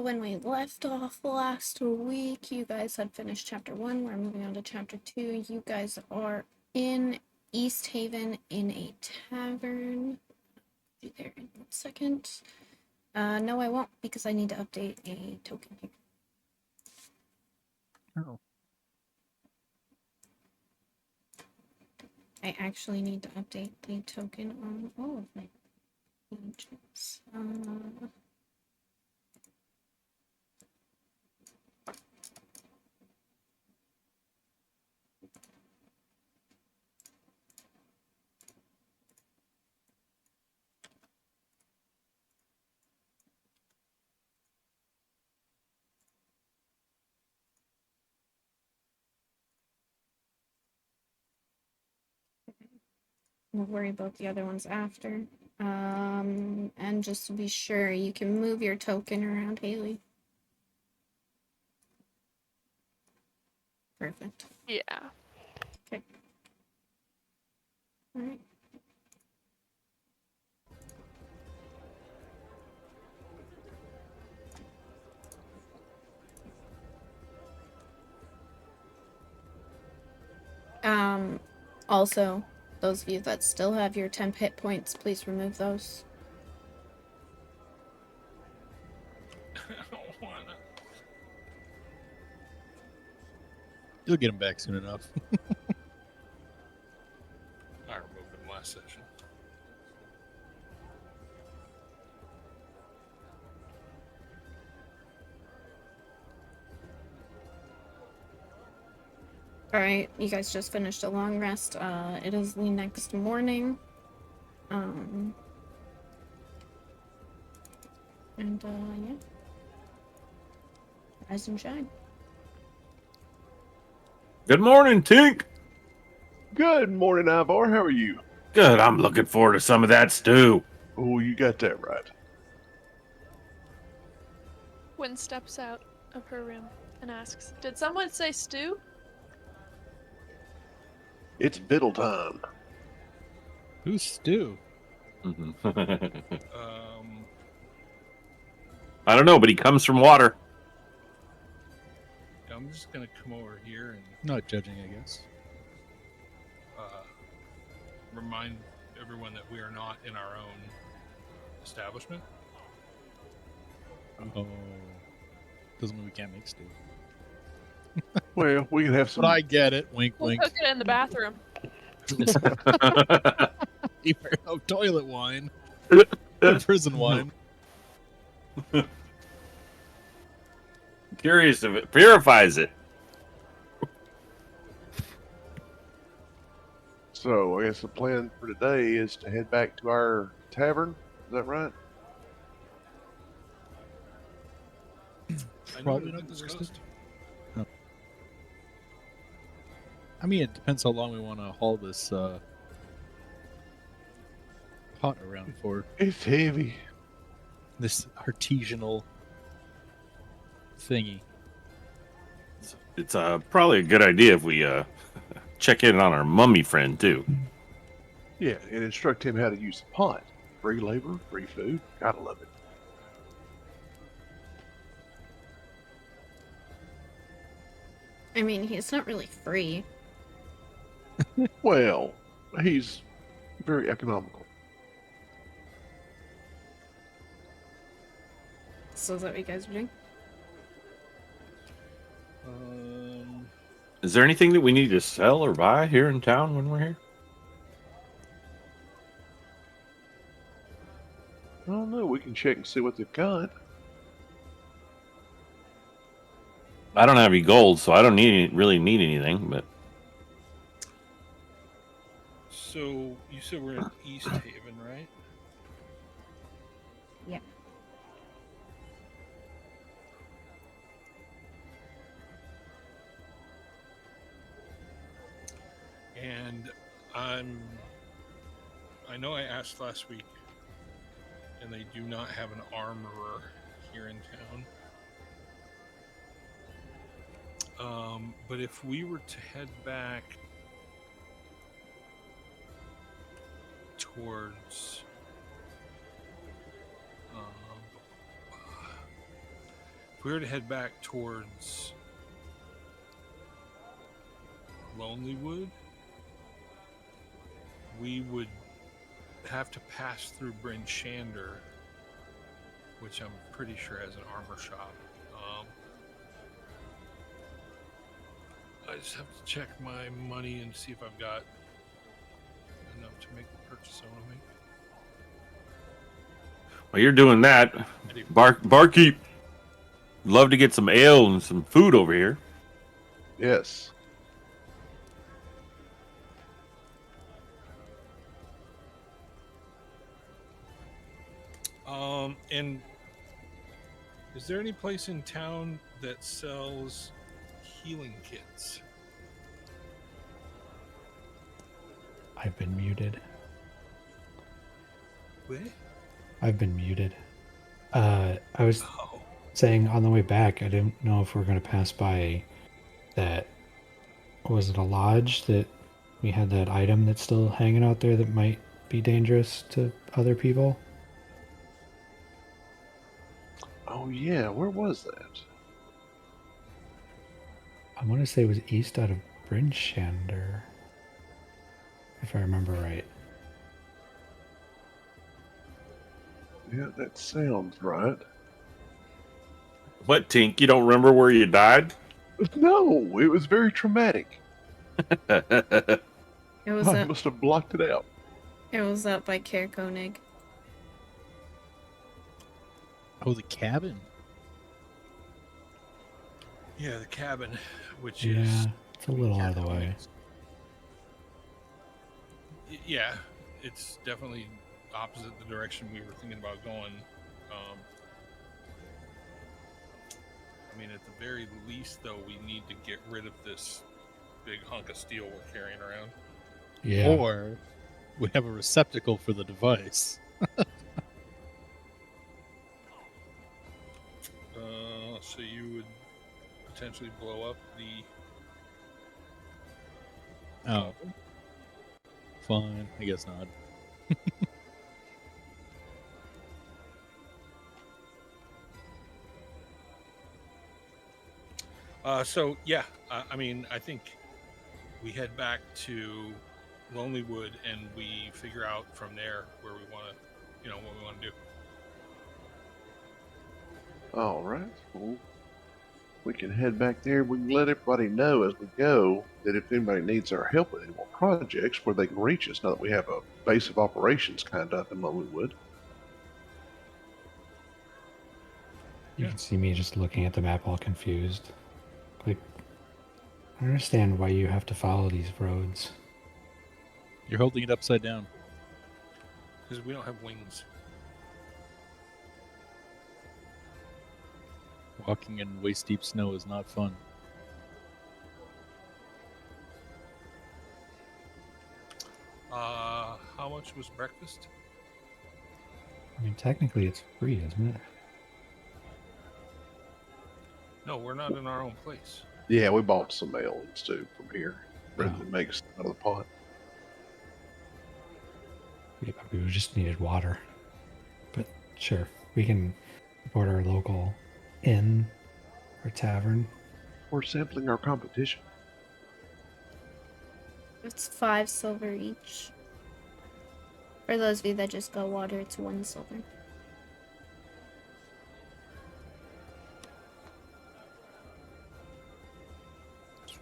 when we left off last week, you guys had finished chapter 1. We're moving on to chapter 2. You guys are in East Haven in a tavern. Be there in 1 second. No, I won't, because I need to update a token here. Oh. I actually need to update the token on all of my pages. We'll worry about the other ones after. And just to be sure, you can move your token around, Haley. Perfect. Yeah. Okay. All right. Also, those of you that still have your temp hit points, please remove those. I don't wanna. You'll get them back soon enough. I removed them last session. Alright, you guys just finished a long rest. It is the next morning. And, yeah. Rise and shine. Good morning, Tink. Good morning, Ivor. How are you? Good. I'm looking forward to some of that stew. Oh, you got that right. Gwen steps out of her room and asks, "Did someone say stew?" It's biddle time. Who's Stu? I don't know, but he comes from water. I'm just gonna come over here and Not judging, I guess. remind everyone that we are not in our own establishment. Oh. Doesn't mean we can't make stew. Well, we can have some. But I get it. Wink, We'll wink. cook it in the bathroom. You better have toilet wine. Prison wine. Curious if it purifies it. So I guess the plan for today is to head back to our tavern. Is that right? I know Probably it's not been the worst. discussed. I mean, it depends how long we want to haul this pot around for. It's heavy. This artisanal thingy. It's probably a good idea if we check in on our mummy friend too. Yeah, and instruct him how to use the pot. Free labor, free food. Gotta love it. I mean, he's not really free. Well, he's very economical. So is that what you guys are doing? Is there anything that we need to sell or buy here in town when we're here? I don't know. We can check and see what they've got. I don't have any gold, so I don't really need anything. But So you said we're in East Haven, right? Yeah. And I know I asked last week, and they do not have an armorer here in town. But if we were to head back towards we were to head back towards Lonelywood, we would have to pass through Bryn Shander, which I'm pretty sure has an armor shop. I just have to check my money and see if I've got enough to make the purchase I want to make. While you're doing that, barkeep, love to get some ale and some food over here. Yes. And is there any place in town that sells healing kits? I've been muted. What? I've been muted. I was saying on the way back, I didn't know if we are going to pass by that. Was it a lodge that we had that item that's still hanging out there that might be dangerous to other people? Oh yeah, where was that? I want to say it was east out of Bryn Shander, if I remember right. Yeah, that sounds right. What, Tink? You don't remember where you died? No, it was very traumatic. It was I up. must have blocked it out. It was up by Care Koenig. Oh, the cabin. Yeah, the cabin, which Yeah, is it's a little out of the way. Yeah, it's definitely opposite the direction we were thinking about going. I mean, at the very least, though, we need to get rid of this big hunk of steel we're carrying around. Yeah. Or we have a receptacle for the device. So you would potentially blow up the... Oh. Fine. I guess not. So yeah, I mean, I think we head back to Lonelywood and we figure out from there where we want to, what we want to do. All right. Well, we can head back there. We can let everybody know as we go that if anybody needs our help with any more projects, where they can reach us now that we have a base of operations kind of up in Lonelywood. You can see me just looking at the map all confused. Like, I don't understand why you have to follow these roads. You're holding it upside down. Because we don't have wings. Walking in waist-deep snow is not fun. How much was breakfast? I mean, technically it's free, isn't it? No, we're not in our own place. Yeah, we bought some aliens too from here, rather than make us out of the pot. Yeah, we just needed water. But sure, we can support our local inn or tavern. We're sampling our competition. It's 5 silver each. For those of you that just go water, it's 1 silver.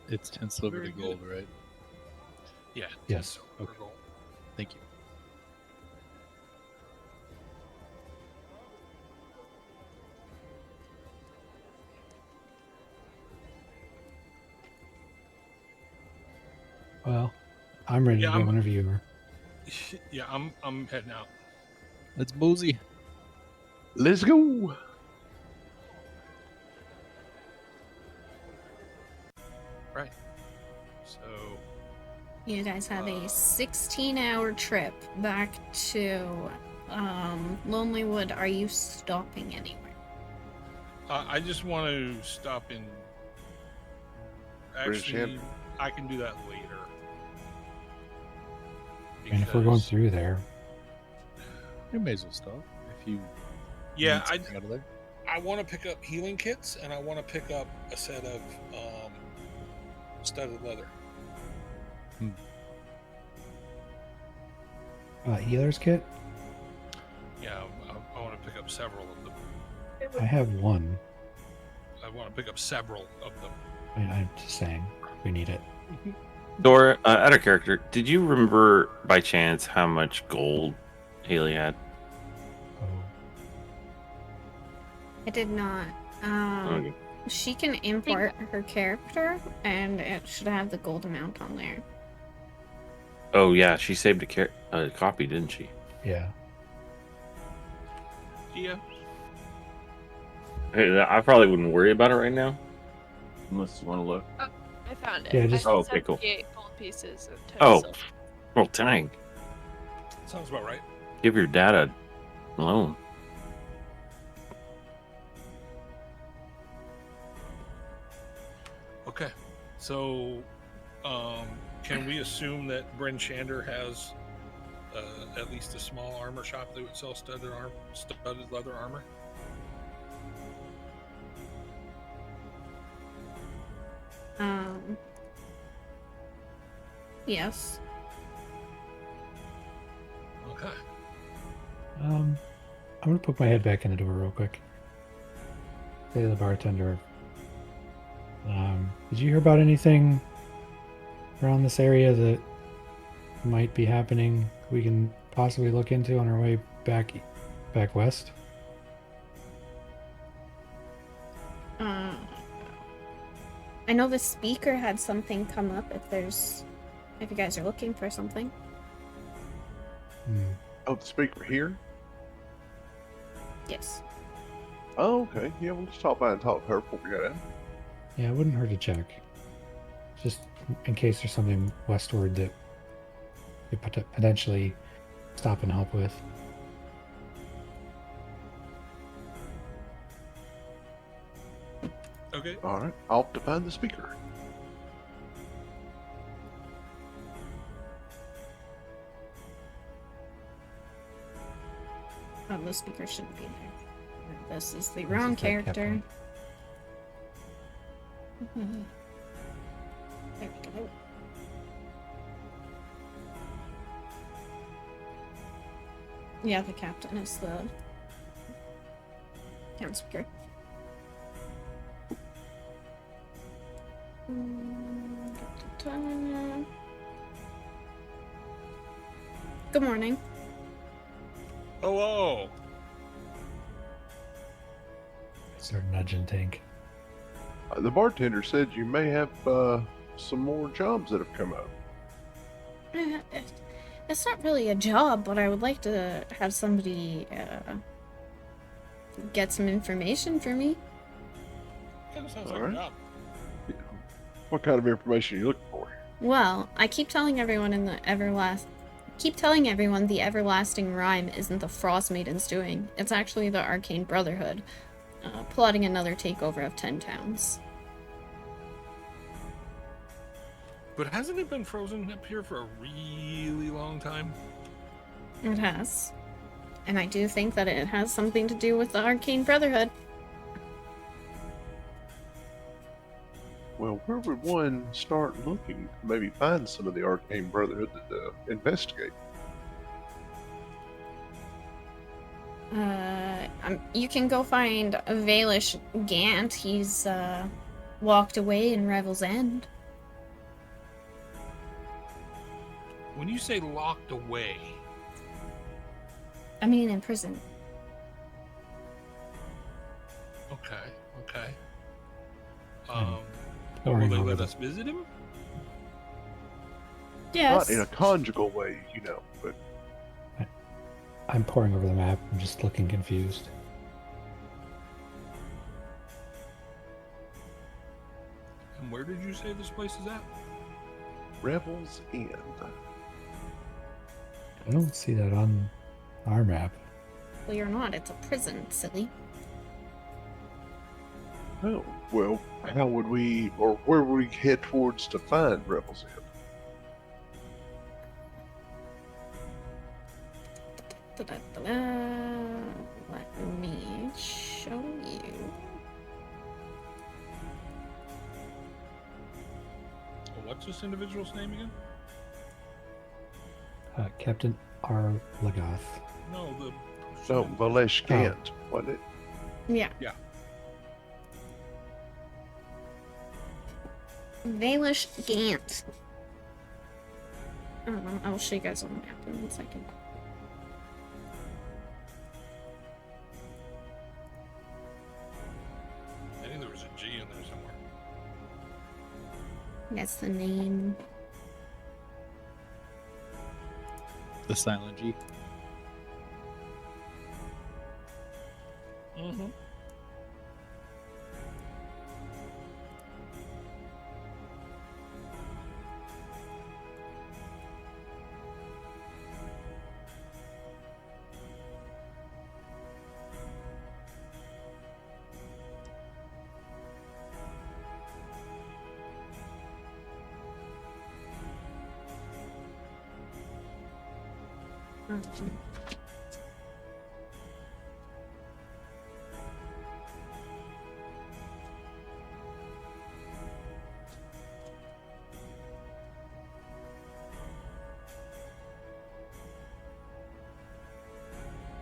It's 10 silver Very to gold, good. right? Yeah. Yes. Okay. Thank you. Well, I'm ready Yeah, to go I'm- whenever you are. Yeah, I'm heading out. Let's boozy. Let's go. Right. So You guys have a 16-hour trip back to Lonelywood. Are you stopping anywhere? I just want to stop in. British Actually, Champ. I can do that later. And if we're going Because- through there, You may as well stop if you Yeah, need something out of there. I want to pick up healing kits, and I want to pick up a set of studded leather. Healer's kit? Yeah, I want to pick up several of them. I have one. I want to pick up several of them. I'm just saying, we need it. Dora, out of character, did you remember by chance how much gold Haley had? Oh, I did not. Okay. She can import her character, and it should have the gold amount on there. Oh yeah, she saved a copy, didn't she? yeah. Yeah. Hey, I probably wouldn't worry about it right now, unless you want to look. I found it. Yeah, I just- have Oh, okay, cool. 78 gold pieces of 10 Oh, silver. well, dang! Sounds about right. Give your dad a loan. Okay. So, can we assume that Bryn Shander has at least a small armor shop that would sell studded leather armor? Yes. Okay. I'm gonna poke my head back in the door real quick. Say to the bartender, did you hear about anything around this area that might be happening we can possibly look into on our way back west? I know the speaker had something come up if you guys are looking for something. Oh, the speaker here? Yes. Oh, okay. Yeah, we'll just stop by and talk to her before we go in. Yeah, it wouldn't hurt to check. Just in case there's something westward that we potentially stop and help with. Okay. All right. Off to find the speaker. The speaker shouldn't be there. This is the This wrong is that character. Captain. There we go. Yeah, the captain is the town speaker. Good morning. Hello. Start nudging Tank. The bartender said you may have some more jobs that have come up. It's not really a job, but I would like to have somebody get some information for me. Kind of sounds All like right. a job. What kind of information are you looking for? Well, I keep telling everyone the everlasting rhyme isn't the Frostmaiden's doing. It's actually the Arcane Brotherhood, plotting another takeover of 10 towns. But hasn't it been frozen up here for a really long time? It has. And I do think that it has something to do with the Arcane Brotherhood. Well, where would one start looking to maybe find some of the Arcane Brotherhood to investigate? You can go find Valish Gant. He's walked away in Revel's End. When you say locked away, I mean, in prison. okay. Will Pouring they over let the- us visit him? Yes. Not in a conjugal way, but I'm poring over the map. I'm just looking confused. And where did you say this place is at? Revel's End. I don't see that on our map. Well, you're not. It's a prison, silly. Oh, well, how would we, or where would we head towards to find Revel's End? Let me show you. What's this individual's name again? Captain R. Lagoth. No, the. No, Valesh Gant, wasn't it? Yeah. Yeah. Valish Gant. I'll show you guys on the map in 1 second. I think there was a G in there somewhere. That's the name. The silent G. Mm-hmm.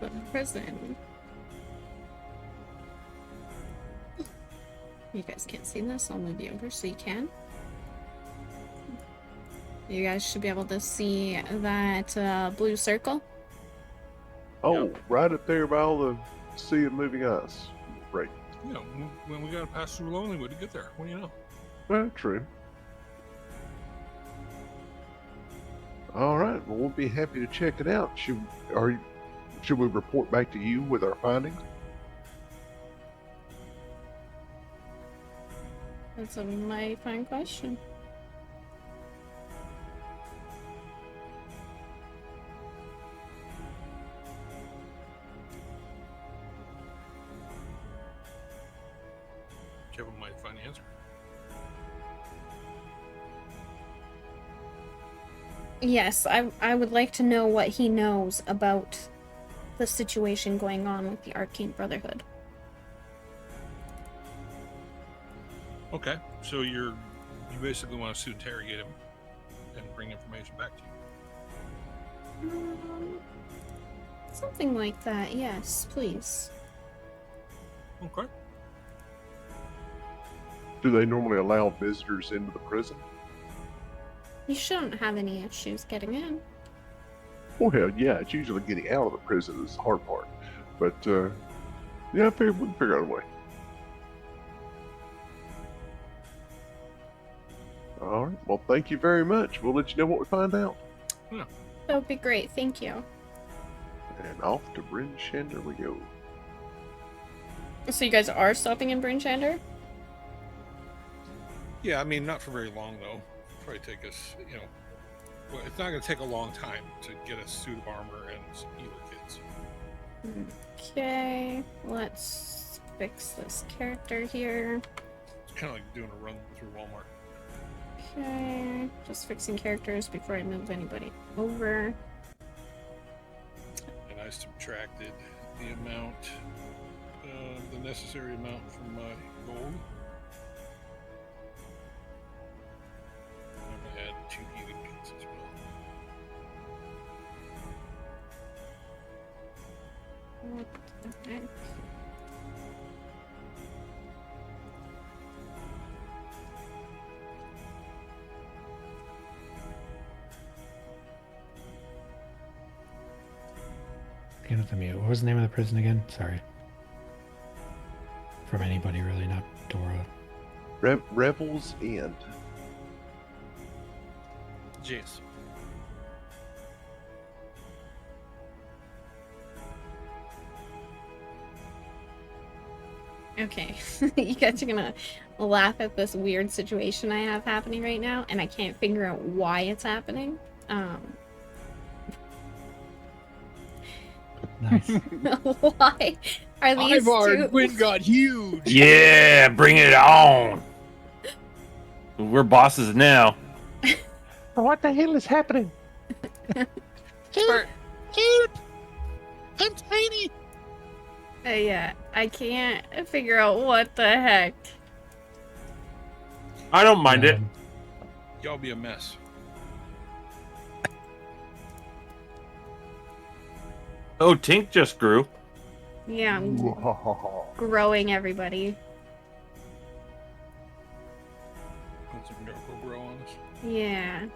The prison. You guys can't see this. I'll move you over so you can. You guys should be able to see that blue circle. Oh, right up there by all the sea of moving ice. Right. You know, when we gotta pass through Lonelywood to get there. What do you know? Well, true. All right. Well, we'll be happy to check it out. Should we report back to you with our findings? That's a mighty fine question. Do you have a mighty fine answer? Yes, I would like to know what he knows about the situation going on with the Arcane Brotherhood. Okay, so you basically want us to interrogate him and bring information back to you. Something like that, yes, please. Okay. Do they normally allow visitors into the prison? You shouldn't have any issues getting in. Well, yeah, it's usually getting out of the prison is the hard part. But, yeah, I figured we can figure out a way. All right. Well, thank you very much. We'll let you know what we find out. That would be great, thank you. And off to Bryn Shander we go. So you guys are stopping in Bryn Shander? Yeah, I mean, not for very long, though. Probably take us, you know, well, it's not going to take a long time to get a suit of armor and some healer kits. Okay, let's fix this character here. It's kind of like doing a run through Walmart. Okay, just fixing characters before I move anybody over. And I subtracted the amount, the necessary amount from my gold. I'm going to add 2 healing kits as well. What the heck? Again with the mute. What was the name of the prison again? Sorry. From anybody really, not Dora. Revel's End. Jeez. Okay, you guys are gonna laugh at this weird situation I have happening right now, and I can't figure out why it's happening. Nice. Why are these Ivar two? and Gwyn got huge. Yeah, bring it on. We're bosses now. What the hell is happening? Help! I'm tiny. Yeah, I can't figure out what the heck. I don't mind it. Y'all be a mess. Oh, Tink just grew. Yeah, I'm growing everybody. Put some Miracle Grow on us. Yeah.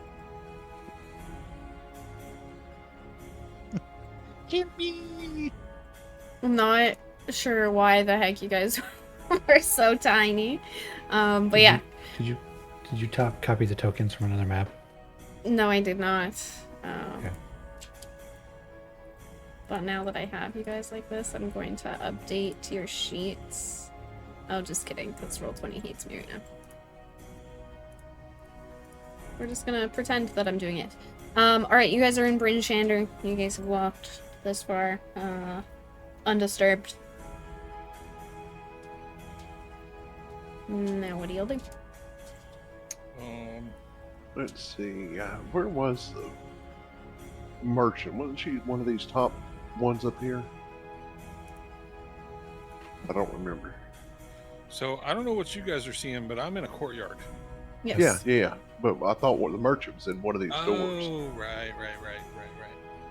Gimme! I'm not sure why the heck you guys were so tiny. But yeah. Did you copy the tokens from another map? No, I did not. Okay. But now that I have you guys like this, I'm going to update your sheets. Oh, just kidding, because Roll20 hates me right now. We're just gonna pretend that I'm doing it. Alright, you guys are in Bryn Shander. You guys have walked this far, undisturbed. Now what do you do? Let's see. Where was the merchant? Wasn't she one of these top ones up here? I don't remember. So I don't know what you guys are seeing, but I'm in a courtyard. Yes. Yeah. But I thought the merchant was in one of these doors. Oh, right.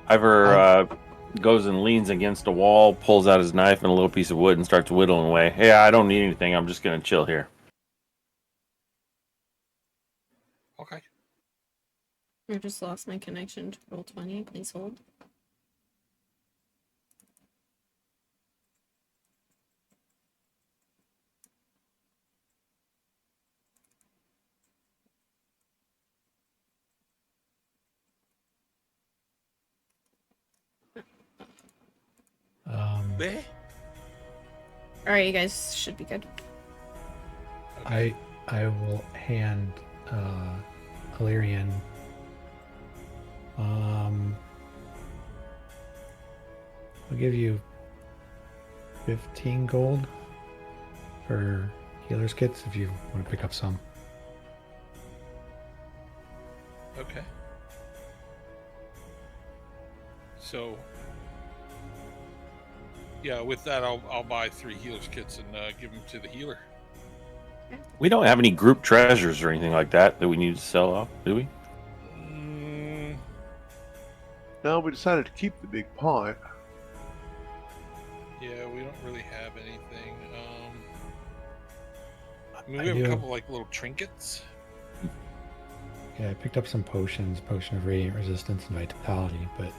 Ivor goes and leans against a wall, pulls out his knife and a little piece of wood, and starts whittling away. Hey, I don't need anything. I'm just gonna chill here. Okay. I just lost my connection to Roll20. Please hold. There. Alright, you guys should be good. I will hand Illyrian I'll give you 15 gold for healer's kits if you want to pick up some. Okay. So, yeah, with that, I'll buy 3 healer's kits and give them to the healer. We don't have any group treasures or anything like that we need to sell off, do we? No, we decided to keep the big pot. Yeah, we don't really have anything. I mean, I we have do. a couple like little trinkets. Yeah, I picked up some potions, potion of radiant resistance and vitality, but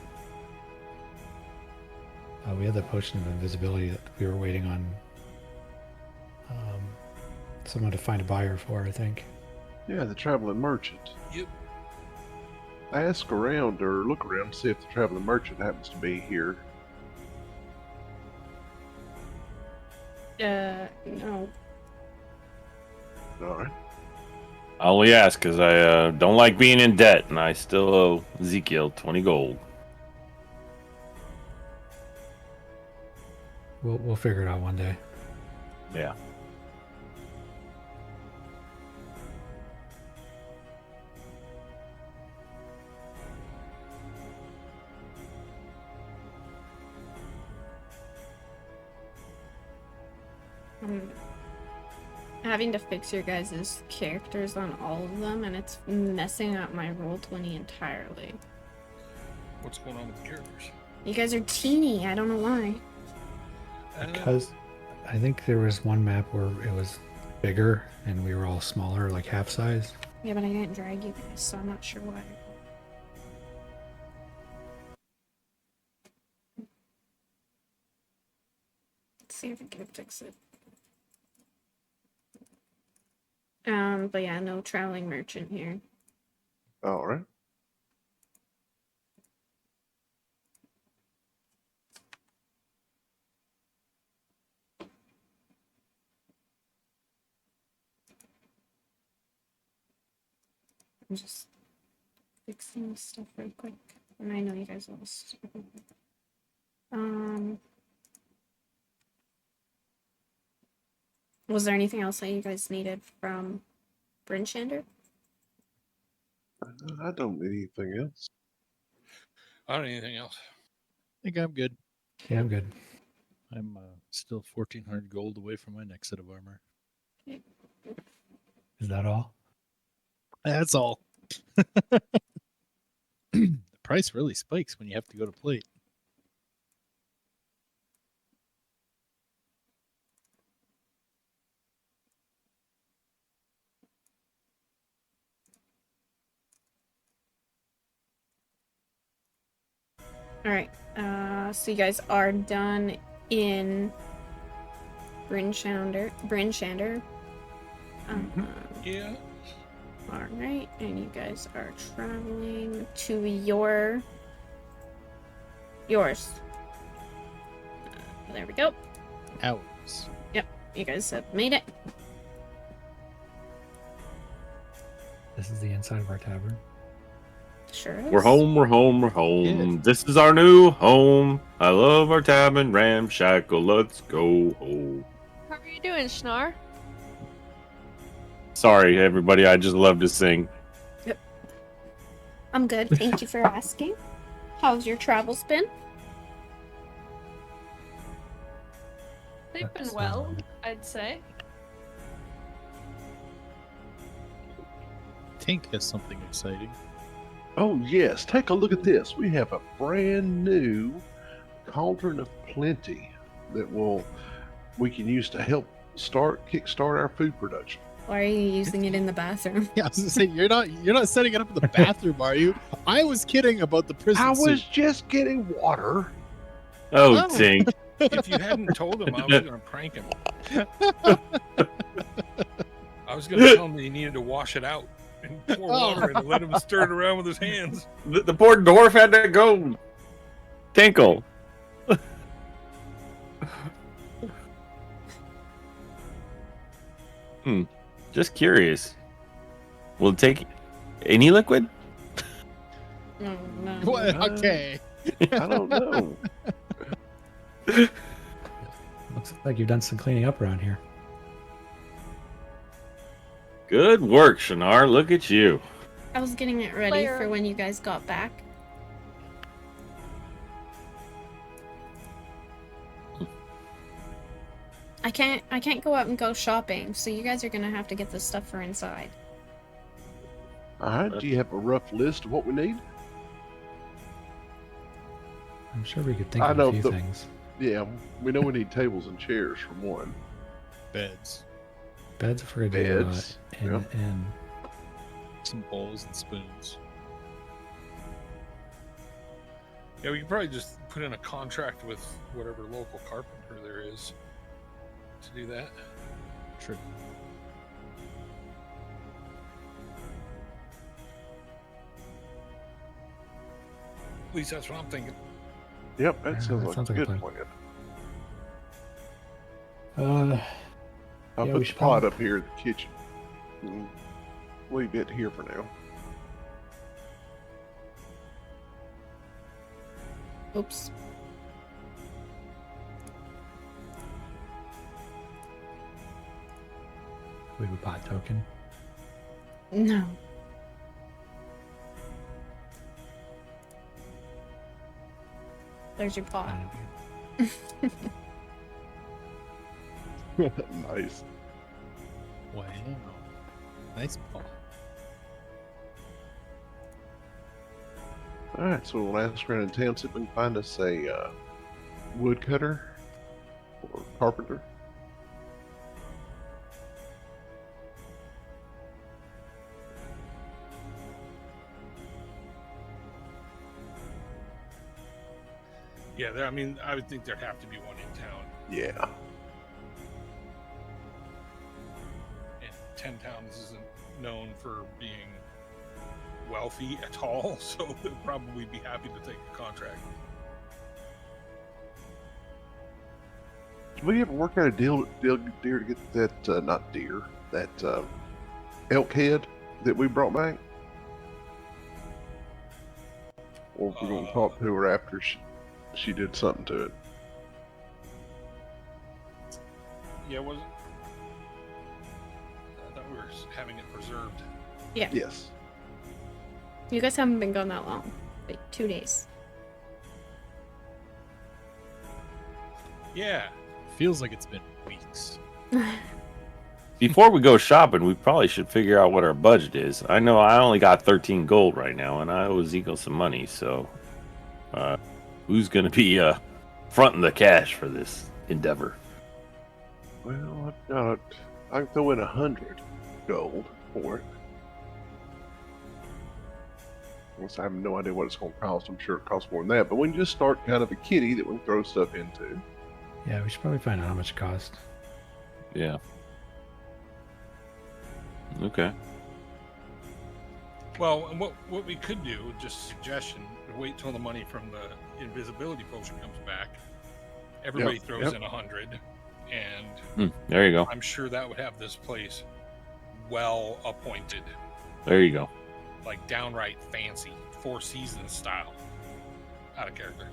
we had the potion of invisibility that we were waiting on someone to find a buyer for, I think. Yeah, the traveling merchant. Yep. Ask around or look around to see if the traveling merchant happens to be here. No. Alright. I only ask because I don't like being in debt, and I still owe Ezekiel 20 gold. We'll figure it out one day. Yeah. I'm having to fix your guys' characters on all of them, and it's messing up my Roll20 entirely. What's going on with the characters? You guys are teeny. I don't know why. Because I think there was one map where it was bigger and we were all smaller, like half size. Yeah, but I didn't drag you guys, so I'm not sure why. Let's see if I can fix it. But yeah, no traveling merchant here. Alright. I'm just fixing this stuff real quick. And I know you guys lost. Was there anything else that you guys needed from Bryn Shander? I don't need anything else. I don't need anything else. I think I'm good. Yeah, I'm good. I'm still 1,400 gold away from my next set of armor. Is that all? That's all. The price really spikes when you have to go to plate. All right. So you guys are done in Bryn Shander. Yeah. All right, and you guys are traveling to yours. There we go. Hours. Yep, you guys have made it. This is the inside of our tavern. Sure is. We're home, we're home, we're home. This is our new home. I love our tavern, ramshackle. Let's go home. How are you doing, Schnar? Sorry, everybody. I just love to sing. I'm good. Thank you for asking. How's your travels been? They've been well, I'd say. Tink has something exciting. Oh yes, take a look at this. We have a brand new Cauldron of Plenty that we can use to help kickstart our food production. Why are you using it in the bathroom? Yeah, I was gonna say you're not setting it up in the bathroom, are you? I was kidding about the prison I was suit. just getting water. Oh, Oh. Tink. If you hadn't told him, I was going to prank him. I was going to tell him that he needed to wash it out and pour water and let him stir it around with his hands. The poor dwarf had to go tinkle. Just curious. Will it take any liquid? No, no. What? Okay. I don't know. Looks like you've done some cleaning up around here. Good work, Shannara. Look at you. I was getting it ready Player. for when you guys got back. I can't go out and go shopping, so you guys are gonna have to get the stuff for inside. All right. Do you have a rough list of what we need? I'm sure we could think I of know a few the- things. Yeah, we know we need tables and chairs for one. Beds, Beds if we're gonna do Beds, and some bowls and spoons. Yeah, we could probably just put in a contract with whatever local carpenter there is to do that. True. At least that's what I'm thinking. Yep, that Yeah, sounds that like sounds a like a good plan. plan. I'll Yeah, put we the should pot probably- up here in the kitchen. And leave it here for now. Oops. we have a pot token. No. There's your pot. Nice. Wow. Nice ball. All right, so we'll ask around in town see if we can find us a woodcutter or carpenter. Yeah, I mean, I would think there'd have to be one in town. Yeah. And 10 Towns isn't known for being wealthy at all, so they'd probably be happy to take a contract. Did we ever work out a deal to get that, not deer, that elk head that we brought back? Or if we're going to talk to her after she did something to it. Yeah, was it? I thought we were having it preserved. Yeah. Yes. You guys haven't been gone that long. Like 2 days. Yeah. Feels like it's been weeks. Before we go shopping, we probably should figure out what our budget is. I know I only got 13 gold right now, and I owe Ezekiel some money. So, who's going to be fronting the cash for this endeavor? Well, I can throw in 100 gold for it. I have no idea what it's going to cost. I'm sure it costs more than that. But we can just start kind of a kitty that we can throw stuff into. Yeah, we should probably find out how much it costs. Yeah. Okay. Well, and what we could do, just a suggestion, wait till the money from the invisibility potion comes back. Everybody throws in 100, and there you go. I'm sure that would have this place well appointed. There you go. Like downright fancy, Four Seasons style. Out of character.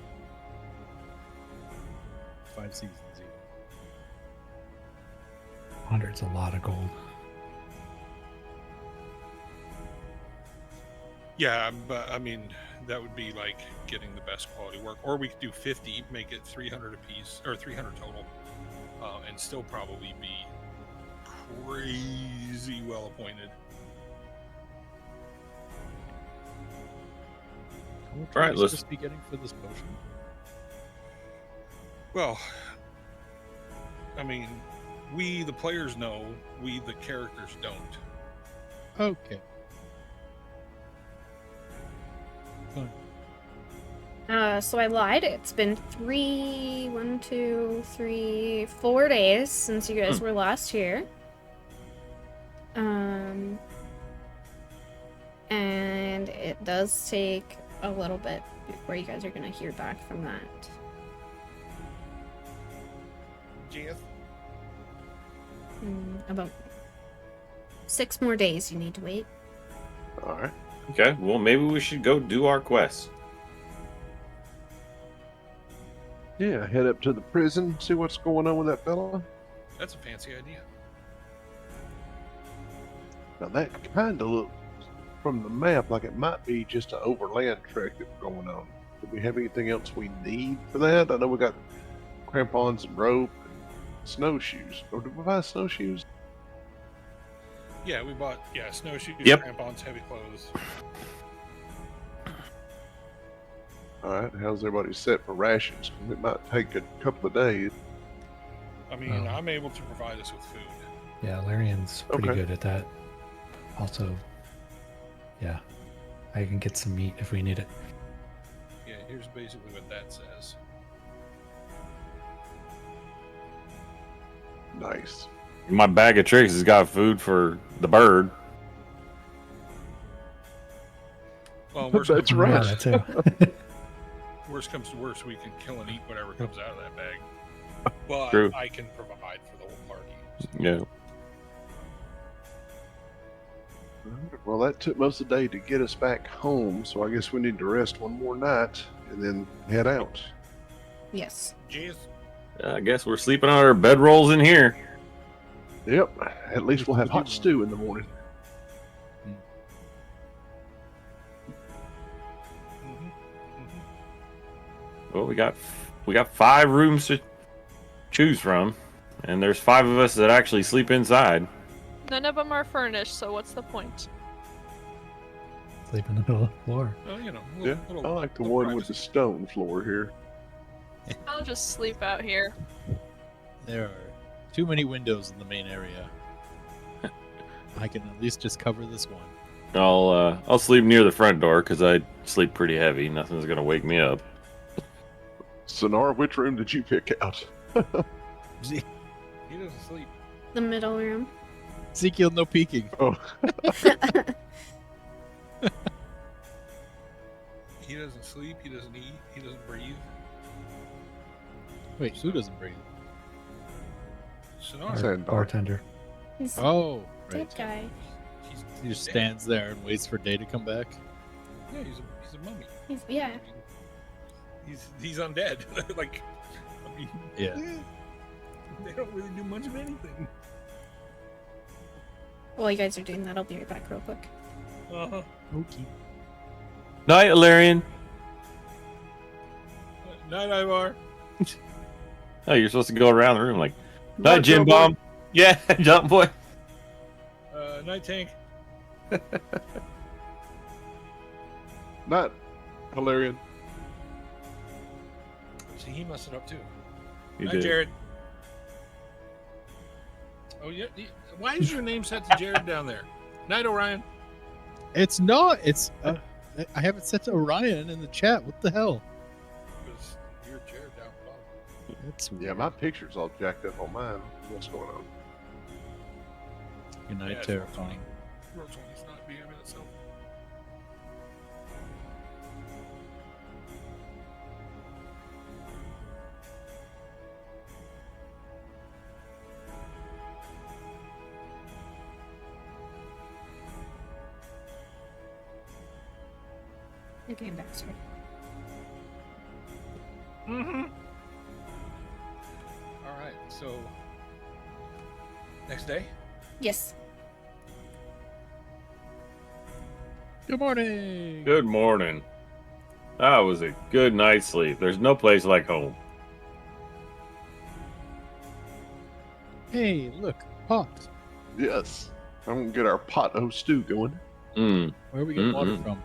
5 seasons. 100's a lot of gold. Yeah, but I mean, that would be like getting the best quality work. Or we could do 50, make it 300 apiece, or 300 total, and still probably be crazy well appointed. How much All right, are we let's- supposed to be getting for this potion? Well, I mean, we, the players, know, we, the characters, don't. Okay. So I lied. It's been 4 days since you guys were last here. And it does take a little bit before you guys are gonna hear back from that. Jeff? About 6 more days you need to wait. All right. Okay. Well, maybe we should go do our quest. Yeah, head up to the prison, see what's going on with that fella. That's a fancy idea. Now that kind of looks from the map like it might be just an overland trek that's going on. Do we have anything else we need for that? I know we got crampons and rope and snowshoes. Or did we buy snowshoes? Yeah, we bought snowshoes, Yep. crampons, heavy clothes. All right, how's everybody set for rations? It might take a couple of days. I mean, Oh. I'm able to provide us with food. Yeah, Larian's pretty Okay. good at that. Also, yeah, I can get some meat if we need it. Yeah, here's basically what that says. Nice. My bag of tricks has got food for the bird. Well, worst, That's comes, right. Yeah, that too. worst comes to worst, we can kill and eat whatever comes out of that bag. Well, True. I can provide for the whole party. Yeah. Well, that took most of the day to get us back home, so I guess we need to rest one more night and then head out. Yes. Jeez. I guess we're sleeping on our bedrolls in here. Yep. At least we'll have hot stew in the morning. Well, we got 5 rooms to choose from, and there's 5 of us that actually sleep inside. None of them are furnished, so what's the point? Sleep in the middle of the floor. Well, you know, Yeah, I like the one with the stone floor here. I'll just sleep out here. There are too many windows in the main area. I can at least just cover this one. I'll sleep near the front door because I sleep pretty heavy. Nothing's gonna wake me up. Sonar, which room did you pick out? He doesn't sleep. The middle room. Ezekiel, no peeking. Oh, He doesn't sleep. He doesn't eat. He doesn't breathe. Wait, who doesn't breathe? Sonar. Our Sandbar. bartender. He's Oh, that right. guy. He just stands there and waits for day to come back. Yeah, he's a mummy. Yeah. I mean, he's undead. Like, I mean, Yeah. they don't really do much of anything. While you guys are doing that, I'll be right back real quick. Uh-huh. Okay. Night, Alarian. Night, Ivar. Oh, you're supposed to go around the room like, Night, "Hi, Jim Joe boy." Bomb." Yeah, jump boy. Night tank. Not Hilarion. See, he messed it up too. You Night, did. Jared. Oh yeah. Why is your name set to Jared down there? Night, Orion. It's not. It's. I have it set to Orion in the chat. What the hell? Because you're Jared down below. That's Yeah, weird. my picture's all jacked up on mine. What's going on? Good night, Yeah, it's terrifying. Roll 20's not being in itself. You came back, sir. Mm-hmm. All right. So next day. Yes. Good morning. Good morning. That was a good night's sleep. There's no place like home. Hey, look, pot. Yes. I'm gonna get our pot o' stew going. Mm. Where are we getting water Mm-mm. from?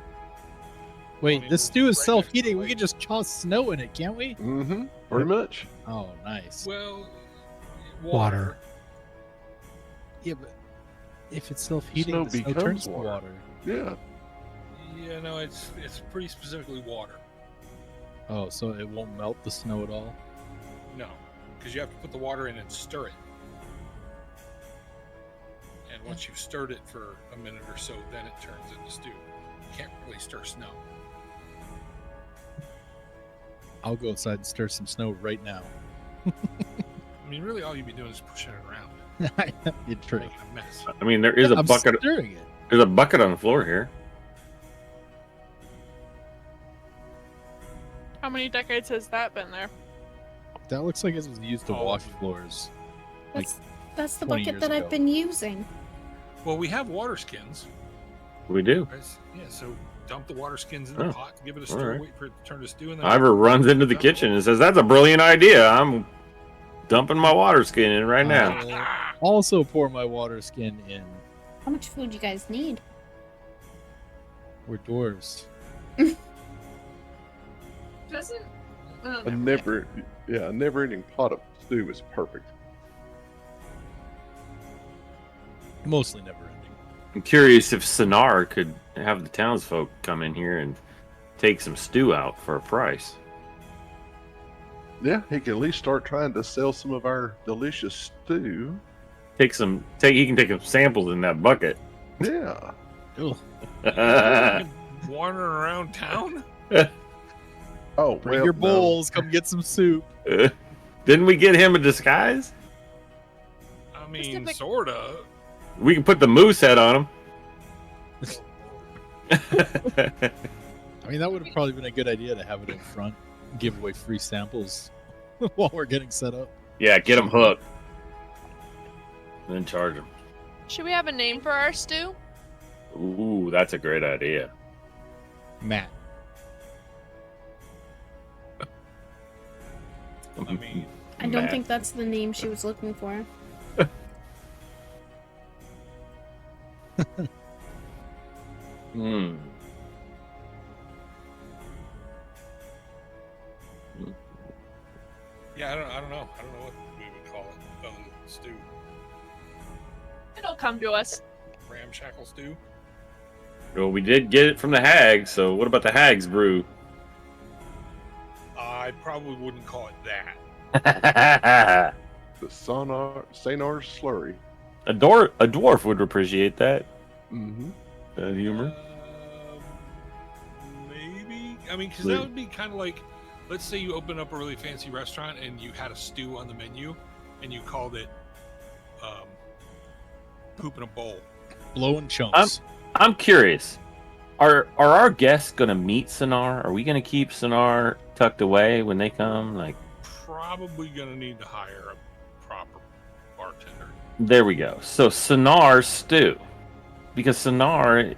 Wait, mean, this stew is right next to the self-heating. We lake. can just toss snow in it, can't we? Mm-hmm. Pretty much. Oh, nice. Well, Water. Yeah, but if it's self-heating, Snow the snow becomes turns to water. water. Yeah. Yeah, no, it's pretty specifically water. Oh, so it won't melt the snow at all? No, because you have to put the water in and stir it. And once you've stirred it for a minute or so, then it turns into stew. You can't really stir snow. I'll go outside and stir some snow right now. I mean, really, all you'd be doing is pushing it around, It's true. making a mess. I mean, there is a I'm bucket. stirring it. There's a bucket on the floor here. How many decades has that been there? That looks like it was used to Oh. wash floors. Like, That's the 20 bucket years that ago. I've been using. Well, we have water skins. We do. Right? Yeah, so dump the water skins in the Oh, pot, give it a stir, alright. wait for it to turn to stew, and then Ivor runs into the kitchen and says, "That's a brilliant idea. I'm dumping my water skin in right now." I'll also pour my water skin in. How much food you guys need? We're dwarves. Doesn't. A never-ending pot of stew is perfect. Mostly never ending. I'm curious if Sonar could have the townsfolk come in here and take some stew out for a price. Yeah, he can at least start trying to sell some of our delicious stew. He can take some samples in that bucket. Yeah. Ugh. wandering around town. Oh, Bring well, your no. bowls. Come get some soup. Didn't we get him a disguise? I mean, Specific- sorta. We can put the moose head on him. I mean, that would have probably been a good idea to have it in front, give away free samples while we're getting set up. Yeah, get him hooked. Then charge him. Should we have a name for our stew? Ooh, that's a great idea. Matt. I mean, I don't think that's the name she was looking for. Hmm. yeah, I don't know. I don't know what we would call it other than stew. It'll come to us. Ramshackle stew. Well, we did get it from the hags, so what about the hags brew? I probably wouldn't call it that. The Sanar's slurry. A dwarf would appreciate that Mm-hmm. humor. Maybe. I mean, because that would be kind of like, let's say you open up a really fancy restaurant and you had a stew on the menu, and you called it "poop in a bowl." Blowing chunks. I'm curious. Are our guests gonna meet Sonar? Are we gonna keep Sonar tucked away when they come? Like, Probably gonna need to hire a proper bartender. there we go. So Sonar stew, because Sonar,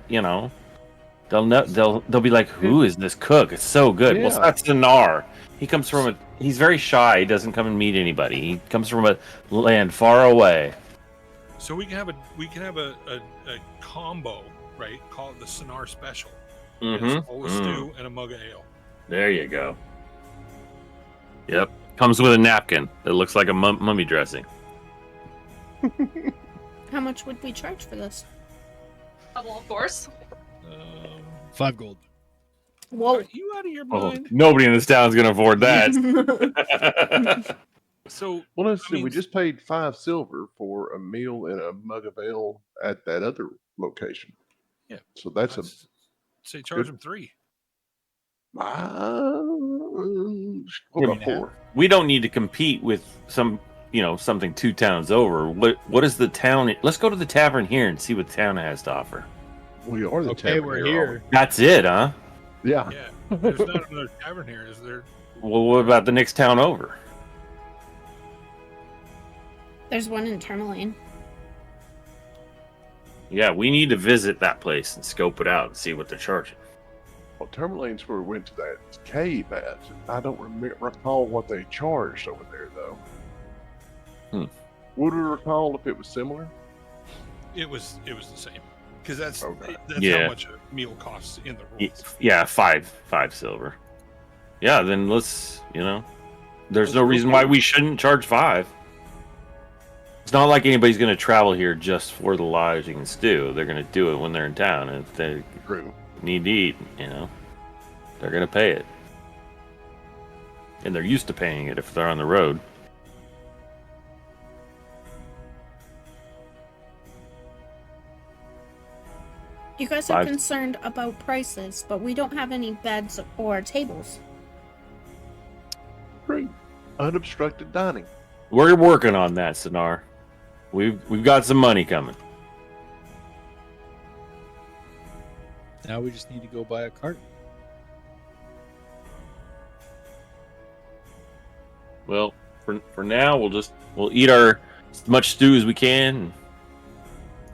They'll be like, "Who is this cook? It's so good." Well, Yeah. that's Dinar. He comes from he's very shy. He doesn't come and meet anybody. He comes from a land far away. So we can have a combo, right? Call it the Sonar Special. Mm-hmm. It's a bowl of stew and a mug of ale. There you go. Yep. Comes with a napkin that looks like a mummy dressing. How much would we charge for this? Double, of course. 5 gold. Whoa. Are you out of your Oh, mind? nobody in this town's gonna afford that. So Well, let's see. mean, We just paid 5 silver for a meal and a mug of ale at that other location. Yeah. So that's I'd say charge them 3. what Yeah, about 4? We don't need to compete with something 2 towns over. What is the town? Let's go to the tavern here and see what the town has to offer. We are the Okay, tavern we're here. here. That's it, huh? Yeah. Yeah. There's not another tavern here, is there? Well, what about the next town over? There's one in Tourmaline. Yeah, we need to visit that place and scope it out and see what they're charging. Well, Tourmaline's where we went to that cave at. I don't recall what they charged over there, though. Would we recall if it was similar? It was the same. Because that's Okay. Yeah. how much a meal costs in the rules. Yeah, 5 silver. Yeah, then let's there's Let's no go reason for why it. we shouldn't charge 5. It's not like anybody's going to travel here just for the lodging and stew. They're going to do it when they're in town, and if they True. need to eat, they're going to pay it. And they're used to paying it if they're on the road. You guys are 5. concerned about prices, but we don't have any beds or tables. True. Unobstructed dining. We're working on that, Sonar. We've got some money coming. Now we just need to go buy a cart. Well, for now, we'll eat as much stew as we can,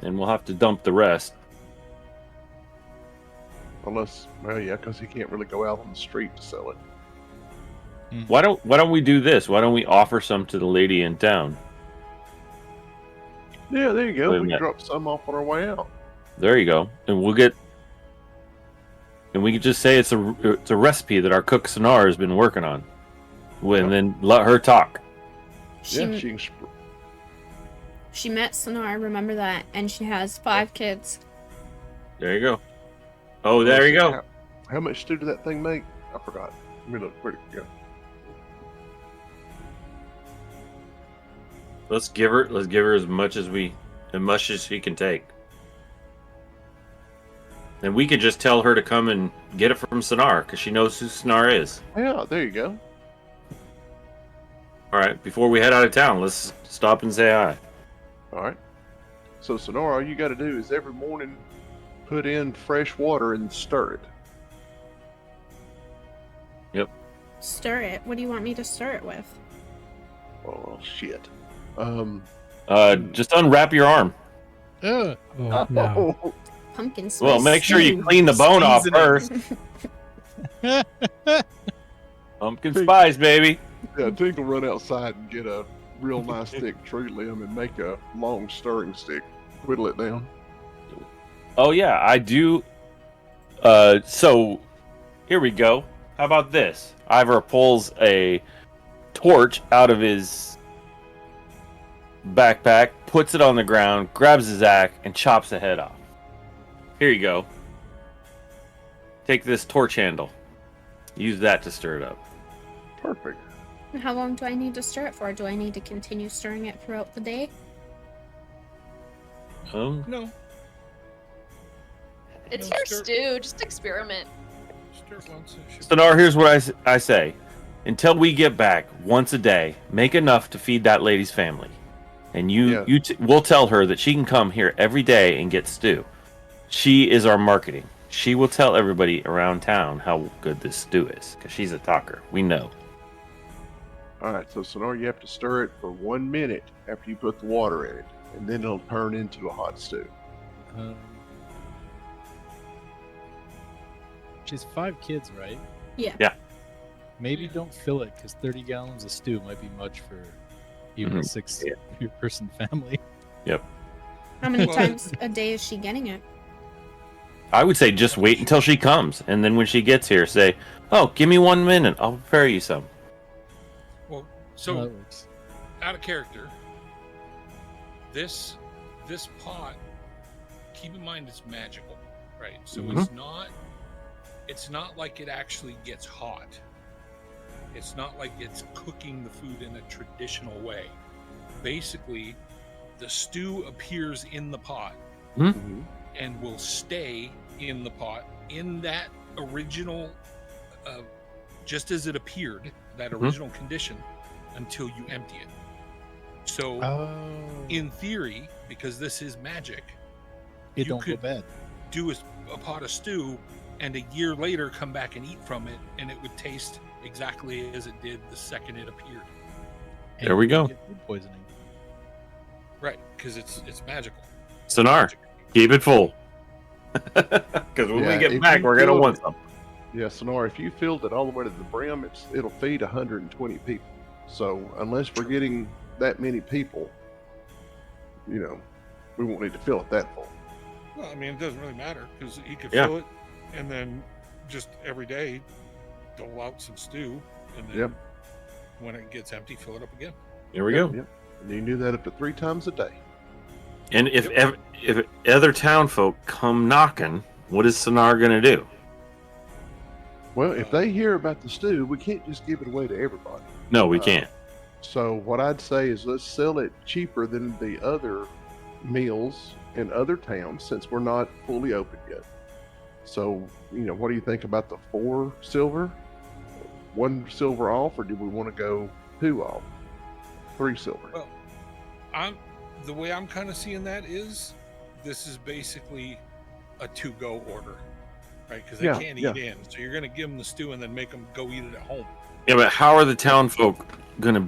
and we'll have to dump the rest. Unless, well, yeah, because he can't really go out on the street to sell it. Why don't we do this? Why don't we offer some to the lady in town? Yeah, there you go. Wait a We can minute. drop some off on our way out. There you go, and we can just say it's a recipe that our cook Sonar has been working on, and then let her talk. She, Yeah, she can. she met Sonar, remember that, and she has 5 kids. There you go. Oh, there you go. How much stew did that thing make? I forgot. Let me look. Where'd it go? Let's give her as much as she can take. And we could just tell her to come and get it from Sonar, because she knows who Sonar is. Yeah, there you go. All right, before we head out of town, let's stop and say hi. All right. So, Sonora, all you got to do is every morning put in fresh water and stir it. Stir it? What do you want me to stir it with? Oh, shit. Just unwrap your arm. Ugh. Oh, no. Pumpkin spice. Well, make sure you stew. clean the bone off Seasoning. first. Pumpkin spice, baby. Yeah, Tink will run outside and get a real nice thick tree limb and make a long stirring stick. Whittle it down. Oh yeah, I do. So here we go. How about this? Ivor pulls a torch out of his backpack, puts it on the ground, grabs his axe, and chops the head off. Here you go. Take this torch handle. Use that to stir it up. Perfect. How long do I need to stir it for? Do I need to continue stirring it throughout the day? No. It's No, your stir- stew. Just experiment. Stir it once. It should Sonar, here's what I say. Until we get back, once a day, make enough to feed that lady's family. And we'll tell her that she can come here every day and get stew. She is our marketing. She will tell everybody around town how good this stew is, because she's a talker. We know. All right, so Sonora, you have to stir it for 1 minute after you put the water in it, and then it'll turn into a hot stew. which is 5 kids, right? Yeah. Yeah. Maybe don't fill it, because 30 gallons of stew might be much for even a Mhm. 6-person family. Yep. How many Well, times a day is she getting it? I would say just wait until she comes, and then when she gets here, say, "Oh, give me 1 minute. I'll prepare you some." Well, So so that works. out of character, this pot, keep in mind it's magical, right? So it's not like it actually gets hot. It's not like it's cooking the food in a traditional way. Basically, the stew appears in the pot Mhm. and will stay in the pot in that original, just as it appeared, that original condition, until you empty it. So, Oh, in theory, because this is magic, it you don't go could bad. do a pot of stew and a year later come back and eat from it, and it would taste exactly as it did the second it appeared. And There we you go. get food poisoning. Right, because it's magical. Sonar, keep it full. Because when we Yeah, get if back, you we're gonna filled want it- some. Yeah, Sonora, if you filled it all the way to the brim, it'll feed 120 people. So unless we're getting that many people, we won't need to fill it that full. Well, I mean, it doesn't really matter because you could Yeah. fill it and then just every day dole out some stew, and then Yep. when it gets empty, fill it up again. Here we Yep, go. yep. And you can do that up to 3 times a day. And if other town folk come knocking, what is Sonar gonna do? Well, if they hear about the stew, we can't just give it away to everybody. No, we can't. So what I'd say is let's sell it cheaper than the other meals in other towns since we're not fully open yet. So, what do you think about the 4 silver? 1 silver off, or do we want to go 2 off? 3 silver. Well, the way I'm kind of seeing that is this is basically a to-go order, right? Because they Yeah, can't yeah. eat in, so you're going to give them the stew and then make them go eat it at home. Yeah, but how are the town folk gonna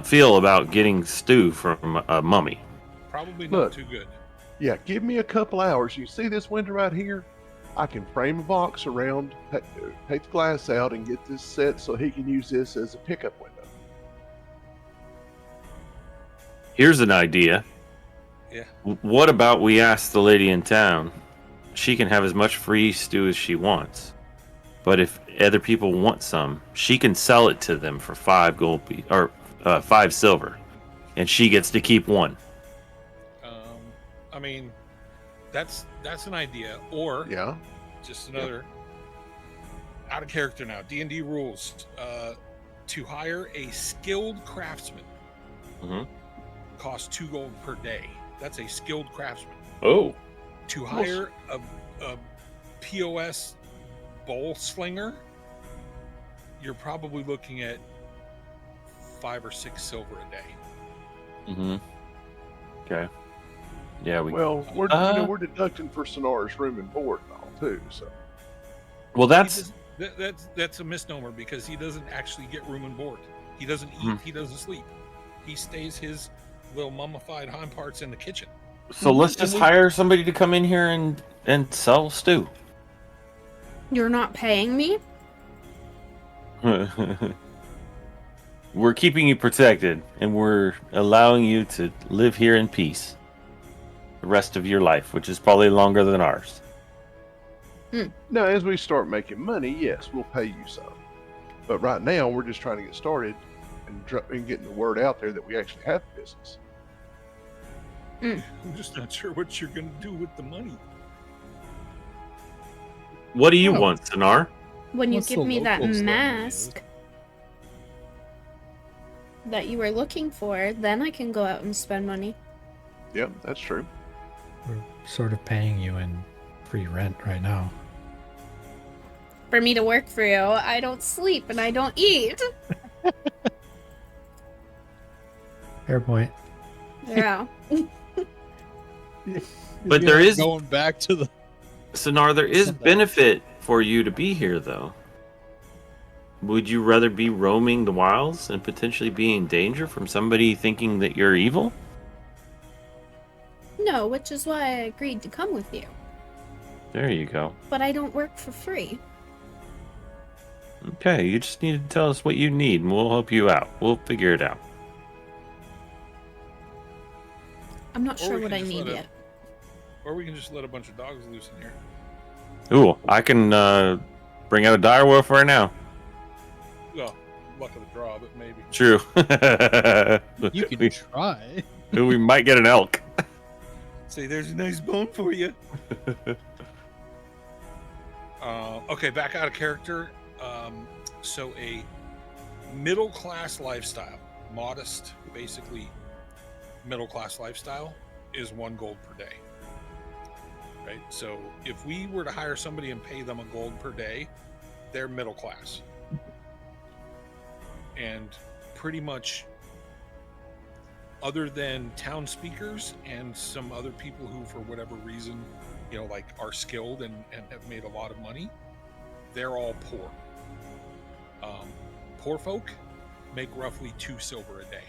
feel about getting stew from a mummy? Probably not Look. too good. Yeah, give me a couple hours. You see this window right here? I can frame a box around, take the glass out, and get this set so he can use this as a pickup window. Here's an idea. Yeah. What about we ask the lady in town? She can have as much free stew as she wants. But if other people want some, she can sell it to them for 5 gold or 5 silver, and she gets to keep 1. I mean, that's an idea, or Yeah. just another out of character now. D&D rules: to hire a skilled craftsman Mhm. costs 2 gold per day. That's a skilled craftsman. Oh. To hire a POS bowl slinger, you're probably looking at 5 or 6 silver a day. Mm-hmm. Okay. Yeah, Well, we're Uh, we're deducting for Sonora's room and board and all too. So well, that's That's a misnomer because he doesn't actually get room and board. He doesn't eat. Mhm. He doesn't sleep. He stays his little mummified hind parts in the kitchen. so. Let's just hire somebody to come in here and sell stew. You're not paying me? We're keeping you protected, and we're allowing you to live here in peace the rest of your life, which is probably longer than ours. now, as we start making money, yes, we'll pay you some. But right now, we're just trying to get started and getting the word out there that we actually have a business. I'm just not sure what you're going to do with the money. What do you Oh. want, Sonar? When you What's give the me that locals then, mask that you were looking for, then I can go out and spend money. Yep, that's true. We're sort of paying you in free rent right now. For me to work for you, I don't sleep and I don't eat. Fair point. Yeah. But You're there is going back to the. Sonar. There is Sometimes. benefit for you to be here, though. Would you rather be roaming the wilds and potentially be in danger from somebody thinking that you're evil? No, which is why I agreed to come with you. There you go. But I don't work for free. Okay, you just need to tell us what you need, and we'll help you out. We'll figure it out. I'm not Or sure we what can I just need let yet. Or we can just let a bunch of dogs loose in here. Ooh, I can bring out a direwolf right now. Well, luck of the draw, but maybe. True. You can try. we might get an elk. Say, there's a nice bone for you. Okay, back out of character. So a middle-class lifestyle, modest, basically middle-class lifestyle, is 1 gold per day. Right? So if we were to hire somebody and pay them a gold per day, they're middle class. And pretty much, other than town speakers and some other people who, for whatever reason, like are skilled and have made a lot of money, they're all poor. Poor folk make roughly 2 silver a day.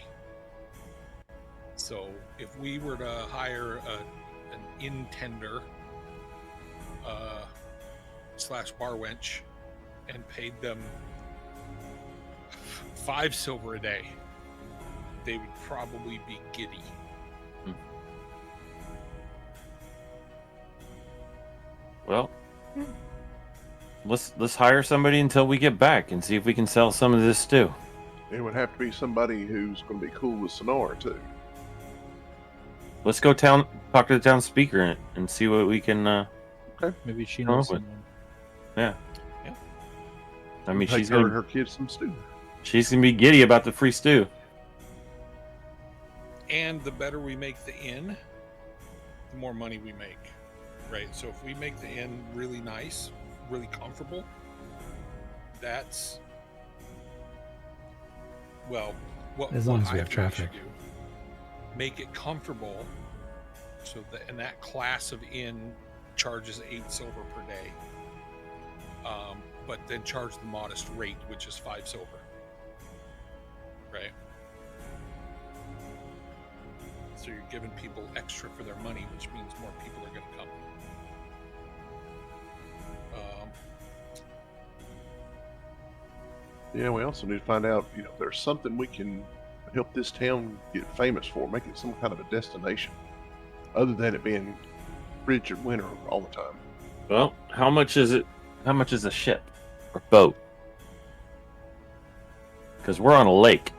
So if we were to hire an intender / bar wench and paid them 5 silver a day, they would probably be giddy. Well, let's hire somebody until we get back and see if we can sell some of this stew. It would have to be somebody who's going to be cool with Sonora too. Let's go talk to the town speaker and see what we can. Maybe she Come knows up with. someone. Yeah. I mean, Take she's her and gonna her kids some stew. be giddy about the free stew. And the better we make the inn, the more money we make. Right? So if we make the inn really nice, really comfortable, that's, well, what As long what as we I have think should traffic. do. Make it comfortable, so that, and that class of inn charges 8 silver per day, but then charge the modest rate, which is 5 silver. Right? So you're giving people extra for their money, which means more people are going to come. Yeah, we also need to find out, if there's something we can help this town get famous for, make it some kind of a destination, other than it being frigid winter all the time. Well, how much is it? How much is a ship or boat? Because we're on a lake,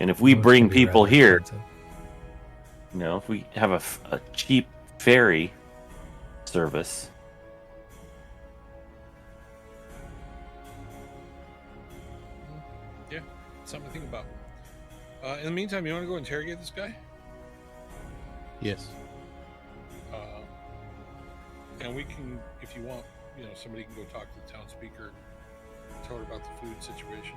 and if we Boats bring can be people rather here, expensive. if we have a cheap ferry service. Yeah, something to think about. In the meantime, you want to go interrogate this guy? Yes. And we can, if you want, somebody can go talk to the town speaker and tell her about the food situation.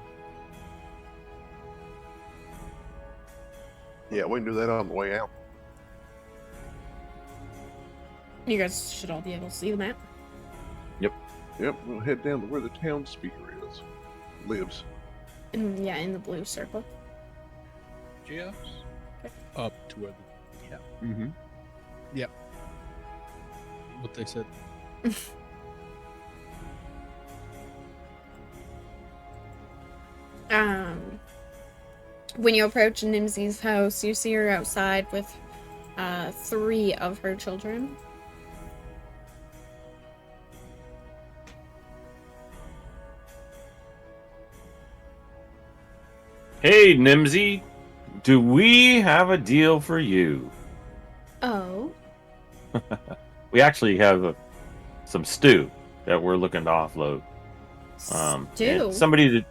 Yeah, we can do that on the way out. You guys should all be able to see the map. Yep, we'll head down to where the town speaker lives. In the blue circle. Yes. Up to where the Mm-hmm. what they said. When you approach Nimsy's house, you see her outside with 3 of her children. Hey, Nimsy, do we have a deal for you? Oh. We actually have some stew that we're looking to offload. Stew? and somebody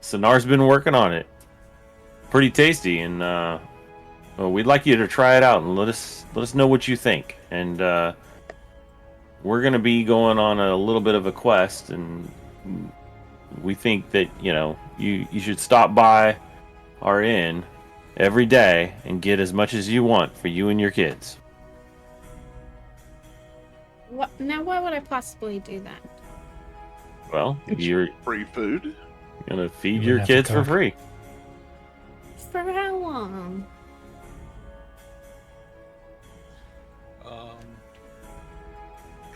Sonar's been working on it. Pretty tasty, and well, we'd like you to try it out and let us know what you think. And we're gonna be going on a little bit of a quest, and we think that you should stop by our inn every day and get as much as you want for you and your kids. What? Now, why would I possibly do that? Well, It's you're free food. gonna feed You your wouldn't have kids to for cook. free. For how long?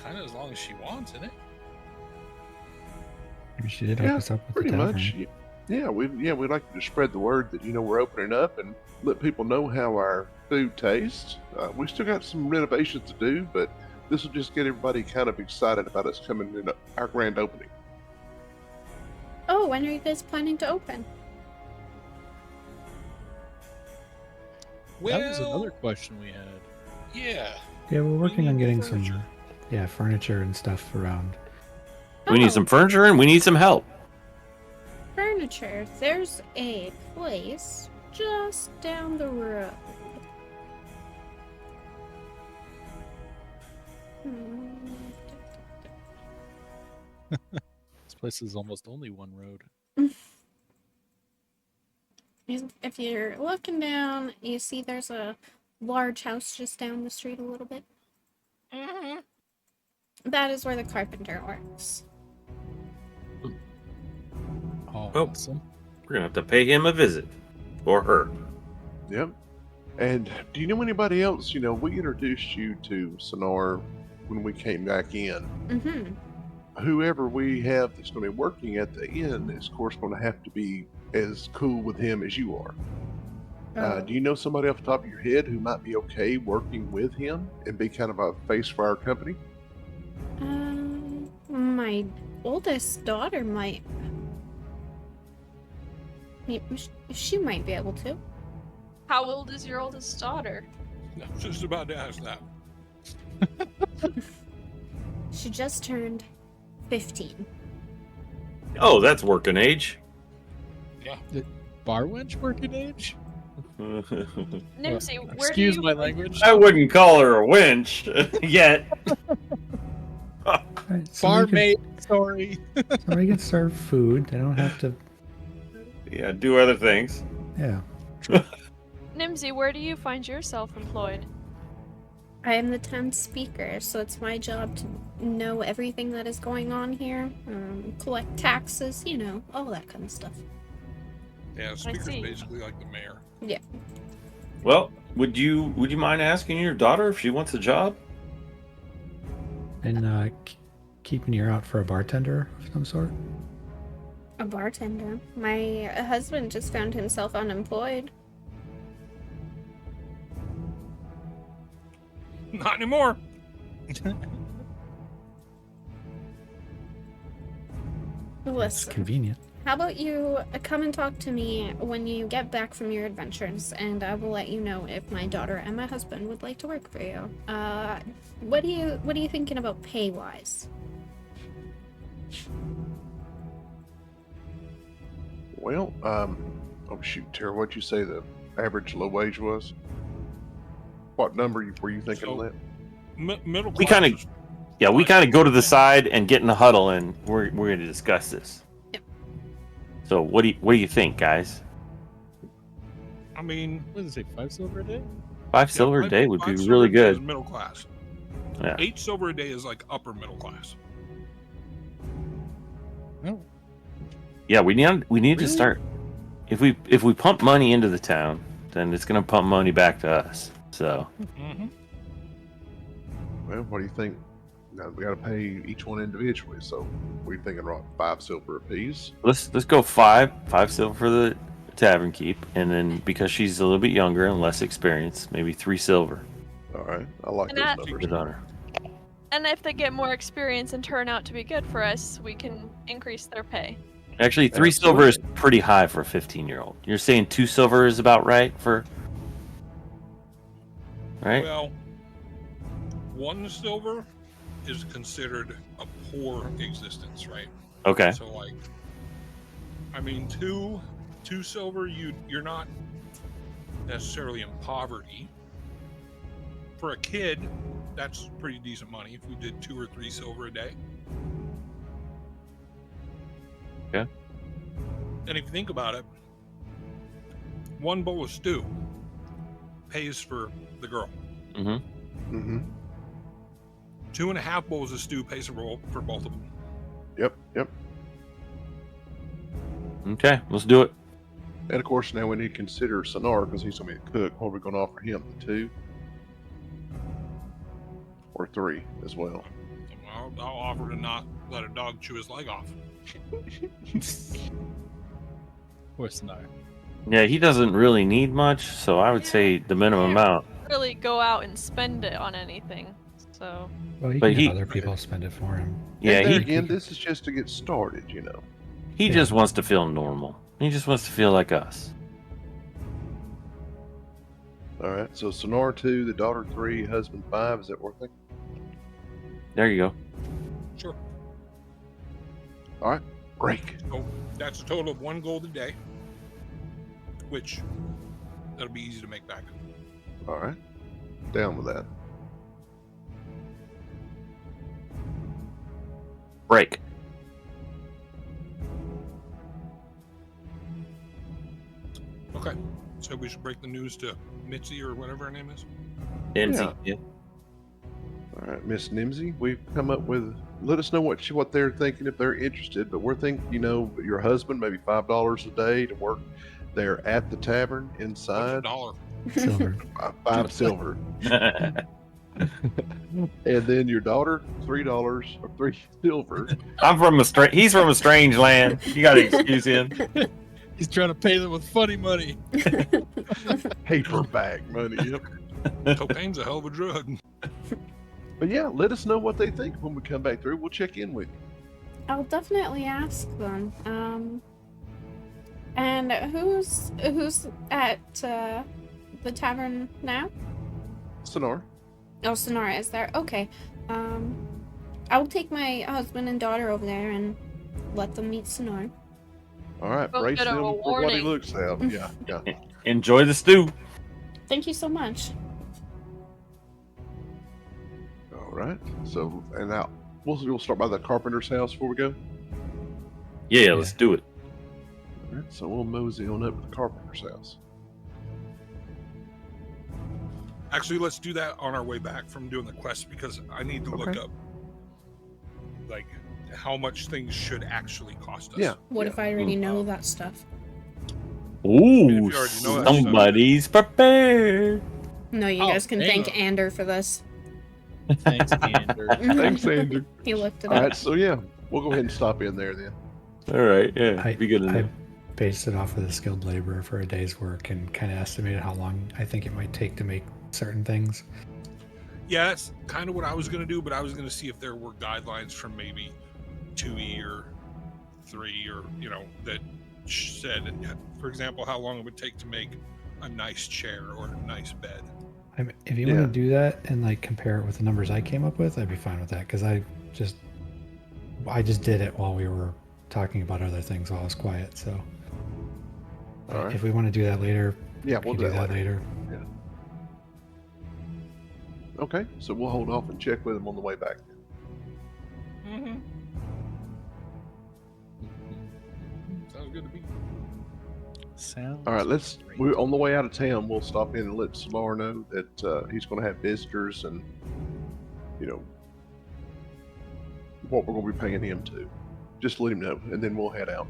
kind of as long as she wants, isn't it? Maybe she did hook us up with pretty the tavern. much. We'd like to spread the word that we're opening up and let people know how our food tastes. We still got some renovations to do, but this will just get everybody kind of excited about us coming in our grand opening. Oh, when are you guys planning to open? Well, That was another question we had. yeah. Yeah, we're working need on getting furniture. some furniture and stuff around. We need some furniture and we need some help. Furniture. There's a place just down the road. This place is almost only one road. If you're looking down, you see there's a large house just down the street a little bit. Mm-hmm. That is where the carpenter works. Oh, Oh. awesome. We're gonna have to pay him a visit. Or her. Yep. And do you know anybody else? We introduced you to Sonar when we came back in. Mm-hmm. Whoever we have that's going to be working at the inn is, of course, going to have to be as cool with him as you are. Do you know somebody off the top of your head who might be okay working with him and be kind of a face for our company? My oldest daughter might. She might be able to. How old is your oldest daughter? I was just about to ask that. She just turned 15. Oh, that's working age. Bar wench working age? Nimsy, where do Excuse you my find language. I wouldn't call her a winch yet. Right, Barmaid, sorry. Somebody can serve food. They don't have to. Yeah, do other things. Yeah. Nimsy, where do you find yourself employed? I am the town speaker, so it's my job to know everything that is going on here, collect taxes, all that kind of stuff. Yeah, speaker's see. basically like the mayor. Yeah. Well, would you mind asking your daughter if she wants a job? And keeping you out for a bartender of some sort. A bartender. My husband just found himself unemployed. Not anymore. It's Listen, convenient. how about you come and talk to me when you get back from your adventures, and I will let you know if my daughter and my husband would like to work for you. What are you thinking about pay-wise? Well, oh shoot, Tara, what'd you say the average low wage was? What number were you thinking on So- that? Middle class. We kinda- is- Yeah, we kind of go to the side and get in a huddle, and we're going to discuss this. Yep. So, what do you think, guys? I mean, What does it say? 5 silver a day? 5 silver a five- day would be five silver really a day is good. middle class. Yeah. 8 silver a day is like upper middle class. No. Yeah, we need Really? to start. If we pump money into the town, then it's going to pump money back to us. So, Mm-hmm. Well, what do you think? Now we got to pay each one individually, so we're thinking about 5 silver apiece. let's go 5 silver for the tavern keep, and then because she's a little bit younger and less experienced, maybe 3 silver All right, I like And those that- for numbers. the daughter. And if they get more experience and turn out to be good for us, we can increase their pay. Actually, 3 silver is pretty high for a 15-year-old. You're saying 2 silver is about right for, right? Well, 1 silver is considered a poor existence, right? Okay. So, like, I mean, two silver, you're not necessarily in poverty. For a kid, that's pretty decent money if we did 2 or 3 silver a day. Okay. And if you think about it, 1 bowl of stew pays for the girl. Mm-hmm. Mm-hmm. 2.5 bowls of stew pays for both of them. Yep. Okay, let's do it. And of course, now we need to consider Sonar because he's going to be a cook. What are we going to offer him? 2 or 3 as well? I'll offer to not let a dog chew his leg off. Poor Snar. Yeah, he doesn't really need much, so I would say the minimum Yeah. amount. Really go out and spend it on anything. So Well, he But can he- have other people spend it for him. Yeah, and there he again, this is just to get started, you know. he just wants to feel normal. He just wants to feel like us. All right, so Sonar 2, the daughter 3, husband 5. Is that worth it? There you go. Sure. All right, break. So that's a total of 1 gold a day, which that'll be easy to make back. All right, down with that. Break. Okay. So we should break the news to Mitzi or whatever her name is. Nancy. Yeah. All right, Miss Nimsy, we've come up with. Let us know what they're thinking if they're interested. But we're thinking, you know, your husband maybe $5 a day to work there at the tavern What's a inside. dollar? Silver. 5 silver, and then your daughter $3 or 3 silver. I'm from he's from a strange land. You gotta excuse him. He's trying to pay them with funny money. Paperback money. Yep. Cocaine's a hell of a drug. But yeah, let us know what they think when we come back through. We'll check in with you. I'll definitely ask them. And who's at the tavern now? Sonar. Oh, Sonora is there. Okay. I'll take my husband and daughter over there and let them meet Sonora. All right, Both brace get a them for what he warning. looks at. Yeah, yeah. Enjoy the stew. Thank you so much. All right. So, and now we'll start by the carpenter's house before we go. Yeah, let's do it. All right, so we'll mosey on up to the carpenter's house. Actually, let's do that on our way back from doing the quest because I need to look Okay. up like how much things should actually cost us. Yeah. What if I already Mm. know that stuff? Ooh, If you already know that stuff. somebody's prepared. No, you Oh, guys can damn. thank Ander for this. Thanks, Ander. Thanks, Andrew. He looked it All up. right, so yeah, we'll go ahead and stop in there then. All right, yeah, I, be good I enough. based it off of the skilled laborer for a day's work and kind of estimated how long I think it might take to make certain things. Yeah, that's kind of what I was going to do, but I was going to see if there were guidelines from maybe 2E or 3 or, you know, that said, for example, how long it would take to make a nice chair or a nice bed. I mean, if you Yeah. want to do that and like compare it with the numbers I came up with, I'd be fine with that because I just did it while we were talking about other things while I was quiet. So All right. if we want to do that later, Yeah, we we'll can do that later. later. Okay, so we'll hold off and check with them on the way back. Mm-hmm. Sounds good to me. Sounds All right, great. we're on the way out of town. We'll stop in and let Solar know that he's going to have visitors and, you know, what we're going to be paying him to. Just let him know, and then we'll head out.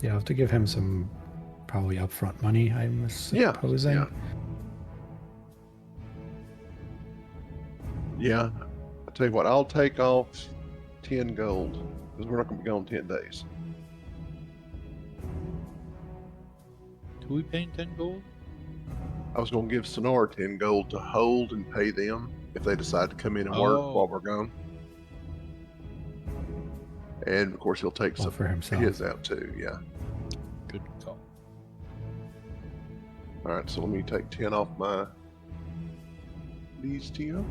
Yeah, I'll have to give him some probably upfront money, I'm Yeah, supposing. yeah. Yeah, I tell you what, I'll take off 10 gold because we're not going to be gone 10 days. Who we paying 10 gold? I was going to give Sonora 10 gold to hold and pay them if they decide to come in and work Oh. while we're gone. And of course, he'll take Well, some for himself. his out too. Yeah. Good call. All right, so let me take 10 off these 10.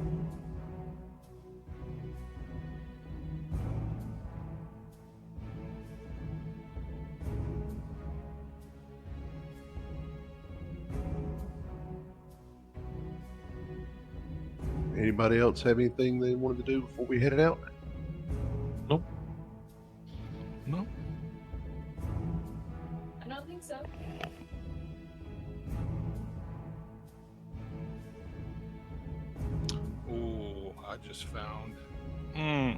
Anybody else have anything they wanted to do before we headed out? No. I don't think so. Oh, I just found. I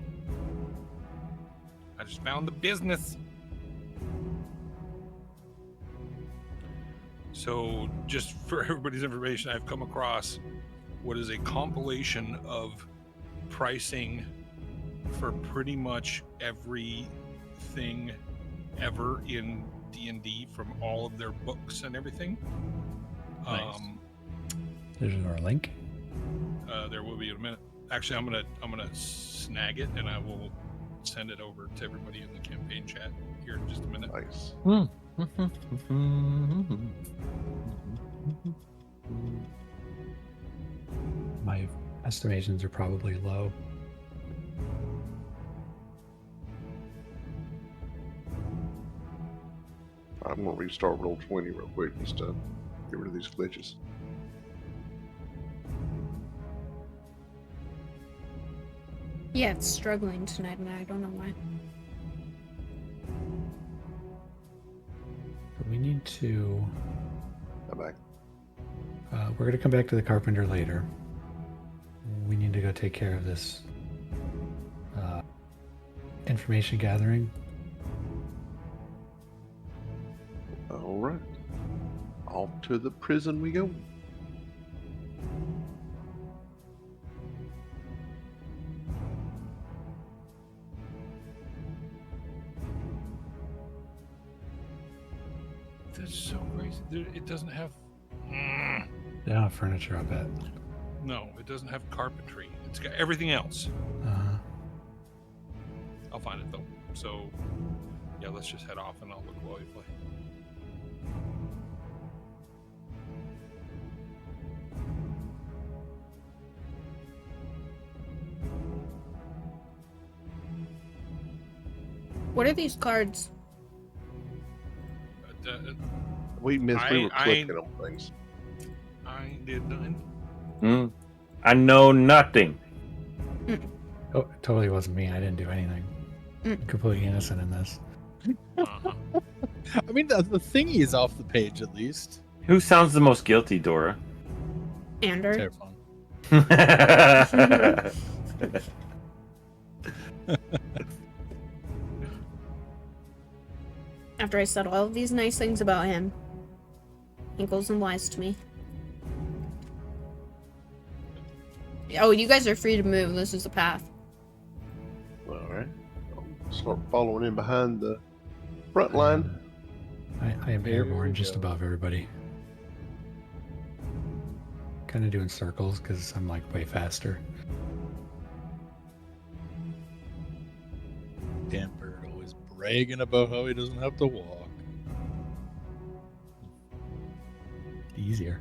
just found the business. So, just for everybody's information, I've come across what is a compilation of pricing for pretty much everything ever in D&D from all of their books and everything. Nice. There's our link. There will be in a minute. Actually, I'm gonna snag it and I will send it over to everybody in the campaign chat here in just a minute. Nice. My estimations are probably low. I'm gonna restart Roll20 real quick just to get rid of these glitches. Yeah, it's struggling tonight, and I don't know why. We need to. I'm back. We're going to come back to the carpenter later. We need to go take care of this information gathering. All right. Off to the prison we go. That's so crazy. It doesn't have. They don't have furniture, I bet. No, it doesn't have carpentry. It's got everything else. I'll find it though. So, yeah, let's just head off and I'll look while you play. What are these cards? We missed. We were I clicking on things. I did nothing. I know nothing. Oh, it totally wasn't me. I didn't do anything. I'm completely innocent in this. Uh-huh. I mean, the thingy is off the page at least. Who sounds the most guilty, Dora? Ander. Terrifying. After I said all of these nice things about him, he goes and lies to me. Oh, you guys are free to move. This is the path. All right. I'll start following in behind the front line. I am There airborne we just go. above everybody. Kind of doing circles because I'm like way faster. Damn bird always bragging about how he doesn't have to walk. Easier.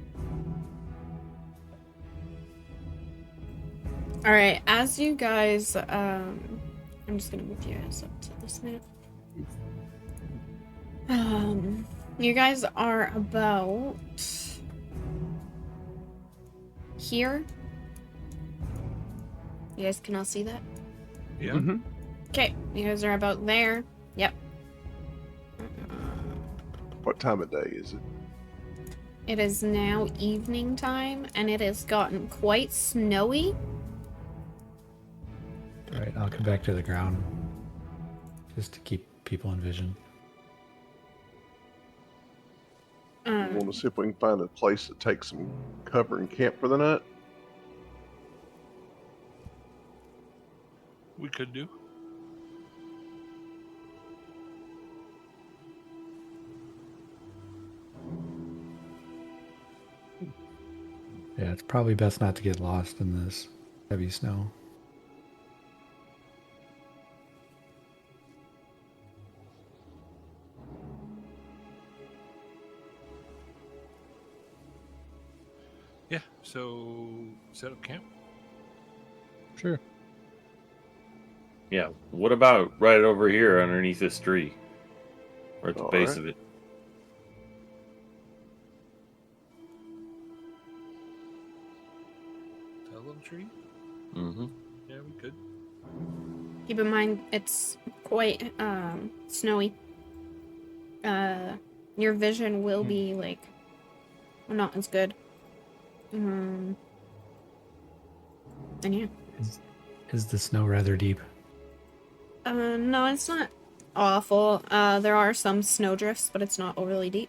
All right, as you guys, I'm just gonna move you guys up to this map. You guys are about here. You guys can all see that? Yeah. Mm-hmm. Okay, you guys are about there. Yep. What time of day is it? It is now evening time, and it has gotten quite snowy. All right, I'll come back to the ground just to keep people in vision. We want to see if we can find a place to take some cover and camp for the night. We could do. Yeah, it's probably best not to get lost in this heavy snow. Yeah. So set up camp. Sure. Yeah. What about right over here underneath this tree? Or at the All base right. of it? That little tree. Mm-hmm. Yeah, we could. Keep in mind, it's quite snowy. Your vision will be like not as good. And yeah. Is the snow rather deep? No, it's not awful. There are some snowdrifts, but it's not overly deep.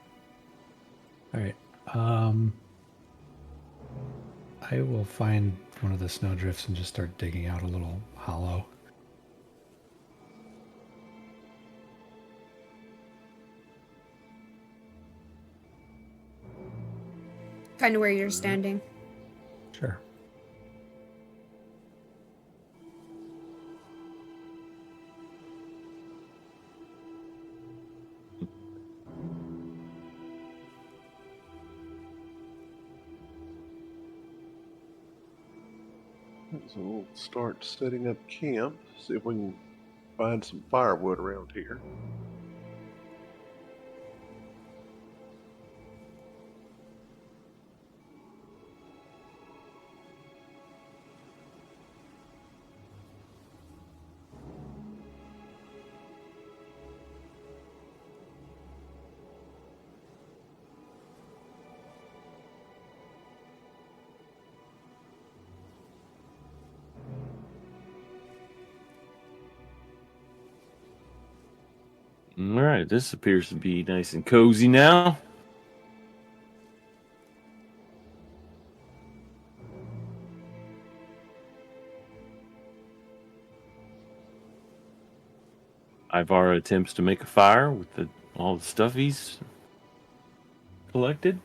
All right. I will find one of the snowdrifts and just start digging out a little hollow Kind of where you're standing. Sure. So we'll start setting up camp, see if we can find some firewood around here. All right, this appears to be nice and cozy now. Ivar attempts to make a fire with all the stuff he's collected.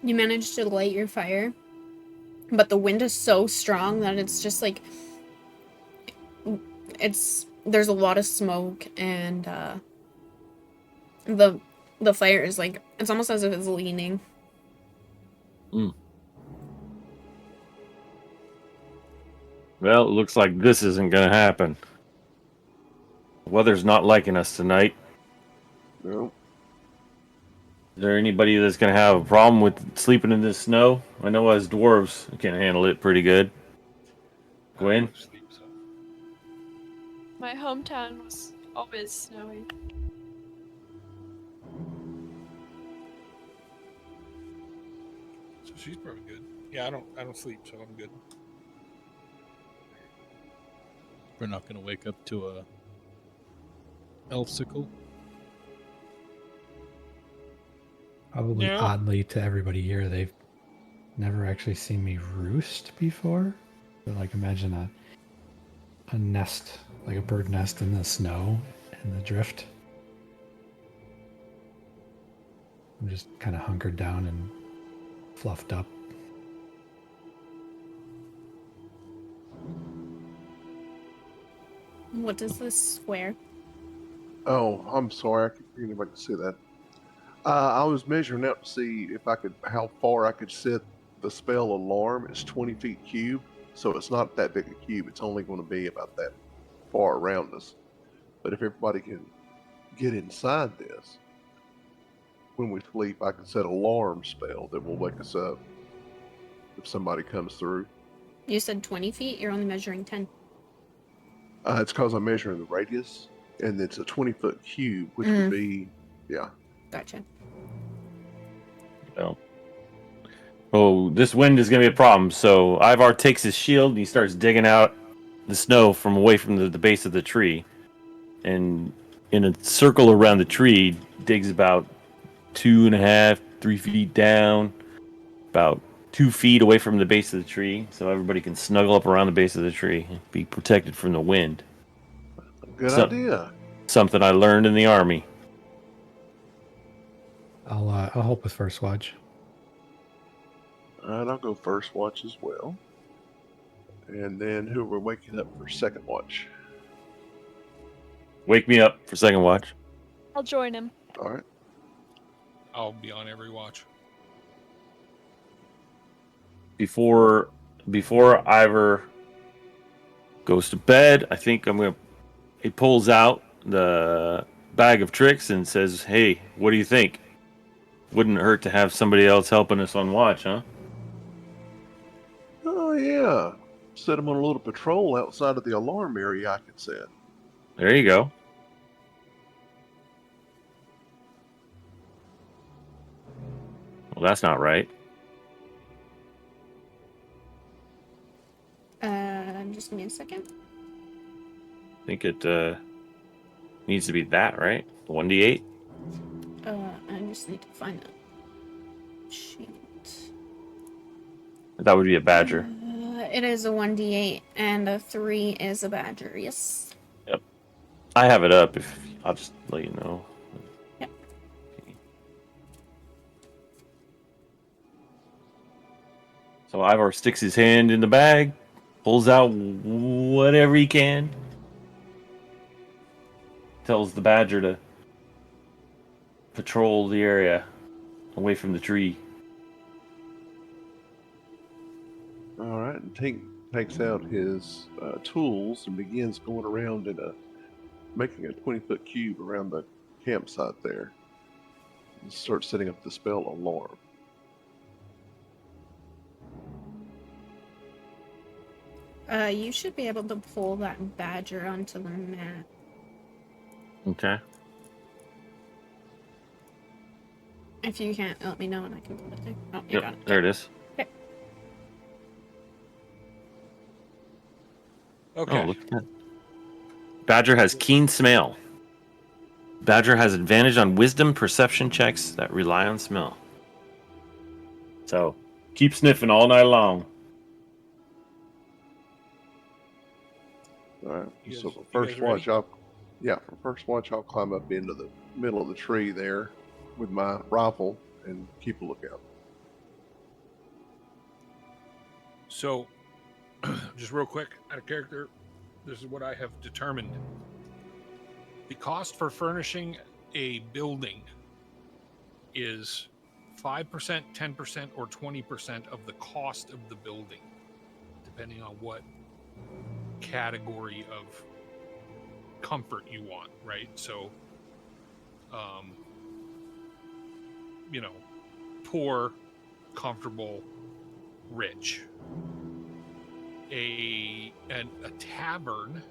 You manage to light your fire, but the wind is so strong that it's just like there's a lot of smoke, and the fire is like, it's almost as if it's leaning. Well, it looks like this isn't going to happen. The weather's not liking us tonight. No. Is there anybody that's going to have a problem with sleeping in this snow? I know as dwarves can handle it pretty good. Gwen? My hometown was always snowy. So she's probably good. Yeah, I don't sleep, so I'm good. We're not going to wake up to a elfsicle. Probably Yeah. oddly to everybody here, they've never actually seen me roost before. But like, imagine a nest, like a bird nest in the snow and the drift. I'm just kind of hunkered down and fluffed up. What does this square? Oh, I'm sorry. I can't anybody see that. I was measuring out to see how far I could set the spell alarm. It's 20 feet cube, so it's not that big a cube. It's only going to be about that far around us. But if everybody can get inside this, when we sleep, I can set an alarm spell that will wake us up if somebody comes through. You said 20 feet? You're only measuring 10. It's because I'm measuring the radius, and it's a 20-foot cube, which would be, yeah. Gotcha. No. Oh, this wind is going to be a problem. So Ivar takes his shield and he starts digging out the snow from away from the base of the tree. And in a circle around the tree, digs about 2.5, 3 feet down, about 2 feet away from the base of the tree, so everybody can snuggle up around the base of the tree and be protected from the wind. Good idea. Something I learned in the army. I'll help with first watch. All right, I'll go first watch as well. And then who are we waking up for second watch? Wake me up for second watch. I'll join him. All right. I'll be on every watch. Before Ivar goes to bed, I think he pulls out the bag of tricks and says, "Hey, what do you think? Wouldn't hurt to have somebody else helping us on watch, huh?" Oh, yeah. Set them on a little patrol outside of the alarm area I could set. There you go. Well, that's not right. Just give me a second. I think it needs to be that, right? 1d8? I just need to find that sheet. That would be a badger. It is a 1d8 and a 3 is a badger. Yes. I have it up. If I'll just let you know. Yep. So Ivar sticks his hand in the bag, pulls out whatever he can, tells the badger to patrol the area away from the tree. All right, and Tink takes out his tools and begins going around making a 20-foot cube around the campsite there. And starts setting up the spell alarm. You should be able to pull that badger onto the map. Okay. If you can't, let me know and I can put it there. Oh, you Yep, got it. there it is. Okay. Okay. Oh, look at that. Badger has keen smell. Badger has advantage on wisdom perception checks that rely on smell. So, keep sniffing all night long. All right. You So guys- for you first guys ready? watch, I'll climb up into the middle of the tree there with my rifle and keep a lookout. So, just real quick, out of character, this is what I have determined. The cost for furnishing a building is 5%, 10%, or 20% of the cost of the building, depending on what category of comfort you want, right? So, poor, comfortable, rich. A tavern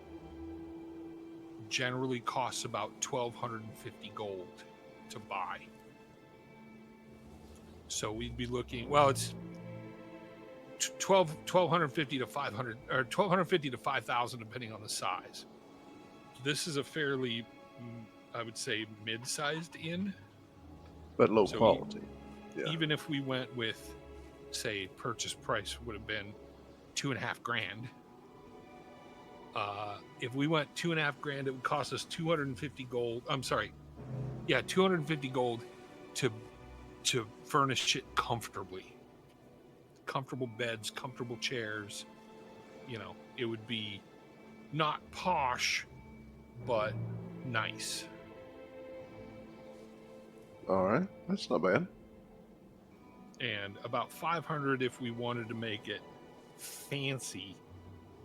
generally costs about 1,250 gold to buy. So we'd be looking. Well, it's 1,250 to 500, or 1,250 to 5,000, depending on the size. This is a fairly, I would say, mid-sized inn. But low So quality. Yeah. Even if we went with, say, purchase price would have been $2,500. If we went $2,500, it would cost us 250 gold. I'm sorry, 250 gold to furnish it comfortably. Comfortable beds, comfortable chairs. It would be not posh, but nice. All right. That's not bad. And about 500 if we wanted to make it fancy.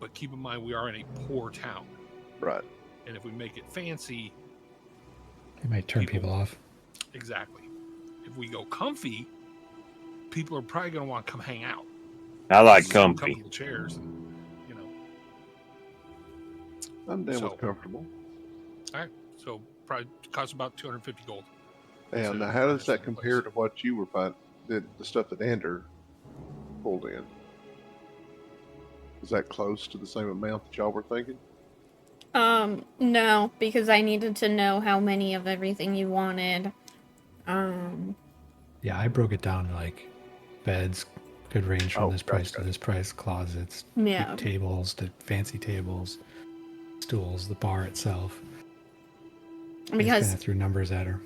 But keep in mind, we are in a poor town. Right. And if we make it fancy, It might turn people off. exactly. If we go comfy, people are probably going to want to come hang out. I like Some comfy. comfortable chairs, and, I'm down So- with comfortable. All right. So probably costs about 250 gold. And to how does furnish that the compare place. to what you were finding, the stuff that Ander pulled in? Is that close to the same amount that y'all were thinking? No, because I needed to know how many of everything you wanted. Yeah, I broke it down to like beds could range from Oh, this gotcha, price to gotcha. this price, closets, Yeah. tables to fancy tables, stools, the bar itself. I Because kind of threw numbers at her.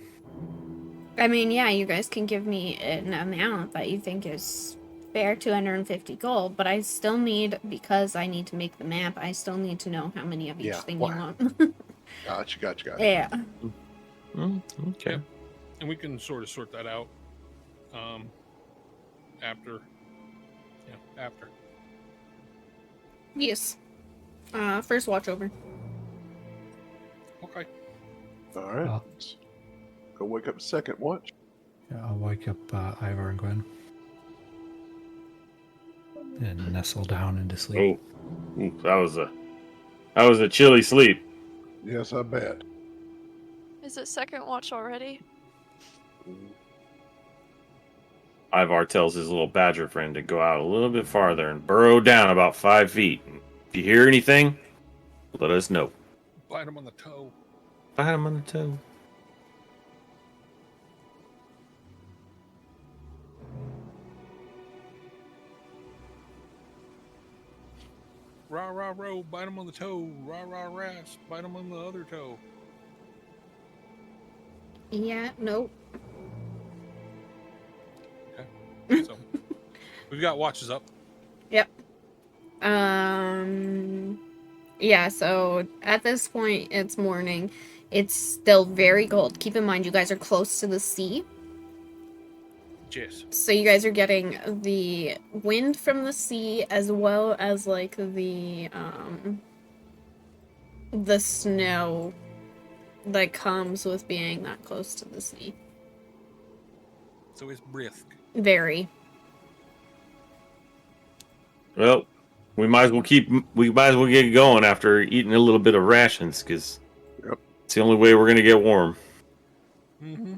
I mean, yeah, you guys can give me an amount that you think is fair, 250 gold, but I still need, because I need to make the map, I still need to know how many of each Yeah, thing wow. you want. Gotcha. Yeah. Okay. Yeah. And we can sort that out after. Yeah, after. Yes. First watch over. Okay. All right. Well- Let's go wake up second watch. Yeah, I'll wake up Ivar and Gwen and nestle down into sleep. Oh, ooh, that was a chilly sleep. Yes, I bet. Is it second watch already? Ivar tells his little badger friend to go out a little bit farther and burrow down about 5 feet. If you hear anything, let us know. Bite him on the toe. Bite him on the toe. rah rah row, bite them on the toe, rah rah ras, bite them on the other toe. Yeah, nope. So we've got watches up. Yep. Yeah, so at this point, it's morning. It's still very cold. Keep in mind, you guys are close to the sea. Yes. So you guys are getting the wind from the sea as well as like the snow that comes with being that close to the sea. So it's brisk. Very. Well, we might as well get going after eating a little bit of rations, because Yep. it's the only way we're gonna get warm. Mm-hmm.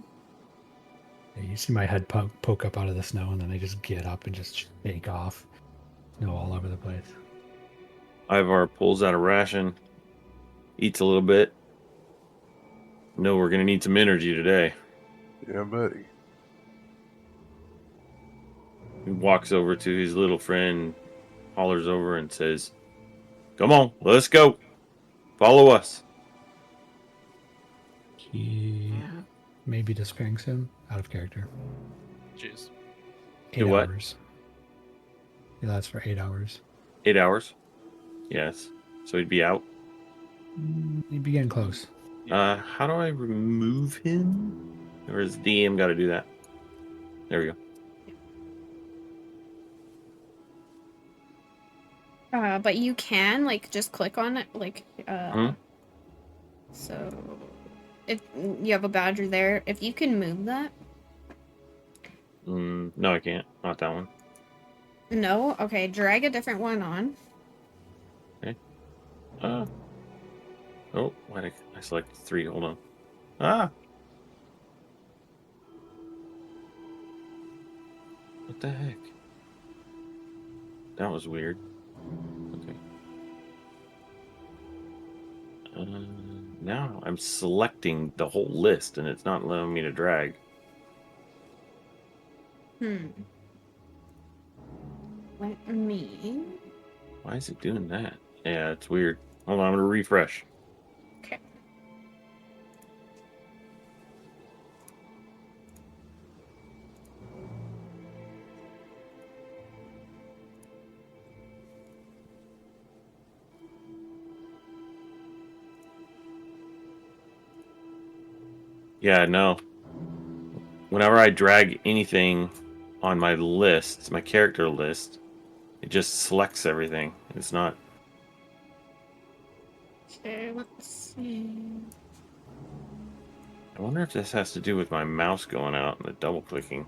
Yeah, you see my head poke up out of the snow, and then I just get up and just shake off snow all over the place. Ivar pulls out a ration, eats a little bit. No, we're gonna need some energy today. Yeah, buddy. He walks over to his little friend, hollers over and says, "Come on, let's go. Follow us." He may be disappearing soon. Out of character. Jeez. 8 Do what? hours. He lasts for 8 hours. 8 hours. Yes. So he'd be out. He'd be getting close. How do I remove him? Or has DM got to do that? There we go. But you can like just click on it, like Mhm. So if you have a badger there, if you can move that. No, I can't. Not that one. No, okay, drag a different one on. Oh, why did I select 3? Hold on. Ah! What the heck? That was weird. Okay. Now I'm selecting the whole list and it's not allowing me to drag. Let me. Why is it doing that? Yeah, it's weird. Hold on, I'm gonna refresh. Okay. Yeah, no. Whenever I drag anything on my list, my character list, it just selects everything. It's not. Okay, let's see. I wonder if this has to do with my mouse going out and the double clicking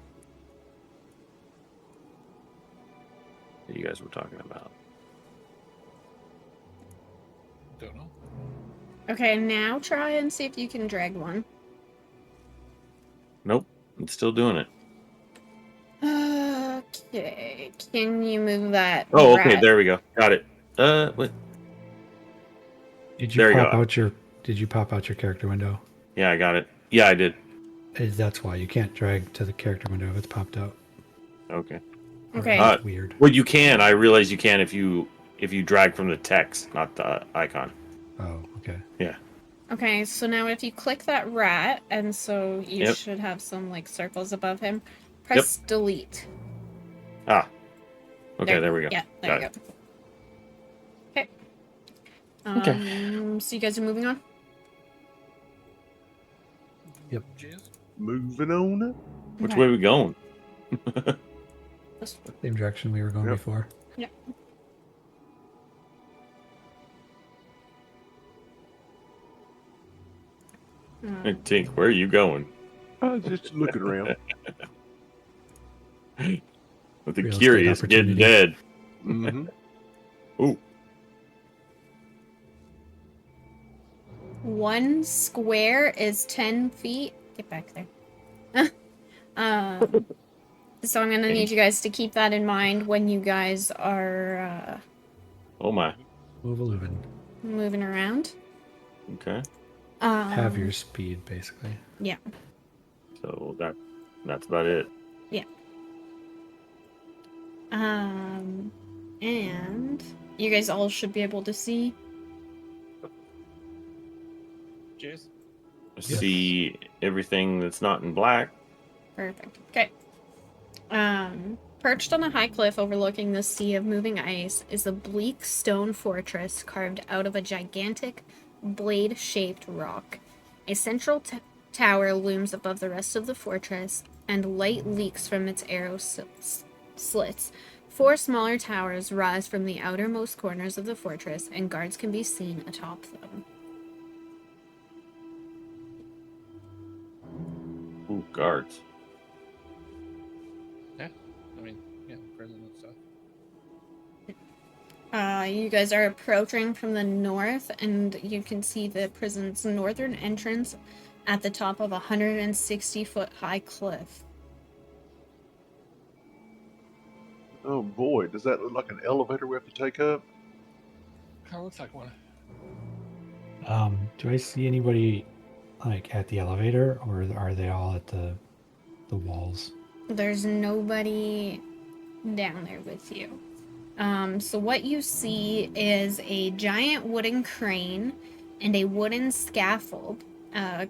that you guys were talking about. Don't know. Okay, now try and see if you can drag one. Nope, it's still doing it. Okay, can you move that? Oh, okay, rat? there we go. Got it. What? Did you There you pop go. out your Did you pop out your character window? Yeah, I got it. Yeah, I did. That's why you can't drag to the character window if it's popped out. Okay. Okay. That's weird. Well, you can. I realize you can if you drag from the text, not the icon. Oh, okay. Yeah. Okay, so now if you click that rat, and so you Yep. should have some like circles above him, press delete. Ah. Okay, there we go. Yeah, there Got you go. Okay. Okay. So you guys are moving on? Yep. Jizz? Moving on. Which Okay. way are we going? Same direction we were going Yep. before. Hey, Tink, where are you going? I was just looking around. With the Real estate curious getting opportunity. dead. Mm-hmm. Ooh. 1 square is 10 feet. Get back there. So I'm gonna need you guys to keep that in mind when you guys are Oh my. Move-a-loovin. moving around. Okay. Have your speed, basically. Yeah. So that's about it. And you guys all should be able to see. Cheers. See everything that's not in black. Perfect. Okay. Perched on a high cliff overlooking the sea of moving ice is a bleak stone fortress carved out of a gigantic blade-shaped rock. A central tower looms above the rest of the fortress, and light leaks from its arrow slits. 4 smaller towers rise from the outermost corners of the fortress, and guards can be seen atop them. Ooh, guards. I mean, yeah, prison and stuff. You guys are approaching from the north, and you can see the prison's northern entrance at the top of a 160-foot high cliff. Oh boy, does that look like an elevator we have to take up? Kind of looks like one. Do I see anybody like at the elevator, or are they all at the walls? There's nobody down there with you. So what you see is a giant wooden crane and a wooden scaffold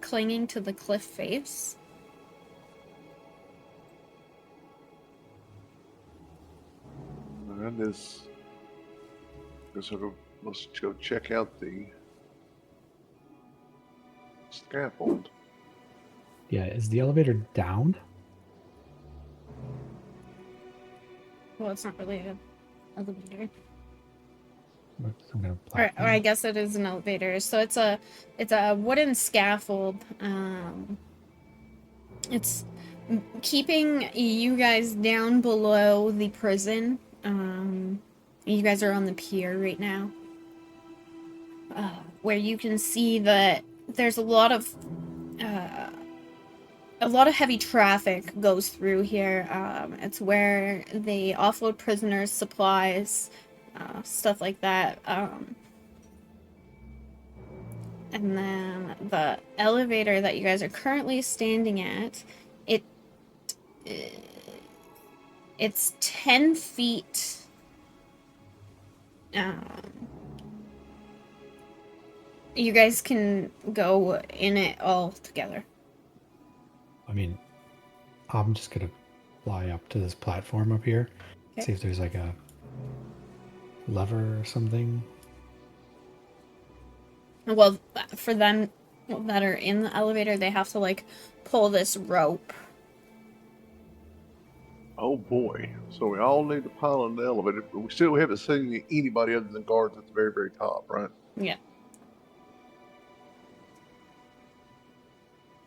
clinging to the cliff face. And let's go check out the scaffold. Yeah, is the elevator down? Well, it's not really an elevator. Some kind of Or I platform? guess it is an elevator. So it's a wooden scaffold. It's keeping you guys down below the prison. You guys are on the pier right now, where you can see that there's a lot of heavy traffic goes through here. It's where they offload prisoners, supplies, stuff like that. And then the elevator that you guys are currently standing at, it's 10 feet. You guys can go in it all together. I mean, I'm just gonna fly up to this platform up here, Okay. see if there's like a lever or something. Well, for them that are in the elevator, they have to like pull this rope. Oh boy. So we all need to pile in the elevator, but we still haven't seen anybody other than guards at the very, very top, right? Yeah.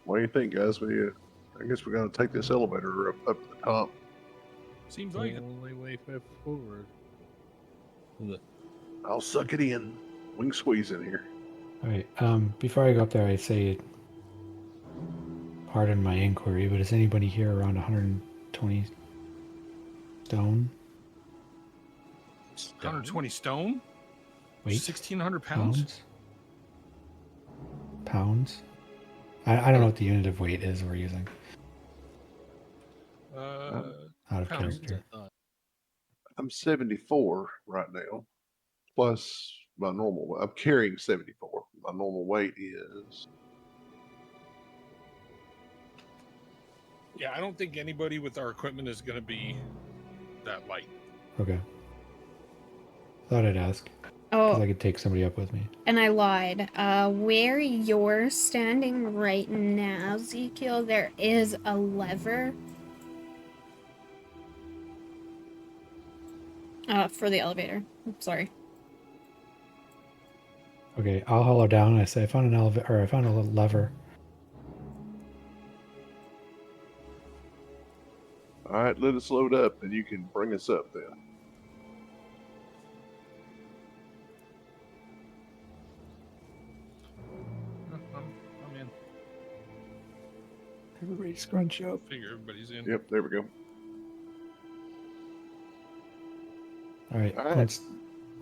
What do you think, guys? I guess we're gonna take this elevator up to the top. Seems like it. Only way forward. I'll suck it in. We can squeeze in here. All right. Before I go up there, I say, pardon my inquiry, but is anybody here around 120 stone? 120 stone? Weight? 1,600 pounds? Pounds? I don't know what the unit of weight is we're using. Out of pounds. character. I'm 74 right now, plus my normal. I'm carrying 74. My normal weight is. Yeah, I don't think anybody with our equipment is going to be that light. Okay. Thought I'd ask. Because I Oh, could take somebody up with me. and I lied. Where you're standing right now, Ezekiel, there is a lever. For the elevator. Sorry. Okay, I'll hollow down and I say, I found an elevator, or I found a little lever. All right, let us load up, and you can bring us up then. I'm in. Everybody scrunch up. Figure everybody's in. Yep, there we go. All right, All right.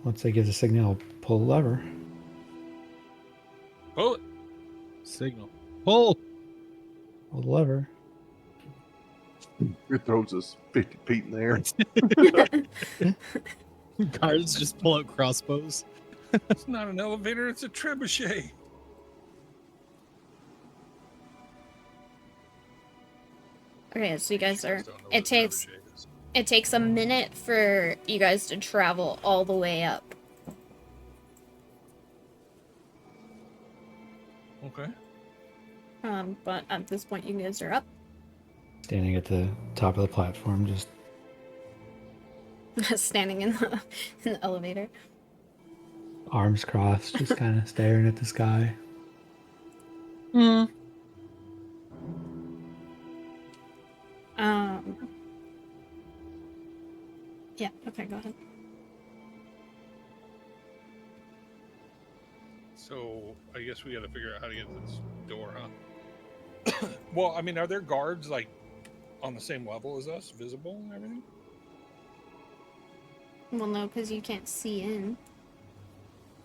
once they give the signal, I'll pull the lever. Pull it. Signal. Pull! Pull the lever. It throws us 50 feet in the air. Guards just pull out crossbows. It's not an elevator, it's a trebuchet. Okay, so you guys are. Don't know what a It takes. trebuchet is. It takes a minute for you guys to travel all the way up. Okay. But at this point, you guys are up. Standing at the top of the platform, just Standing in the elevator. arms crossed, just kind of staring at the sky. Yeah, okay, go ahead. So I guess we got to figure out how to get to this door, huh? Well, I mean, are there guards like on the same level as us, visible and everything? Well, no, because you can't see in.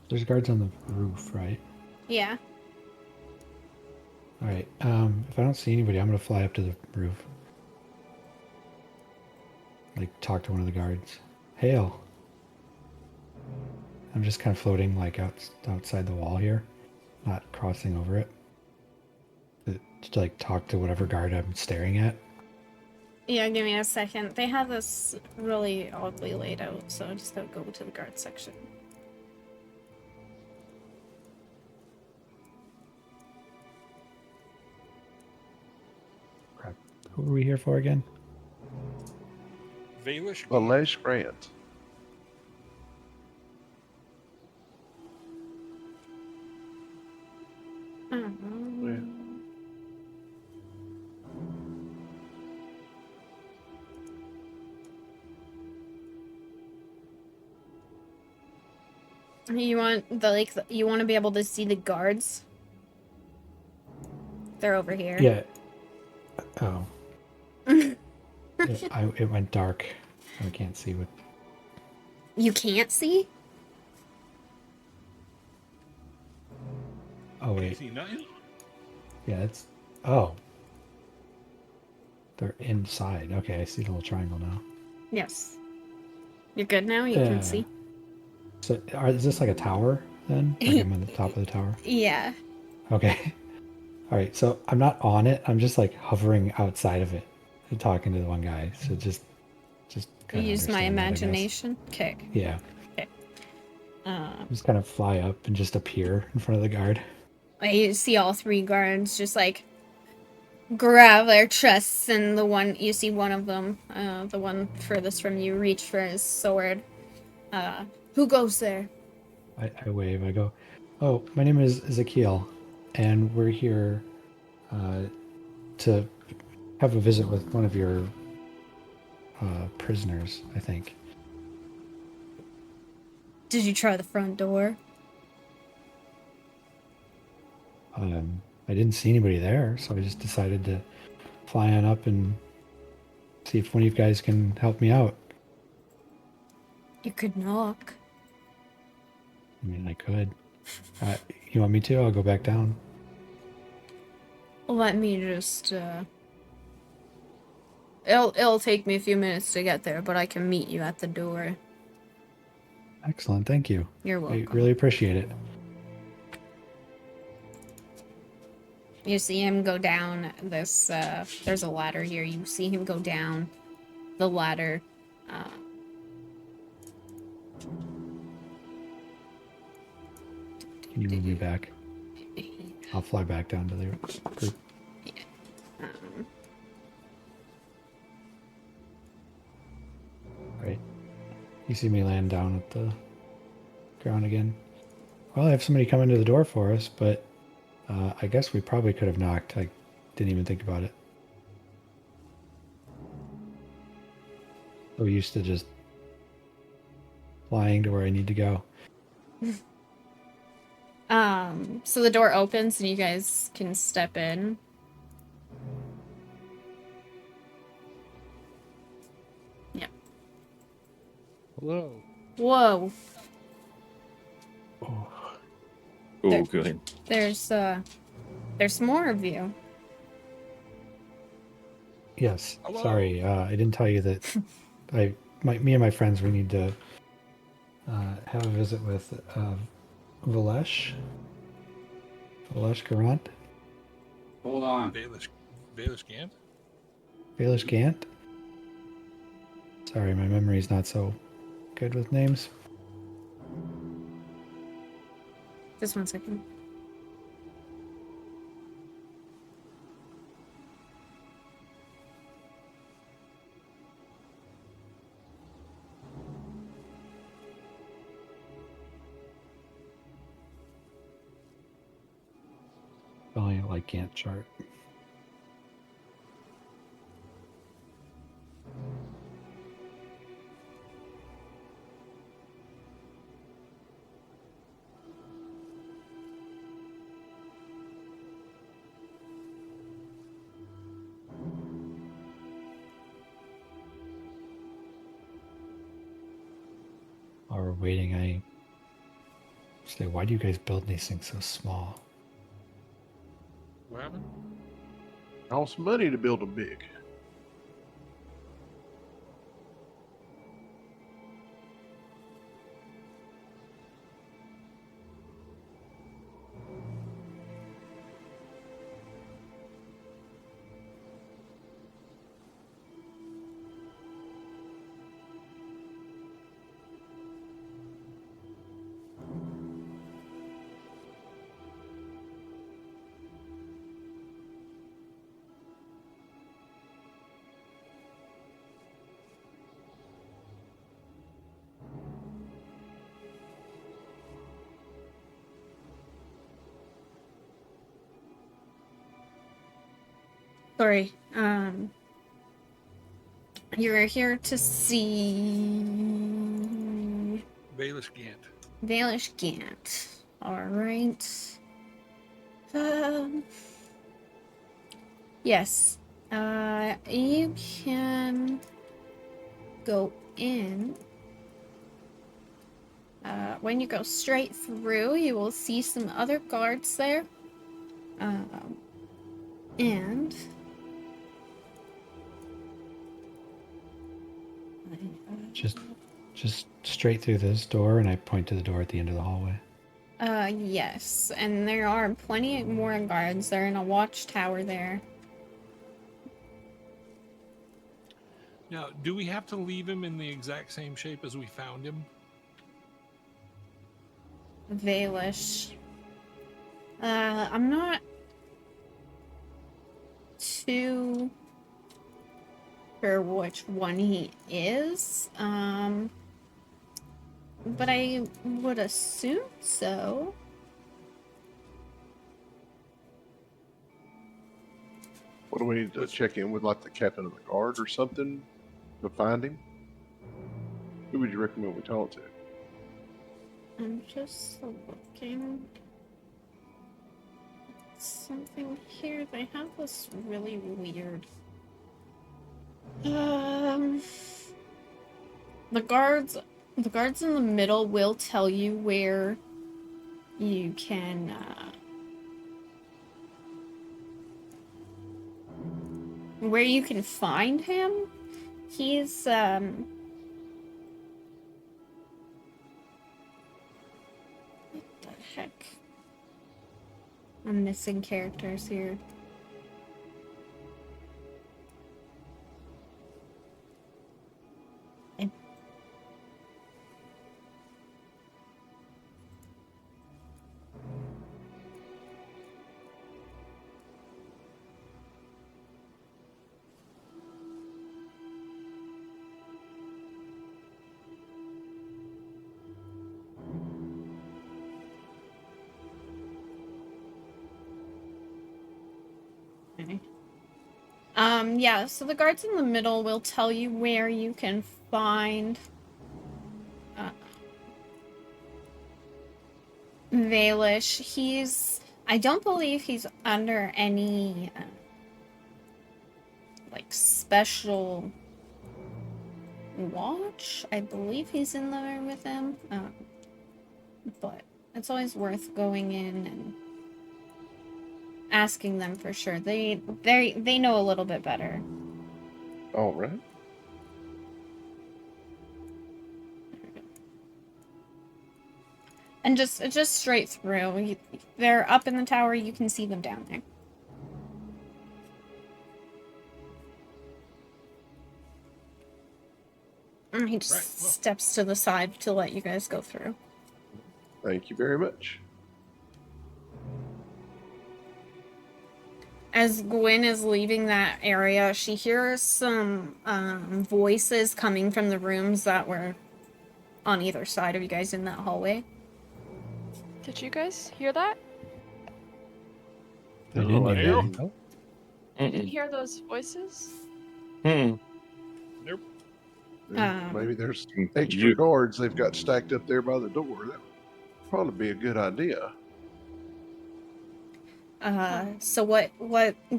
There's guards on the roof, right? Yeah. All right. If I don't see anybody, I'm gonna fly up to the roof. Like, talk to one of the guards. Hail. I'm just kind of floating, like, outside the wall here, not crossing over it. To like talk to whatever guard I'm staring at. Yeah, give me a second. They have this really oddly laid out, so I just gotta go to the guard section. Crap. Who are we here for again? Valish. Valesh Grant. You want you want to be able to see the guards? They're over here. Yeah. Oh. It went dark. I can't see what. You can't see? Oh wait. See nothing? Yeah, it's. Oh. They're inside. Okay, I see the little triangle now. Yes. You're good now? You Yeah. can see? So, is this like a tower then? Like I'm on the top of the tower? Yeah. Okay. All right. So I'm not on it. I'm just like hovering outside of it, and talking to the one guy. So just. You use my understand that, I guess. imagination. Okay. Yeah. Just kind of fly up and just appear in front of the guard. You see all three guards just like grab their chests, and you see one of them, the one furthest from you, reach for his sword. Who goes there? I wave. I go, oh, my name is Ezekiel, and we're here to have a visit with one of your prisoners, I think. Did you try the front door? I didn't see anybody there, so I just decided to fly on up and see if one of you guys can help me out. You could knock. I mean, I could. You want me to? I'll go back down. Let me just, It'll take me a few minutes to get there, but I can meet you at the door. Excellent, thank you. You're welcome. I really appreciate it. You see him go down this, there's a ladder here. You see him go down the ladder. Can you move me back? I'll fly back down to the group. Great. You see me land down at the ground again. Well, I have somebody coming to the door for us, but I guess we probably could have knocked. I didn't even think about it. So used to just flying to where I need to go. So the door opens and you guys can step in. Yeah. Hello. Whoa. Oh, Oh, good. There's more of you. yes. Hello. Sorry, I didn't tell you that. Me and my friends, we need to have a visit with Valesh. Valesh Garant. Hold on. Baelish Gant? Valesh Gant. Sorry, my memory's not so good with names. Just 1 second. Spelling it like Gantt chart. While we're waiting, I say, why do you guys build these things so small? What happened? Costs money to build them big. Sorry. You're here to see Baelish Gant. Valish Gant. Alright. Yes. You can go in. When you go straight through, you will see some other guards there. And Just straight through this door, and I point to the door at the end of the hallway. yes, and there are plenty more guards. They're in a watchtower there. Now, do we have to leave him in the exact same shape as we found him? Valish. I'm not too sure which one he is. But I would assume so. What do we need to check in with, like the captain of the guard or something, to find him? Who would you recommend we talk to? I'm just looking. Something here. They have this really weird. The guards in the middle will tell you where you can find him. He's what the heck? I'm missing characters here. Yeah, so the guards in the middle will tell you where you can find Valish. I don't believe he's under any like special watch. I believe he's in there with them. But it's always worth going in and asking them for sure. They know a little bit better. All right. And just straight through. They're up in the tower. You can see them down there. And he just Right, well. steps to the side to let you guys go through. Thank you very much. As Gwen is leaving that area, she hears some voices coming from the rooms that were on either side of you guys in that hallway. Did you guys hear that? I No, didn't I hear didn't. that. You didn't hear those voices? Maybe there's some extra You- guards they've got stacked up there by the door. That would probably be a good idea. So what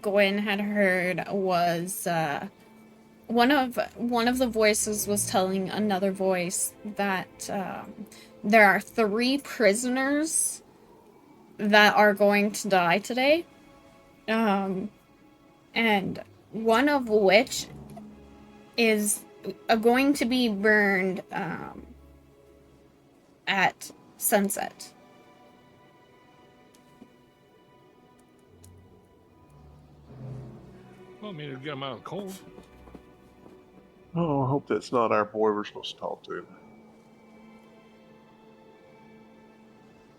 Gwen had heard was one of the voices was telling another voice that there are 3 prisoners that are going to die today, and one of which is going to be burned at sunset. Well, I mean, it'll get them out of the cold. Oh, I hope that's not our boy we're supposed to talk to.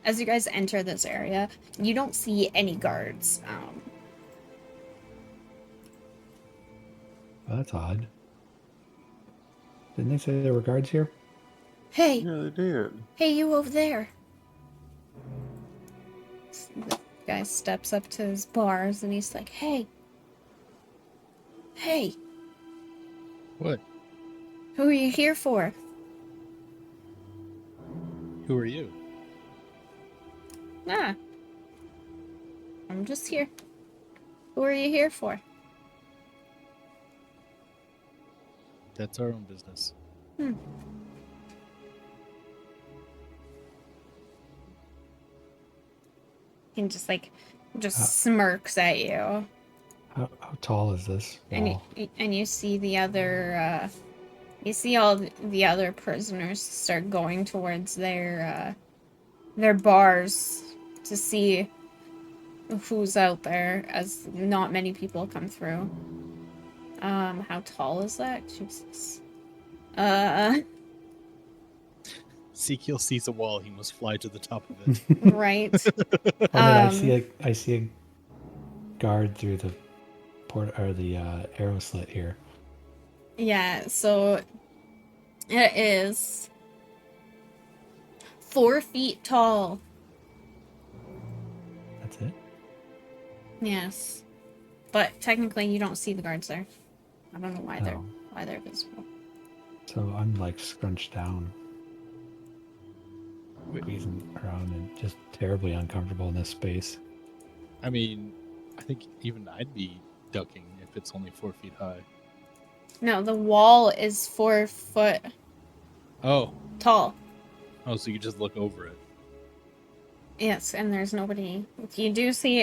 As you guys enter this area, you don't see any guards. Well, that's odd. Didn't they say there were guards here? Hey, Yeah, they did. hey, you over there. The guy steps up to his bars and he's like, hey, What? who are you here for? Who are you? Nah, I'm just here. Who are you here for? That's our own business. He just smirks at you. How tall is this wall? And you see the other you see all the other prisoners start going towards their bars to see who's out there, as not many people come through. How tall is that? Jesus. Ezekiel sees a wall, he must fly to the top of it. Right. I see a guard through the port or the arrow slit here. Yeah, so it is 4 feet tall. That's it. Yes. But technically you don't see the guards there. I don't know why Oh. why they're visible. So I'm like scrunched down, squeezing around, and just terribly uncomfortable in this space. I mean, I think even I'd be ducking if it's only 4 feet high. No, the wall is 4 foot Oh, tall. so you just look over it. Yes, and there's nobody. You do see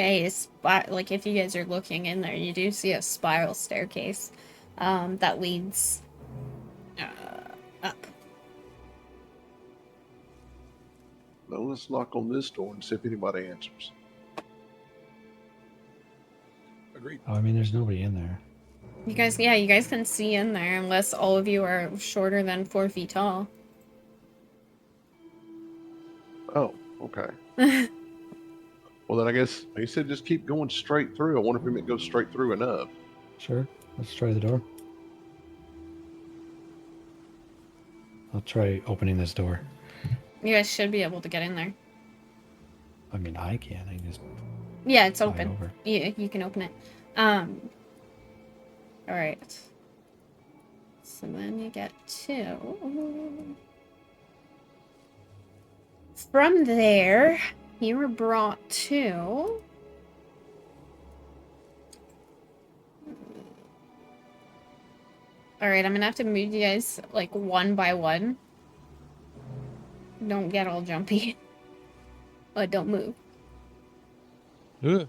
like if you guys are looking in there, you do see a spiral staircase that leads up. Well, let's knock on this door and see if anybody answers. Agreed. Oh, I mean, there's nobody in there. You guys can see in there unless all of you are shorter than 4 feet tall. Oh, okay. Well, then I guess he said just keep going straight through. I wonder if we might go straight through enough. Sure, let's try the door. I'll try opening this door. You guys should be able to get in there. I mean, I can. I just Yeah, it's fly open. over. You can open it. Alright. So then you get 2. From there, you were brought to... Alright, I'm gonna have to move you guys, like, one by one. Don't get all jumpy. But don't move. Ugh.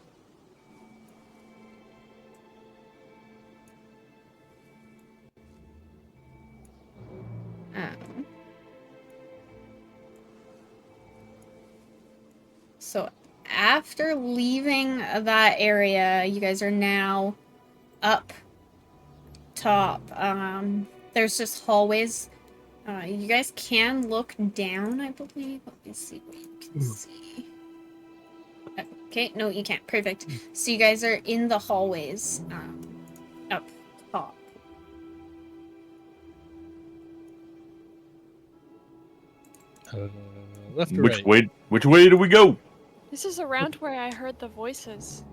after leaving that area, you guys are now up top. There's just hallways. You guys can look down, I believe. Let me see what you can see. Okay, no, you can't. Perfect. So you guys are in the hallways, up top. Left or Which right? way do we go? This is around where I heard the voices.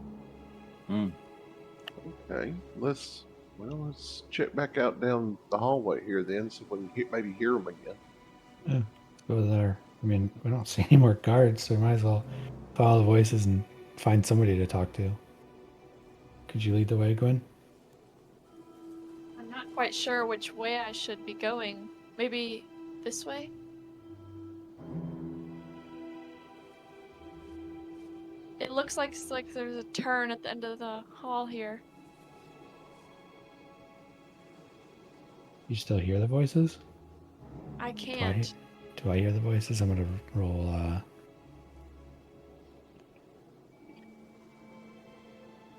Okay, let's check back out down the hallway here then, see if we can maybe hear them again. Yeah, let's go there. I mean, we don't see any more guards, so we might as well follow the voices and find somebody to talk to. Could you lead the way, Gwen? I'm not quite sure which way I should be going. Maybe this way? It looks like there's a turn at the end of the hall here. You still hear the voices? I can't. Do I hear the voices? I'm gonna roll.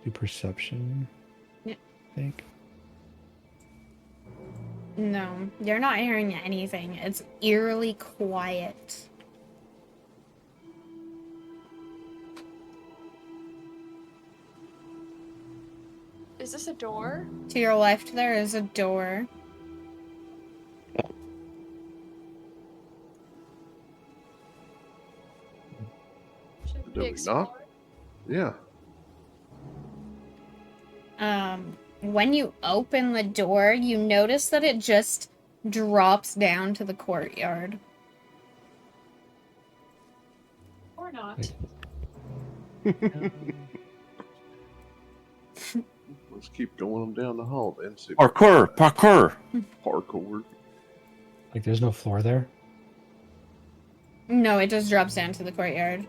Do perception. Yeah. I think. No, you're not hearing anything. It's eerily quiet. Is this a door? To your left, there is a door. Should Do we we explore? not? Yeah. When you open the door, you notice that it just drops down to the courtyard. Or not? Let's keep going down the hall then. See Parkour. parkour. Like, there's no floor there. No, it just drops down to the courtyard.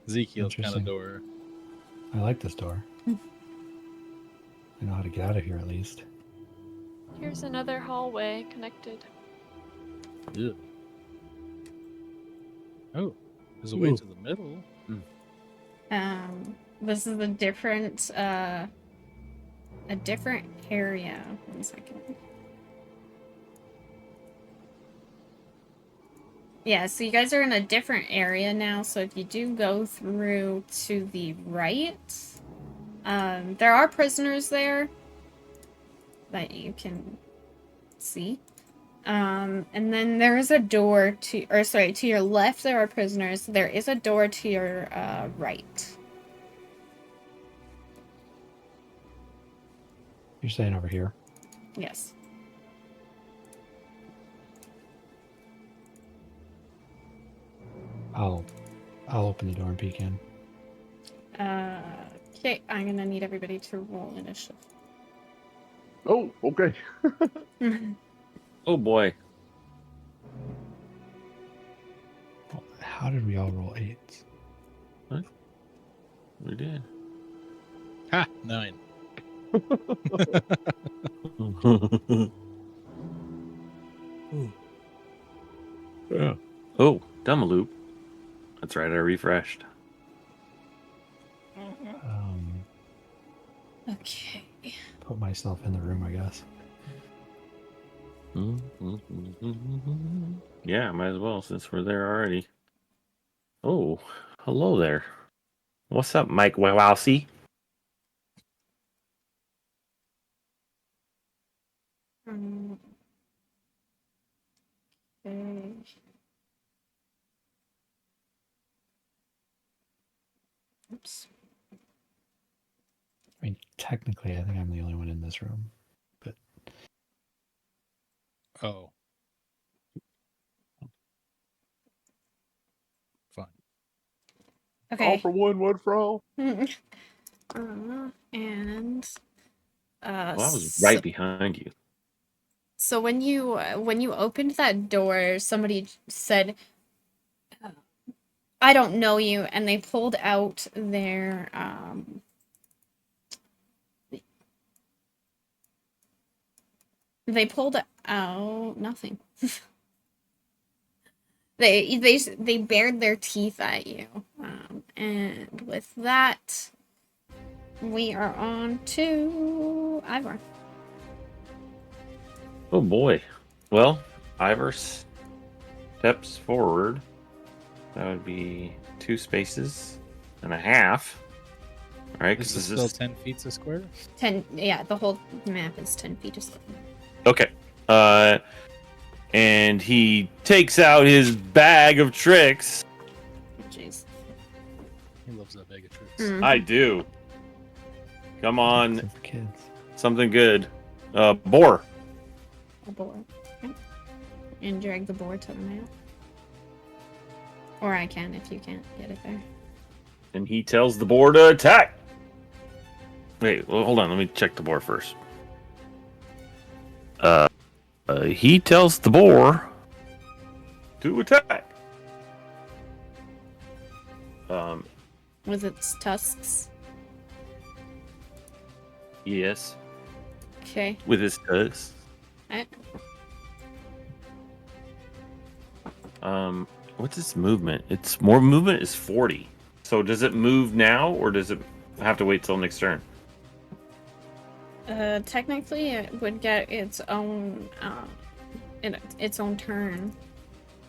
Ezekiel's kind of Interesting. door. I like this door. I know how to get out of here at least. Here's another hallway connected. Ugh. Oh, there's a way to the middle. This is a different area. 1 second. Yeah, so you guys are in a different area now, so if you do go through to the right, there are prisoners there that you can see. And then there is a door to your left there are prisoners. There is a door to your right. You're saying over here. Yes. I'll open the door and peek in. Okay, I'm gonna need everybody to roll initiative. Oh, okay. Oh boy. How did we all roll 8s? We did. Ha! 9. Yeah. Oh, dumb loop. That's right, I refreshed. Okay. Put myself in the room, I guess. Yeah, might as well since we're there already. Oh, hello there. What's up, Mike Wowowski? Okay. Oops. I mean, technically, I think I'm the only one in this room. But Oh. Fine. Okay. All for one for all. And Well, I was right behind you. So when you opened that door, somebody said, "I don't know you," and they pulled out their they pulled out nothing. They bared their teeth at you. And with that, we are on to Ivor. Oh boy. Well, Ivor steps forward. That would be 2 spaces and a half. All right, This because is still 10 feet a square? 10, yeah, the whole map is 10 feet. Just okay. And he takes out his bag of tricks. jeez. He loves that bag of tricks. I do. Come on, Some for kids. something good. Boar. A boar. Okay. And drag the boar to the map. Or I can if you can't get it there. And he tells the boar to attack. Wait, well, hold on. Let me check the boar first. He tells the boar to attack. With its tusks. Yes, Okay. with his tusks. Alright. What's its movement? Its more movement is 40. So does it move now, or does it have to wait till next turn? Technically, it would get its own turn.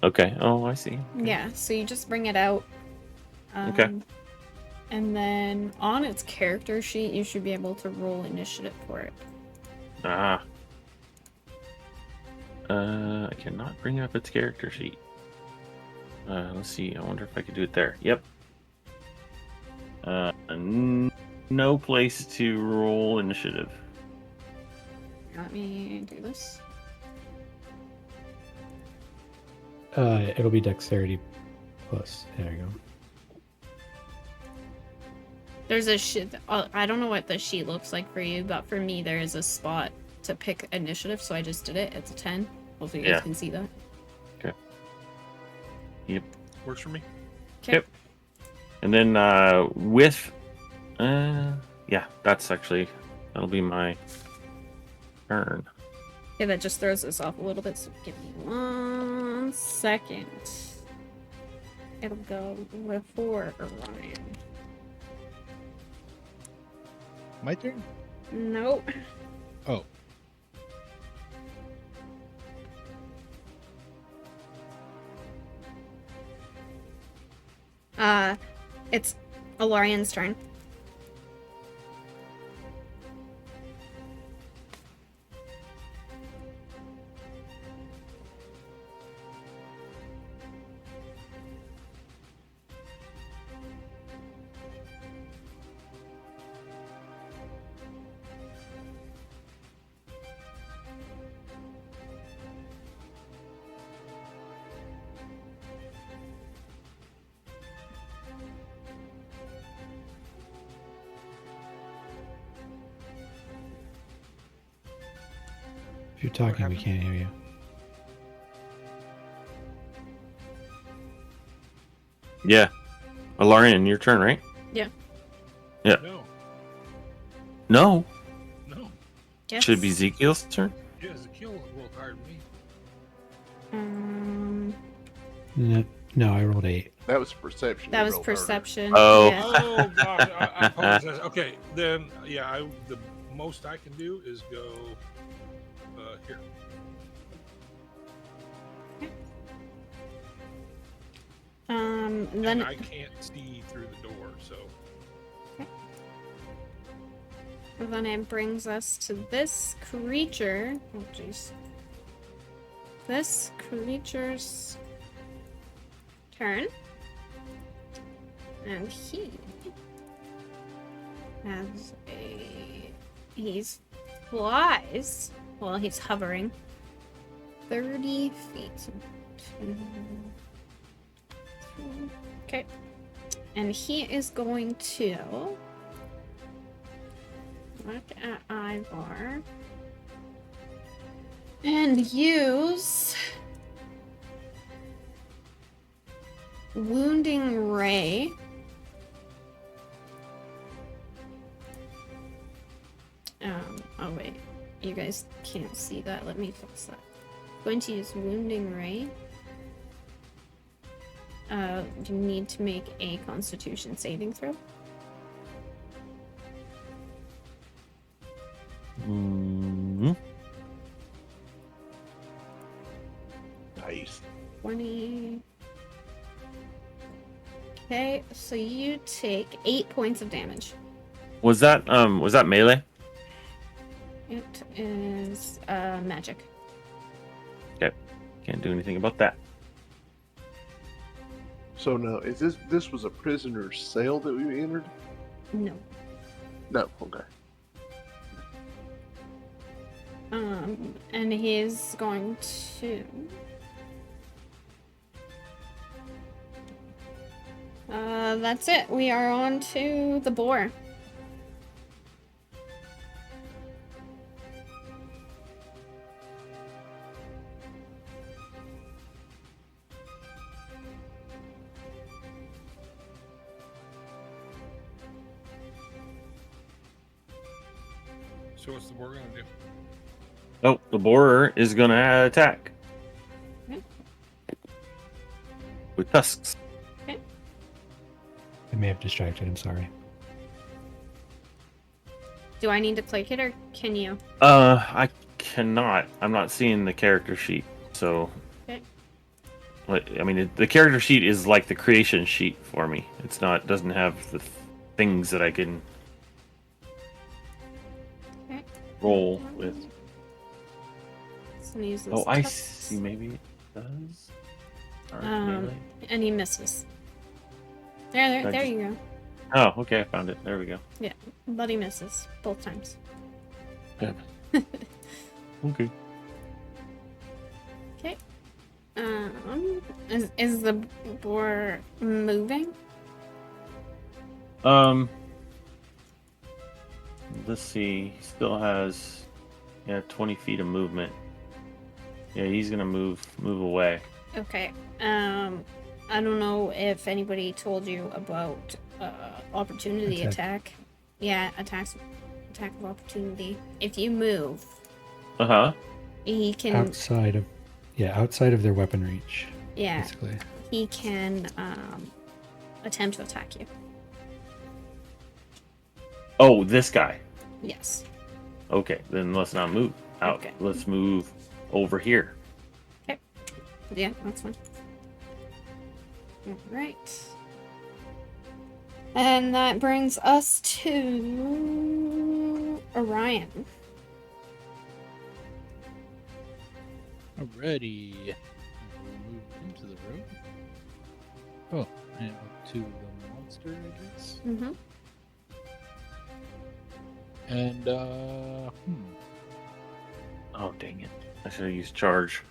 Okay. Oh, I see. Yeah, so you just bring it out. Okay. And then on its character sheet, you should be able to roll initiative for it. I cannot bring up its character sheet. Let's see. I wonder if I could do it there. Yep. No place to roll initiative. Let me do this. It'll be dexterity plus. There you go. There's a sheet. I don't know what the sheet looks like for you, but for me, there is a spot to pick initiative, so I just did it. It's a 10. Hopefully, you guys can see that. Okay. Yep. Works for me. Okay. Yep. And then with, yeah, that'll be my turn. Yeah, that just throws us off a little bit, so give me 1 second. It'll go before Orion. My turn? Nope. Oh. It's Alarian's turn. If you're talking, we can't hear you. Yeah. Alarian, your turn, right? Yeah. Yeah. No. No. No. Yes. Should it be Ezekiel's turn? Yeah, Ezekiel will hire me. No, I rolled 8. That was perception. That you was rolled earlier. perception. Oh. Yeah. Oh gosh, I apologize. Okay, then yeah, the most I can do is go here. Then And I can't see through the door, so Then it brings us to this creature. Oh, jeez. This creature's turn. And he has he's flies while he's hovering 30 feet. Okay. And he is going to look at Ivar and use Wounding Ray. Oh wait, you guys can't see that. Let me fix that. I'm going to use Wounding Ray You need to make a Constitution saving throw. Nice. 20. Okay, so you take 8 points of damage. Was that melee? It is magic. Okay. Can't do anything about that. So now, is this was a prisoner's cell that we entered? No. No. Okay. And he's going to. That's it. We are on to the boar. So what's the boar gonna do? Oh, the boar is gonna attack. Okay. With tusks. I may have distracted him, sorry. Do I need to click it or can you? I cannot. I'm not seeing the character sheet, so. Okay. I mean, the character sheet is like the creation sheet for me. It's not. Doesn't have the things that I can Okay. roll with. So use those Oh, I tusks. see. Maybe it does. Alright, melee. And he misses. There just- you go. Oh, okay. I found it. There we go. But he misses both times. Okay. Okay. Is the boar moving? Let's see. He still has 20 feet of movement. Yeah, he's gonna move away. Okay. I don't know if anybody told you about opportunity attack. Yeah, attack of opportunity. If you move, Uh-huh. he can. Outside of their weapon reach. Yeah, Basically. he can attempt to attack you. Oh, this guy. Yes. Okay, then let's not move out. Okay. Let's move over here. Yeah, that's fine. All right. And that brings us to Orion. Alrighty. We'll move into the room. Oh, and up to the monster, I guess. Mm-hmm. And, Oh, dang it. I should have used charge.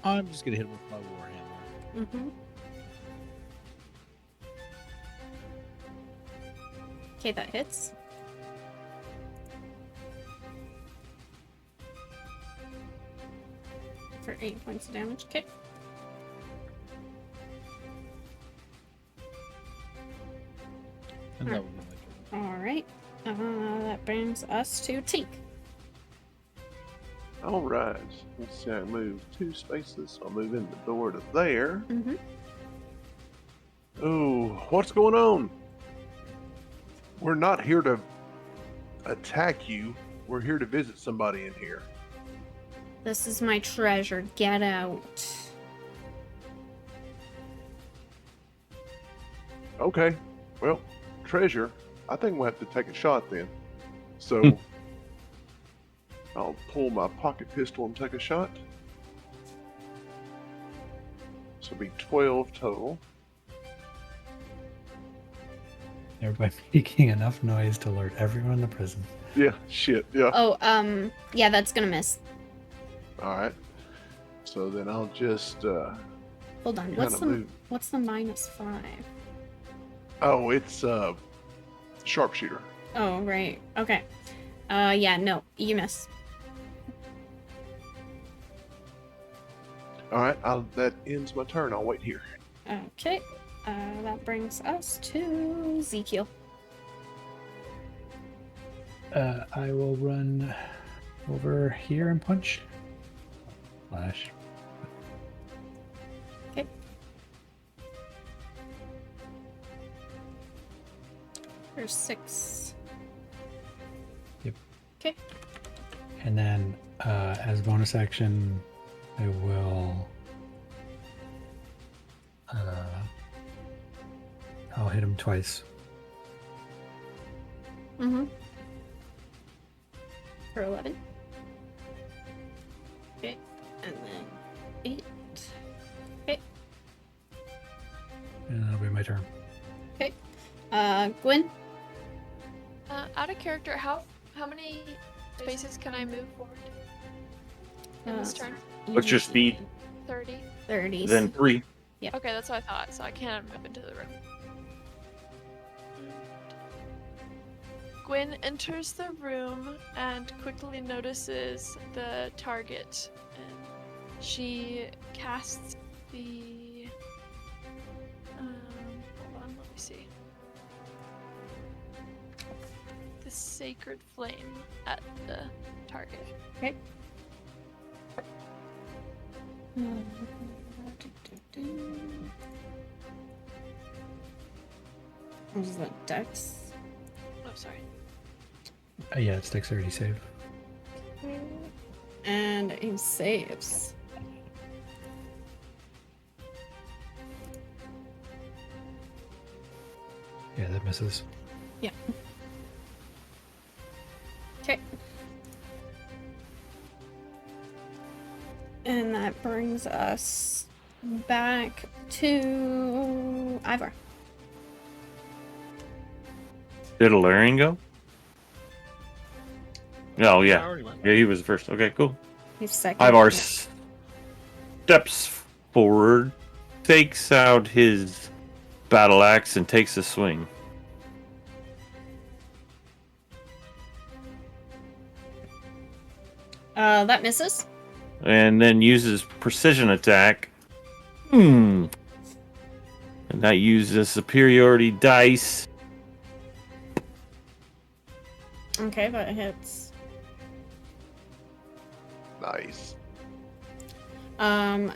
I'm just gonna hit him with my warhammer. Mm-hmm. Okay, that hits. For 8 points of damage. Okay. And that would be my turn. Alright. That brings us to Tink. All right. Let's see. I move 2 spaces. I'll move in the door to there. Mm-hmm. Oh, what's going on? We're not here to attack you. We're here to visit somebody in here. This is my treasure. Get out. Okay. Well, treasure. I think we'll have to take a shot then. So I'll pull my pocket pistol and take a shot. So it'll be 12 total. Everybody making enough noise to alert everyone in the prison. Yeah, shit, yeah. Oh, yeah, that's gonna miss. Alright. So then I'll just Hold on. kinda move. What's the -5? Oh, it's sharpshooter. Oh, right. Okay. Yeah, no, you miss. Alright, that ends my turn. I'll wait here. Okay. That brings us to Ezekiel. I will run over here and punch. Flash. Okay. There's 6. Yep. Okay. And then, as bonus action, I will. I'll hit him twice. Mm-hmm. For 11. Okay. And then 8. Okay. And that'll be my turn. Okay. Gwen? Out of character, how many spaces can I move forward in this turn? What's your speed? 30. 30. Then 3. Okay, that's what I thought. So I can move into the room. Gwen enters the room and quickly notices the target, and she casts the. Hold on, let me see. The sacred flame at the target. Okay. What is that, Dex? Oh, sorry. Yeah, it's dexterity save. And he saves. Yeah, that misses. Yeah. Okay. And that brings us back to Ivor. Did Alarian go? Oh, I yeah. already went. Yeah, he was first. Okay, cool. He's second. Ivar steps forward, takes out his battle axe, and takes a swing. That misses. And then uses precision attack. And that uses superiority dice. Okay, that hits. Nice.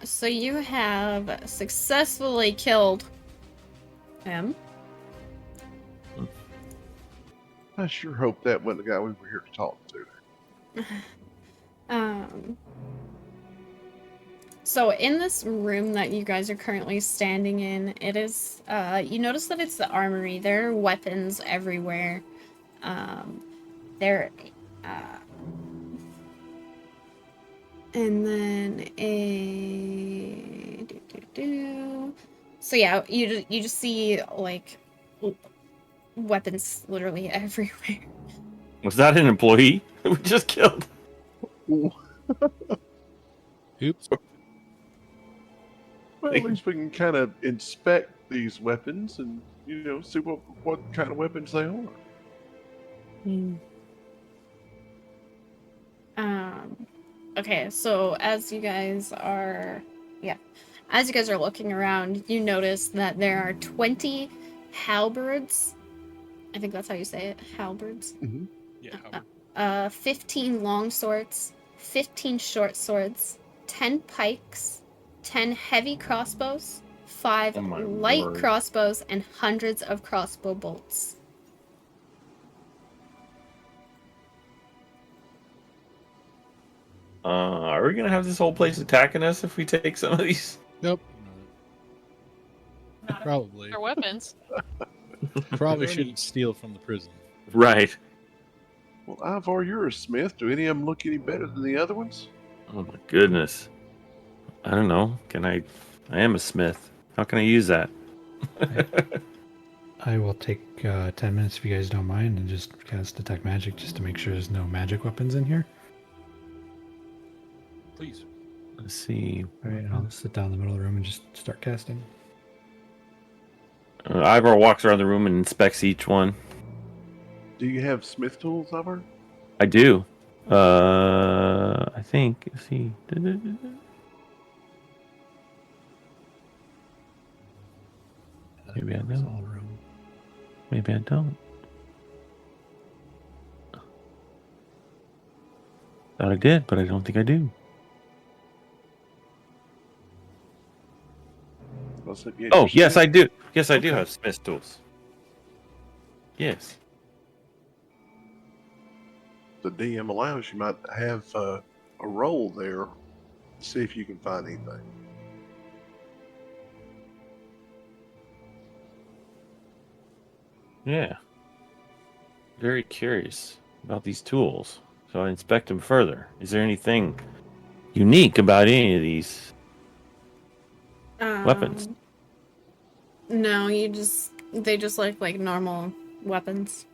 So you have successfully killed him. I sure hope that wasn't the guy we were here to talk to. So in this room that you guys are currently standing in, it is, you notice that it's the armory. There are weapons everywhere. And then so yeah, you just see like weapons literally everywhere. Was that an employee we just killed? Oops. Well, at least we can kind of inspect these weapons and, see what kind of weapons they are. Okay, so as you guys are looking around, you notice that there are 20 halberds. I think that's how you say it, halberds. Mm-hmm. Yeah. 15 long swords, 15 short swords, 10 pikes, 10 heavy crossbows, 5 Oh my light word. crossbows, and hundreds of crossbow bolts. Are we gonna have this whole place attacking us if we take some of these? Nope. Probably. They're weapons. Probably shouldn't steal from the prison. Right. Well, Ivar, you're a smith. Do any of them look any better than the other ones? Oh my goodness. I don't know. I am a smith. How can I use that? I will take 10 minutes if you guys don't mind and just cast Detect Magic just to make sure there's no magic weapons in here. Please. Let's see. Alright, I'll sit down in the middle of the room and just start casting. Ivar walks around the room and inspects each one. Do you have smith tools, Ivar? I do. I think. Let's see. Maybe I It's don't. all room. Maybe I don't. Thought I did, but I don't think I do. Let's look at Oh, your yes, I smith. do. Yes, I do Okay. have smith tools. Yes. The DM allows, you might have a roll there. See if you can find anything. Yeah. Very curious about these tools. So I inspect them further. Is there anything unique about any of these weapons? No, they just look like normal weapons.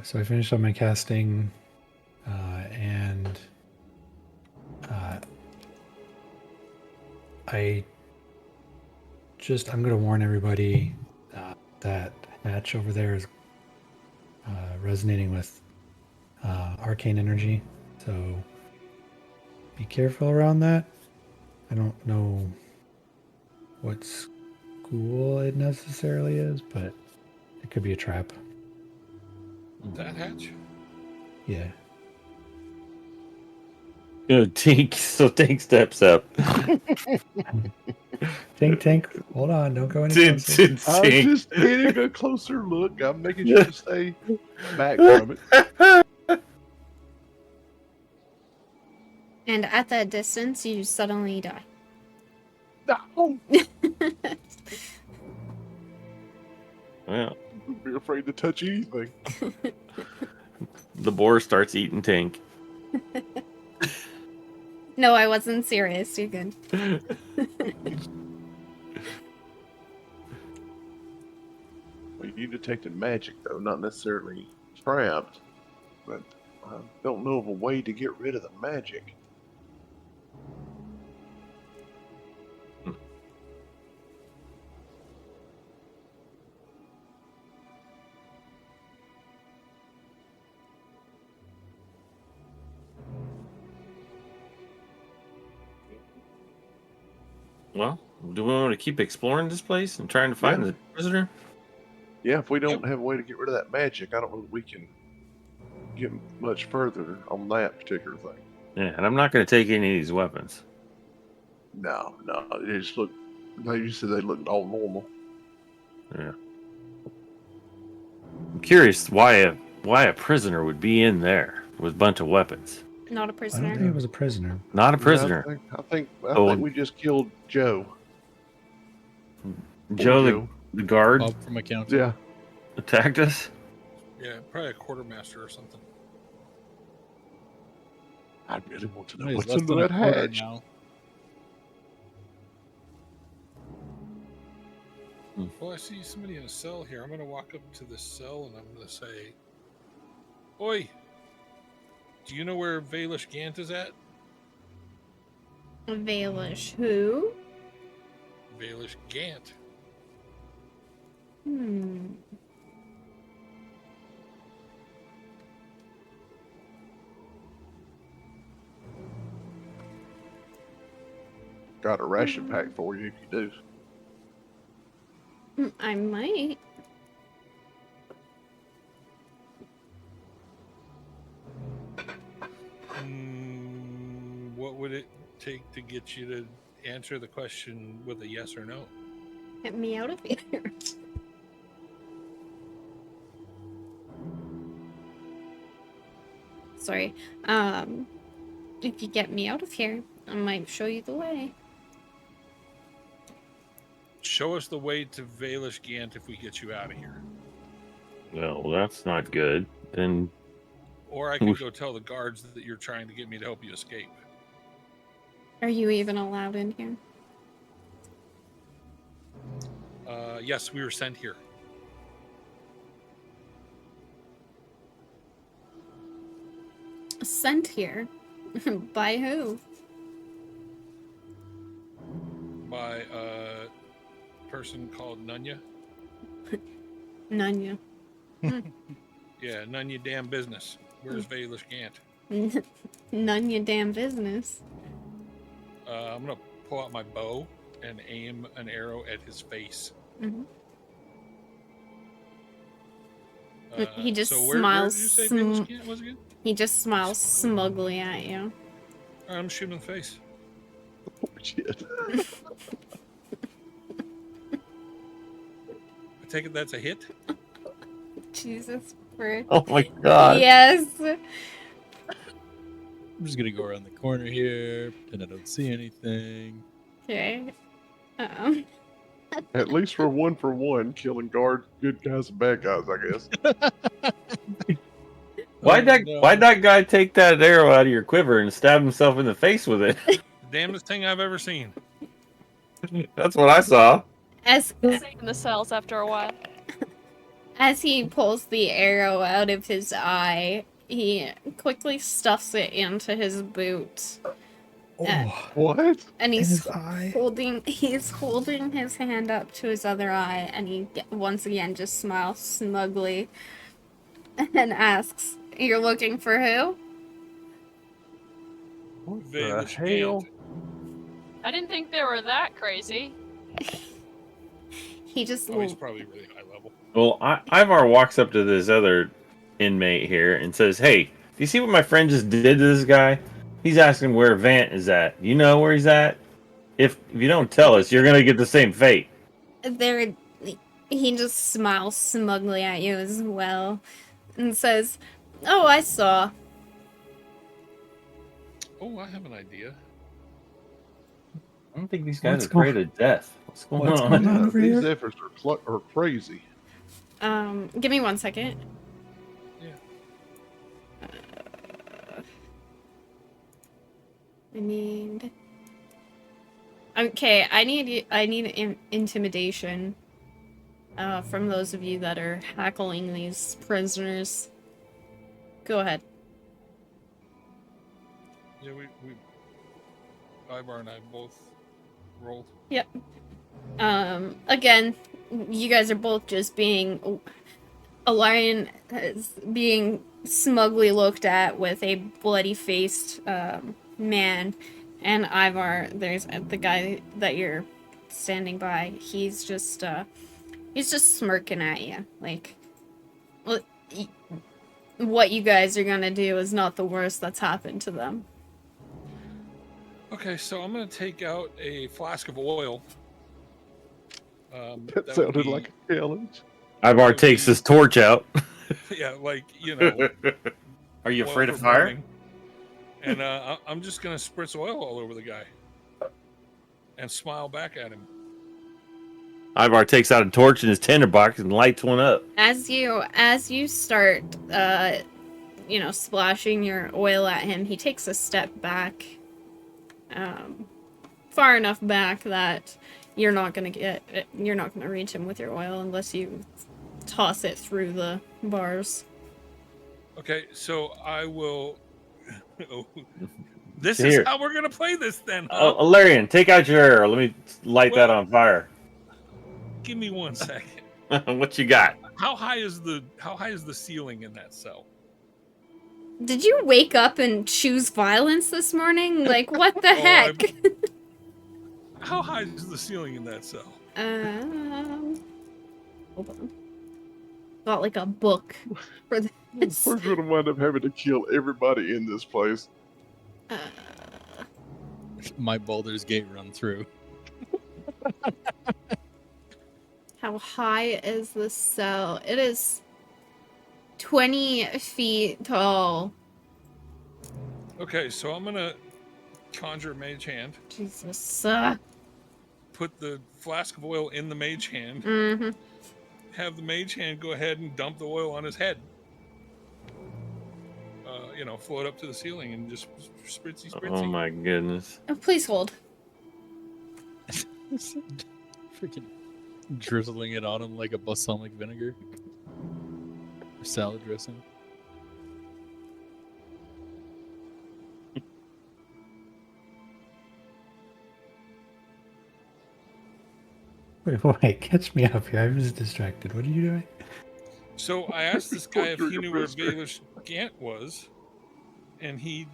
So I finished up my casting, and I'm going to warn everybody that hatch over there is resonating with arcane energy. So be careful around that. I don't know what school it necessarily is, but it could be a trap. That hatch? Yeah. Tink steps up. Tank, hold on, don't go any closer. I'm just getting a closer look. I'm making sure to stay back from it. And at that distance, you suddenly die. No, Well, don't be afraid to touch anything. the boar starts eating Tink. No, I wasn't serious. You're good. Well, you detected magic, though, not necessarily trapped, but I don't know of a way to get rid of the magic. Well, do we want to keep exploring this place and trying to find the prisoner? Yeah, if we don't have a way to get rid of that magic, I don't know that we can get much further on that particular thing. Yeah, and I'm not going to take any of these weapons. No, they just look, like you said, they look all normal. Yeah. I'm curious why a prisoner would be in there with a bunch of weapons. Not a I don't prisoner. think it was a prisoner. Not a prisoner. Yeah, I think Oh. we just killed Joe. Joe, the guard, Bob from accounting. Yeah. attacked us. Yeah, probably a quartermaster or something. I really want to know He's what's less under than a that quarter hatch. now. Well, I see somebody in a cell here. I'm going to walk up to this cell and I'm going to say, "Oi, do you know where Valish Gant is at?" Valish who? Valish Gant. Got a ration pack for you if you do. I might. What would it take to get you to answer the question with a yes or no? Get me out of here. Sorry. If you get me out of here, I might show you the way. Show us the way to Valish Gant if we get you out of here. Well, that's not good. Then Or I could go tell the guards that you're trying to get me to help you escape. Are you even allowed in here? Yes, we were sent here. Sent here? By who? By a person called Nunya. Nunya. Yeah, none your damn business. Where's Valish Gant? None your damn business. I'm gonna pull out my bow and aim an arrow at his face. Mhm. He just so where smiles. did you say famous camp was again? He just smiles smugly at you. All right, I'm shooting in the face. Oh, shit. I take it that's a hit. Jesus Christ. Oh my god. Yes. I'm just gonna go around the corner here, pretend I don't see anything. Okay. At least we're 1 for 1, killing guards, good guys and bad guys, I guess. Why'd no. that guy take that arrow out of your quiver and stab himself in the face with it? The damnedest thing I've ever seen. That's what I saw. As In the cells after a while. as he pulls the arrow out of his eye, he quickly stuffs it into his boot. Oh, What? And in he's his eye. holding his hand up to his other eye, and he once again just smiles smugly and asks, "You're looking for who?" What Vaguely the hell? scant. I didn't think they were that crazy. He just Oh, he's probably really high level. Well, Ivar walks up to this other inmate here and says, "Hey, do you see what my friend just did to this guy? He's asking where Vant is at. You know where he's at? If you don't tell us, you're gonna get the same fate." there. He just smiles smugly at you as well, and says, "Oh, I saw." Oh, I have an idea. I don't think these guys What's are afraid of death. What's going what's on? going on? Yeah, over these here? efforts are crazy. Give me 1 second. Yeah. I need. Okay, I need intimidation. From those of you that are hackling these prisoners. Go ahead. Yeah, we Ivar and I both rolled. Again, you guys are both just being. Orion is being smugly looked at with a bloody-faced man, and Ivar, there's the guy that you're standing by. He's just smirking at you, like, what you guys are gonna do is not the worst that's happened to them. Okay, so I'm gonna take out a flask of oil. That would sounded be- like a challenge. Ivar takes his torch out. Yeah, like, you know. Are you oil afraid of for fire? burning. And I'm just gonna spritz oil all over the guy and smile back at him. Ivar takes out a torch in his tinderbox and lights one up. As you start, splashing your oil at him, he takes a step back, far enough back that you're not gonna reach him with your oil unless you toss it through the bars. Okay, so I will. Oh, this Here. is how we're gonna play this then, huh? Oh, Alarian, take out your arrow. Let me light that Well- on fire. Give me 1 second. What you got? How high is the ceiling in that cell? Did you wake up and choose violence this morning? Like, what the heck? How high is the ceiling in that cell? Hold on. Got like a book for this. We're going to wind up having to kill everybody in this place. My Baldur's Gate run through. How high is the cell? It is 20 feet tall. Okay, so I'm gonna conjure Mage Hand, Jesus. put the flask of oil in the Mage Hand, Mm-hmm. have the Mage Hand go ahead and dump the oil on his head. Float up to the ceiling and just spritzy. Oh my goodness. Oh, please hold. Freaking drizzling it on him like a balsamic vinegar. Or salad dressing. Wait, catch me up here. I was distracted. What are you doing? So I asked this guy if he knew where Baelish Gant was, and he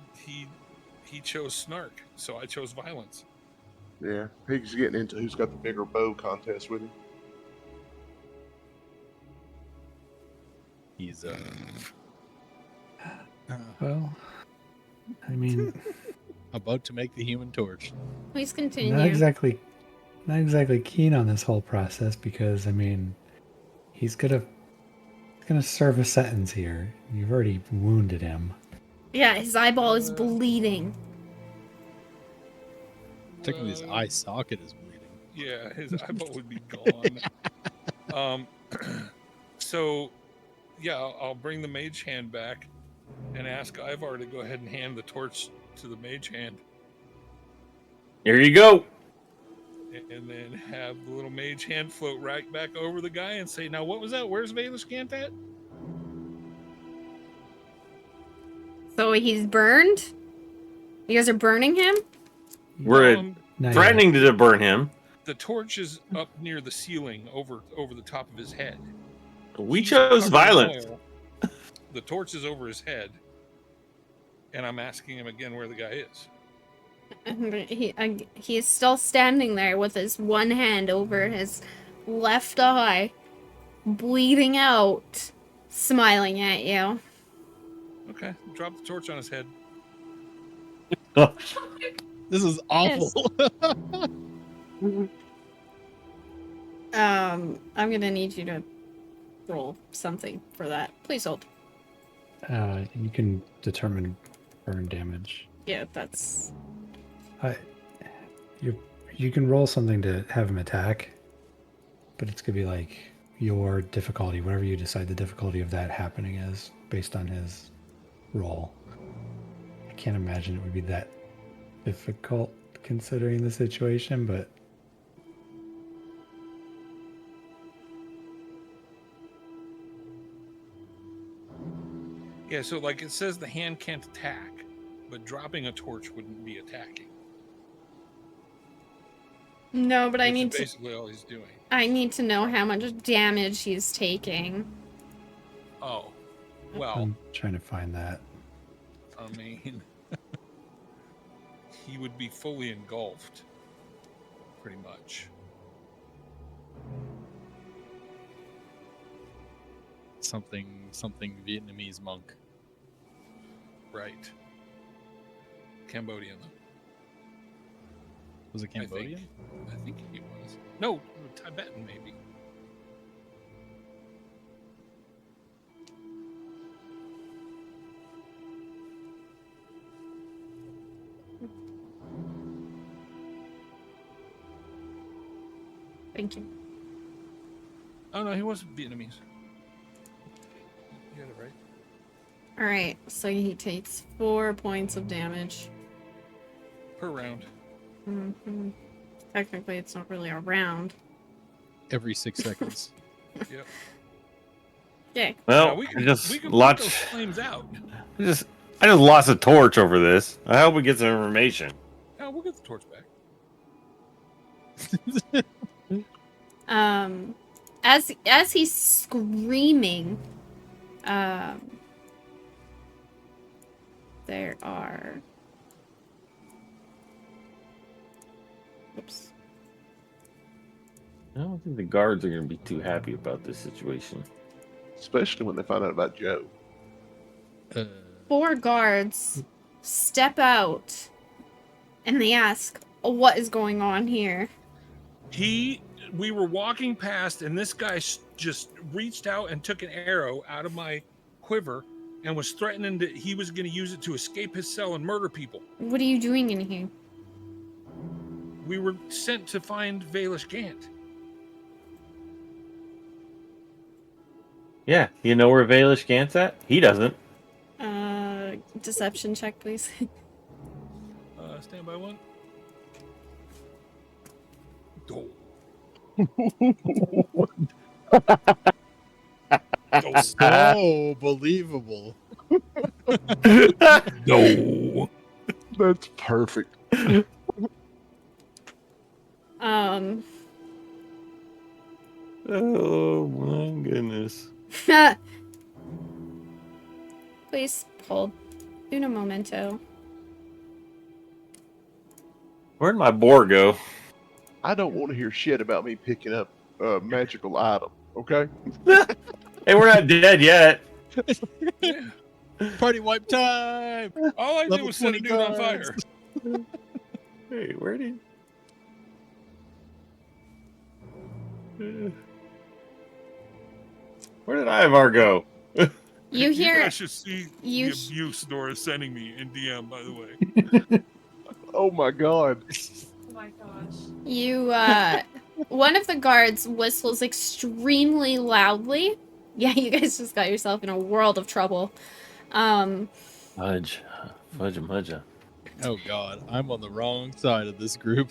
chose Snark, so I chose Violence. Yeah, he's getting into who's got the bigger bow contest with him. He's Well, I mean, about to make the Human Torch. Please continue. not exactly keen on this whole process because I mean, he's gonna serve a sentence here. You've already wounded him. Yeah, his eyeball is bleeding. Technically, his eye socket is bleeding. Yeah, his eyeball would be gone. So, yeah, I'll bring the mage hand back and ask Ivar to go ahead and hand the torch to the mage hand, Here you go. and then have the little mage hand float right back over the guy and say, "Now, what was that? Where's Valescant at?" So he's burned? You guys are burning him? We're Um, Not threatening to burn him. the torch is up near the ceiling, over the top of his head. We He's chose covered in violence. oil. The torch is over his head, and I'm asking him again where the guy is. He is still standing there with his one hand over his left eye, bleeding out, smiling at you. Okay, drop the torch on his head. This is awful. I'm gonna need you to roll something for that. Please hold. You can determine burn damage. Yeah, that's... You can roll something to have him attack, but it's gonna be like your difficulty, whatever you decide the difficulty of that happening is, based on his roll. I can't imagine it would be that difficult considering the situation, but Yeah, so like it says the hand can't attack, but dropping a torch wouldn't be attacking. No, but I Which is need to... basically all he's doing. I need to know how much damage he's taking. Oh, well, I'm trying to find that. I mean, he would be fully engulfed, pretty much. Something Vietnamese monk. Right. Cambodian, though. Was it Cambodian? I think he was. No, Tibetan, maybe. Thank you. Oh, no, he wasn't Vietnamese. You got it right. Alright, so he takes 4 points of damage. Per round. hmm Technically, it's not really a round. Every 6 seconds. Yep. Yeah. Well, Now, we I can just put those lost. flames out. I just lost a torch over this. I hope we get some information. Yeah, we'll get the torch back. As he's screaming, there are... Oops. I don't think the guards are going to be too happy about this situation. Especially when they find out about Joe. 4 guards step out, and they ask, "What is going on here?" We were walking past, and this guy just reached out and took an arrow out of my quiver and was threatening that he was going to use it to escape his cell and murder people. What are you doing in here? We were sent to find Valish Gant. Yeah, you know where Valish Gant's at? He doesn't. Deception check, please. Stand by one. Oh. So believable. No. That's perfect. Oh my goodness. Please hold. Uno momento. Where'd my boar go? I don't want to hear shit about me picking up a magical item, okay? Hey, we're not dead yet. Yeah. Party wipe time! All I did Level was set a 20 dude on guards. fire. Hey, where did? Where did Ivar go? You hear guys should see you the abuse Nora's sending me in DM, by the way. Oh my god. Oh my gosh. you one of the guards whistles extremely loudly. Yeah, you guys just got yourself in a world of trouble. Fudge, mudge. Oh god, I'm on the wrong side of this group.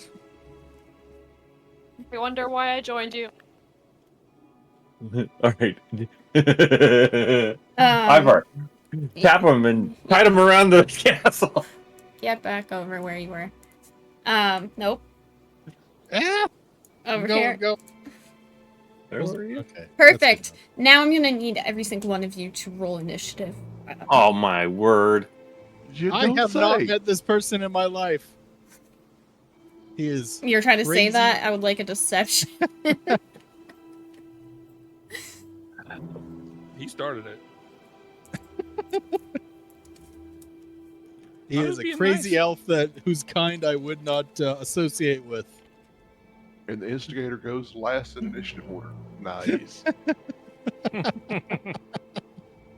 I wonder why I joined you. All right. Ivar, tap him and tie him around the castle. Get back over where you were. Nope. Ah! Over Go, here. go. Where were you? Okay. Perfect. Now I'm gonna need every single one of you to roll initiative. Oh my word! You I don't have say. not met this person in my life. He is. You're trying to say crazy. that? I would like a deception. He started it. He I is was a being crazy nice. elf whose kind I would not associate with. And the instigator goes last in initiative order. Nice.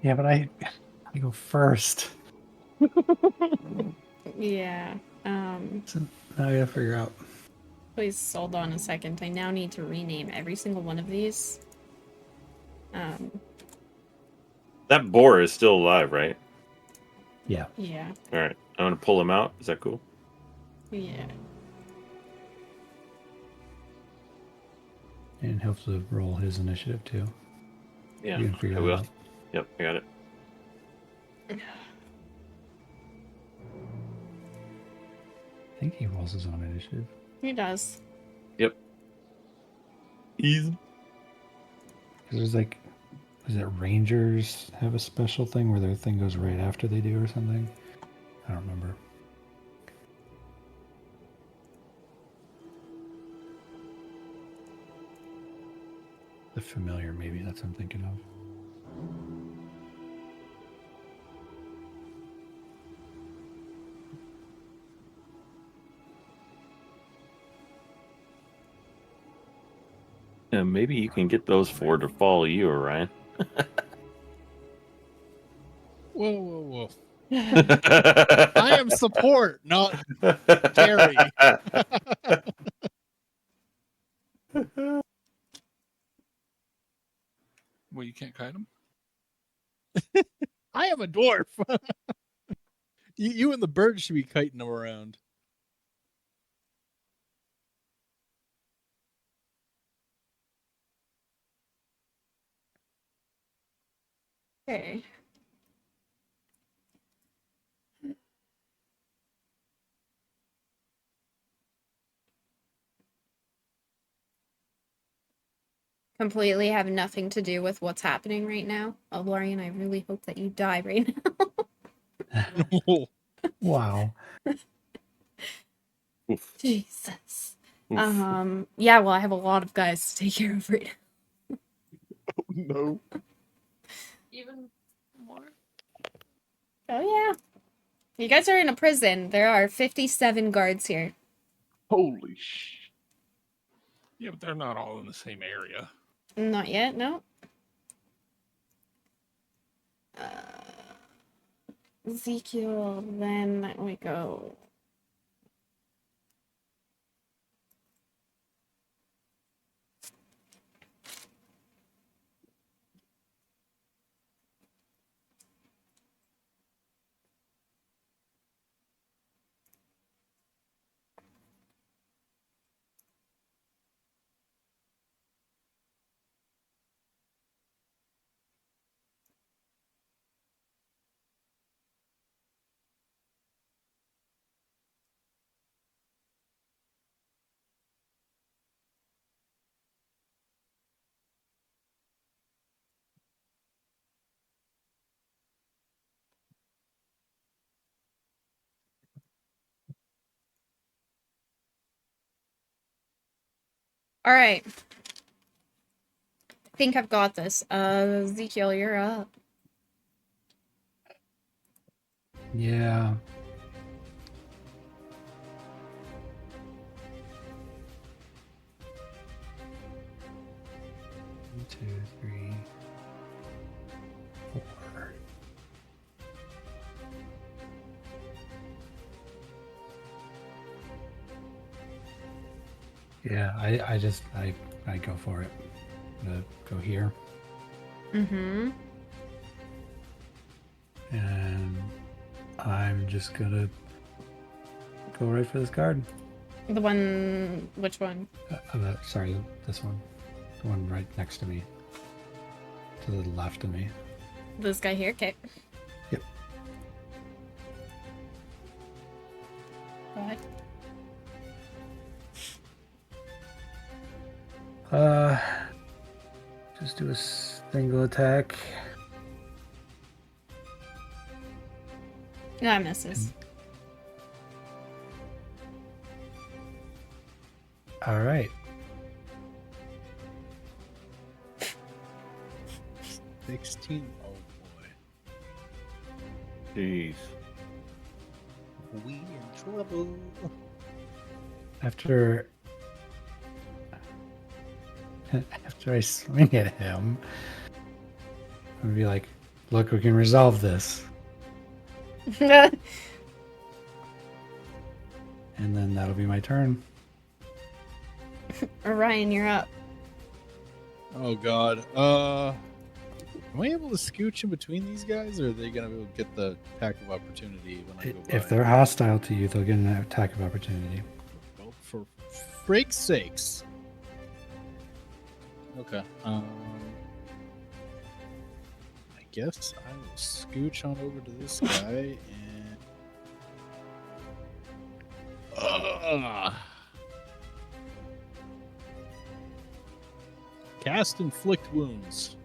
Yeah, but I go first. Yeah. So now I gotta figure out. Please hold on a second. I now need to rename every single one of these. That boar is still alive, right? Yeah. Yeah. All right, I'm gonna pull him out. Is that cool? Yeah. And hopefully roll his initiative too. Yeah, You can figure I that will. out. Yep, I got it. I think he rolls his own initiative. He does. Yep. Easy. There's like, is it Rangers have a special thing where their thing goes right after they do or something? I don't remember. The familiar, maybe that's what I'm thinking of. Yeah, maybe you can get those four to follow you, Orion. Whoa, whoa, whoa. I am support, not carry. Well, you can't kite him? I am a dwarf. You and the bird should be kiting them around. Okay. Completely have nothing to do with what's happening right now. Lorian, I really hope that you die right now. Wow. Oof. Jesus. Oof. Yeah, well, I have a lot of guys to take care of right now. No. Even more. Oh, yeah. You guys are in a prison. There are 57 guards here. Holy sh! Yeah, but they're not all in the same area. Not yet, no. Ezekiel, then we go. All right. I think I've got this. Ezekiel, you're up. Yeah. One, 2, 3, 4. Yeah, I go for it. I'm gonna go here. Mm-hmm. And I'm just gonna go right for this card. The one, which one? Sorry, this one. The one right next to me. To the left of me. This guy here? Okay. Yep. Go ahead. Just do a single attack. Yeah, misses. All right. 16. Oh boy. Jeez. We in trouble. After I swing at him, I'm gonna be like, "Look, we can resolve this," and then that'll be my turn. Orion, you're up. Oh god. Am I able to scooch in between these guys, or are they gonna be able to get the attack of opportunity when I go by? If they're hostile to you, they'll get an attack of opportunity. Well, for freak's sakes. Okay. I guess I will scooch on over to this guy and cast inflict wounds.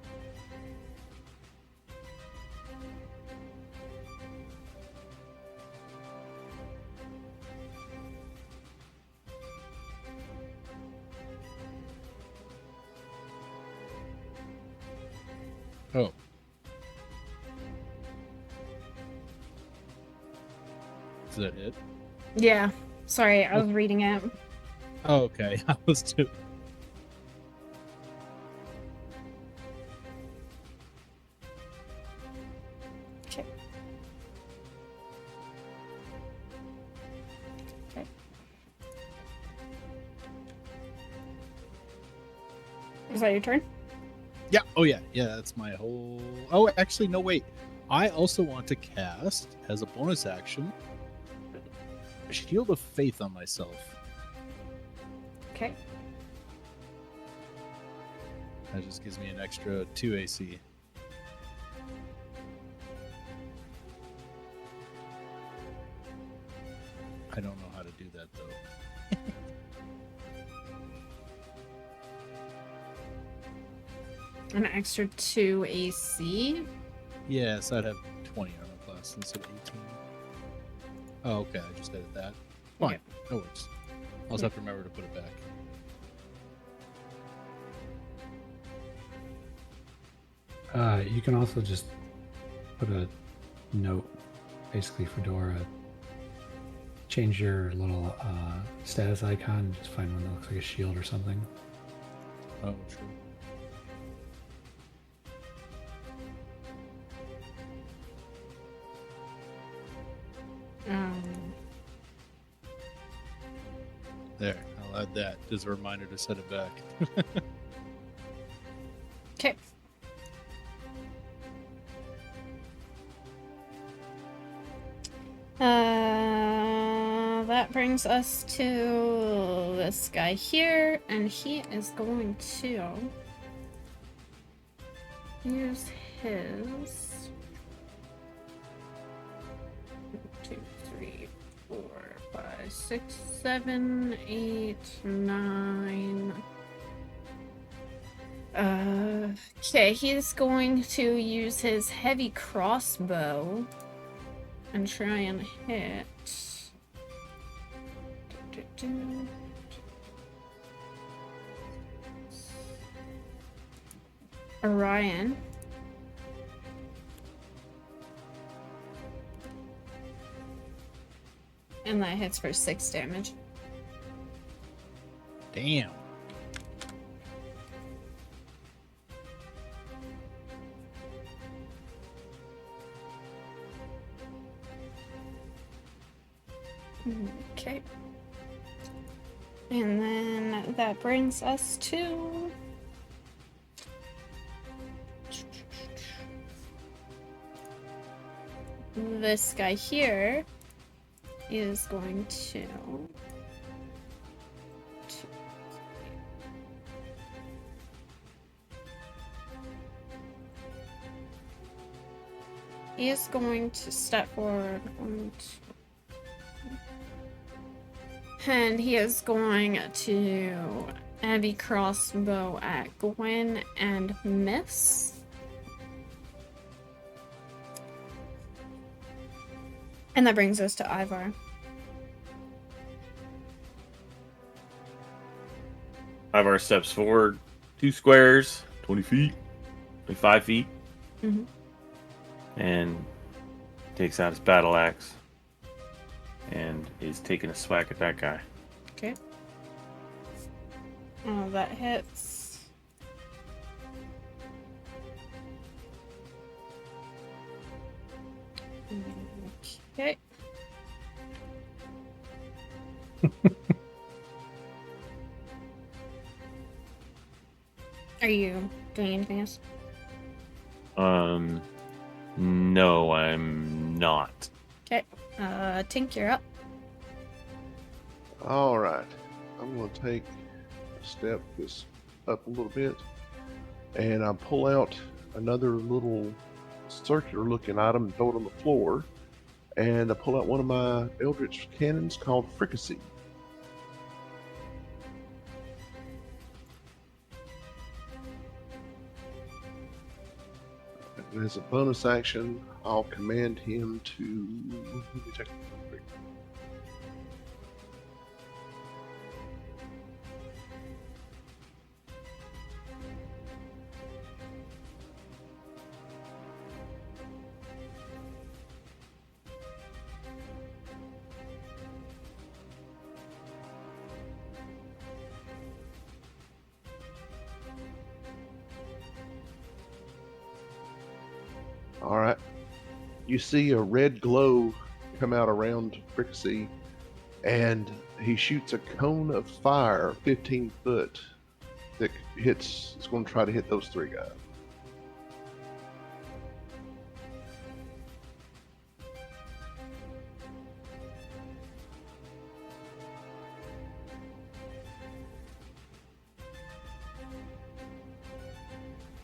Oh. Is that it? Yeah. Sorry, I was reading it. Oh, okay. I was too. Okay. Okay. Is that your turn? Yeah. Oh, yeah. Yeah, that's my whole. Oh, actually, no, wait. I also want to cast, as a bonus action, a Shield of Faith on myself. Okay. That just gives me an extra 2 AC. I don't know how to do that, though. An extra 2 AC. Yes, I'd have 20 armor class instead of 18. Oh, okay. I just edit that. Fine. Okay. No worries. I'll just have to remember to put it back. You can also just put a note, basically, for Dora. Change your little status icon and just find one that looks like a shield or something. Oh, true. There, I'll add that as a reminder to set it back. Okay. That brings us to this guy here, and he is going to use his 1, 2, 3, 4, 5, 6, 7, 8, 9. Okay, he's going to use his heavy crossbow and try and hit. Orion. And that hits for 6 damage. Damn. Okay. And then that brings us to this guy here is going to he is going to step forward and he is going to heavy crossbow at Gwen and miss. And that brings us to Ivar. Ivar steps forward 2 squares, 20 feet, 25 feet, Mhm. and takes out his battle axe and is taking a swag at that guy. Okay. Oh, that hits. Okay. Are you doing anything else? No, I'm not. Okay. Tink, you're up. All right. I'm going to take a step this up a little bit, and I pull out another little circular-looking item and throw it on the floor, and I pull out one of my Eldritch cannons called Fricassee. And as a bonus action, I'll command him to. Let me check. All right. You see a red glow come out around Fricassee, and he shoots a cone of fire 15 foot that hits. It's going to try to hit those 3 guys.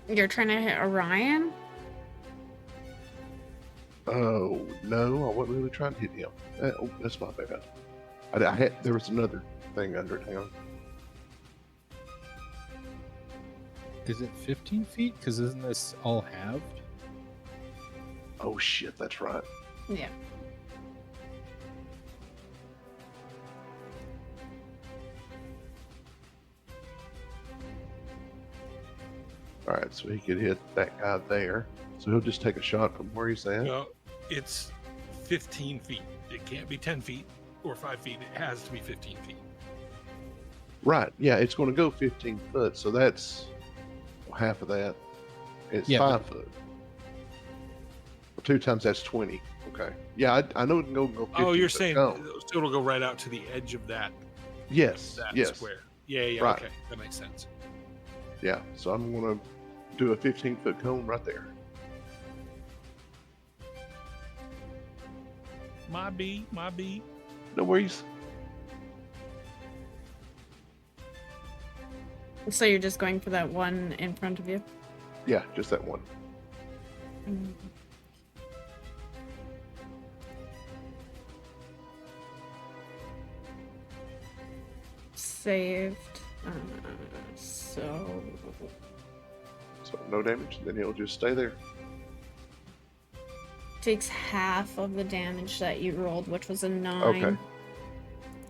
You're trying to hit Orion? Oh no, I wasn't really trying to hit him. Oh, that's my bad. There was another thing under it. Hang on. Is it 15 feet? Because isn't this all halved? Oh shit, that's right. Yeah. All right, so he could hit that guy there. So he'll just take a shot from where he's at. No, it's 15 feet. It can't be 10 feet or 5 feet. It has to be 15 feet. Right. Yeah, it's going to go 15 foot. So that's half of that. It's Yeah, 5 foot. 2 times that's 20. Okay. Yeah, I know it can go 15. Oh, you're foot saying cone. so it'll go right out to the edge of that Yes. Yes. square. Yeah, Right. okay. That makes sense. Yeah. So I'm going to do a 15-foot cone right there. My B. No worries. So you're just going for that one in front of you? Yeah, just that one. Saved. So No damage. Then he'll just stay there. takes half of the damage that you rolled, which was a 9. Okay.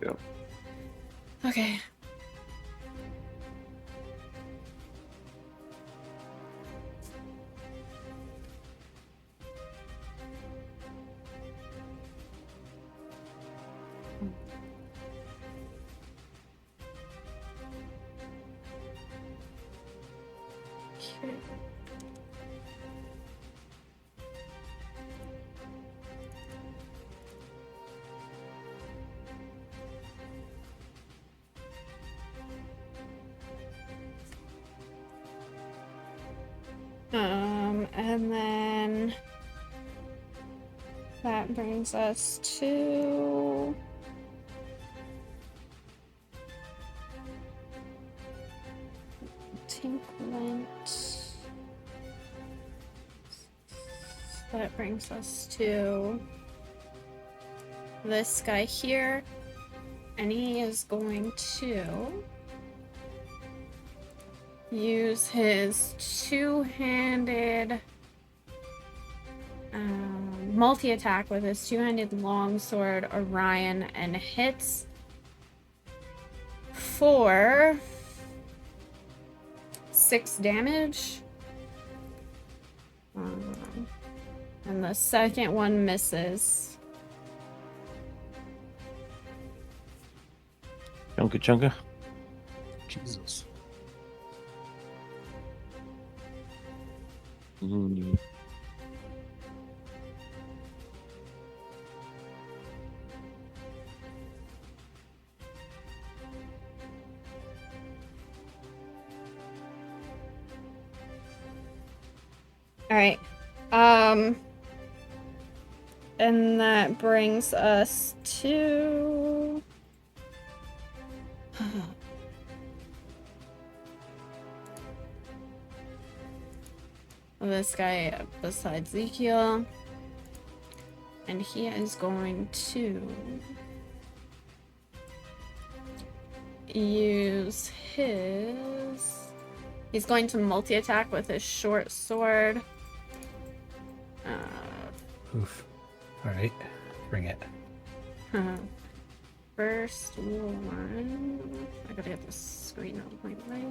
Yeah. Okay. And then that brings us to Tink went. That brings us to this guy here, and he is going to use his two-handed multi-attack with his two-handed longsword Orion and hits for 6 damage. And the second one misses. Chunka chunka. Jesus. Mm. All right. And that brings us to this guy besides Ezekiel, and he is going to use his. He's going to multi-attack with his short sword. Oof. Alright, bring it. First one. I gotta get this screen out of my way.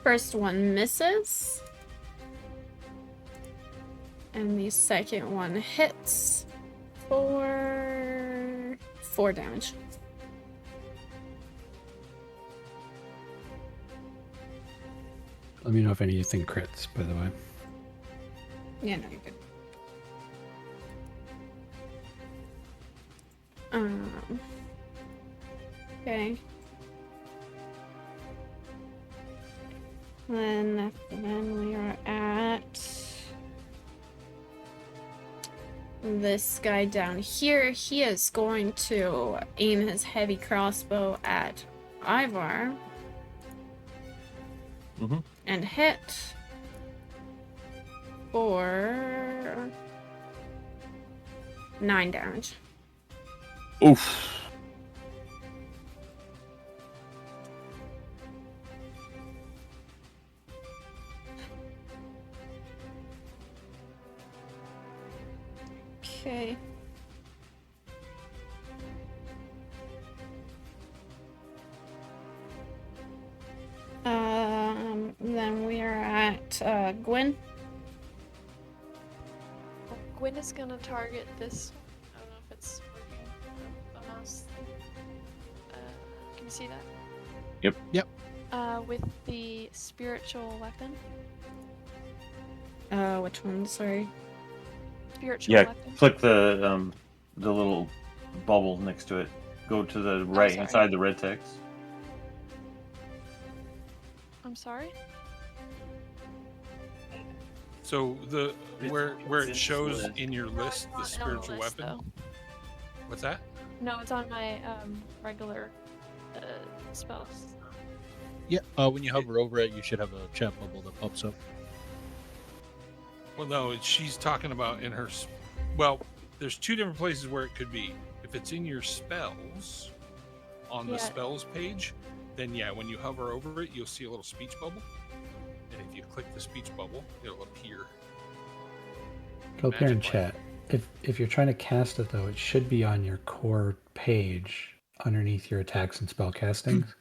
First one misses. And the second one hits for 4 damage. Let me know if anything crits, by the way. Yeah, no, you're good. Okay. Then we are at this guy down here. He is going to aim his heavy crossbow at Ivar. Mm-hmm. And hit for 9 damage. Oof. Okay. Then we are at Gwen. Gwen is gonna target this. I don't know if it's working. The mouse thing. Can you see that? Yep. Yep. With the spiritual weapon. Which one? Sorry. Spiritual Yeah, weapon. click the little bubble next to it. Go to the right hand sorry. side, the red text. I'm sorry. So the where it shows in your list the Not on spiritual list, weapon. though. What's that? No, it's on my regular spells. Yeah, when you hover over it, you should have a chat bubble that pops up. Well, no, she's talking about in her. Well, there's 2 different places where it could be. If it's in your spells, on the Yeah. spells page, then yeah, when you hover over it, you'll see a little speech bubble. And if you click the speech bubble, it'll appear. Go up here in magically. chat. If you're trying to cast it, though, it should be on your core page underneath your attacks and spell castings.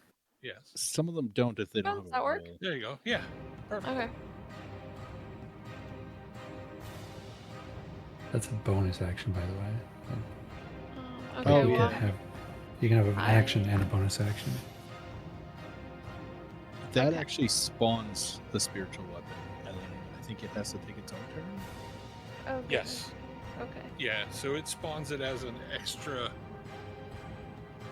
Yes. Some of them don't if they don't Oh, have does a that work? roll. There you go. Yeah. Perfect. Okay. That's a bonus action, by the way. Okay. Oh, you yeah. can have an I- action and a bonus action. That Okay. actually spawns the spiritual weapon, and then I think it has to take its own turn. Oh, Yes. goodness. Okay. Yeah. So it spawns it as an extra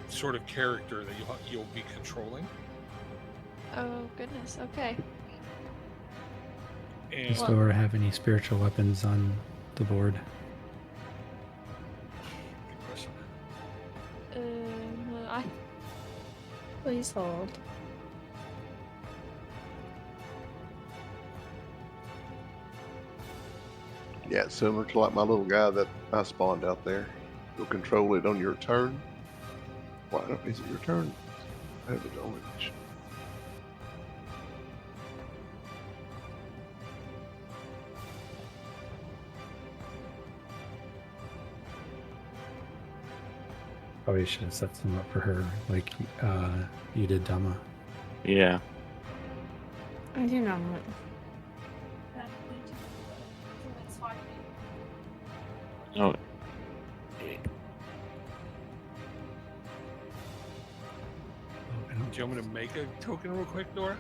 sort of character that you'll be controlling. Oh, goodness. Okay. And Does Dora have any spiritual weapons on the board? good question. I Please hold. Yeah, it's similar to like my little guy that I spawned out there. You'll control it on your turn. Why don't, is it your turn? I have it orange. Probably should have set some up for her, like you did, Dama. Yeah. I do not. Oh, Do you want me to make a token real quick, Dora?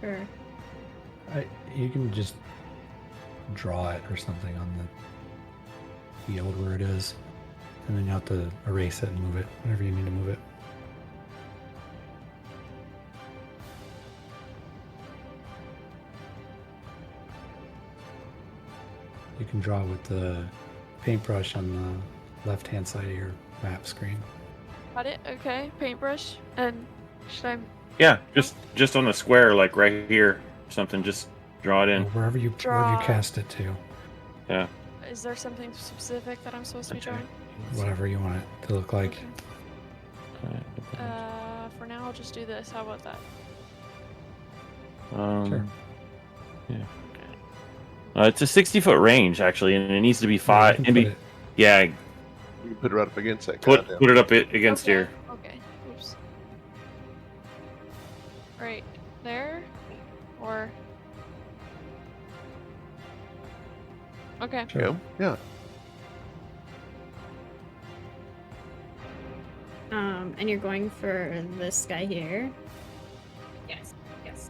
Sure. You can just draw it or something on the field where it is, and then you have to erase it and move it whenever you need to move it. You can draw with the paintbrush on the left-hand side of your map screen. got it. Okay. Paintbrush. And should I? yeah. Just on the square, like right here, something. Just draw it in. Wherever you Draw. cast it to, Yeah. Is there something specific that I'm supposed to be Okay. drawing? whatever you want it to look like. Okay. For now, I'll just do this. How about that? Sure. Yeah. It's a 60-foot range actually, and it needs to be Yeah, you can put it- Yeah. You can put it right up against that Put goddamn. it up against Okay. here. Okay. Oops. Right there, or. Okay. Sure. Yeah. And you're going for this guy here. Yes. Yes.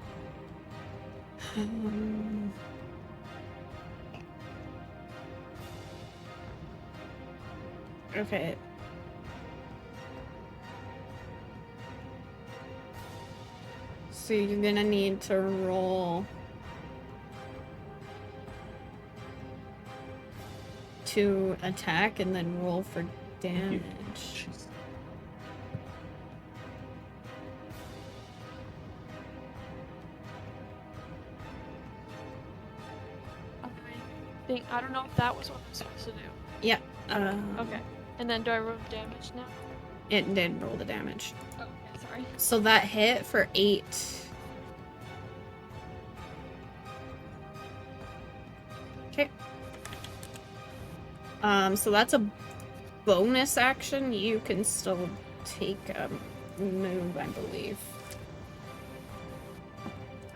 Okay. So you're gonna need to roll to attack and then roll for damage. I don't know if that was what I'm supposed to do. Yeah. Okay. And then do I roll damage now? It did roll the damage. Okay, sorry. So that hit for 8. Okay. So that's a bonus action. You can still take a move, I believe.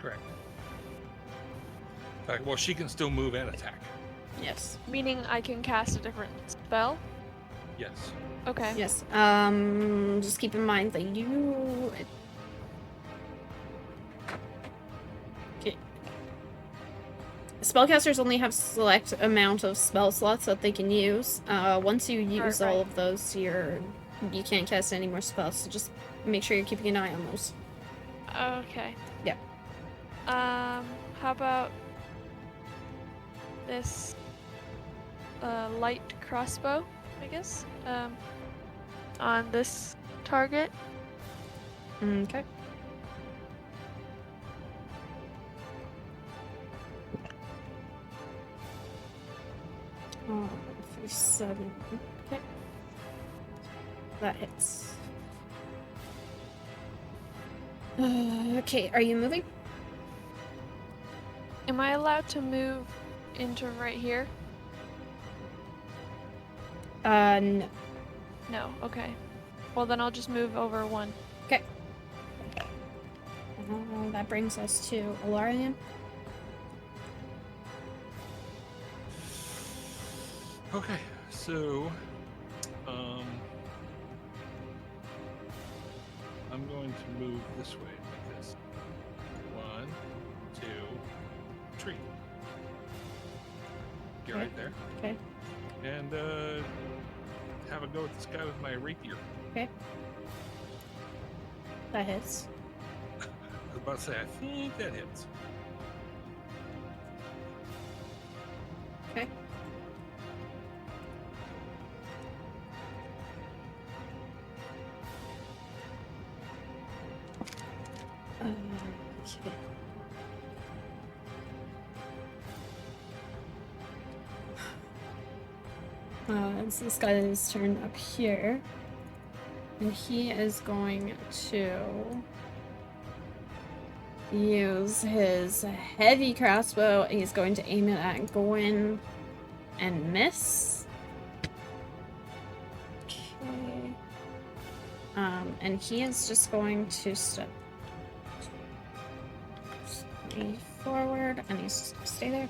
Correct. In fact, well, she can still move and attack. Yes. Meaning I can cast a different spell? Yes. Okay. Yes. Just keep in mind that you. Okay. Spellcasters only have select amount of spell slots that they can use. Once you use all right. of those, you can't cast any more spells. So just make sure you're keeping an eye on those. Okay. Yeah. How about this light crossbow, I guess? On this target. Okay. Oh, 7. Okay. That hits. Okay, are you moving? Am I allowed to move into right here? No. No. Okay. Well, then I'll just move over 1. Okay. That brings us to Alarian. Okay, so, I'm going to move this way like this. 1, 2, 3. Get Okay. right there. Okay. And have a go at this guy with my rapier. Okay. That hits. I was about to say, I think that hits. Okay. Okay. It's this guy's turn up here. And he is going to use his heavy crossbow. He's going to aim it at Gwen and miss. Okay. And he is just going to step forward, and he's just gonna stay there.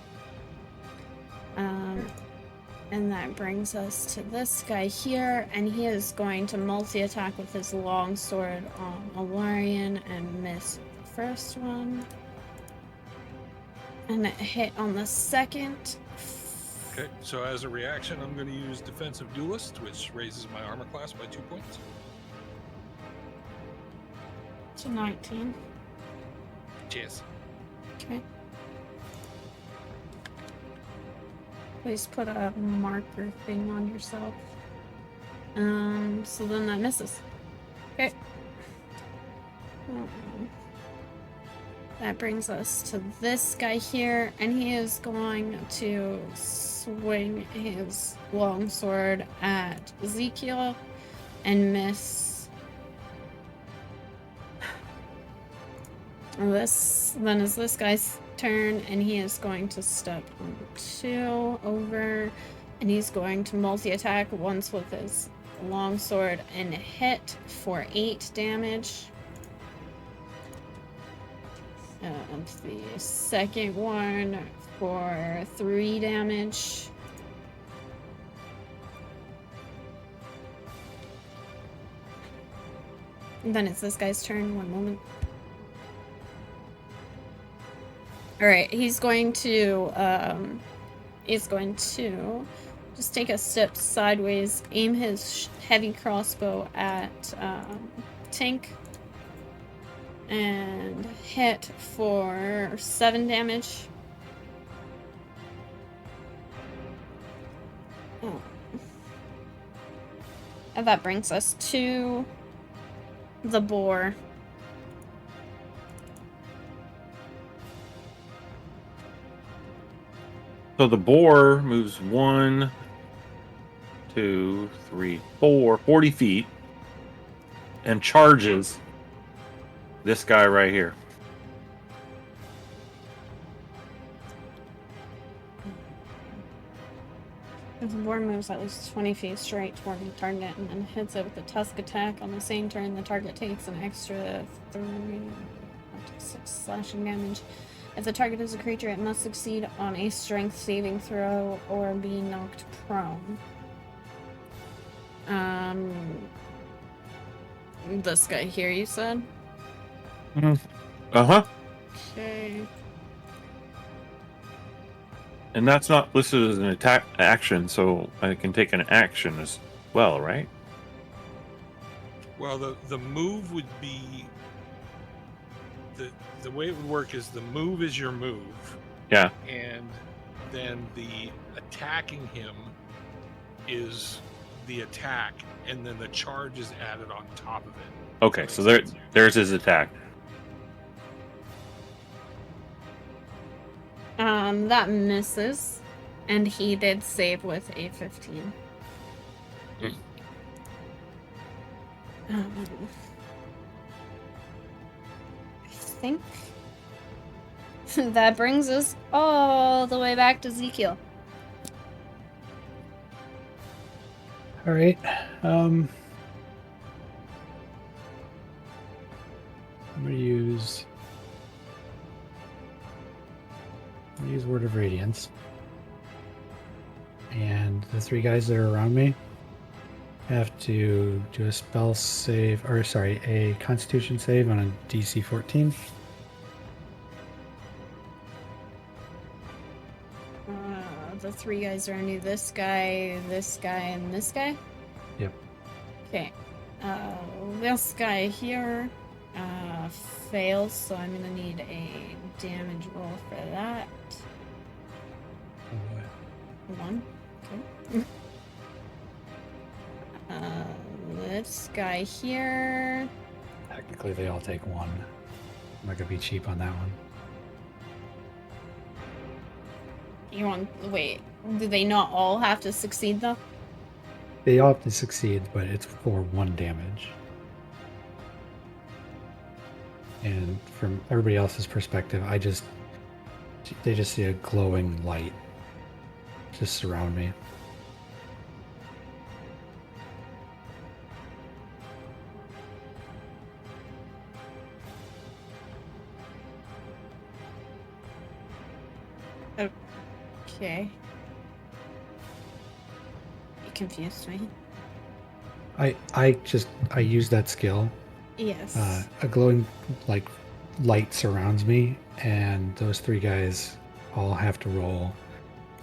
And that brings us to this guy here, and he is going to multi-attack with his longsword on Alarian and miss the first one. And it hit on the second. Okay, so as a reaction, I'm going to use Defensive Duelist, which raises my armor class by 2 points. To 19. Cheers. Okay. Please put a marker thing on yourself. So then that misses. Okay. That brings us to this guy here, and he is going to swing his longsword at Ezekiel and miss. This then is this guy's turn, and he is going to step 2 over, and he's going to multi-attack once with his longsword and hit for 8 damage. And the second one for 3 damage. And then it's this guy's turn. One moment. Alright, he's going to just take a step sideways, aim his heavy crossbow at Tink, and hit for 7 damage. Oh. And that brings us to the boar. So the boar moves 1, 2, 3, 4, 40 feet and charges this guy right here. The boar moves at least 20 feet straight toward the target and then hits it with a tusk attack. On the same turn, the target takes an extra 3 up to 6 slashing damage. If the target is a creature, it must succeed on a strength saving throw or be knocked prone. This guy here, you said? Uh-huh. Okay. And that's not listed as an attack action, so I can take an action as well, right? Well, the move would be the way it would work is the move is your move. Yeah. And then the attacking him is the attack, and then the charge is added on top of it. Okay, so there's his attack. That misses, and he did save with a 15. I think that brings us all the way back to Ezekiel. All right. I'm gonna use Word of Radiance, and the 3 guys that are around me, have to do a spell save, or sorry, a Constitution save on a DC 14. The three guys are new. This guy, and this guy? Yep. Okay. This guy here fails, so I'm gonna need a damage roll for that. Oh, 1. Okay. This guy here. technically, they all take 1. I'm not gonna be cheap on that one. You want? Wait. Do they not all have to succeed though? They all have to succeed, but it's for 1 damage. And from everybody else's perspective, they just see a glowing light just surround me. Okay. You confused me. I use that skill. Yes. A glowing light surrounds me, and those 3 guys all have to roll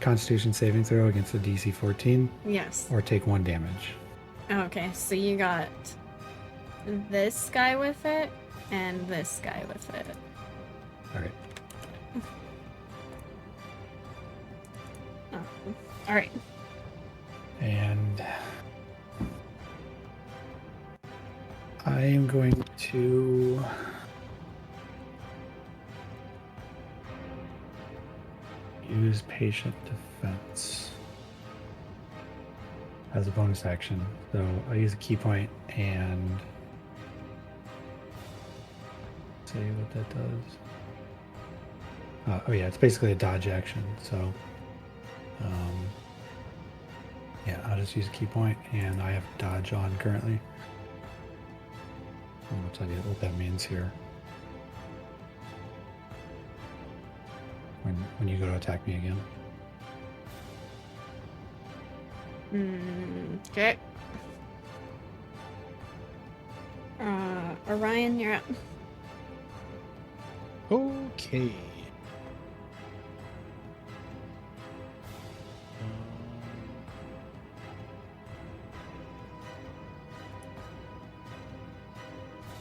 Constitution saving throw against the DC 14 Yes. or take 1 damage. Okay, so you got this guy with it and this guy with it. All right. Oh. All right. And I am going to use Patient Defense as a bonus action. So I use a key point and see what that does. Oh yeah, it's basically a dodge action. So yeah, I'll just use a key point, and I have dodge on currently. I'll tell you what that means here. When you go to attack me again. Okay. Orion, you're up. Okay.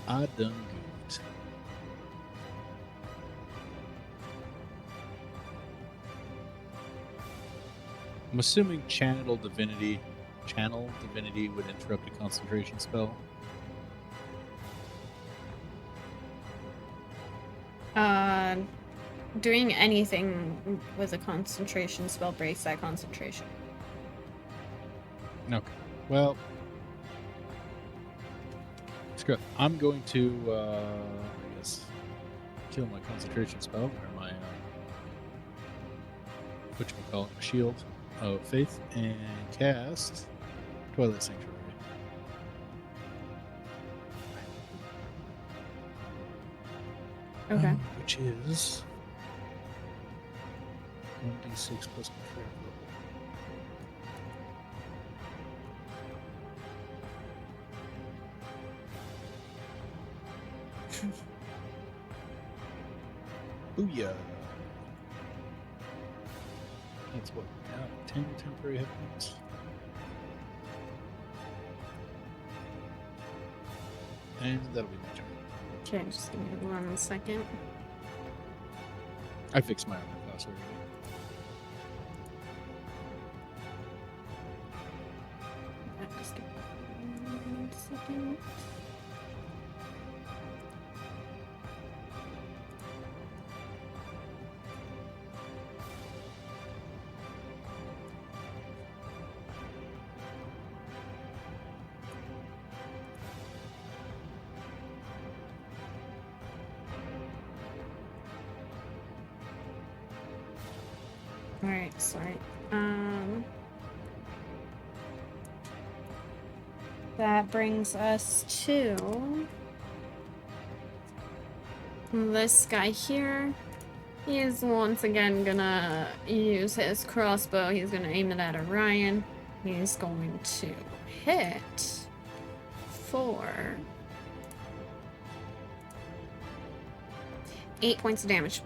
I done good. I'm assuming channel divinity would interrupt a concentration spell. Doing anything with a concentration spell breaks that concentration. Okay. Well, screw it. I'm going to, I guess, kill my concentration spell, or my, whatchamacallit, my shield of faith, and cast Twilight Sanctuary. Okay. Which is 1d6 plus control level. Booyah! That's what, now 10 temporary hit points. And that'll be my turn. Okay, just give me 1 second. I fixed my armor class already. Just give me 1 second. Alright, sorry. That brings us to this guy here. He is once again gonna use his crossbow. He's gonna aim it at Orion. He's going to hit for 8 points of damage.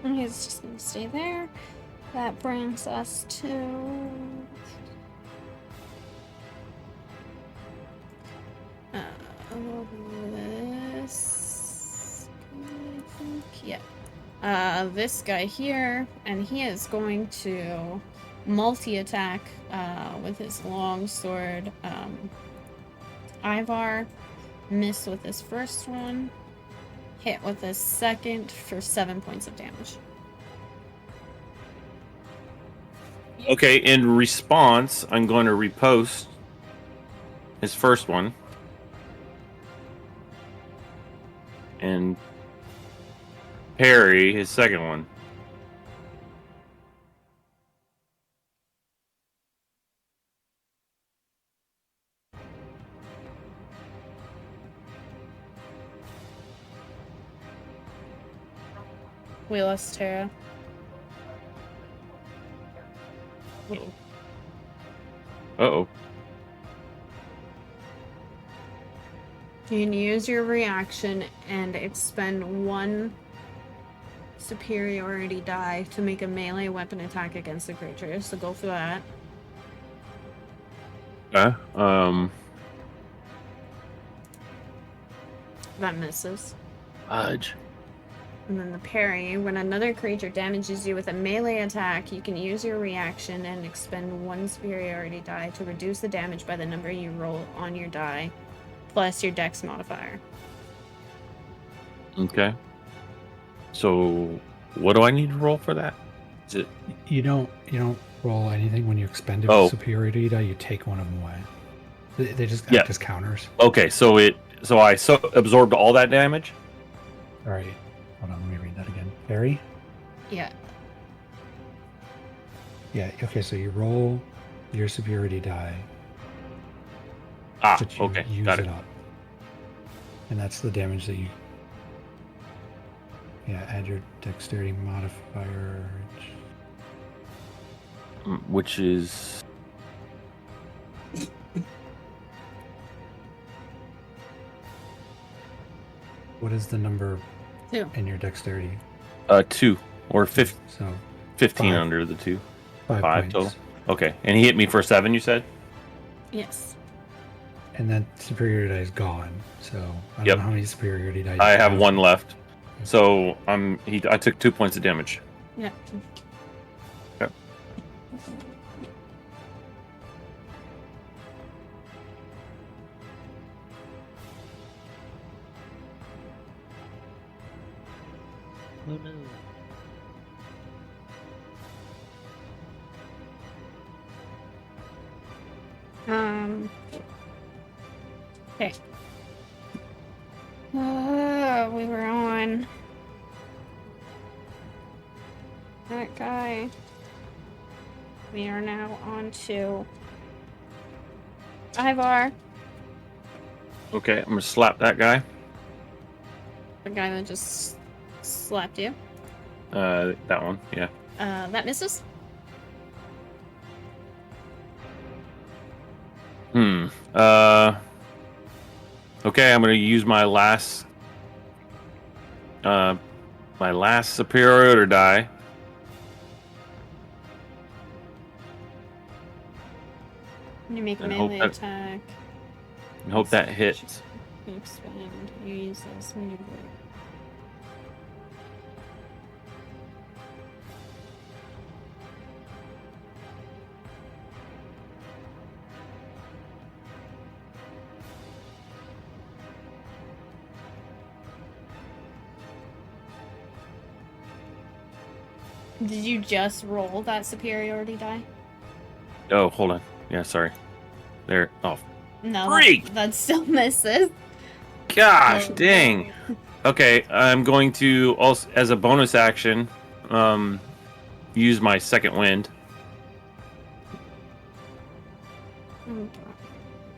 He's just going to stay there. That brings us to this, I think, yeah. This guy here, and he is going to multi-attack with his long sword. Ivar, miss with his first one, hit with his second for 7 points of damage. Okay, in response, I'm going to repost his first one. And parry his second one. Wheelless Terra. Uh-oh. You can use your reaction and expend 1 superiority die to make a melee weapon attack against the creature. So go for that. That misses. Fudge. And then the parry. When another creature damages you with a melee attack, you can use your reaction and expend 1 superiority die to reduce the damage by the number you roll on your die, plus your dex modifier. Okay. So, what do I need to roll for that? Is it? You don't roll anything when you expend a Oh. superiority die. You take one of them away. They just Yeah. act as counters. Okay, so I absorbed all that damage? All right. Hold on. Let me read that again. Barry? Yeah. Yeah. Okay. So you roll your superiority die. Ah, But you okay, use got it. up. And that's the damage that you... Yeah, add your dexterity modifier. Which is... What is the number 2. in your dexterity? 2 or 15 So 5. under the 2. 5 5 points. total. Okay, and he hit me for 7, you said? Yes. And that superiority die is gone. So I don't Yep. know how many superiority die. I you have 1 left. So I took 2 points of damage. Yeah. Okay. Oh no. Okay. We were on that guy. We are now on to Ivar, Okay, I'm gonna slap that guy. the guy that just slapped you. That one, yeah. That misses. Okay, I'm gonna use my last superiority die. You make a And hope melee that- attack. And hope that hits. You expend. You use this when you break. Did you just roll that superiority die? Oh, hold on. Yeah, sorry. There. Oh, No, Freak! that still misses. gosh, Oh, dang. Okay, I'm going to also, as a bonus action, use my second wind.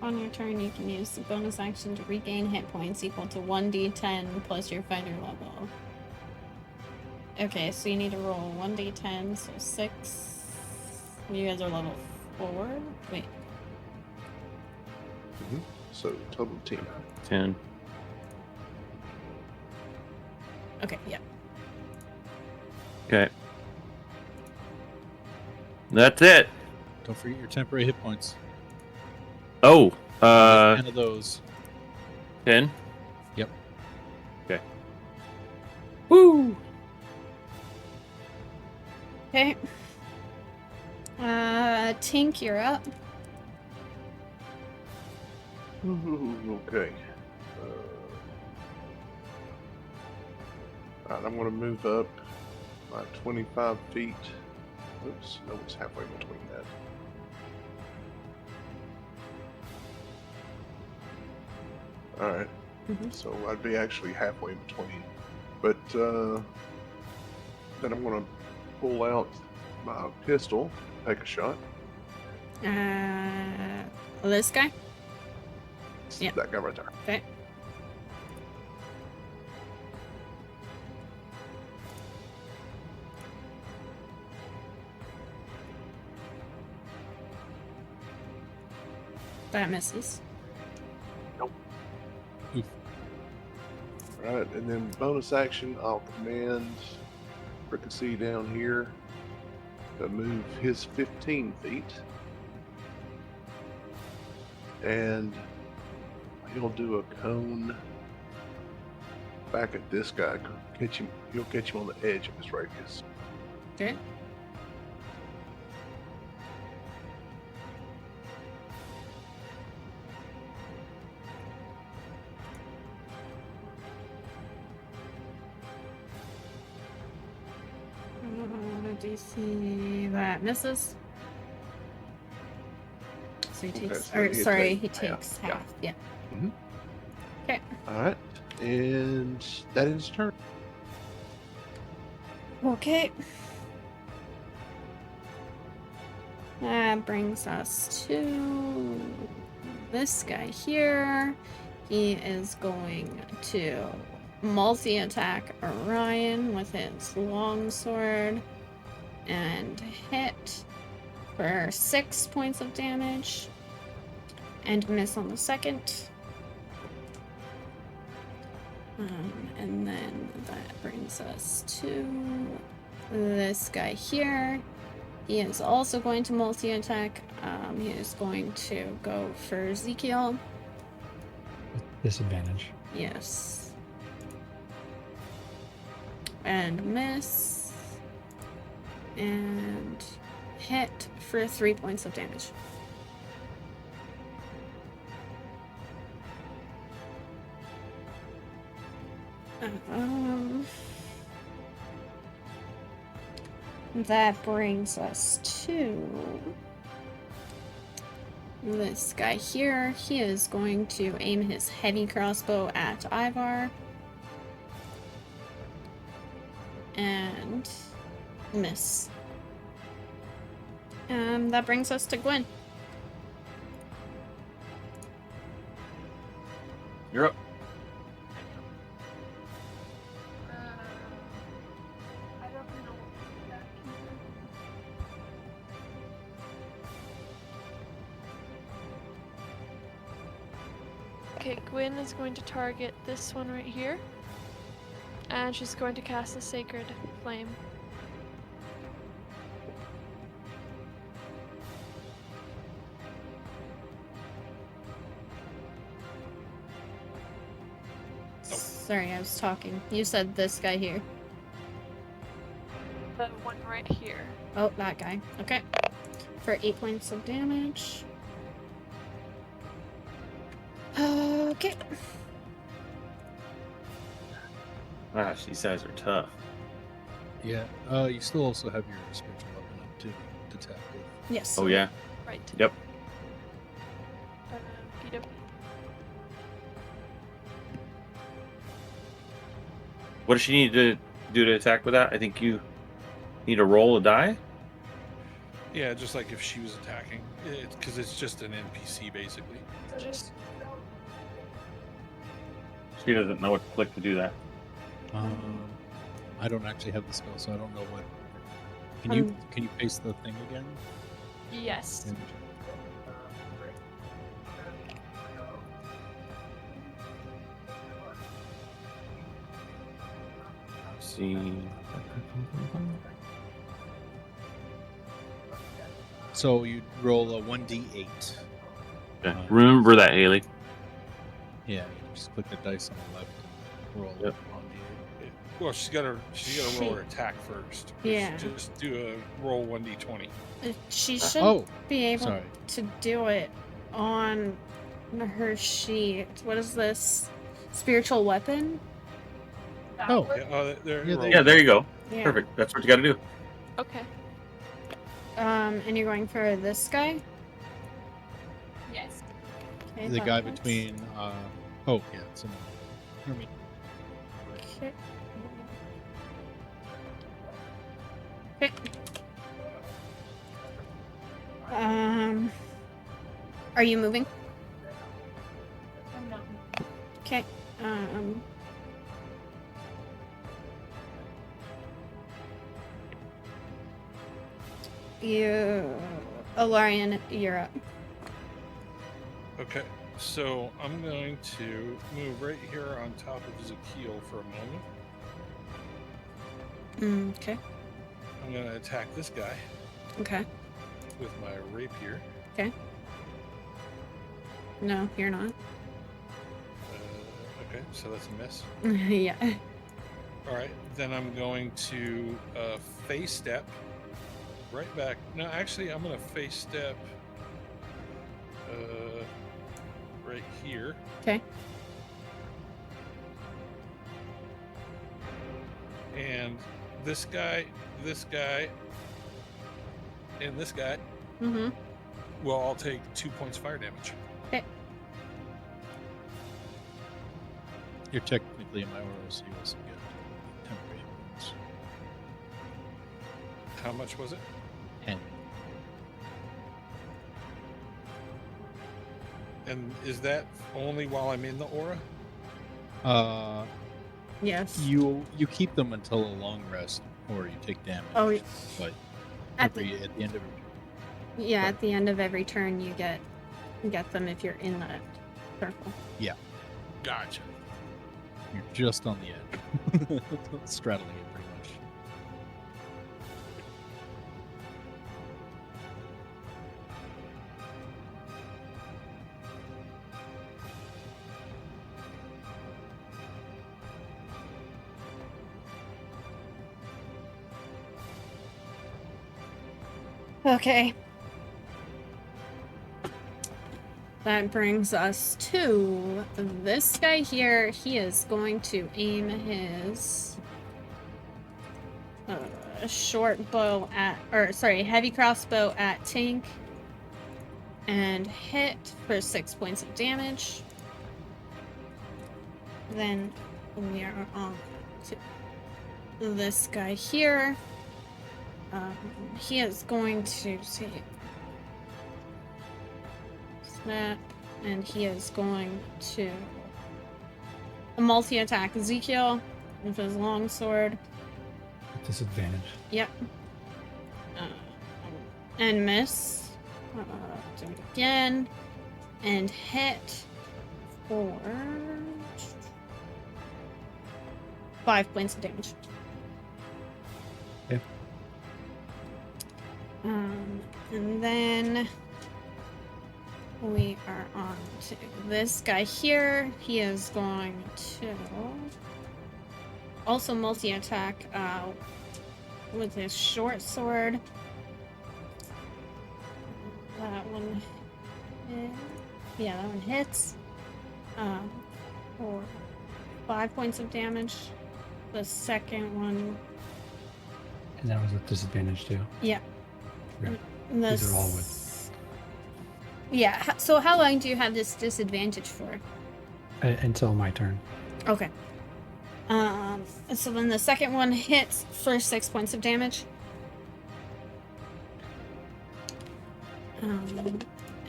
On your turn, you can use the bonus action to regain hit points equal to 1d10 plus your fighter level. Okay, so you need to roll 1d10, so 6. You guys are level 4? Wait. So total 10. 10. Okay, yeah. Okay. That's it. Don't forget your temporary hit points. Oh, 10 of those. 10? Yep. Okay. Woo! Okay. Tink, you're up. Okay. Alright, I'm going to move up by 25 feet. Oops, no, it's halfway between that. Alright, so I'd be actually halfway between. But then I'm going to pull out my pistol, take a shot. This guy? Yeah. That guy right there. Okay. That misses. Nope. Oof. Alright, and then bonus action, I'll command Fricassee down here to move his 15 feet. And he'll do a cone back at this guy. Catch him. He'll catch him on the edge of his radius. Okay. DC that misses. So he takes, so or he sorry, takes he takes half. Yeah. Mhm. Okay. Alright, and that ends turn. Okay. That brings us to this guy here. He is going to multi-attack Orion with his longsword and hit for 6 points of damage and miss on the second. And then that brings us to this guy here. He is also going to multi-attack. He is going to go for Ezekiel. Disadvantage. Yes. And miss. And hit for 3 points of damage. That brings us to this guy here. He is going to aim his heavy crossbow at Ivar. And miss. That brings us to Gwen. You're up. I don't know that. Okay, Gwen is going to target this one right here. And she's going to cast a Sacred Flame. Sorry, I was talking. You said this guy here. The one right here. Oh, that guy. Okay. For 8 points of damage. Okay. Gosh, these guys are tough. Yeah. You still also have your spiritual weapon up too to attack with. Yes. Oh, yeah. Right. Yep. PW. What does she need to do to attack with that? I think you need to roll a die. Yeah, just like if she was attacking. Because it's just an NPC, basically. So just She doesn't know what to click to do that. I don't actually have the spell, so I don't know what. Can you paste the thing again? yes. See. So you roll a 1d8. Okay. Remember that, Haley. Yeah, you just click the dice on the left and roll Yep. 1d8. Well, she's got to roll her attack first. Yeah. Just do a roll 1d20. She should Oh, be able sorry. to do it on her sheet. What is this? Spiritual weapon? Oh, Yeah, there. Yeah, roll. Yeah, there you go. Yeah. Perfect. That's what you got to do. Okay. And you're going for this guy? Yes. Okay, the guy perfect. between. Oh, yeah, it's in. Near me. Okay. Okay. Are you moving? I'm not. Okay. Alarian, you're up. Okay, so I'm going to move right here on top of Zakeel for a moment. Okay. I'm going to attack this guy Okay. with my rapier. Okay. No, you're not. Okay, so that's a miss. Yeah. All right, then I'm going to face step right back. No, actually, I'm going to face step right here. Okay. And this guy, and this guy Mm-hmm. will all take 2 points fire damage. Okay. You're technically in my aura, so you also get temporary wounds. How much was it? 10. And is that only while I'm in the aura? Yes. You keep them until a long rest, or you take damage. Oh, y- But at at the end of it. yeah, at the end of every turn, you get them if you're in that circle. Gotcha. You're just on the edge. Straddling it pretty much. Okay. That brings us to this guy here. He is going to aim his short bow at, or sorry, heavy crossbow at Tank and hit for 6 points of damage. Then we are on to this guy here. He is going to see snap, and he is going to multi-attack Ezekiel with his longsword. Disadvantage. Yep. And miss. Do it again. And hit for 5 points of damage. Okay. And then we are on to this guy here. He is going to also multi-attack with his short sword. That one, that one hits for 5 points of damage. The second one, And that was with disadvantage too. yeah. Okay. The These are all with. Yeah. So how long do you have this disadvantage for? Until my turn. Okay. So then the second one hits for 6 points of damage.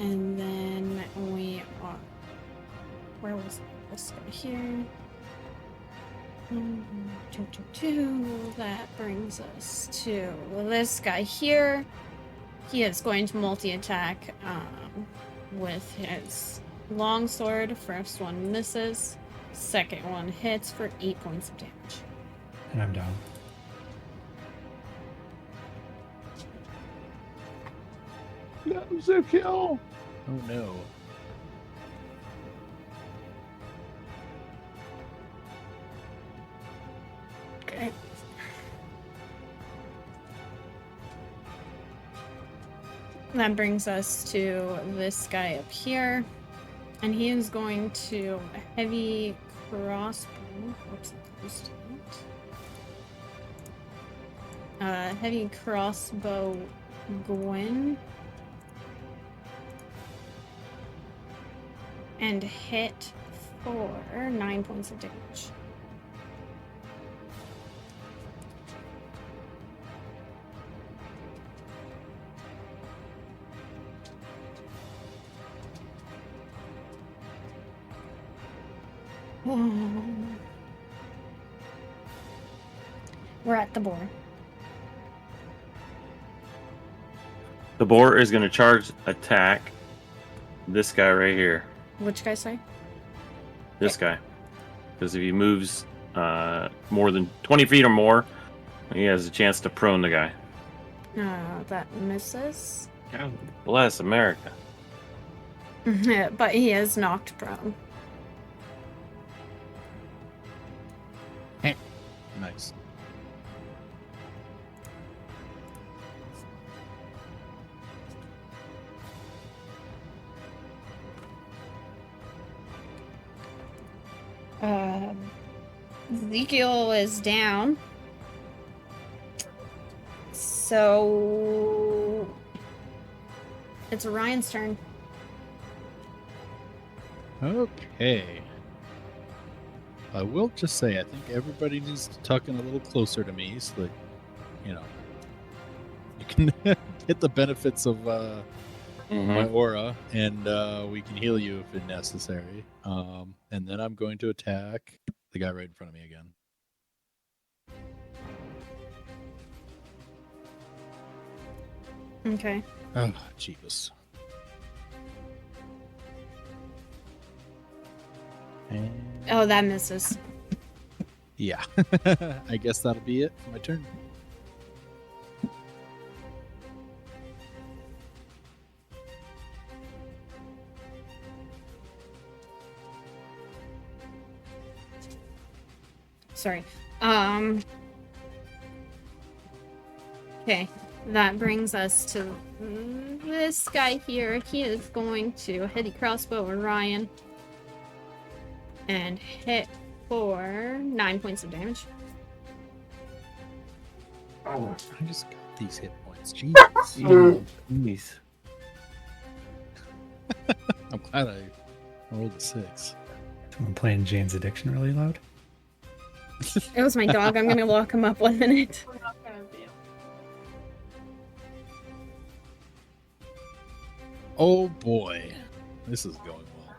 And then we are. Where was this guy here? That brings us to this guy here. He is going to multi-attack with his longsword. First one misses. Second one hits for 8 points of damage. And I'm down. That was a kill. Oh no. Okay. That brings us to this guy up here. And he is going to heavy crossbow. Whoops, I closed it. Heavy crossbow Gwyn. And hit for 9 points of damage. We're at the boar. The boar is going to charge attack this guy right here. Which guy, sorry? This guy. Because if he moves more than 20 feet or more, he has a chance to prone the guy. That misses. God bless America. But he is knocked prone. Nice. Ezekiel is down. So it's Ryan's turn. Okay. I will just say, I think everybody needs to tuck in a little closer to me so that, you know, you can get the benefits of my aura, and we can heal you if necessary. And then I'm going to attack the guy right in front of me again. Okay. Oh, Jesus. And Oh, that misses. yeah. I guess that'll be it for my turn. Sorry. Okay. That brings us to this guy here. He is going to heavy crossbow Orion and hit for 9 points of damage. Oh, I just got these hit points. Jeez. Jeez. I'm glad I rolled a 6. I'm playing Jane's Addiction really loud. It was my dog. I'm gonna lock him up 1 minute. We're not gonna be able. Oh boy. This is going well.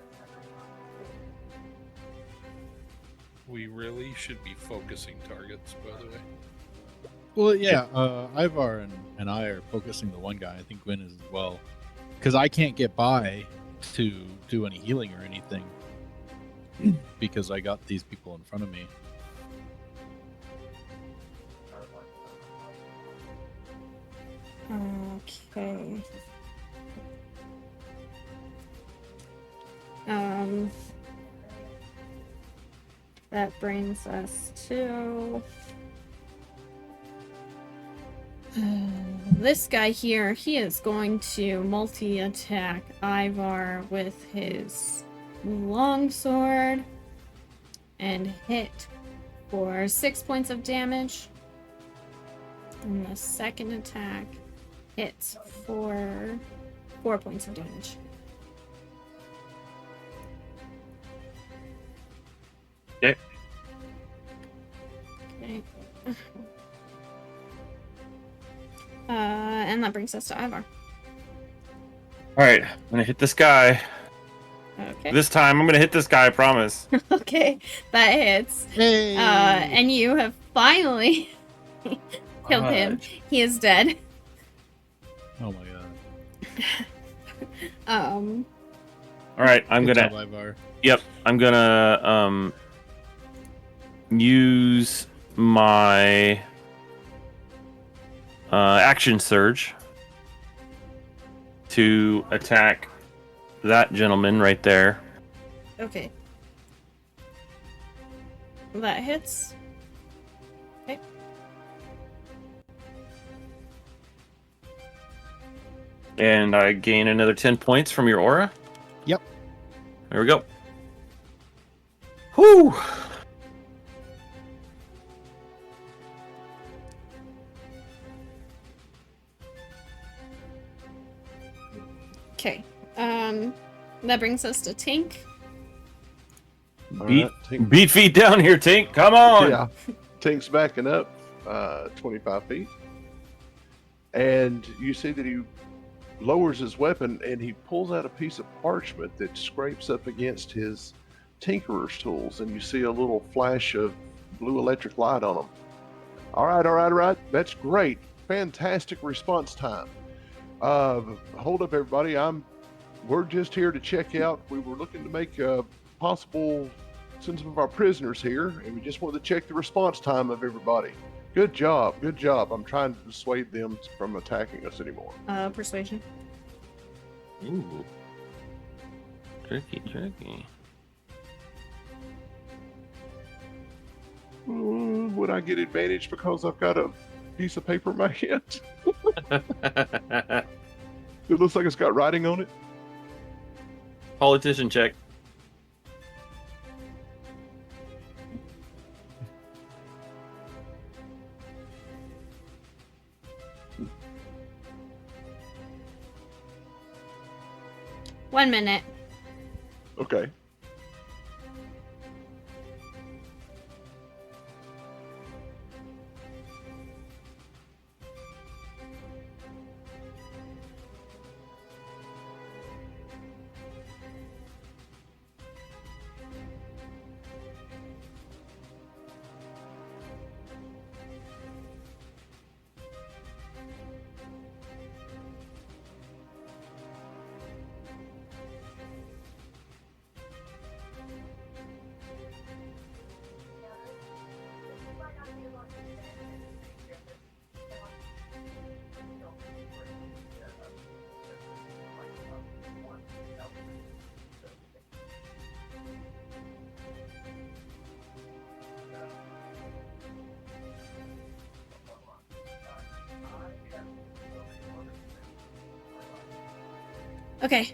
We really should be focusing targets, by the way. Well, yeah, Ivar and I are focusing the one guy. I think Gwyn is as well. Because I can't get by to do any healing or anything. Because I got these people in front of me. Okay. That brings us to this guy here. He is going to multi-attack Ivar with his longsword and hit for 6 points of damage. And the second attack hits for 4 points of damage. Okay. Okay. And that brings us to Ivar. All right, I'm gonna hit this guy. Okay. This time, I'm gonna hit this guy. I promise. Okay, that hits. Hey! And you have finally killed him. Fudge. He is dead. Oh my god. Um, All right, I'm Good gonna. job, Ivar. Yep, I'm gonna use my action surge to attack that gentleman right there. okay. That hits. Okay. And I gain another 10 points from your aura. Yep. There we go. Whew. Okay. That brings us to Tink. Beat, Alright, Tink, beat feet down here, Tink. Come on. yeah, Tink's backing up 25 feet. And you see that he lowers his weapon and he pulls out a piece of parchment that scrapes up against his tinkerer's tools. And you see a little flash of blue electric light on them. All right. That's great. Fantastic response time. Hold up, everybody. We're just here to check out. We were looking to make possible send some of our prisoners here, and we just wanted to check the response time of everybody. Good job. I'm trying to dissuade them from attacking us anymore. Persuasion. Ooh. Tricky. Would I get advantage because I've got a piece of paper in my hand? It looks like it's got writing on it. Politician check. One minute. Okay. Okay.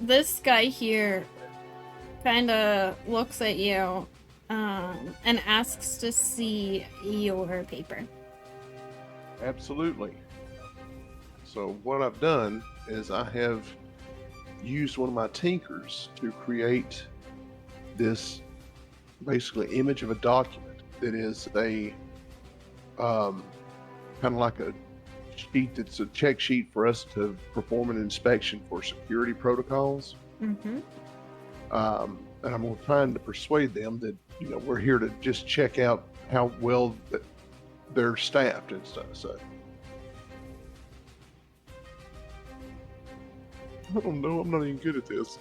This guy here kind of looks at you and asks to see your paper. Absolutely. So what I've done is I have used one of my tinkers to create this basically image of a document that is a kind of like a sheet that's a check sheet for us to perform an inspection for security protocols. Mm-hmm. And I'm trying to persuade them that, you know, we're here to just check out how well they're staffed and stuff. So I don't know. I'm not even good at this.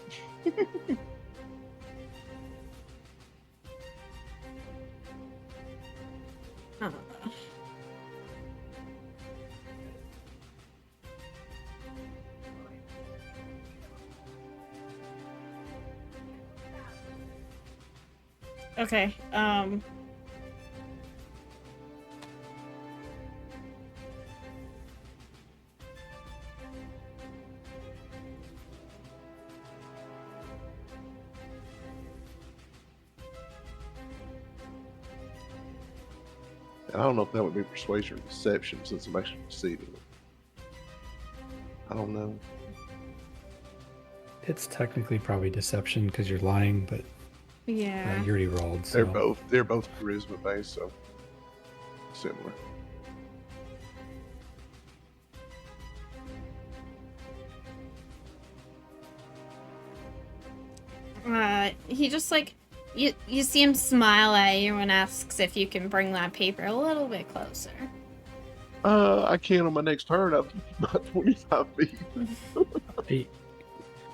Okay. And I don't know if that would be persuasion or deception since I'm actually deceiving them. I don't know. It's technically probably deception because you're lying, but Yeah. you already rolled. So. They're both charisma based, so similar. He just like you see him smile at you and asks if you can bring that paper a little bit closer. I can on my next turn. I've about 25 feet. Hey,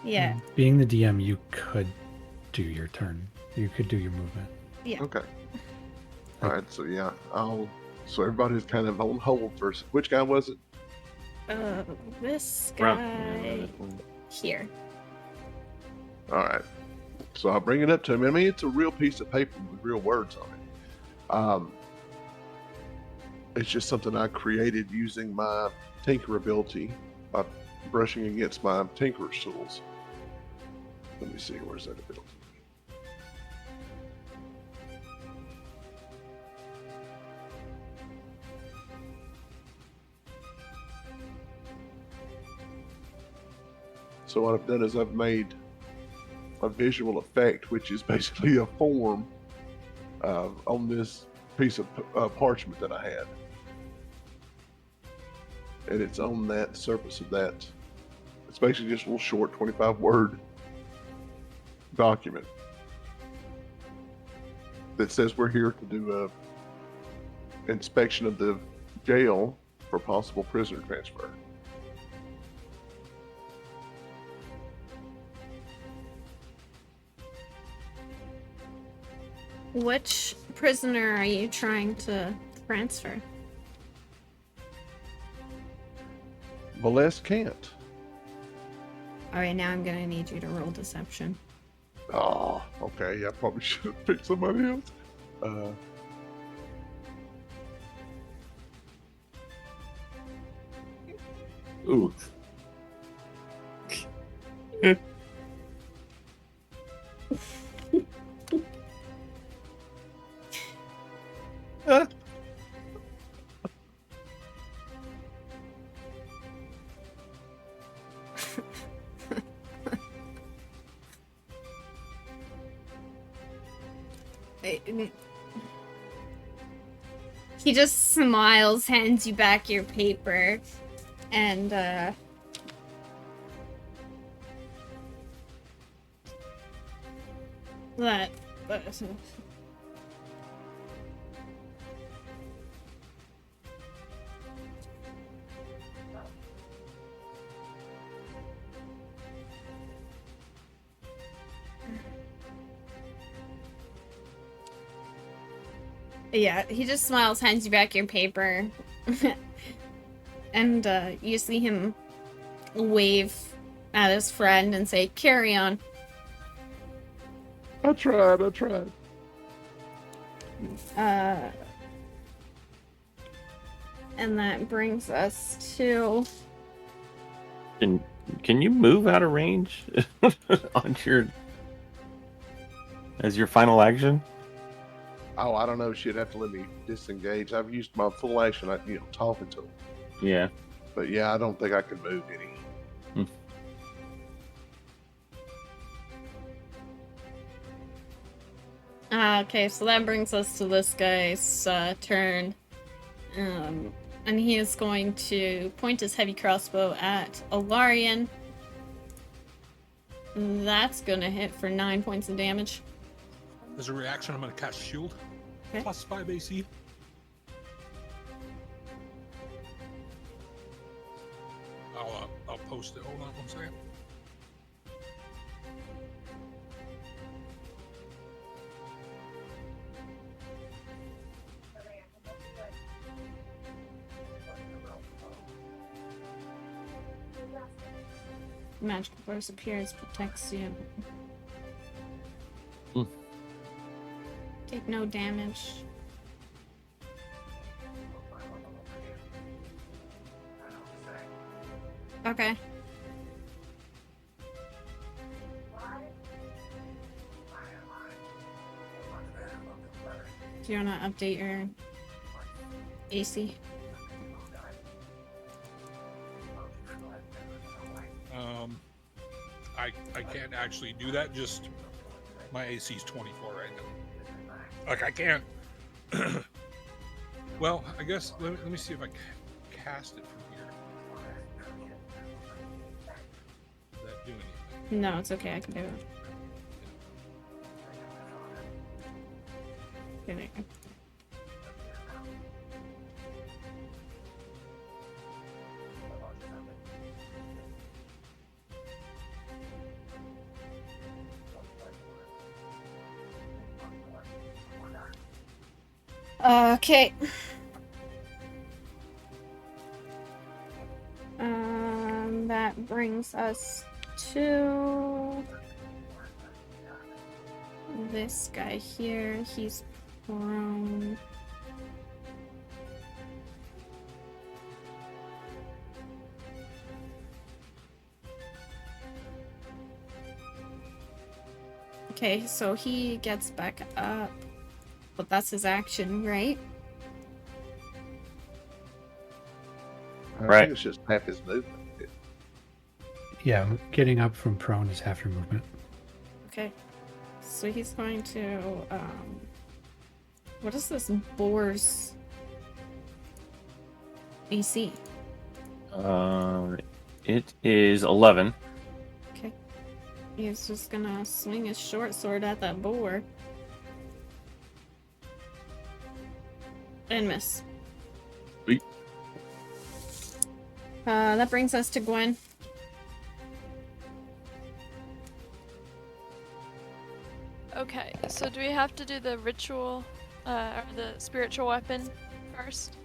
Yeah. being the DM, you could do your turn. You could do your movement. Yeah. Okay. All right. So yeah, So everybody's kind of on hold for. Which guy was it? This Round- guy here. All right. So I'll bring it up to him. I mean, it's a real piece of paper with real words on it. It's just something I created using my tinker ability by brushing against my tinkerer's tools. Let me see, where's that ability? So what I've done is I've made a visual effect, which is basically a form on this piece of parchment that I had. And it's on that surface of that. It's basically just a little short 25-word document that says we're here to do a inspection of the jail for possible prisoner transfer. Which prisoner are you trying to transfer? Molest can't. Alright, now I'm gonna need you to roll deception. Oh, okay. Yeah, I probably should have picked somebody else. Ooh. He just smiles, hands you back your paper, and that. Yeah, he just smiles, hands you back your paper, and you see him wave at his friend and say, "Carry on." I tried. And that brings us to... Can you move out of range on your as your final action? Oh, I don't know. She'd have to let me disengage. I've used my full action, talking to him. Yeah. But yeah, I don't think I can move any. Okay, so that brings us to this guy's turn. And he is going to point his heavy crossbow at Alarian. That's gonna hit for 9 points of damage. As a reaction, I'm going to cast Shield. Okay. Plus 5 AC. I'll post it. Hold on 1 second. Magical force appears, protects you. Take no damage. Okay. Do you want to update your AC? I can't actually do that. Just my AC is 24 right now. Like I can't. Well, I guess let me see if I can cast it from here. Does that do anything? No, it's okay. I can do it. There you go. Okay. That brings us to this guy here. He's prone. Okay, so he gets back up. But that's his action, right? I Right. think it's just half his movement. Yeah, getting up from prone is half your movement. Okay. So he's going to, what is this boar's AC? It is 11. Okay. He's just gonna swing his short sword at that boar. And miss. Sweet. That brings us to Gwen. Okay, so do we have to do the ritual, or the spiritual weapon first?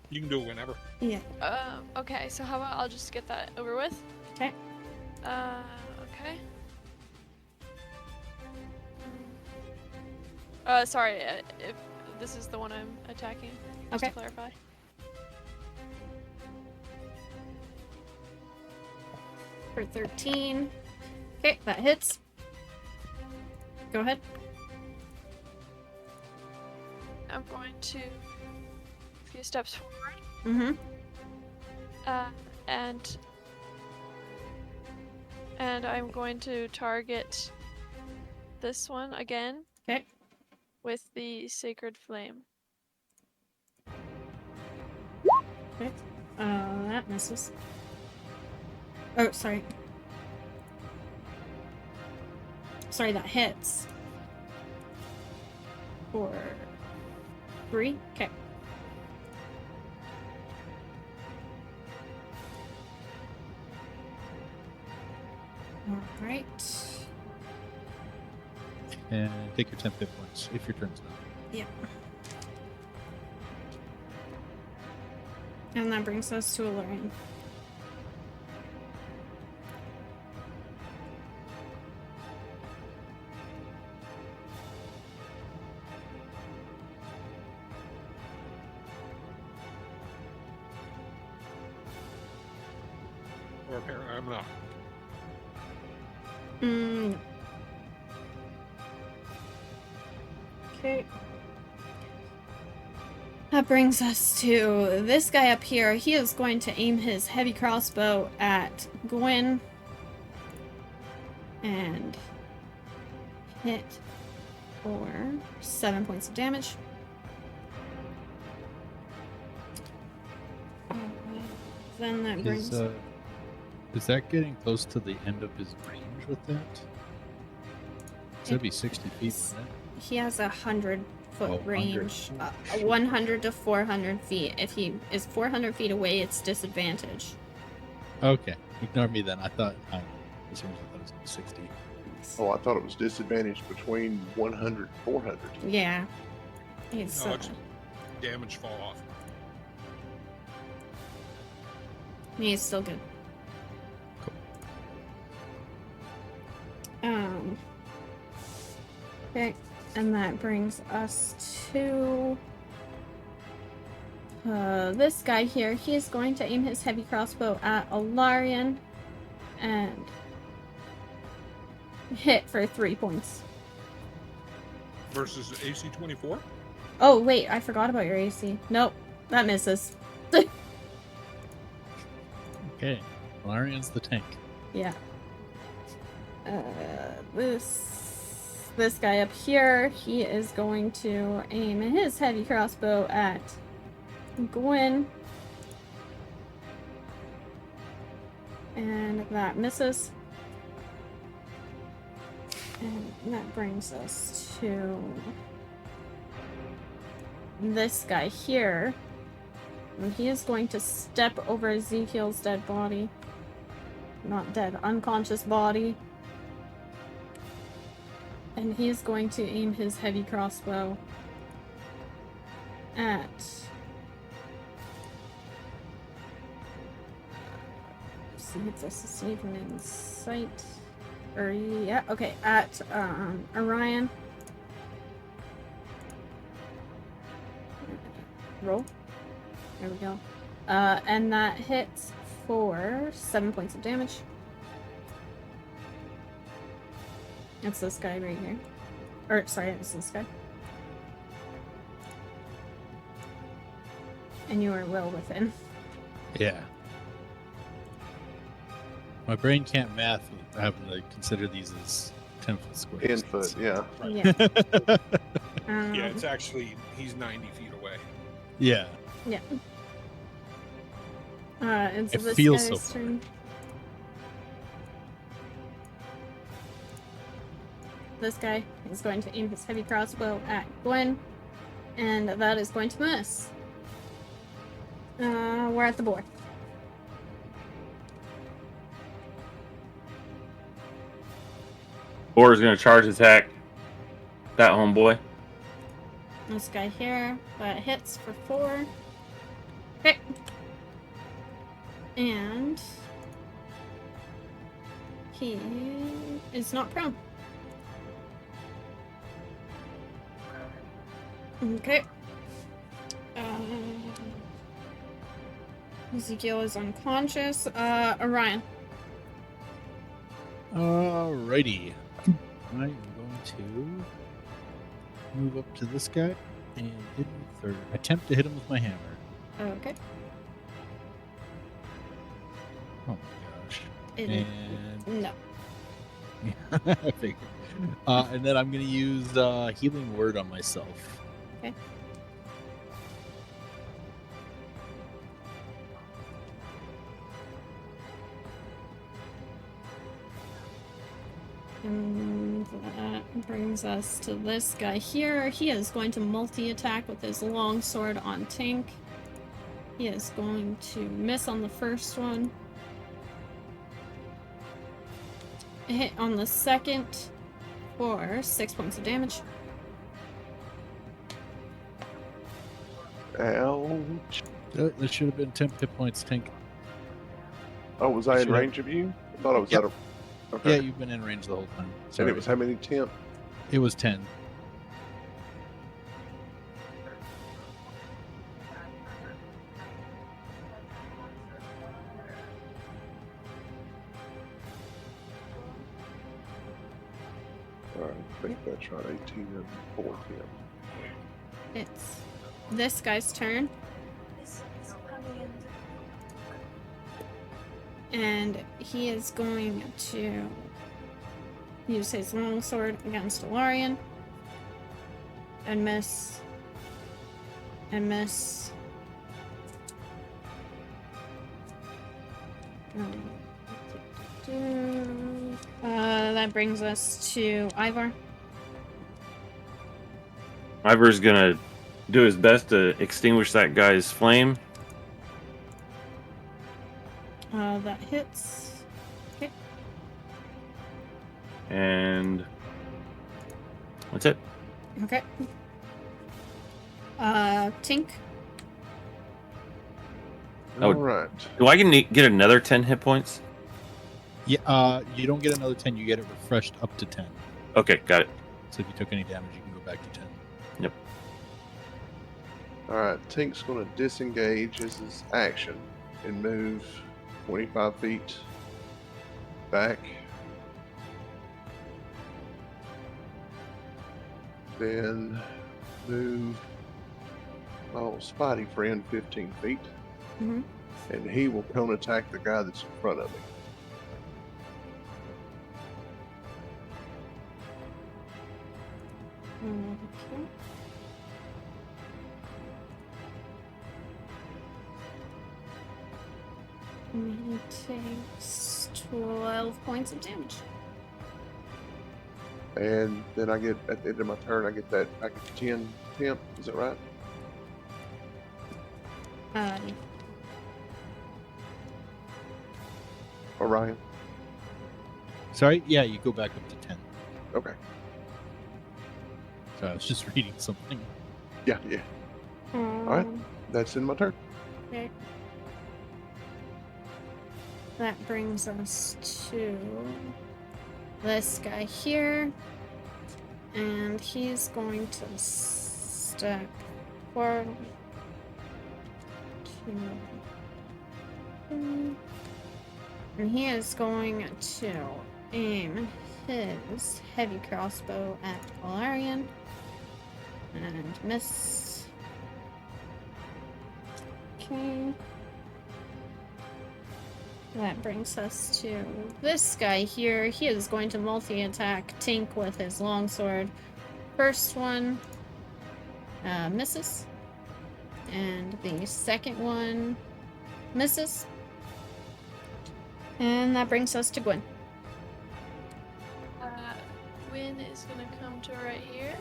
You can do it whenever. Yeah. Okay, so how about I'll just get that over with? Okay. Okay. Sorry, if this is the one I'm attacking, just Okay. to clarify. For 13. Okay, that hits. Go ahead. I'm going to a few steps forward, Mm-hmm. and I'm going to target this one again. Okay. With the sacred flame. Okay. That misses. Oh, sorry. Sorry, that hits. For 3. Okay. Alright. And take your 10 hit points if your turn's done. Yeah. And that brings us to Alarian. Or apparently I'm not. Okay. That brings us to this guy up here. He is going to aim his heavy crossbow at Gwen. And hit for 7 points of damage. Then that brings... Is that getting close to the end of his range with that? So that'd be 60 feet, wouldn't it? He has 100-foot 100. range. Oh, shit. 100 to 400 feet. If he is 400 feet away, it's disadvantage. Okay, ignore me then. I thought, for some reason I thought it was going to be 60. Oh, I thought it was disadvantaged between 100 and 400. Yeah. It's, No, it's damage fall off. he's still good. Okay, and that brings us to this guy here. He is going to aim his heavy crossbow at Alarian and hit for 3 points. Versus AC 24? Oh, wait, I forgot about your AC. Nope, that misses. Okay, Valarian's the tank. Yeah. This guy up here, he is going to aim his heavy crossbow at Gwen. And that misses. And that brings us to this guy here. And he is going to step over Ezekiel's dead body. Not dead, unconscious body. And he is going to aim his heavy crossbow at... see if this is even in sight. Or, yeah, okay, at Orion. Roll. There we go. And that hits for 7 points of damage. It's this guy right here. Or, sorry, it's this guy. And you are well within. Yeah. My brain can't math with having to consider these as 10-foot squares. 10 foot, yeah. Yeah. Yeah, it's actually, he's 90 feet away. Yeah. Yeah. It's It this feels guy's so turn. This guy is going to aim his heavy crossbow at Gwen, and that is going to miss. We're at the board. Or is going to charge attack that homeboy. This guy here, that hits for 4. Okay. And he is not prone. Okay. Ezekiel is unconscious. Orion. Alrighty. I am going to move up to this guy and hit him with, or attempt to hit him with my hammer. Okay. Oh my gosh. And No. I figured. And then I'm going to use Healing Word on myself. Okay. And that brings us to this guy here. He is going to multi-attack with his long sword on Tink. He is going to miss on the first one. Hit on the second for 6 points of damage. Ouch. That should have been 10 hit points, Tink. Oh, was I in Sure. range of you? I thought I was Yep. at a... Okay. Yeah, you've been in range the whole time. And Sorry. it was how many temp? It was 10. Alright, I think that's right. 18 and 4 temp. It's this guy's turn. And he is going to use his longsword against Ilarion. And miss. And miss. That brings us to Ivar. Ivar's gonna do his best to extinguish that guy's flame. That hits. Okay. And that's it. Okay. Tink. Oh. Alright. Do I get another 10 hit points? Yeah, you don't get another 10, you get it refreshed up to 10. Okay, got it. So if you took any damage, you can go back to 10. Yep. Alright, Tink's going to disengage as his action and move 25 feet back. Then move Spidey friend 15 feet. Mm-hmm. And he will cone attack the guy that's in front of me. Okay. And he takes 12 points of damage. And then I get, at the end of my turn, I get 10 temp. Is that right? Orion? Sorry? Yeah, you go back up to 10. Okay. So I was just reading something. Yeah. Alright. That's in my turn. Okay. That brings us to this guy here. And he's going to step forward. And he is going to aim his heavy crossbow at Valerian and miss. Okay. That brings us to this guy here. He is going to multi-attack Tink with his longsword. First one misses. And the second one misses. And that brings us to Gwen. Gwen is gonna come to right here.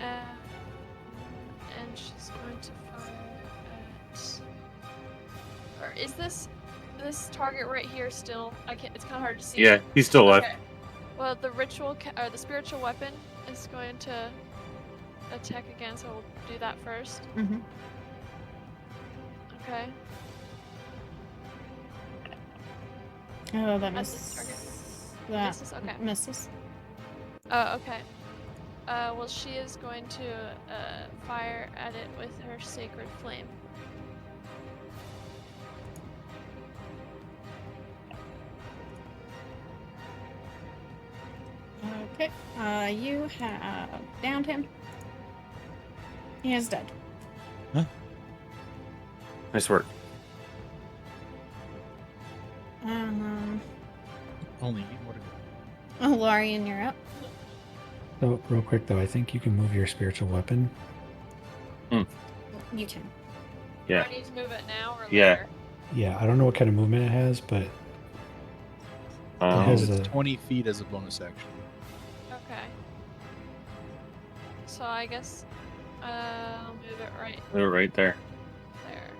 And she's going to fire at... Or is this target right here still? I can't. It's kind of hard to see. Yeah, he's still left. Okay. Well, the ritual or the spiritual weapon is going to attack again, so we'll do that first. Mm-hmm. Okay. Oh, that At misses. this target. That Misses? Okay. misses. Oh, okay. Well, she is going to fire at it with her sacred flame. Okay. You have downed him. He is dead. Nice work. Only 8 more to go. Oh, Larian, you're up. So, real quick though, I think you can move your spiritual weapon. You can. Yeah. Do I need to move it now or Yeah. later? Yeah, I don't know what kind of movement it has, but it has It's a 20 feet as a bonus action. Okay. So I guess I'll move it right They're right there. there.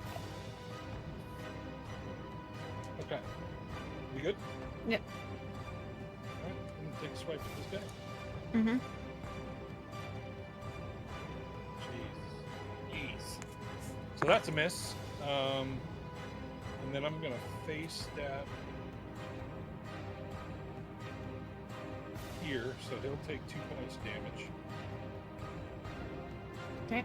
Okay. We good? Yep. Alright, I'm gonna take a swipe at this guy. Mm-hmm. Jeez. So that's a miss. And then I'm gonna face that here, so he'll take 2 points damage. Okay.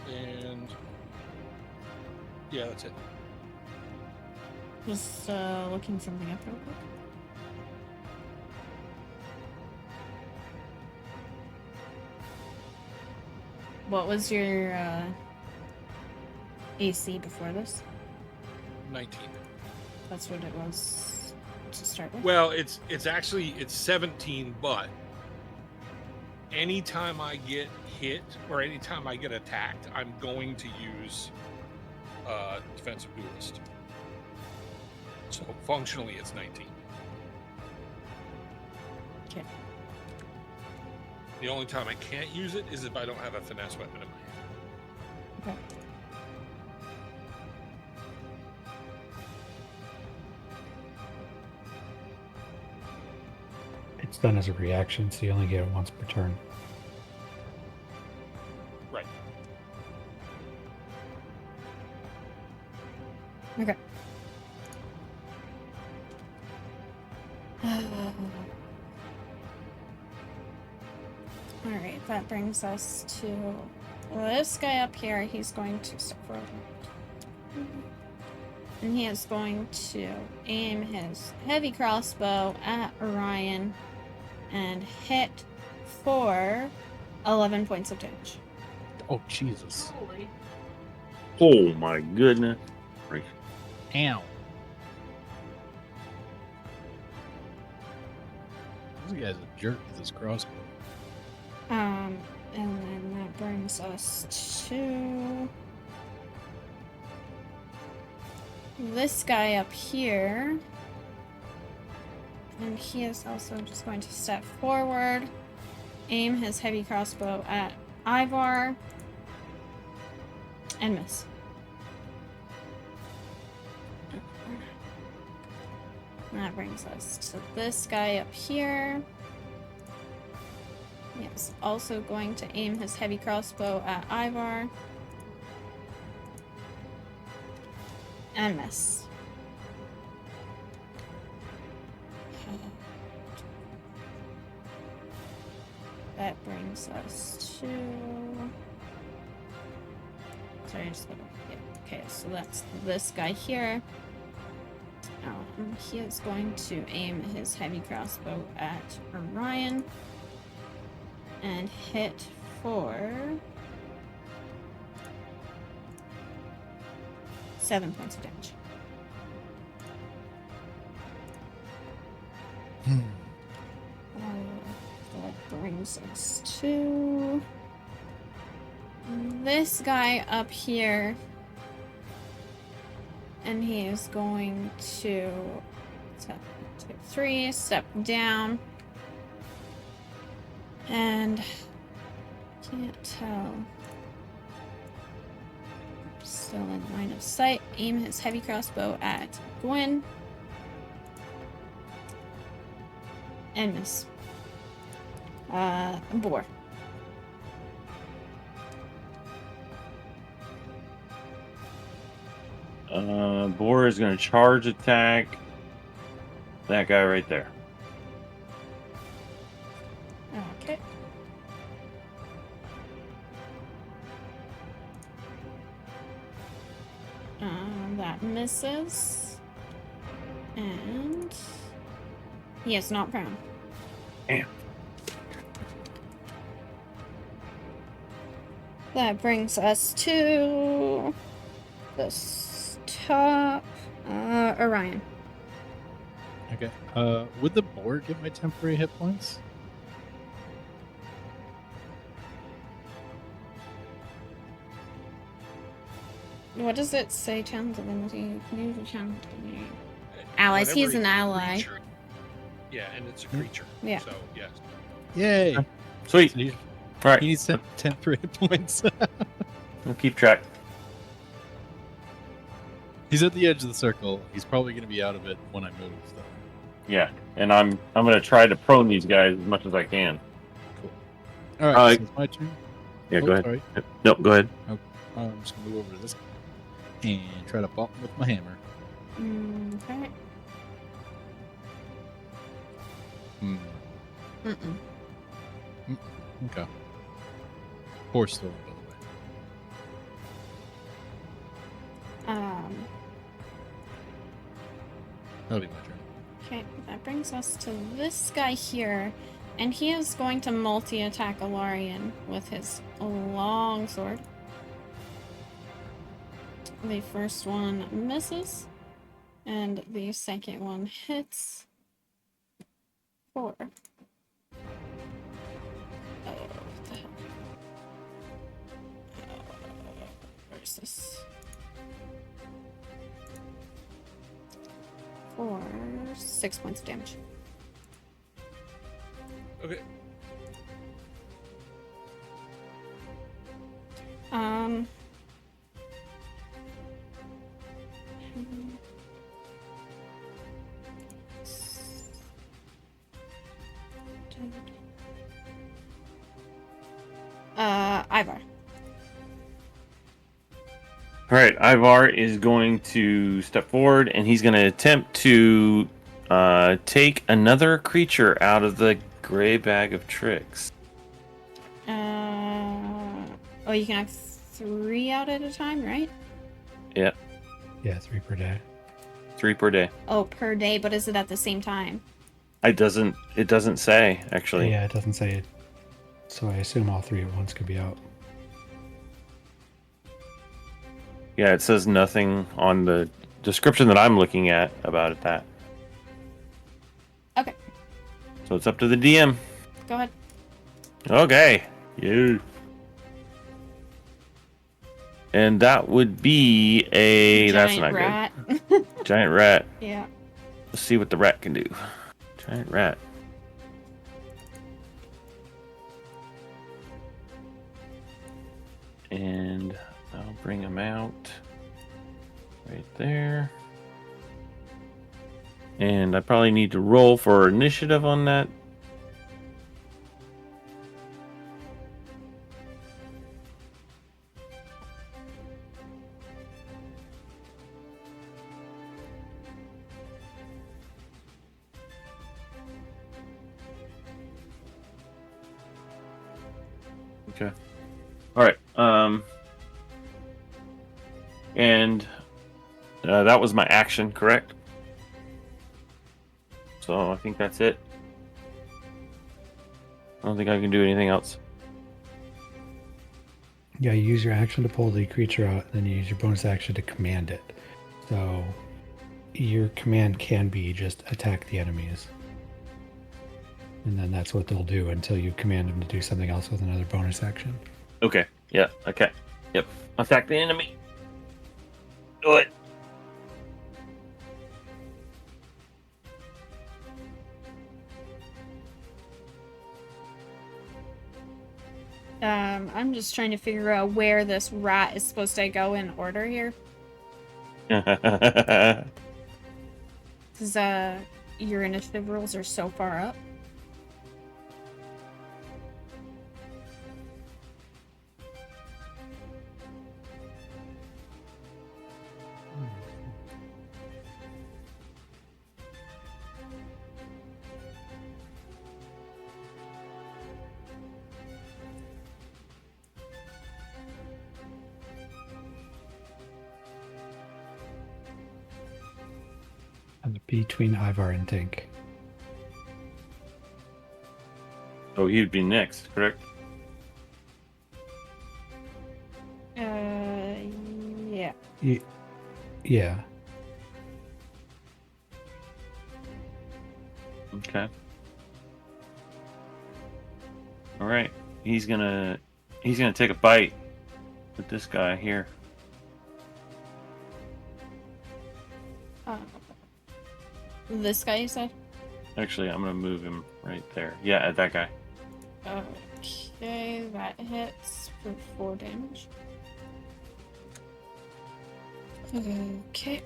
And yeah, that's it. Just looking something up real quick. What was your AC before this? 19. That's what it was to start with. Well, it's 17, but anytime I get hit or anytime I get attacked, I'm going to use defensive duelist. So functionally, it's 19. Okay. The only time I can't use it is if I don't have a finesse weapon in my hand. Okay. it's done as a reaction, so you only get it once per turn. Right. Okay. Alright, that brings us to this guy up here. He's going to step forward. And he is going to aim his heavy crossbow at Orion and hit for 11 points of damage. Oh, Jesus. Holy. Oh my goodness. Right. Ow. This guy's a jerk with his crossbow. And then that brings us to this guy up here. And he is also just going to step forward, aim his heavy crossbow at Ivar, and miss. And that brings us to this guy up here. Yes, also going to aim his heavy crossbow at Ivar. And miss. That brings us to... Sorry, I just gotta... Yeah, okay, so that's this guy here. He is going to aim his heavy crossbow at Orion. And hit for 7 points of damage. That brings us to this guy up here. And he is going to step 2, 3, step down. And can't tell. Still in line of sight. Aim his heavy crossbow at Gwen. And miss. Boar. Boar is going to charge attack that guy right there. Okay. That misses. And he is not prone. Damn. That brings us to this top. Orion. Okay. Would the boar get my temporary hit points? What does it say? Challenge ability. Use a challenge ability. Allies. He's an ally. Creature, yeah, and it's a creature. Yeah. So, yes. Yay! Sweet. He All right. needs temporary hit points. We'll keep track. He's at the edge of the circle. He's probably going to be out of it when I move. So. Yeah, and I'm going to try to prone these guys as much as I can. Cool. All right, so it's my turn. Yeah, Oh, go ahead. Sorry. No, go ahead. I'm just going to move over to this and try to bump him with my hammer. Okay. Okay. Horse still, by the way. That'll be my turn. Okay, that brings us to this guy here, and he is going to multi-attack Alarian with his long sword. The first one misses, and the second one hits. 4. Oh, what the hell? Where's this? 4, 6 points of damage. Okay. Ivar. All right, Ivar is going to step forward, and he's going to attempt to take another creature out of the gray bag of tricks. Oh, you can have 3 out at a time, right? Yeah, Yeah, 3 per day. 3 per day. Oh, per day, but is it at the same time? It doesn't say, actually. Yeah, it doesn't say it. So I assume all 3 at once could be out. Yeah, it says nothing on the description that I'm looking at about that. Okay, So it's up to the DM. go ahead. Okay. Yeah. And that would be a... that's Giant not rat. good. Giant rat. Yeah. Let's see what the rat can do. Giant rat. And I'll bring him out right there. And I probably need to roll for initiative on that. Okay. All right. And that was my action, correct? So I think that's it. I don't think I can do anything else. Yeah, you use your action to pull the creature out, and then you use your bonus action to command it. So your command can be just attack the enemies. And then that's what they'll do until you command them to do something else with another bonus action. Okay. Yeah. Okay. Yep. Attack the enemy. Do it. I'm just trying to figure out where this rat is supposed to go in order here. Because your initiative rolls are so far up. And between Ivar and Tink. Oh, he'd be next, correct? Yeah. Yeah. Okay. All right. He's gonna take a bite with this guy here. This guy, you said? Actually, I'm gonna move him right there. Yeah, at that guy. Okay, that hits for 4 damage. Okay.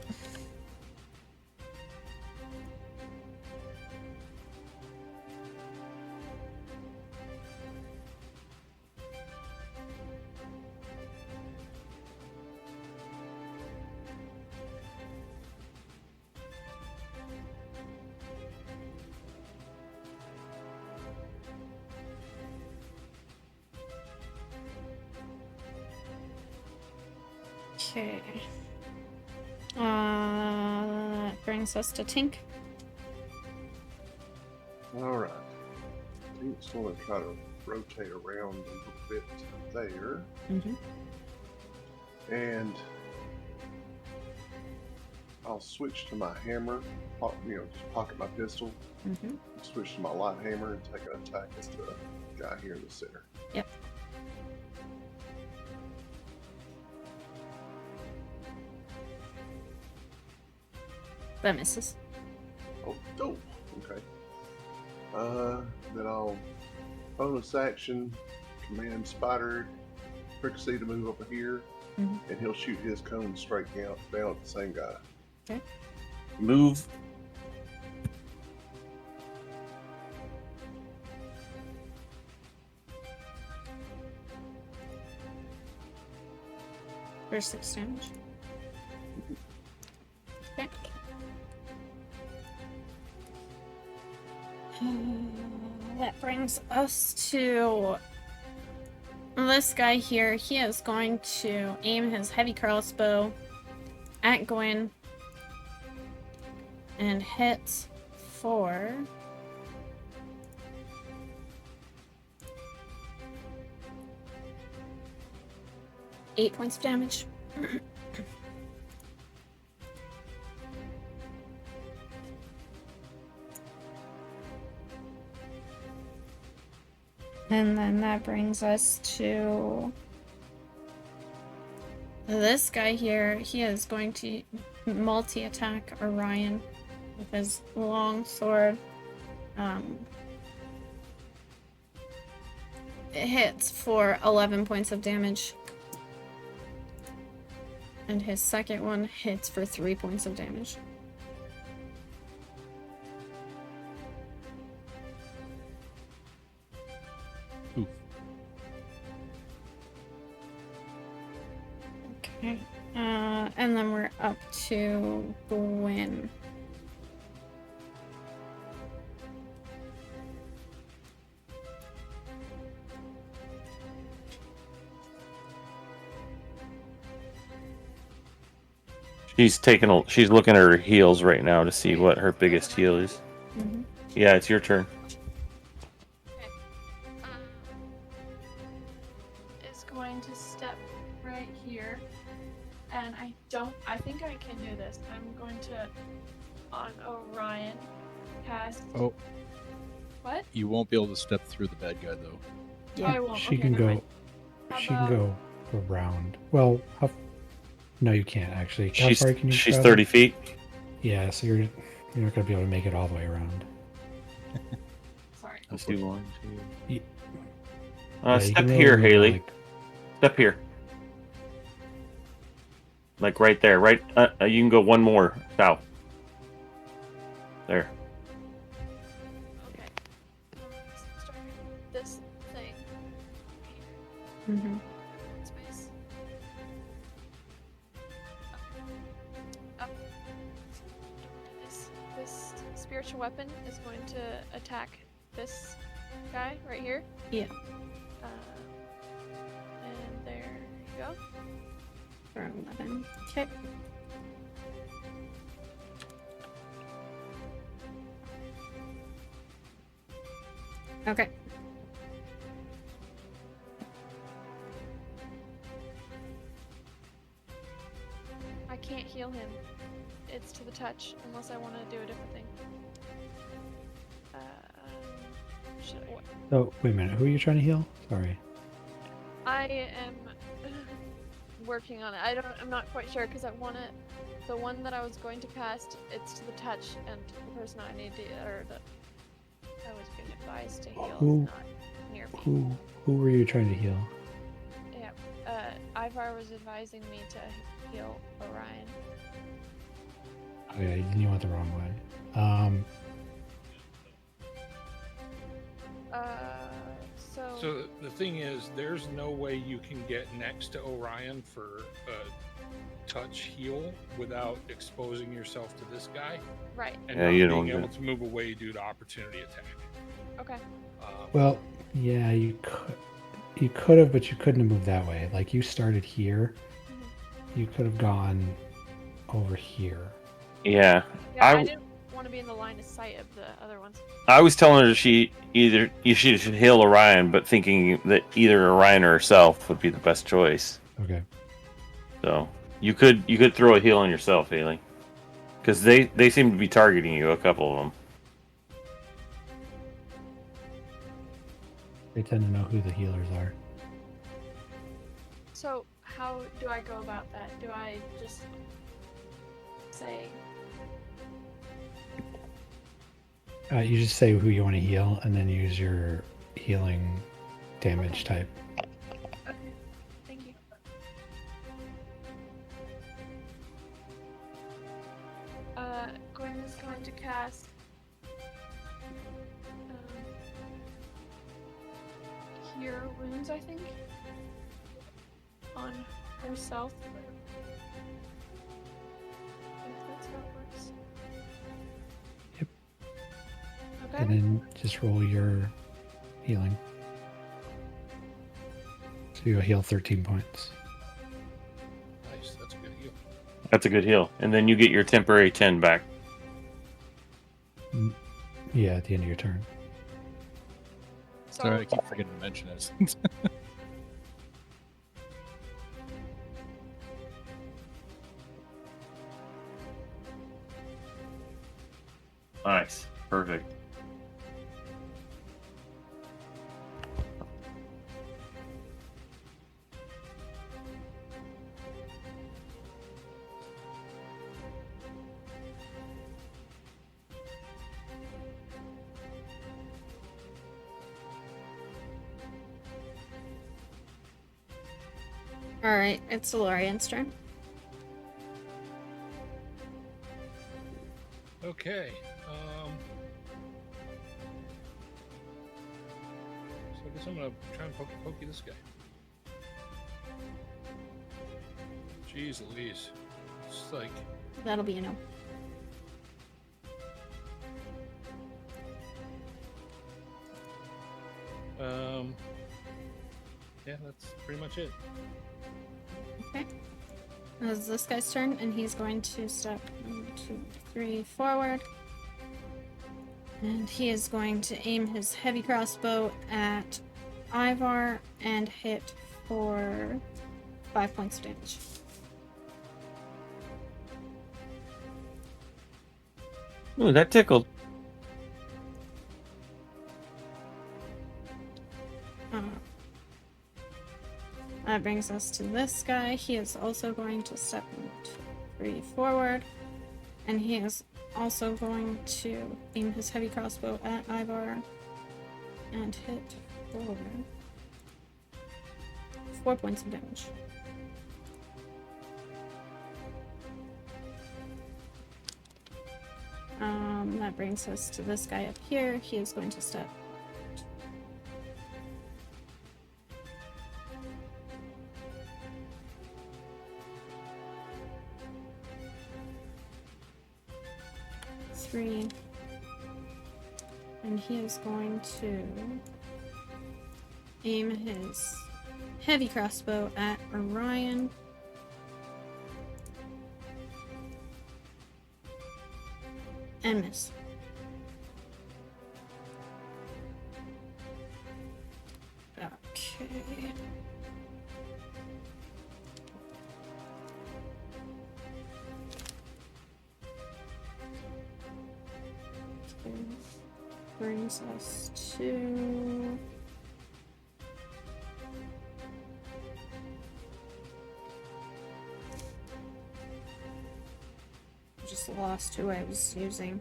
Okay. That brings us to Tink. All right. I think it's going to try to rotate around a little bit there. Mm-hmm. And I'll switch to my hammer, just pocket my pistol, Mm-hmm. switch to my light hammer and take an attack at the guy here in the center. Yep. That misses. Oh, okay. Then I'll bonus action, command Spider Fricassee to move over here, Mhm. and he'll shoot his cone straight down at the same guy. Okay. Move. For 6 damage. Okay. That brings us to this guy here. He is going to aim his heavy crossbow at Gwen and hit for 8 points of damage. And then that brings us to this guy here. He is going to multi-attack Orion with his long sword. It hits for 11 points of damage. And his second one hits for 3 points of damage. Oof. Okay. And then we're up to Gwyn. She's looking at her heals right now to see what her biggest heal is. Mm-hmm. Yeah, it's your turn. Okay. Is going to step right here, and I think I can do this. I'm going to, on Orion, cast. Oh. What? You won't be able to step through the bad guy though. Oh, I won't. She Okay, can never go. mind. She How can go around. Well, no, you can't actually. How She's far can you she's travel? 30 feet. Yeah, so you're not gonna be able to make it all the way around. Sorry. Let's do 1, 2. Yeah, you Step can really here, only go, Haley. like- Step here. Like right there. Right. You can go one more south. There. Okay. Start this thing. Mm-hmm. Space. Up. This spiritual weapon is going to attack this guy right here. Yeah. And there you go. For 11. Okay. Okay. I can't heal him. It's to the touch, unless I want to do a different thing. What? Oh, wait a minute. Who are you trying to heal? Sorry. I am working on it. I'm not quite sure because I want it. The one that I was going to cast, it's to the touch, and the person I need to, or that I was being advised to heal Who- is not near me. Who were you trying to heal? Yeah. Ivar was advising me to heal Orion. Oh yeah, you went the wrong way. So the thing is, there's no way you can get next to Orion for a touch heal without exposing yourself to this guy Right. and Yeah, not you being don't able get- to move away due to opportunity attack. Okay. Well, yeah, you could have, but you couldn't have moved that way. Like you started here, you could have gone over here. Yeah. Yeah, I I didn't want to be in the line of sight of the other ones. was telling her she should heal Orion, but thinking that either Orion or herself would be the best choice. Okay. So you could throw a heal on yourself, Haley, because they seem to be targeting you. A couple of them. They tend to know who the healers are. So how do I go about that? Do I just say You just say who you want to heal, and then use your healing damage type. okay, thank you. Gwen is going to cast Cure Wounds, I think, on herself. If that's how it works. Yep. Okay. And then just roll your healing. So you'll heal 13 points. Nice, that's a good heal. That's a good heal, and then you get your temporary 10 back. Yeah, at the end of your turn. So, Sorry, I keep forgetting to mention it. Nice, perfect. Alright, it's Lorian's turn. Okay. So I guess I'm gonna try and pokey this guy. Jeez Louise. It's like That'll be a no. yeah, that's pretty much it. Okay. It's this guy's turn, and he's going to step 1, 2, 3 forward. And he is going to aim his heavy crossbow at Ivar and hit for 5 points of damage. Ooh, that tickled. That brings us to this guy. He is also going to step 1, 2, 3 forward. And he is also going to aim his heavy crossbow at Ivar and hit for 4 points of damage. That brings us to this guy up here. He is going to step 3, and he is going to aim his heavy crossbow at Orion. And miss. Okay. Brings us to just lost who I was using.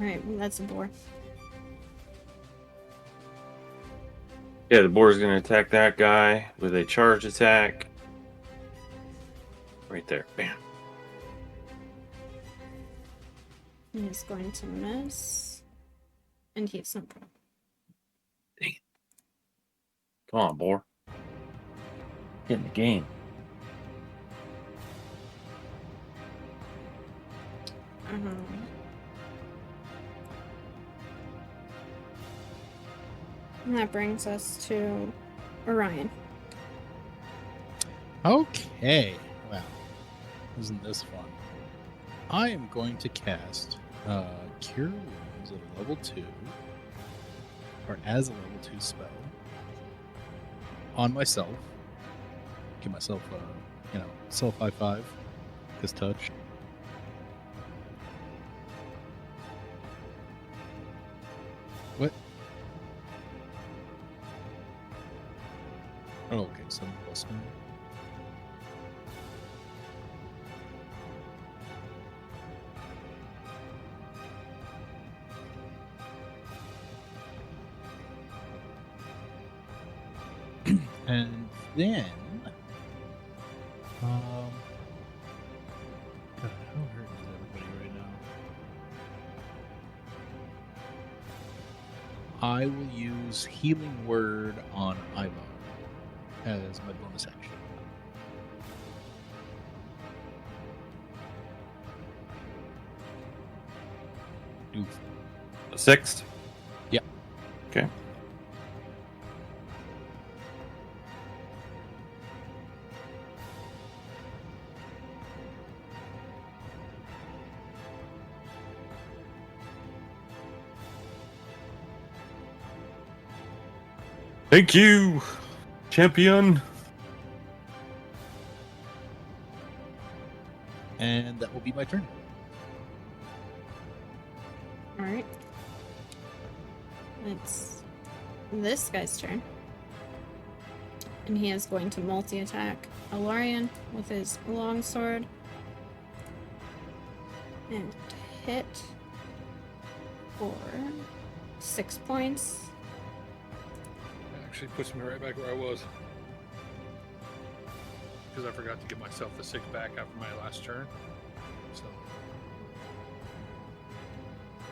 Alright, well, that's a boar. Yeah, the boar is going to attack that guy with a charge attack. Right there. Bam. He's going to miss. And he has no problem. Come on, boar. Get in the game. And that brings us to Orion. Okay. Well, isn't this fun? I am going to cast Cure Wounds at a level 2, or as a level 2 spell, on myself. Give myself a, self high five, because touch. What? Oh, okay, 7 plus 9. And then, God, how hurt is everybody right now? I will use Healing Word on Ivar as my bonus action. Oof. A 6th? Yeah. Okay. Thank you, champion. And that will be my turn. All right. It's this guy's turn. And he is going to multi-attack Alarian with his longsword. And hit for 6 points. That actually puts me right back where I was. Because I forgot to give myself the 6 back after my last turn. So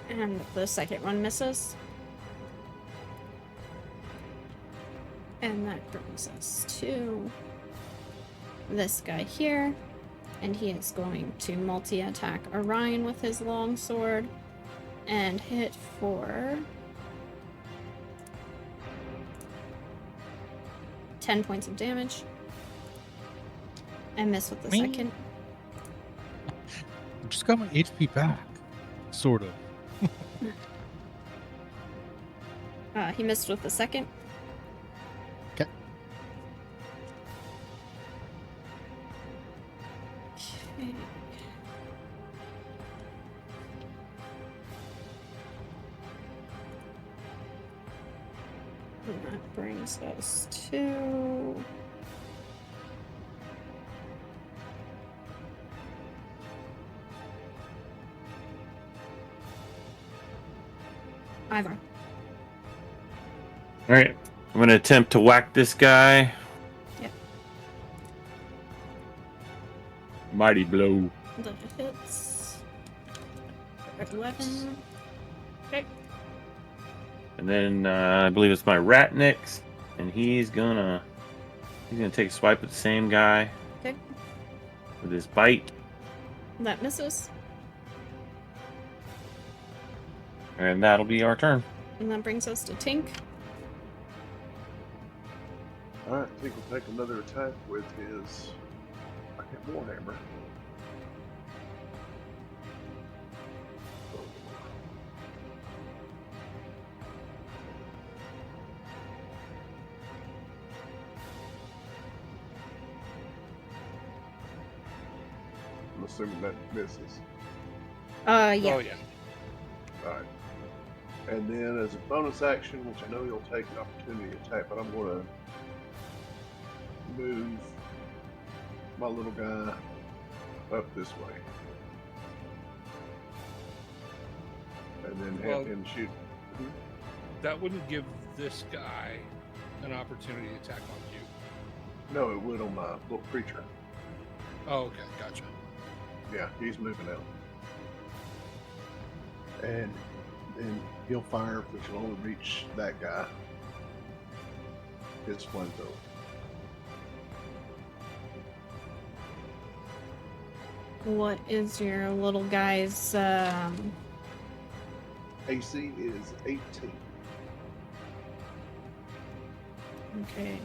And the second one misses. And that brings us to this guy here. And he is going to multi-attack Orion with his longsword. And hit for 10 points of damage. And miss with the second. I just got my HP back. Sort of. He missed with the second. Okay. Okay. And that brings us to Ivor. All right, I'm gonna attempt to whack this guy. Yep. Mighty blow. That hits. 11. Okay. And then I believe it's my rat next, and he's gonna take a swipe at the same guy. Okay. With his bite, That misses. and that'll be our turn. And that brings us to Tink. Alright, I think we'll take another attack with his Warhammer. I'm assuming that misses. Yeah. Oh yeah. Alright. And then as a bonus action, which I know you'll take an opportunity attack, but I'm going to move my little guy up this way. And then have Well- him shoot. That wouldn't give this guy an opportunity to attack on you. No, it would on my little creature. Oh, okay, gotcha. Yeah, he's moving out. And then he'll fire, which will only reach that guy. His flamethrower. What is your little guy's AC is 18. okay.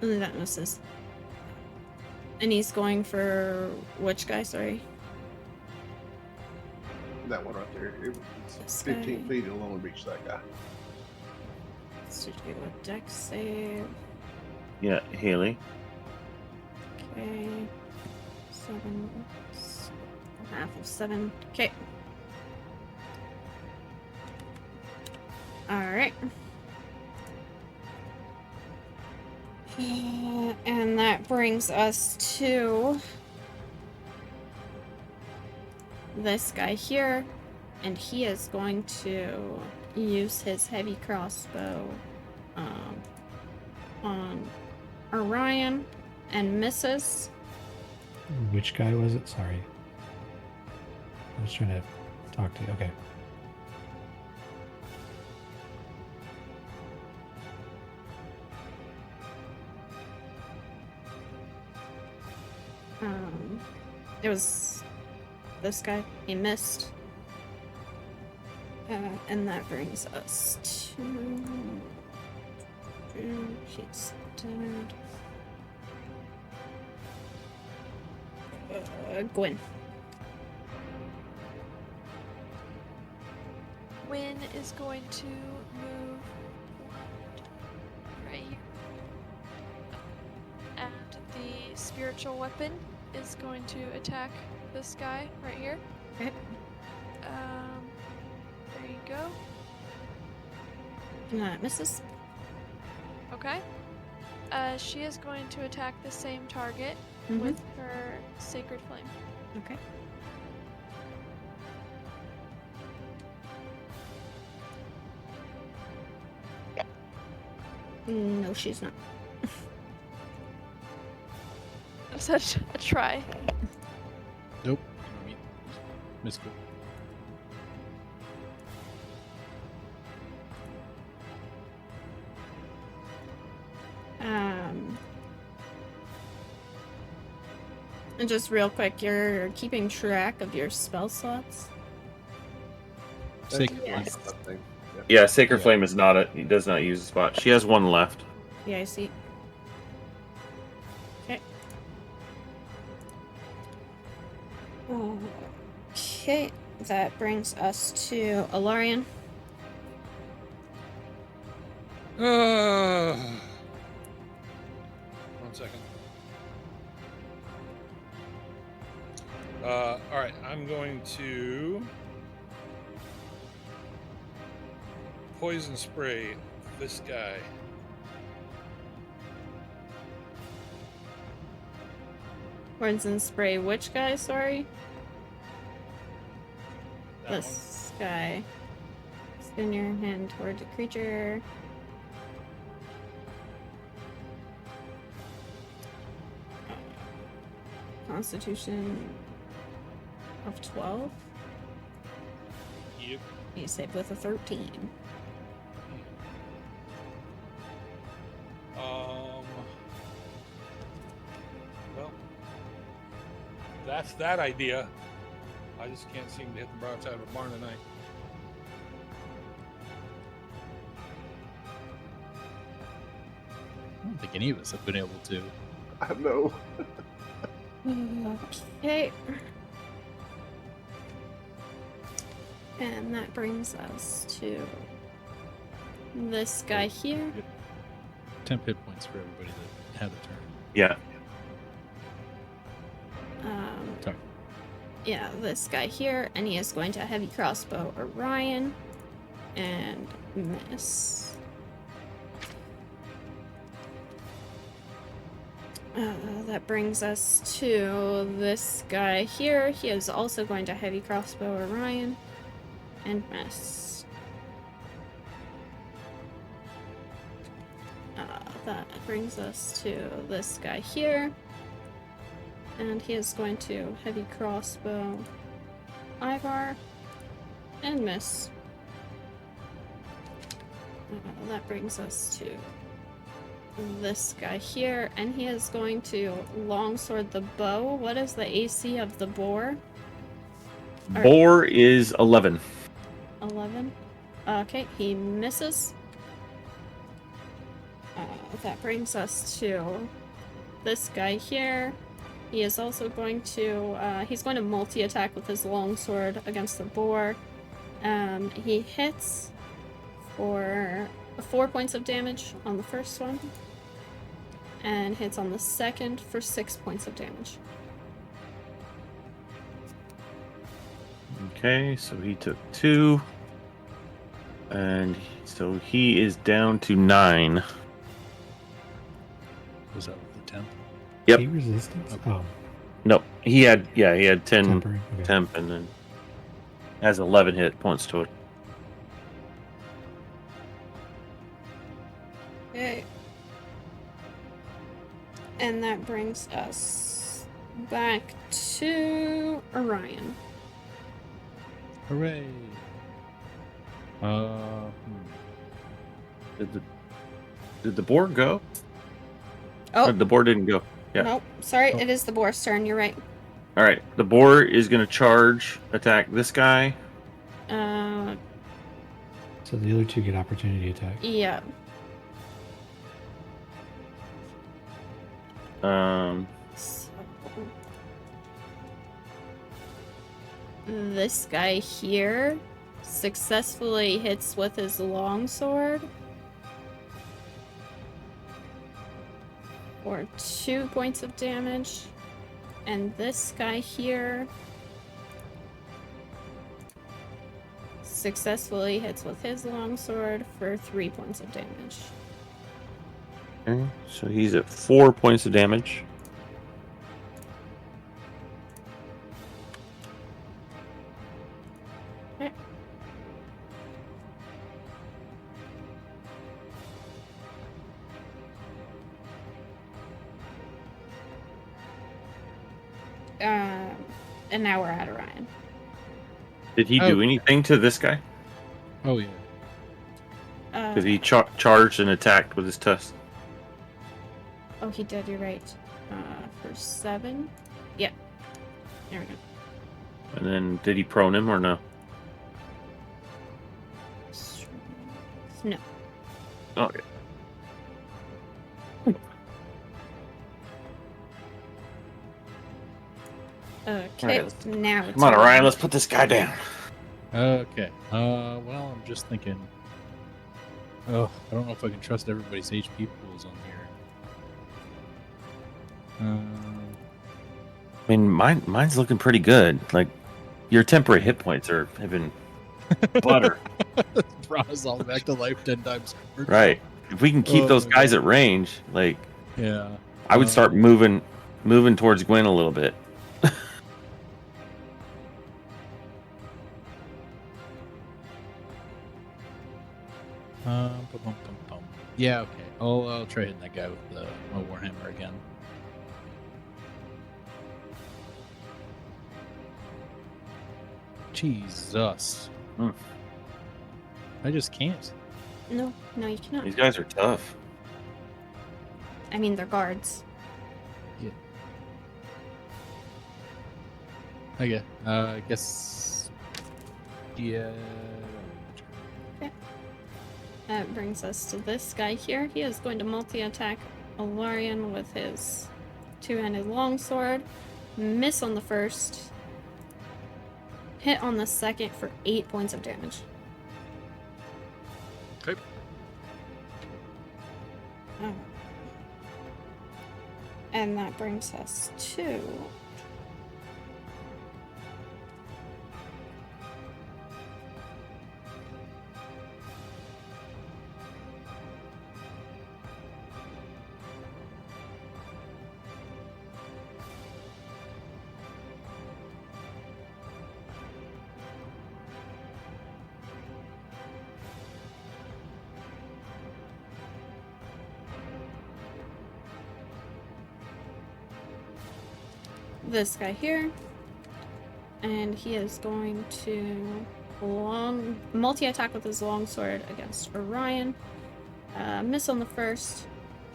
And that misses. And he's going for which guy, sorry? That one right there. It's This 15 guy. feet, it'll only reach that guy. Let's do a dex save. Yeah, Haley. Okay. 7. Half of 7. Okay. Alright. And that brings us to this guy here. And he is going to use his heavy crossbow on Orion and misses. Which guy was it? Sorry. I was trying to talk to you. Okay. It was this guy. He missed. And that brings us to... He's dead. Gwen. Wynn is going to move right here. And the spiritual weapon is going to attack this guy right here. Okay. There you go. Misses. Okay. She is going to attack the same target Mhm. with her Sacred Flame. Okay. No, she's not. Such a try. Nope. I mean, missed it. And just real quick, you're keeping track of your spell slots? Sacred Yes. Flame. I think. Yeah, Sacred Yeah. Flame is not a. He does not use a spot. She has one left. Yeah, I see. Okay. Okay, that brings us to Alarian. One second. All right, I'm going to poison spray this guy. Poison spray which guy, sorry? That one. This guy. Spin your hand towards a creature. Constitution of 12. Yep. You saved with a 13. Well, that's that idea. I just can't seem to hit the broadside of a barn tonight. I don't think any of us have been able to. I know. Okay. And that brings us to this guy here. 10 hit points for everybody that had a turn. Yeah. Sorry. Yeah, this guy here, and he is going to heavy crossbow Orion and miss. That brings us to this guy here. He is also going to heavy crossbow Orion and miss. That brings us to this guy here. And he is going to heavy crossbow Ivar and miss. That brings us to this guy here, and he is going to longsword the bow. What is the AC of the boar? Boar is 11. 11. Okay, he misses. That brings us to this guy here. He is also going to, he's going to multi-attack with his longsword against the boar. He hits for 4 points of damage on the first one, and hits on the second for 6 points of damage. Okay, so he took 2. And so he is down to 9. Was that with the 10? Yep. Heat resistance? Okay. Oh, No, he had 10 temporary. Okay. temp and then has 11 hit points to it. Okay. And that brings us back to Orion. Hooray! Did the boar go? Oh, The boar didn't go. Yeah. nope. Sorry, Oh. it is the boar's turn. You're right. All right, the boar is going to charge, attack this guy. So the other two get opportunity attack. Yeah. So, this guy here successfully hits with his longsword for 2 points of damage. And this guy here successfully hits with his longsword for 3 points of damage. Okay, so he's at 4 points of damage. And now we're at Orion. Did he do anything to this guy? Oh yeah. Because he charged and attacked with his tusk. Oh, he did. You're right. For 7. Yeah. There we go. And then did he prone him or no? No. Okay. Okay. Alright, Now it's Come on, Orion, let's put this guy down. Okay. Well, I'm just thinking. Oh, I don't know if I can trust everybody's HP pools on here. I mean, mine's looking pretty good. Like, your temporary hit points have been butter. Brought us all back to life 10 times. Right. If we can keep Oh those my guys God. at range, like, Yeah. I would start moving towards Gwen a little bit. Yeah. Okay. I'll try hitting that guy with my warhammer again. Jesus. I just can't. No, you cannot. These guys are tough. I mean, they're guards. Yeah. Okay. I guess. Yeah. That brings us to this guy here. He is going to multi-attack Alarian with his two-handed longsword. Miss on the first. Hit on the second for 8 points of damage. Okay. Oh. And that brings us to... this guy here, and he is going to multi-attack with his longsword against Orion. Miss on the first,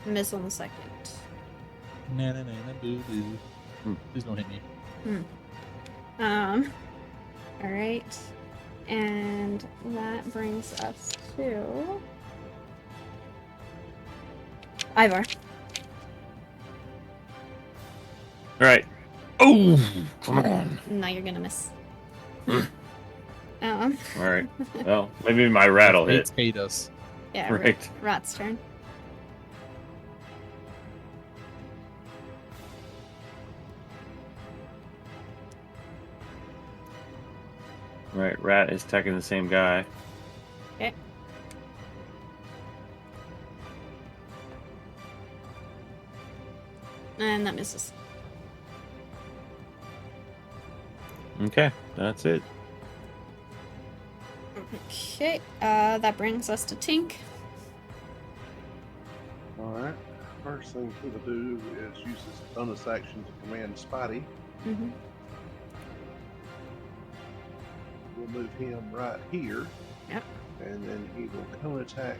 miss on the second. Na na na na boo boo. Please don't hit me. All right, and that brings us to Ivar. All right. Oh, come on. Now you're gonna miss. All right. Well, maybe my rattle hit. Fates hate us. Yeah, Right. Rat's turn. Right, Rat is attacking the same guy. Okay. And that misses. Okay, that's it. Okay, that brings us to Tink. Alright. First thing he'll do is use his bonus action to command Spotty. Mm-hmm. We'll move him right here. Yep. And then he will cone attack,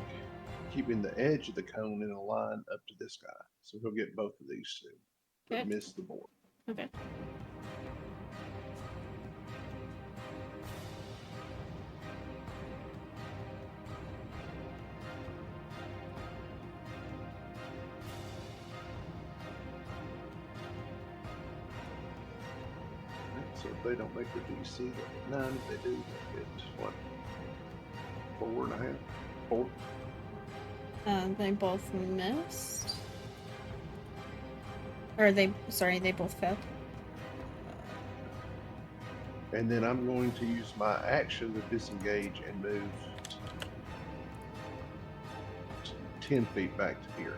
keeping the edge of the cone in a line up to this guy. So he'll get both of these two. But Okay. miss the board. Okay. So if they don't make the DC, they'll get 9. If they do, they'll get what? 4.5. 4. They both missed. Or they both failed. And then I'm going to use my action to disengage and move 10 feet back to here.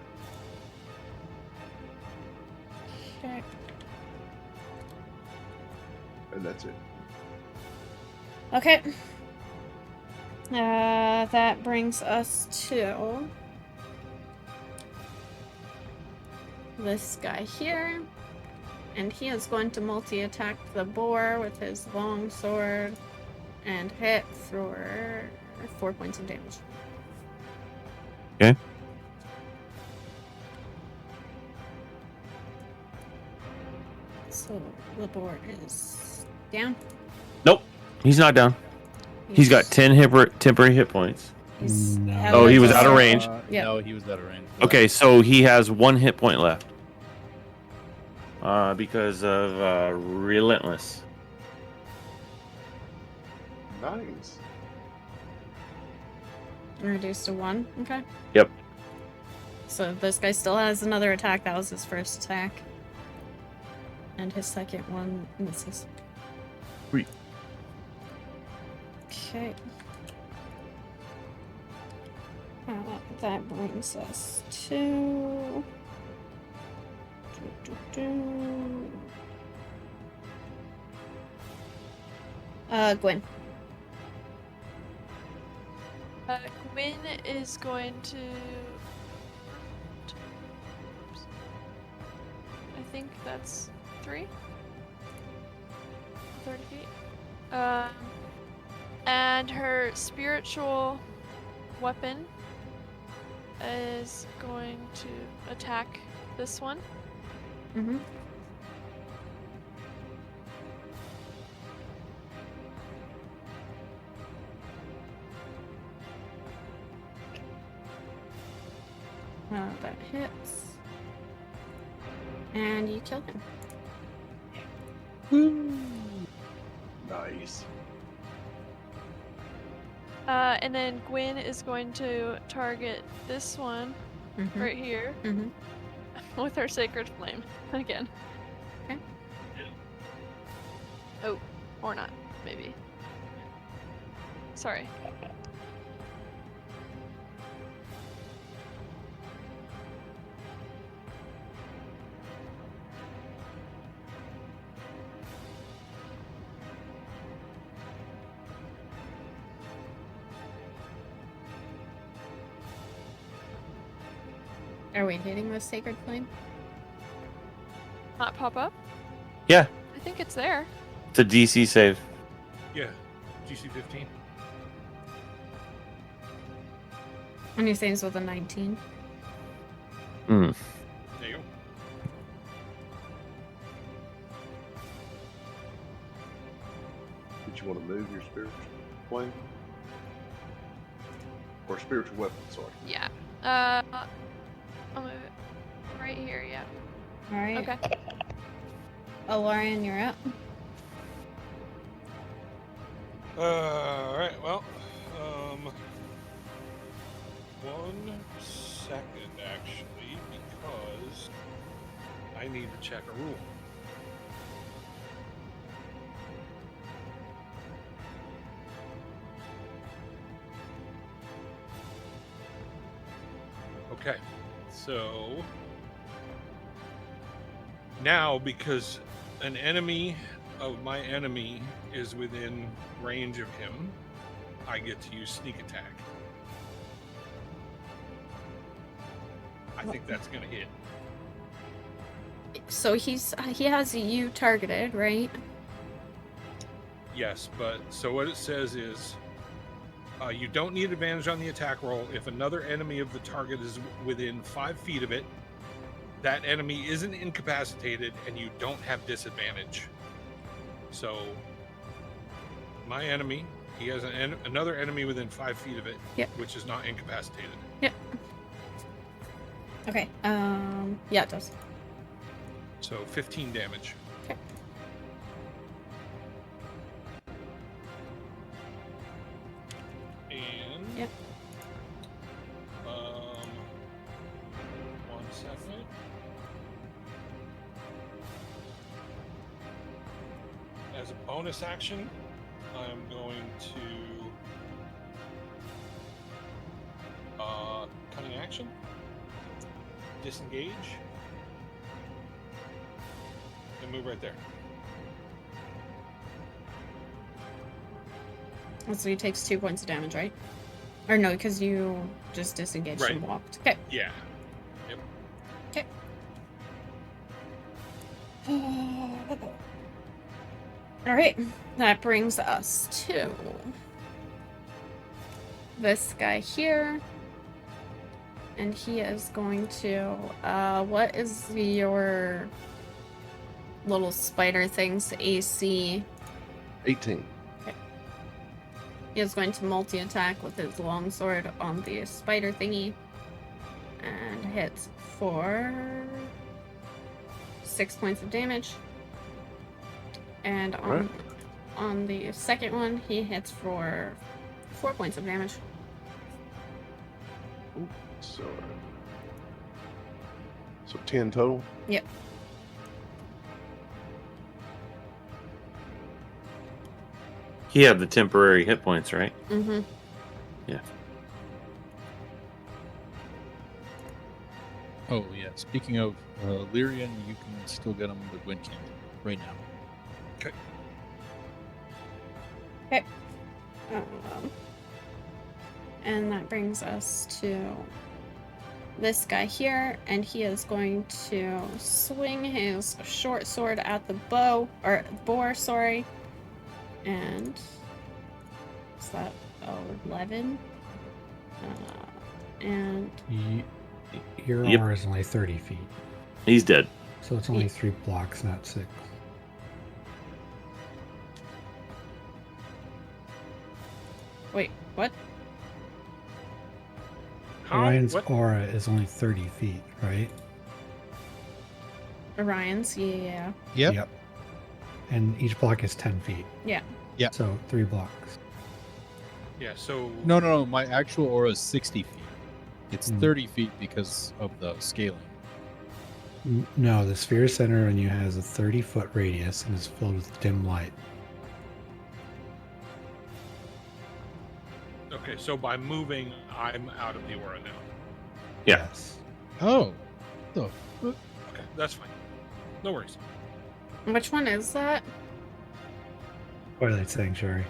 Okay. And that's it. Okay. That brings us to this guy here. And he is going to multi-attack the boar with his long sword and hit for 4 points of damage. Okay. So the boar is down. Nope. He's not down. He's got 10 temporary hit points. He's No. out Oh, of he was the- out of range? Yep. No, he was out of range. Okay, so he has 1 hit point left. Because of Relentless. Nice. Reduced to 1. Okay. Yep. So this guy still has another attack. That was his first attack. And his second one misses. Sweet. Okay. That brings us to... Gwen. Gwyn is going to. I think that's 3. 30 feet. And her spiritual weapon is going to attack this one. Mm-hmm. That hits. And you kill him. Nice. And then Gwyn is going to target this one Mhm. right here Mhm. with her sacred flame again. Okay. Oh, or not, maybe. Sorry. Are we hitting the sacred flame? Not pop up? Yeah, I think it's there. it's a DC save. Yeah, GC 15. And he saves with a 19. Mm. There you go. Did you want to move your spiritual flame? Or spiritual weapon, sorry. Yeah. I'll move it right here, yeah. Alright. Okay. Alarian, you're up. Alright, well, 1 second actually, because I need to check a rule. Okay, so now because an enemy of my enemy is within range of him, I get to use sneak attack. I think that's gonna hit. So he has you targeted, right? Yes, but so what it says is you don't need advantage on the attack roll if another enemy of the target is within 5 feet of it. That enemy isn't incapacitated, and you don't have disadvantage. So my enemy, he has another enemy within 5 feet of it, Yep. which is not incapacitated. Yep. Okay. Yeah, it does. So 15 damage. Okay. And As a bonus action, I'm going to cunning action, disengage, and move right there. So he takes 2 points of damage, right? Or no, because you just disengaged and Right. walked. Okay. Yeah. Yep. Okay. All right. That brings us to this guy here. And he is going to, what is your little spider thing's AC? 18. He is going to multi-attack with his longsword on the spider thingy. And hits for 6 points of damage. And on the second one, he hits for 4 points of damage. So 10 total? Yep. He had the temporary hit points, right? Mm-hmm. Yeah. Oh, yeah. Speaking of Lyrian, you can still get him with Wind Cannon right now. Okay. And that brings us to this guy here, and he is going to swing his short sword at the boar, sorry. And is that 11? And Your Yep. aura is only 30 feet, He's dead. so it's only 3 blocks, not 6. wait, what? Orion's What? aura is only 30 feet, right? Orion's, yeah. Yep. And each block is 10 feet. Yeah. Yeah. So 3 blocks. Yeah, so No. My actual aura is 60 feet. It's Hmm. 30 feet because of the scaling. No, the sphere center on you has a 30-foot radius and is filled with dim light. okay, so by moving, I'm out of the aura now. Yeah. Yes. Oh. The Okay, that's fine. No worries. Which one is that? Twilight Sanctuary.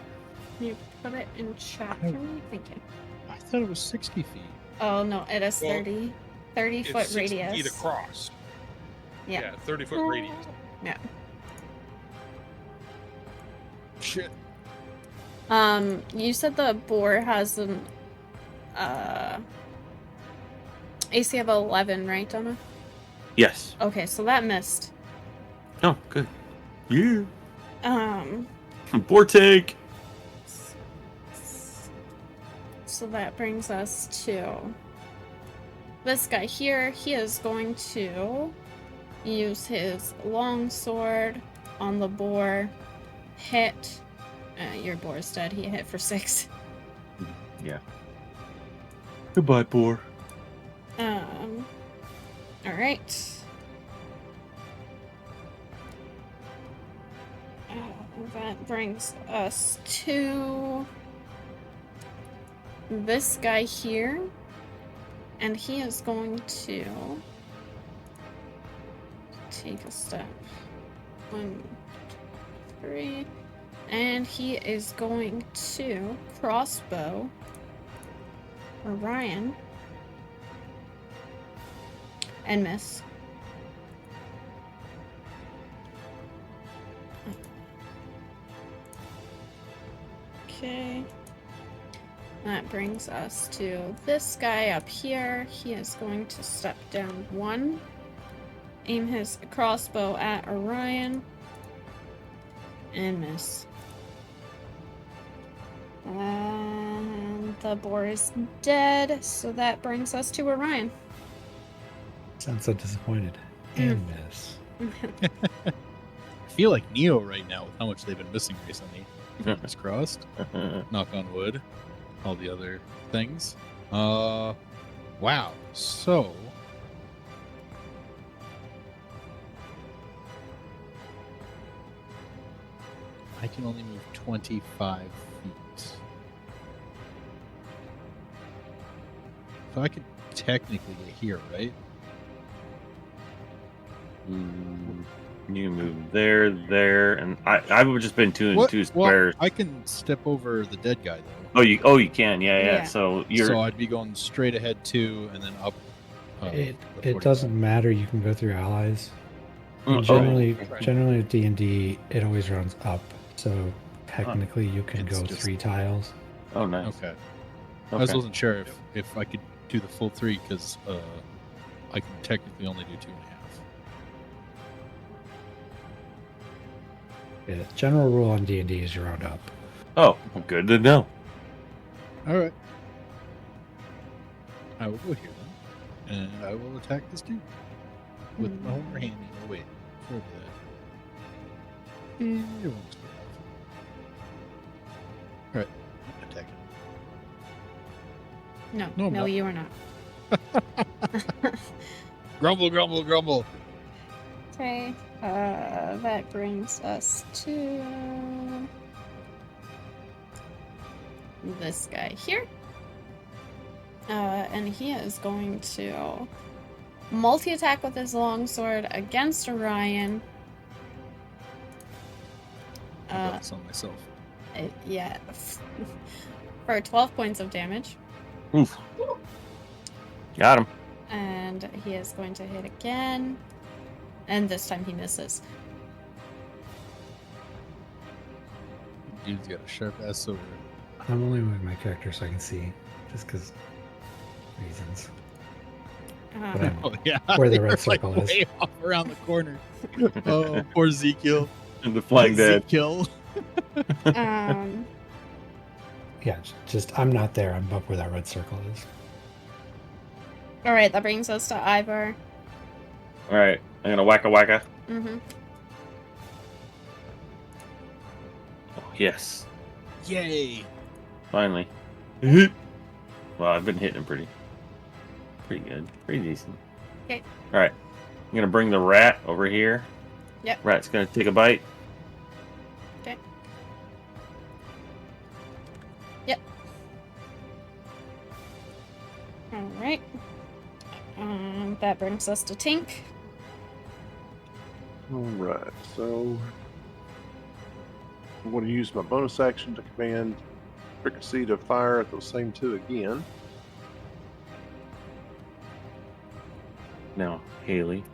Can you put it in chat for me? Thank you. I thought it was 60 feet. Oh, no, it is Well, 30. 30-foot It's 60 radius. feet across. Yeah. 30-foot radius. Yeah. Shit. You said the boar has an AC of 11, right, Donna? Yes. Okay, so that missed. Oh, good. Yeah. Um, Boar tank. so that brings us to this guy here. He is going to use his longsword on the boar, hit. Your boar is dead. He hit for 6. Yeah. Goodbye, boar. All right. That brings us to this guy here, and he is going to take a step. 1, 3, and he is going to crossbow Orion and miss. Okay. That brings us to this guy up here. He is going to step down 1, aim his crossbow at Orion, and miss. And the boar is dead, so that brings us to Orion. Sounds so disappointed. And miss. I feel like Neo right now with how much they've been missing recently. Fingers crossed. Knock on wood. All the other things. Wow. So I can only move 25 feet. So I could technically get here, right? You move there, and I've just been two and two squares. Well, I can step over the dead guy though. Oh, you can, yeah. Yeah. So So I'd be going straight ahead 2 and then up. It the 45. doesn't matter. You can go through allies. Oh, And generally, right. generally with D&D, it always runs up. So technically, you can It's go just- 3 tiles. Oh, nice. Okay. I just wasn't sure if I could do the full 3 because I can technically only do 2.5. Yeah, general rule on D&D is you round up. Oh, good to know. All right. I will go here then, and I will attack this dude with my Homer handy. Oh wait, before that, it won't split off. All right, attack him. No, No, I'm no, not. you are not. Grumble, grumble, grumble. Okay, that brings us to this guy here. And he is going to multi-attack with his longsword against Orion. I got this on myself. Yeah. For 12 points of damage. Oof. Got him. And he is going to hit again. And this time he misses. Dude's got a sharp ass sword. I'm only moving my character so I can see, just because reasons. But I'm Oh yeah, where the You're, red circle like, is. way off around the corner. Oh, poor Ezekiel. And the flying dead. Ezekiel. Yeah, just I'm not there. I'm up where that red circle is. Alright, that brings us to Ivar. All right, I'm gonna wacka. Mm-hmm. Oh, yes, Yay. finally. Well, I've been hitting him pretty good, pretty decent. Okay. All right, I'm gonna bring the rat over here. Yep. Rat's gonna take a bite. Okay. Yep. Alright. That brings us to Tink. Alright, so I'm going to use my bonus action to command Fricassee to fire at those same 2 again. Now, Haley.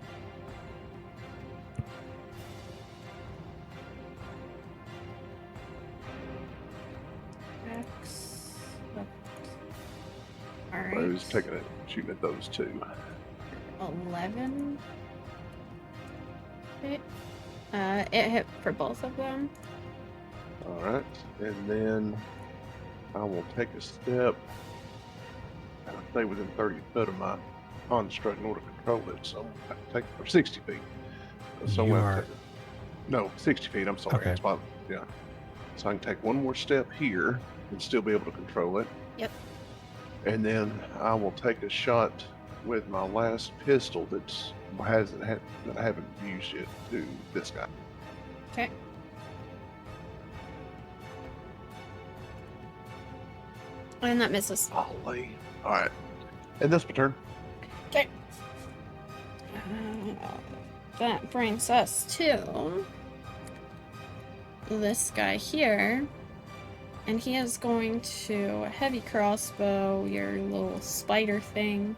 I was taking it, shooting at those 2. 11. Okay. It hit for both of them. Alright, and then I will take a step and stay within 30 foot of my construct in order to control it. So I'm going to have to take it for 60 feet. So I'm You gonna have are- to take no, 60 feet, I'm sorry. Okay. That's why, yeah. So I can take one more step here and still be able to control it. Yep. And then I will take a shot with my last pistol that I haven't used yet to this guy. Okay. And that misses. Golly. Alright. And that's my turn. Okay. That brings us to this guy here. And he is going to heavy crossbow your little spider thing.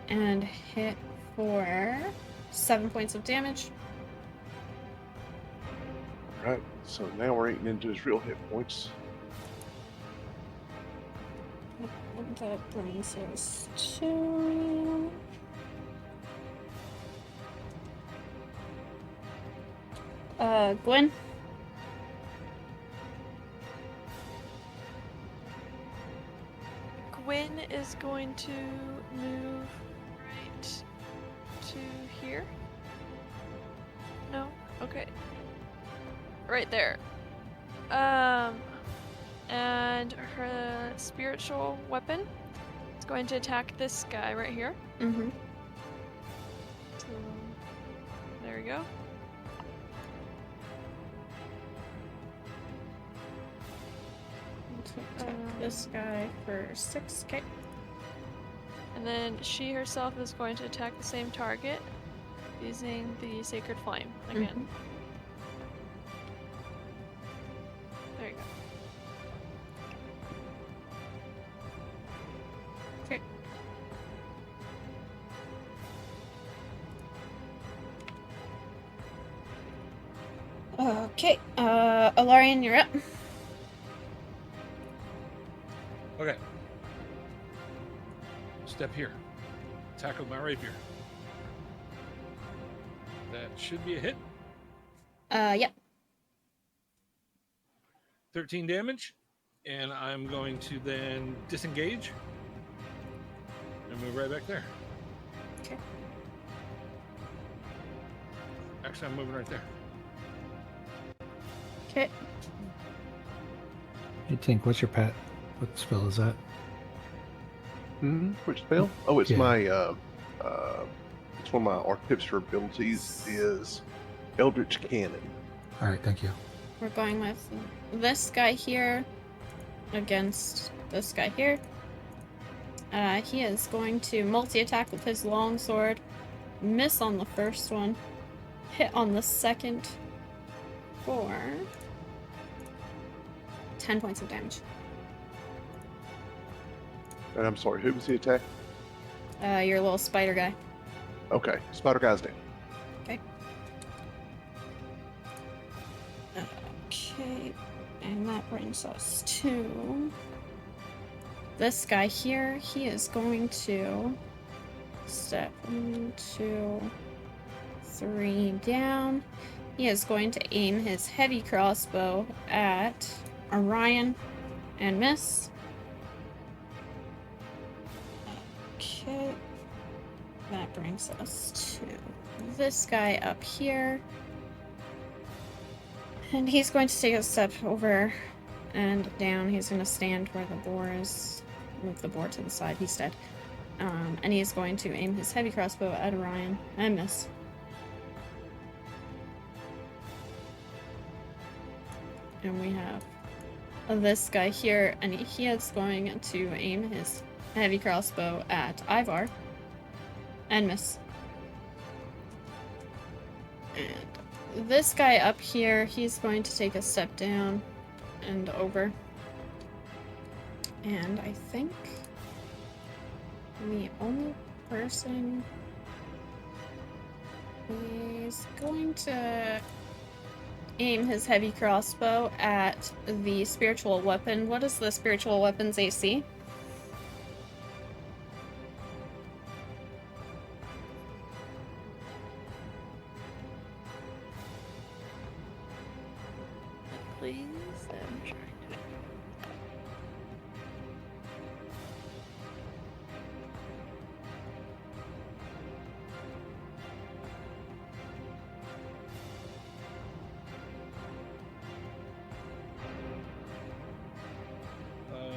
And hit for 7 points of damage. Alright. So now we're eating into his real hit points. That brings us to Gwen. Gwen is going to move right to here. No? Okay. Right there. And her spiritual weapon is going to attack this guy right here. Mm-hmm. So, there we go. Attack this guy for 6k. And then she herself is going to attack the same target using the Sacred Flame again. There you go. Okay. Okay, Alarian, you're up. Okay. Step here. Attack with my rapier. That should be a hit. Yep. 13 damage. And I'm going to then disengage. And move right back there. Okay. Actually, I'm moving right there. Okay. Hey, Tink, what's your pet? What spell is that? Which spell? Oh, it's Yeah. my it's one of my artificer abilities is Eldritch Cannon. All right, thank you. We're going with this guy here against this guy here. He is going to multi-attack with his longsword, miss on the first one, hit on the second for 10 points of damage. And I'm sorry, who was the attack? Your little spider guy. Okay, Spider Guy's down. Okay. Okay, and that brings us to this guy here. He is going to step 1, 2, 3 down. He is going to aim his heavy crossbow at Orion and miss. Okay. That brings us to this guy up here. And he's going to take a step over and down. He's going to stand where the boar is. Move the boar to the side. He's dead. And he's going to aim his heavy crossbow at Orion and miss. And we have this guy here, and he is going to aim his heavy crossbow at Ivar and miss. And this guy up here, he's going to take a step down and over. And I think the only person is going to aim his heavy crossbow at the spiritual weapon. What is the spiritual weapon's AC? Please. I'm trying to...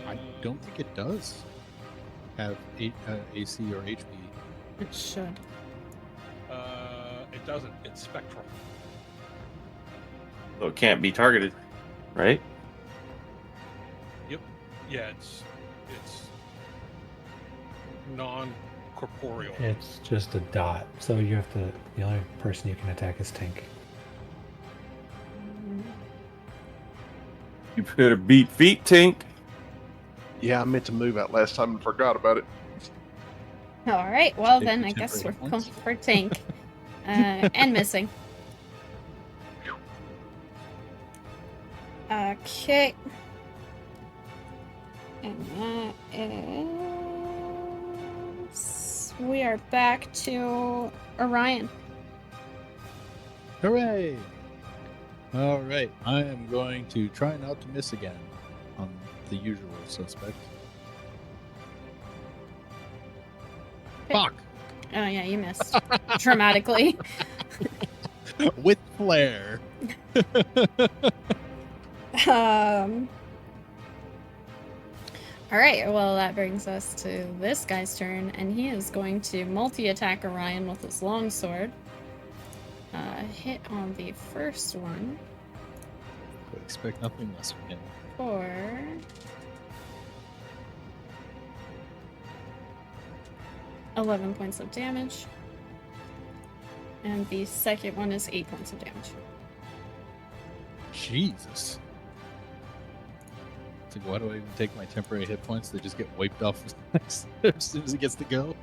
I don't think it does have AC or HP. It should. It doesn't. It's spectral. So it can't be targeted, right? Yep. Yeah, it's non-corporeal. It's just a dot, so you have to. The only person you can attack is Tink. You better beat feet, Tink. Yeah, I meant to move out last time and forgot about it. Alright, well Take then the I guess we're temporary going points. for tank. And missing. Okay. And that is... We are back to Orion. Hooray! All right, I am going to try not to miss again on the usual suspect. Fuck! Oh yeah, you missed. Dramatically. With flair. Alright, well that brings us to this guy's turn, and he is going to multi-attack Orion with his longsword. Hit on the first one I expect nothing less from him. for 11 points of damage. And the second one is 8 points of damage. Jesus. It's like, why do I even take my temporary hit points? They just get wiped off as soon as it gets to go.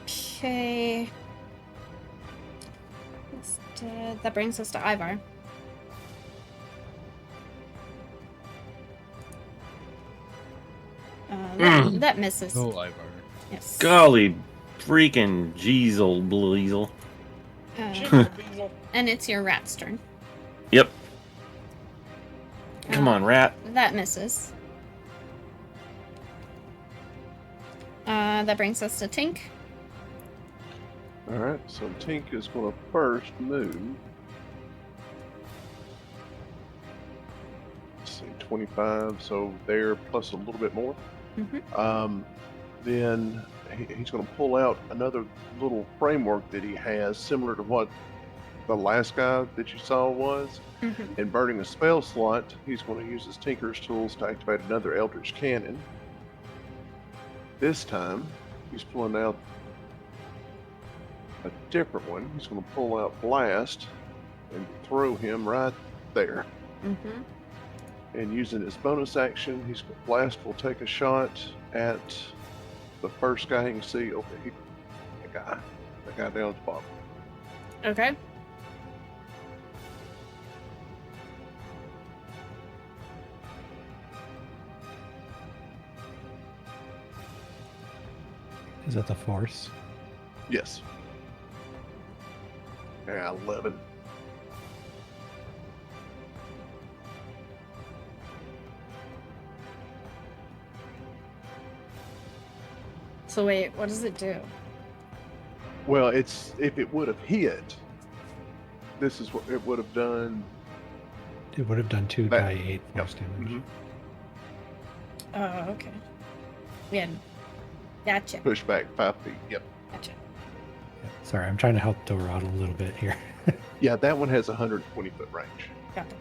Okay. He's dead. That brings us to Ivar. That misses. Oh, Ivar. Yes. Golly, freaking jeezel bleezel. And it's your rat's turn. Yep. Come on, rat. That misses. That brings us to Tink. Alright, so Tink is going to first move. Let's see, 25, so there plus a little bit more. Mm-hmm. Then he's going to pull out another little framework that he has, similar to what the last guy that you saw was. Mm-hmm. And burning a spell slot, he's going to use his Tinker's tools to activate another Eldritch Cannon. This time, he's pulling out a different one. He's going to pull out Blast and throw him right there. Mm-hmm. And using his bonus action, Blast will take a shot at the first guy he can see over here. The guy down at the bottom. Okay. Is that the force? Yes. Yeah, 11. So wait, what does it do? Well, if it would have hit, this is what it would have done. It would have done 2 That- die 8 force damage. Mhm. Oh, okay. Yeah. Gotcha. Push back 5 feet. Yep. Gotcha. Yeah, sorry, I'm trying to help Dora out a little bit here. Yeah, that one has 120-foot range. Got it.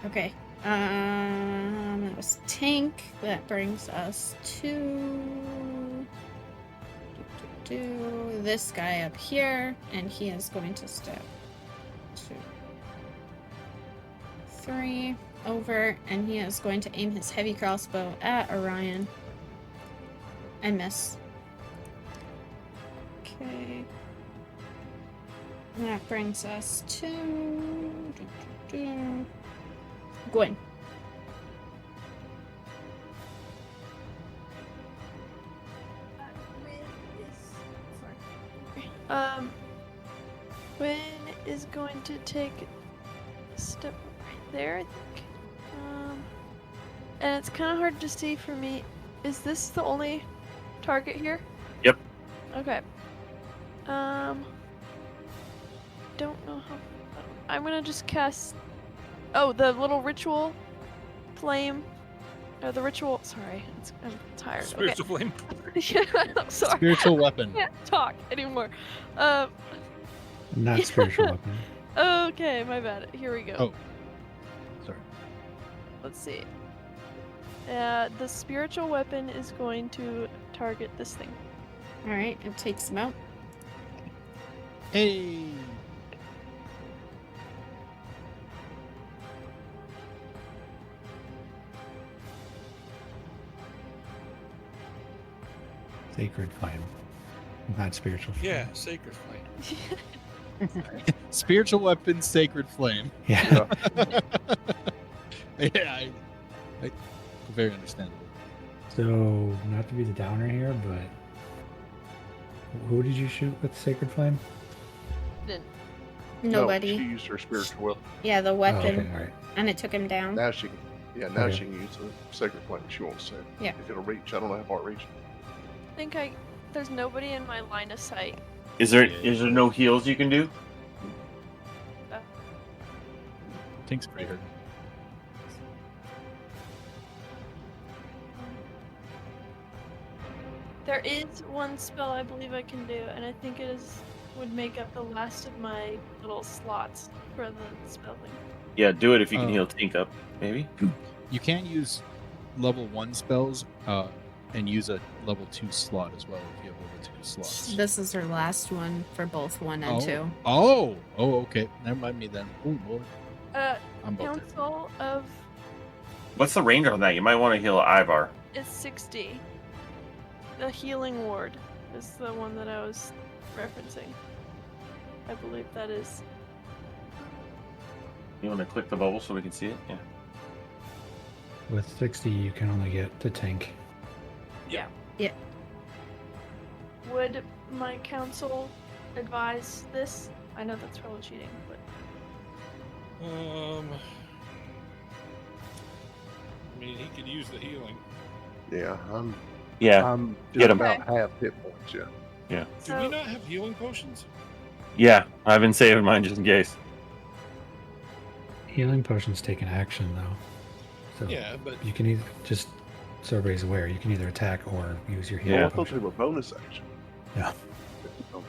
Okay. That was Tink. That brings us to this guy up here, and he is going to step 2, 3 over, and he is going to aim his heavy crossbow at Orion and miss. Okay. That brings us to Gwen. Gwen is going to take a step right there, I think. And it's kind of hard to see for me. Is this the only target here? Yep. Okay. Don't know how. I'm gonna just cast. Oh, the little ritual flame. The ritual. Sorry, I'm tired. Spiritual flame. Okay. Yeah, I'm sorry. Spiritual weapon. I can't talk anymore. Not spiritual weapon. Okay, my bad. Here we go. Oh. Sorry. Let's see. The spiritual weapon is going to target this thing. Alright, it takes him out. Hey. Sacred flame. Not spiritual flame. Yeah, sacred flame. Spiritual weapon, sacred flame. Yeah. Yeah, I very understandable. So, not to be the downer here, but who did you shoot with sacred flame? Nobody. No, she used her spiritual weapon. Yeah, the Oh, weapon. okay, all right. And it took him down. Now she can Okay. use the sacred flame if she wants to. Yeah. If it'll reach. I don't know how far it reaches. I think there's nobody in my line of sight. Is there no heals you can do? Tink's pretty hurt. There is one spell I believe I can do, and I think would make up the last of my little slots for the spell thing. Yeah, do it if you can Oh. heal Tink up, maybe. You can use level 1 spells and use a level 2 slot as well if you have level 2 slots. This is her last one for both 1 and 2. Oh, okay. Never mind me then. Oh boy. I'm about there. Council of What's the range on that? You might want to heal Ivar. is 60. The healing ward is the one that I was referencing. I believe that is. You want to click the bubble so we can see it? Yeah. With 60, you can only get to tank. Yeah. Yeah. Would my council advise this? I know that's probably cheating, but I mean, he could use the healing. Yeah, I'm Get just 'em. about half hit points. Yeah. Do we not have healing potions? Yeah, I've been saving mine just in case. Healing potions take an action, though. So Yeah, but you can either, just so everybody's aware, you can either attack or use your Oh, healing I thought they potion. were bonus action. Yeah. Okay.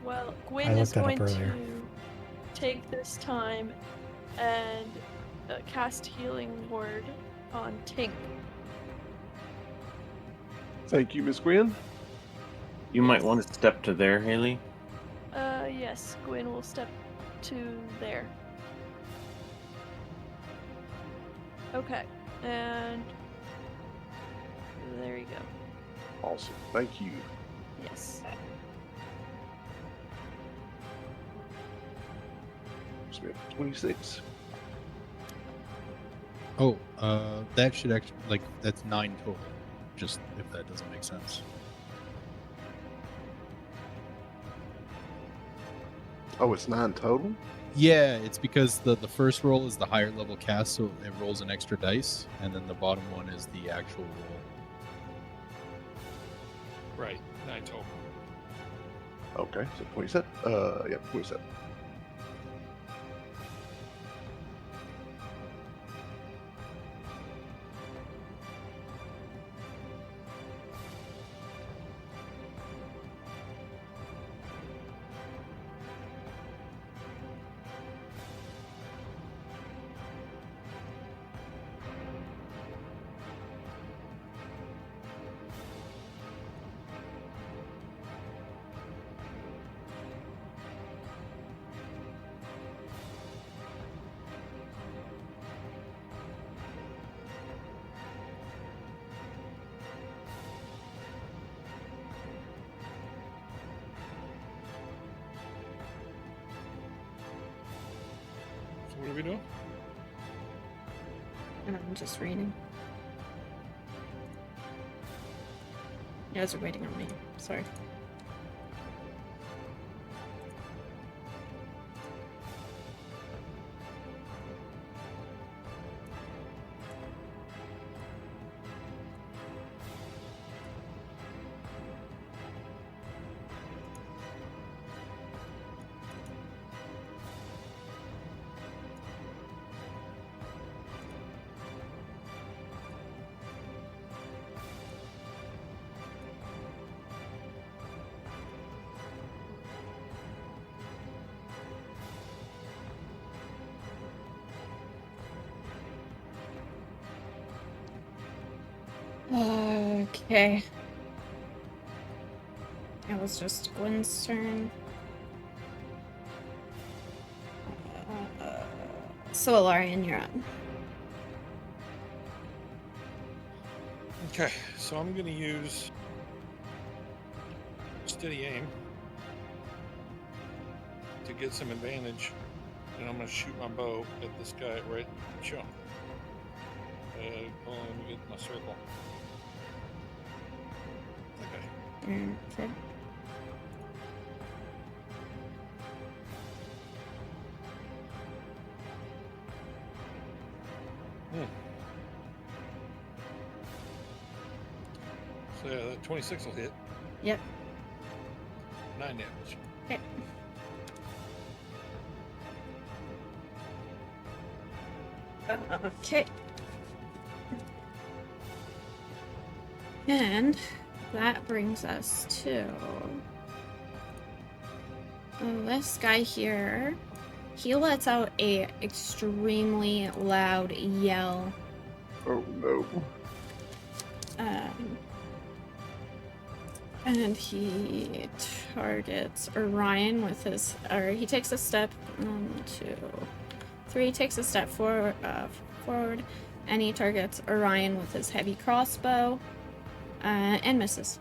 well, I Gwyn is looked that up going earlier. to take this time and cast healing word on Tink. Thank you, Miss Gwyn. You might want to step to there, Haley. Yes, Gwyn will step to there. Okay, and there you go. Awesome. Thank you. Yes. So we have 26. Oh, that should actually that's 9 total. Just if that doesn't make sense. Oh, it's 9 total? Yeah, it's because the first roll is the higher level cast, so it rolls an extra dice, and then the bottom one is the actual roll. right, 9 total. Okay, so 27. Yeah, 27. So what are we doing? And I'm just reading. You guys are waiting on me. Sorry. Okay. It was just Gwyn's turn. So Alarian, you're up. Okay, so I'm going to use steady aim to get some advantage, and I'm going to shoot my bow at this guy right at the show. Hold on, let me get my circle. Okay. Okay. So yeah, that 26 will hit. Yep. 9 damage. Okay. Okay. And that brings us to this guy here. He lets out a extremely loud yell. Oh no. And he targets Orion with his, or he takes a step, 1, 2, 3, takes a step forward, and he targets Orion with his heavy crossbow, and misses.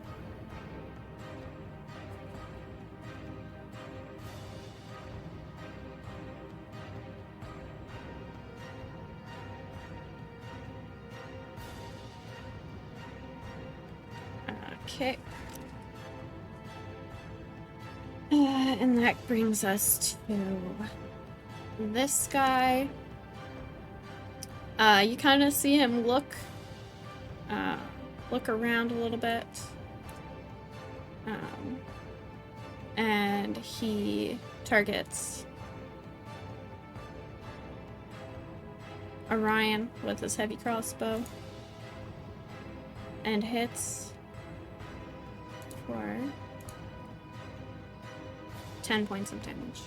Okay. And that brings us to this guy. You kind of see him look around a little bit. And he targets Orion with his heavy crossbow and hits for 10 points of damage.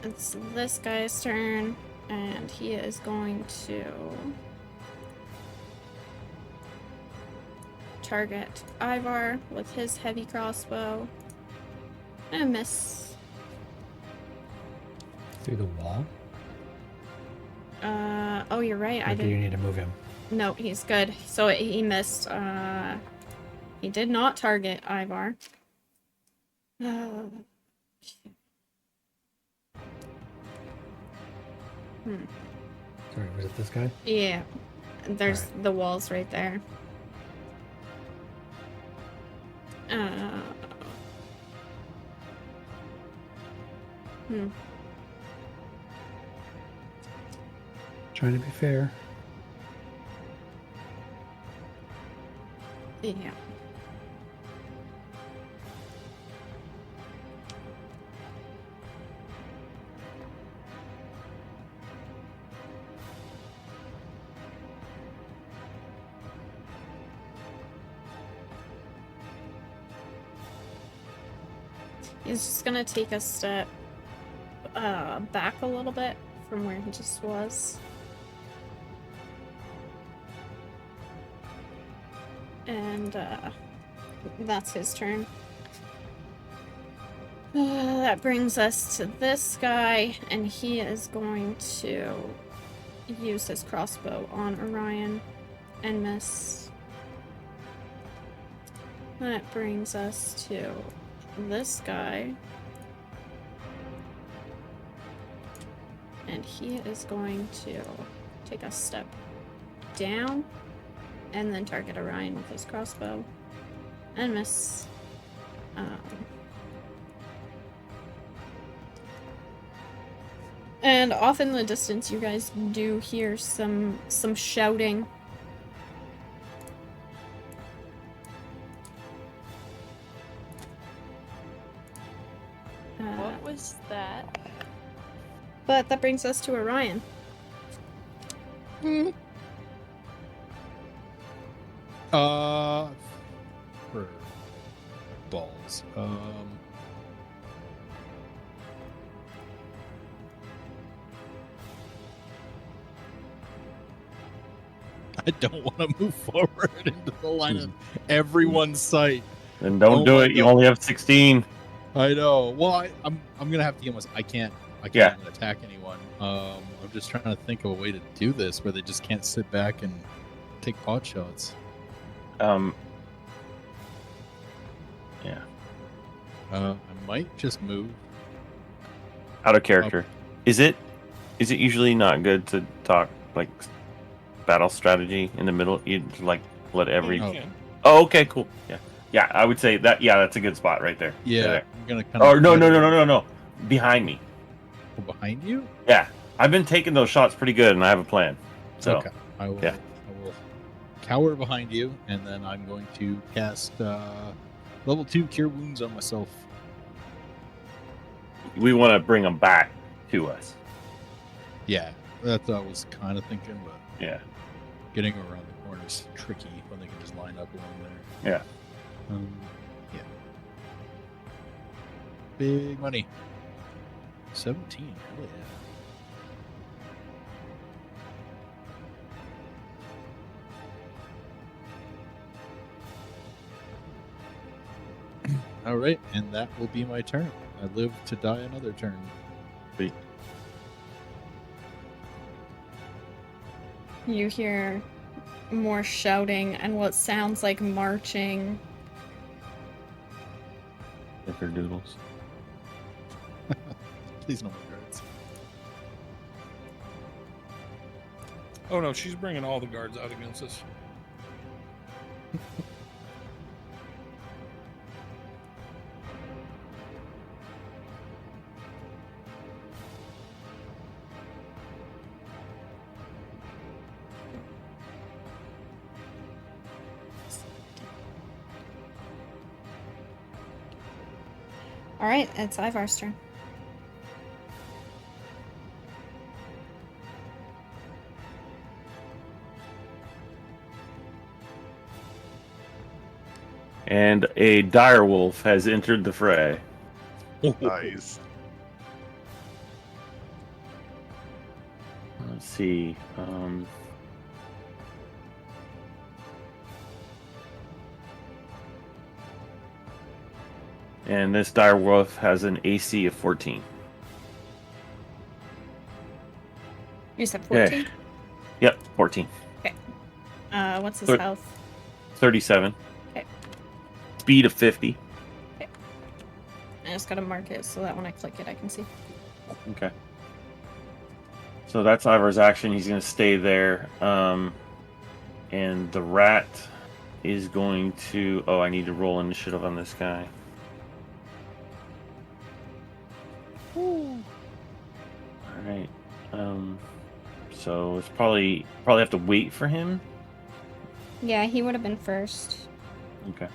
It's this guy's turn, and he is going to target Ivar with his heavy crossbow and miss. Through the wall? Oh, you're right. Or do you need to move him? No, he's good. So he missed. He did not target Ivar. Sorry, was it this guy? Yeah. There's Alright. the walls right there. Trying to be fair. Yeah. He's just gonna take a step back a little bit from where he just was. And that's his turn. That brings us to this guy, and he is going to use his crossbow on Orion and miss. That brings us to this guy, and he is going to take a step down and then target Orion with his crossbow and miss. And off in the distance, you guys do hear some shouting. What was that? But that brings us to Orion. For balls. I don't want to move forward into the line of everyone's sight. Then don't Oh do my it. You God. only have 16. I know. Well, I'm gonna have to get myself. I can't Yeah. attack anyone. I'm just trying to think of a way to do this where they just can't sit back and take pot shots. Yeah. I might just move. Out of character. Is it usually not good to talk like battle strategy in the middle? You like let every. Oh. Oh, okay, cool. Yeah, yeah. I would say that. Yeah, that's a good spot right there. Yeah, Right there. I'm gonna kind Oh of. no! Behind me. Behind you? Yeah, I've been taking those shots pretty good, and I have a plan. So Okay. I will. yeah. I will cower behind you, and then I'm going to cast level 2 Cure Wounds on myself. we want to bring them back to us. Yeah, that's what I was kind of thinking, but Yeah. getting around the corner is tricky when they can just line up along there. Yeah. Yeah. Big money. 17. Hell yeah. All right, and that will be my turn. I live to die another turn. Sweet. You hear more shouting and what sounds like marching. Snickerdoodles. Please no more guards. Oh no, she's bringing all the guards out against us. All right, it's Ivar's turn. And a direwolf has entered the fray. Nice. Let's see. And this direwolf has an AC of 14. You said 14? Okay. Yep, 14. What's his Thir- health? 37. Okay. Speed of 50. I just gotta mark it so that when I click it, I can see. Okay. So that's Ivar's action. He's going to stay there. And the rat is going to... Oh, I need to roll initiative on this guy. All right. So it's probably have to wait for him. Yeah, he would have been first. Okay.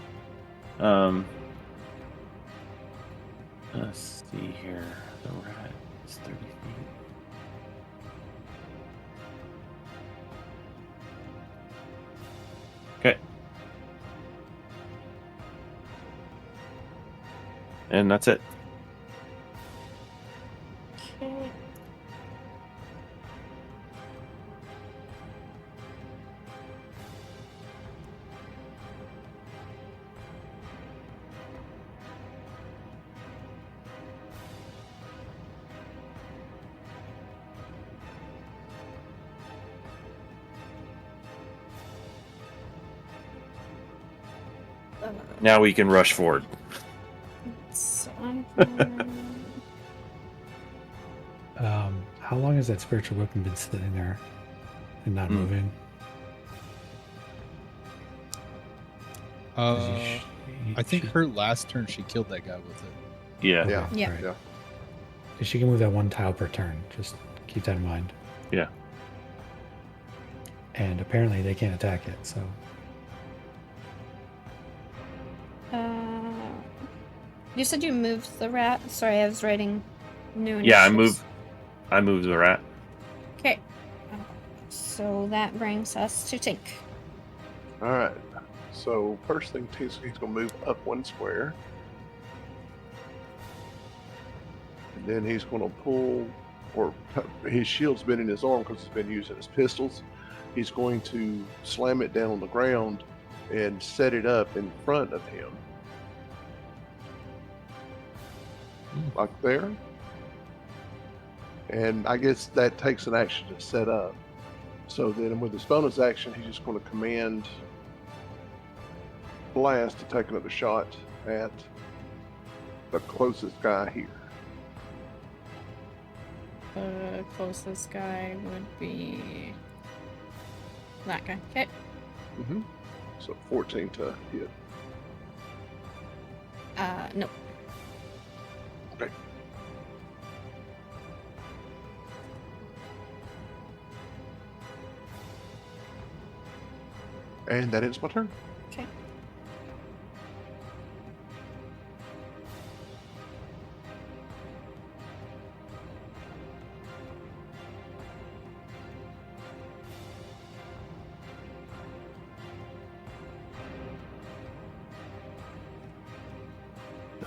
Let's see here. The rat is 30 feet. Okay. And that's it. Okay. Now we can rush forward. So I'm How long has that spiritual weapon been sitting there and not moving? 'Cause I think her last turn she killed that guy with it. Yeah. Yeah. Yeah. Right. Yeah. 'Cause she can move that one tile per turn. Just keep that in mind. Yeah. And apparently they can't attack it, so you said you moved the rat? Sorry, I was writing new Yeah, initiatives. I moved the rat. Okay. So that brings us to Tink. All right. So first thing, he's going to move up one square. And then he's going to pull, or his shield's been in his arm because he's been using his pistols. He's going to slam it down on the ground and set it up in front of him. Like there. And I guess that takes an action to set up. So then with his bonus action, he's just going to command Blast to take another shot at the closest guy here. The closest guy would be that guy. Okay. So 14 to hit. No. Okay. And that ends my turn. Okay.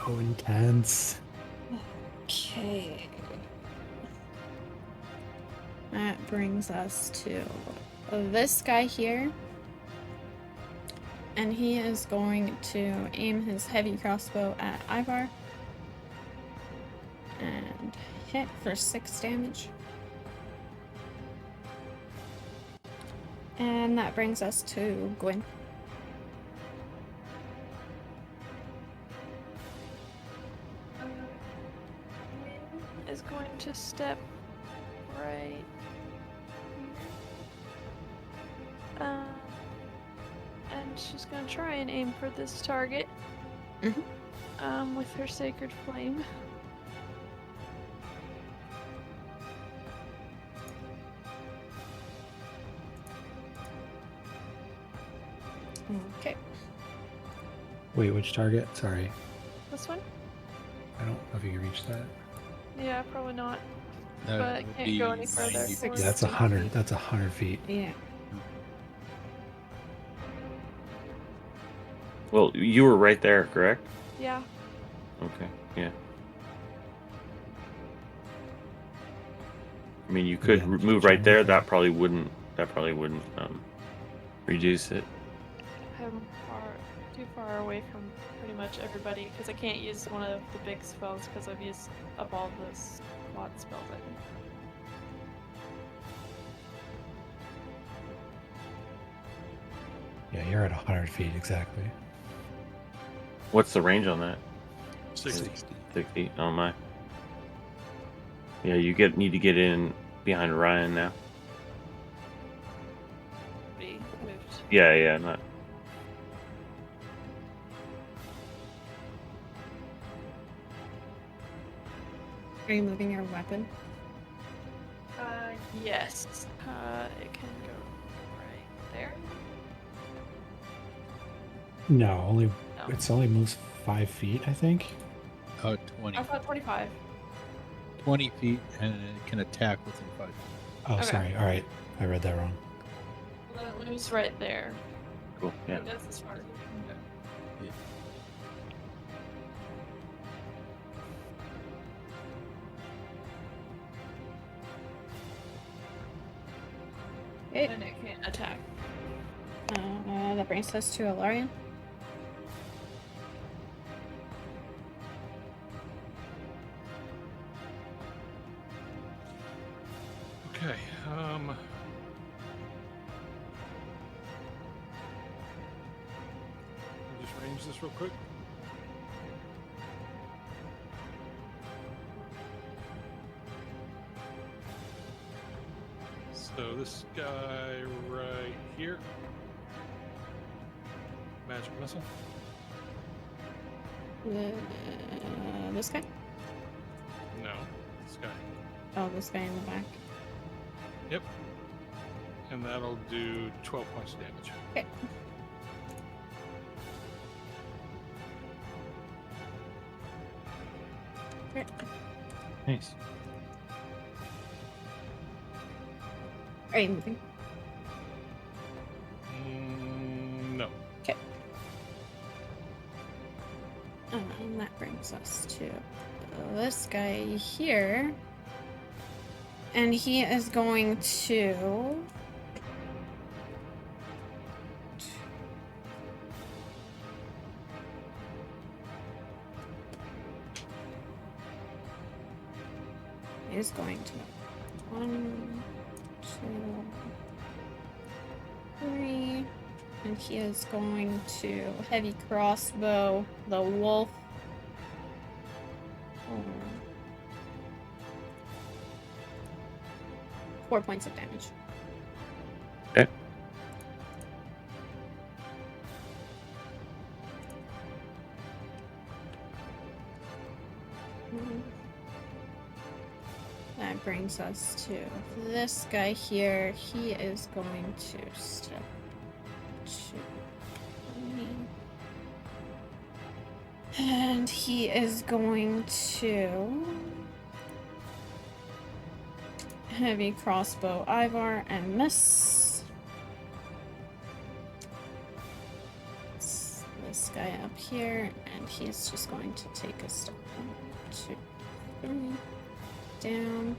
So intense. Okay. That brings us to this guy here. And he is going to aim his heavy crossbow at Ivar. And hit for 6 damage. And that brings us to Gwyn. Is going to step right here. And she's gonna try and aim for this target. With her sacred flame. Okay. Wait, which target? Sorry. This one? I don't know if you can reach that. Yeah, probably not. That But would can't go any be further. 90 for- Yeah, that's 100. That's 100 feet. Yeah. Well, you were right there, correct? Yeah. Okay, yeah. I mean, you could Yeah, move right there. generally. That probably wouldn't. Reduce it. I'm too far away from pretty much everybody because I can't use one of the big spells because I've used up all the slot spells. I think. Yeah, you're at 100 feet exactly. What's the range on that? 60. 60. Oh my. Yeah, you need to get in behind Ryan now. Be moved. Yeah, not. Are you moving your weapon? Yes. It can go right there. No, only No. it's only moves 5 feet, I think. Oh, 20. I thought 25. 20 feet, and it can attack within 5 feet. Oh, Okay. sorry. All right, I read that wrong. Well, then it moves right there. Cool. Yeah. That's as far as it can go. Yeah. Okay. And it can't attack. That brings us to Alarian. Okay. I'll just range this real quick. So this guy right here. Magic missile. This guy? No, this guy. Oh, this guy in the back. Yep. And that'll do 12 points of damage. Okay. Okay. Nice. Are you moving? No. Okay. And that brings us to this guy here. And he is going to... He's going to... 1, 2, 3... And he is going to heavy crossbow the wolf. 4 points of damage. Okay. That brings us to this guy here. He is going to step to me. And he is going to heavy crossbow Ivar and miss. It's this guy up here, and he's just going to take a step 1, 2, 3 down.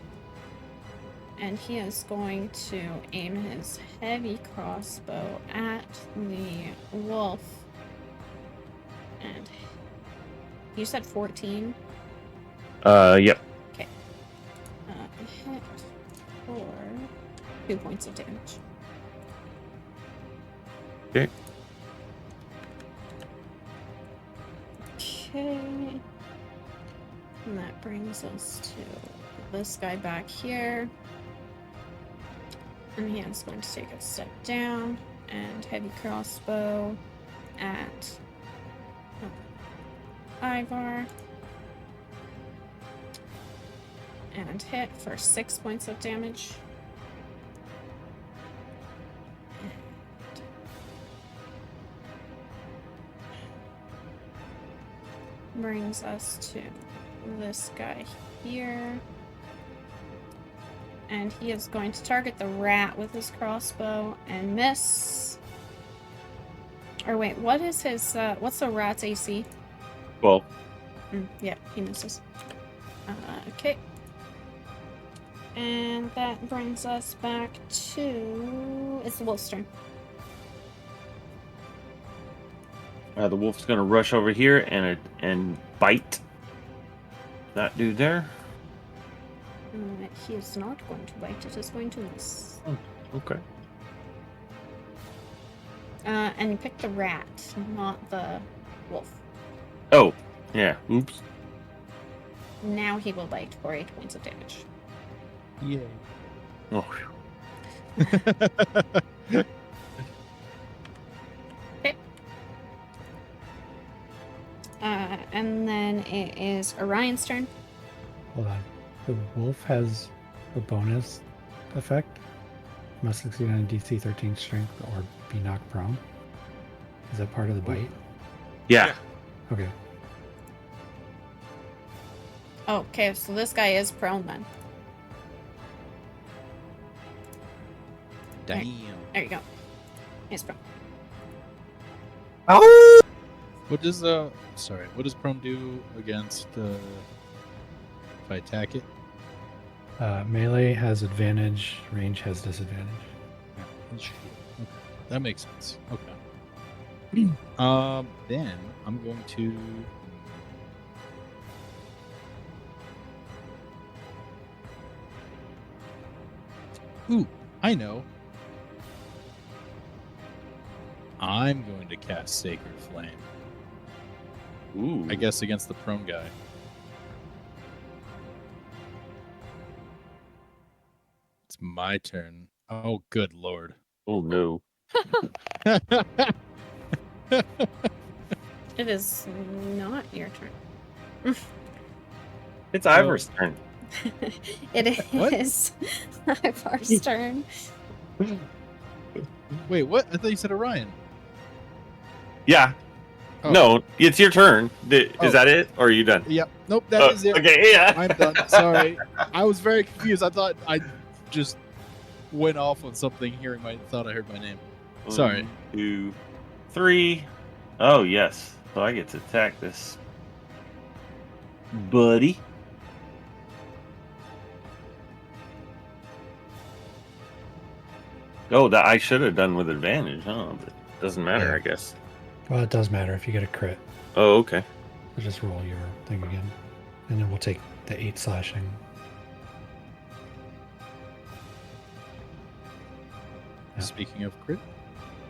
And he is going to aim his heavy crossbow at the wolf. And you said 14? Yep. Okay. Hit for 2 points of damage. Okay. Okay. And that brings us to this guy back here. And he is going to take a step down and heavy crossbow at Ivar. And hit for 6 points of damage. And brings us to this guy here. And he is going to target the rat with his crossbow and miss. Or wait, what is his, what's the rat's AC? 12. Yeah, he misses. Okay. And that brings us back to... It's the wolf's turn. The wolf's gonna rush over here and bite that dude there. He is not going to bite, it is going to miss. Oh, okay. And you picked the rat, not the wolf. Oh, yeah. Oops. Now he will bite for 8 points of damage. Yay. Oh. Okay. And then it is Orion's turn. Hold on. The wolf has a bonus effect. Must succeed on a DC 13 strength or be knocked prone. Is that part of the bite? Yeah. Okay. Okay, so this guy is prone then. Damn. There you go. He's prone. Oh! What does what does prone do against if I attack it? Melee has advantage, range has disadvantage. Yeah, okay. That makes sense. Okay. Then I'm going to Ooh, I know. I'm going to cast Sacred Flame. Ooh. I guess against the prone guy. It's my turn. Oh, good lord. Oh no. It is not your turn. It's Ivor's turn. It What? is Ivar's turn. Wait, what? I thought you said Orion. Yeah. Oh. No, it's your turn. Is Oh. that it? Or are you done? Yep. Nope, that is it. Okay, yeah. I'm done. Sorry. I was very confused. I thought I just went off on something thought I heard my name. Sorry. 1, 2, 3. Oh, yes. So I get to attack this buddy. Oh, that I should have done with advantage, huh? But it doesn't matter, I guess. Well, it does matter if you get a crit. Oh, okay. So just roll your thing again. And then we'll take the 8 slashing. Yeah. Speaking of crit?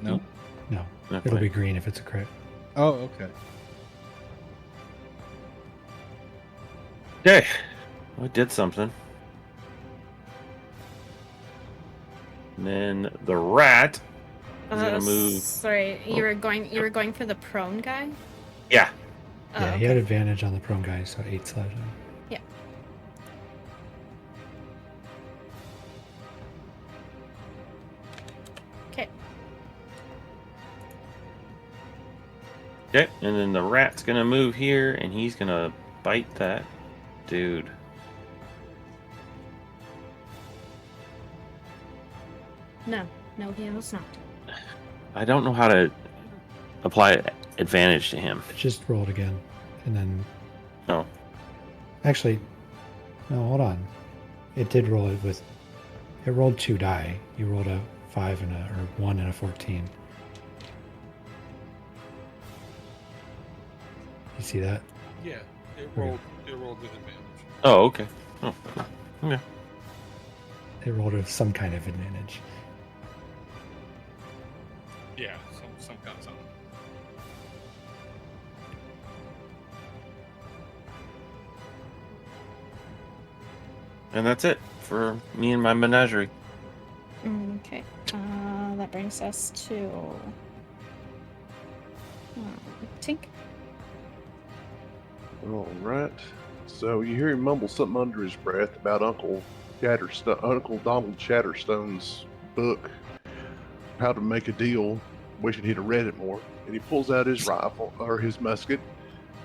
No? No, Okay. it'll be green if it's a crit. Oh, okay. Okay. I did something. And then the rat is gonna move. Sorry, you were going for the prone guy? Yeah. Oh, Yeah, he okay. had advantage on the prone guy, so 8 slashing. Yeah. Okay. Okay, and then the rat's gonna move here, and he's gonna bite that dude. No, he was not. I don't know how to apply advantage to him? It just rolled again. And then. Oh. Actually, no, hold on. It did roll it with. It rolled 2 die. You rolled a 5 and or 1 and a 14. You see that? Yeah, it rolled with advantage. Oh, okay. Oh, cool. Okay. It rolled with some kind of advantage. Yeah, some kind of something. And that's it for me and my menagerie. Okay. That brings us to Tink. All right. So you hear him mumble something under his breath about Uncle Donald Chatterstone's book, How to Make a Deal, wishing he'd have read it more. And he pulls out his rifle, or his musket,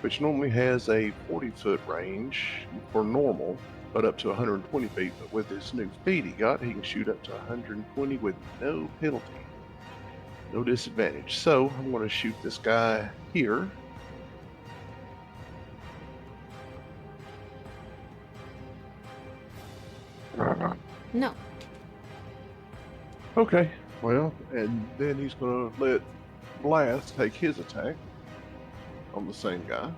which normally has a 40-foot range for normal, but up to 120 feet. But with his new feet he got, he can shoot up to 120 with no penalty. No disadvantage. So I'm going to shoot this guy here. No. Okay, well, and then he's going to let Blast take his attack on the same guy.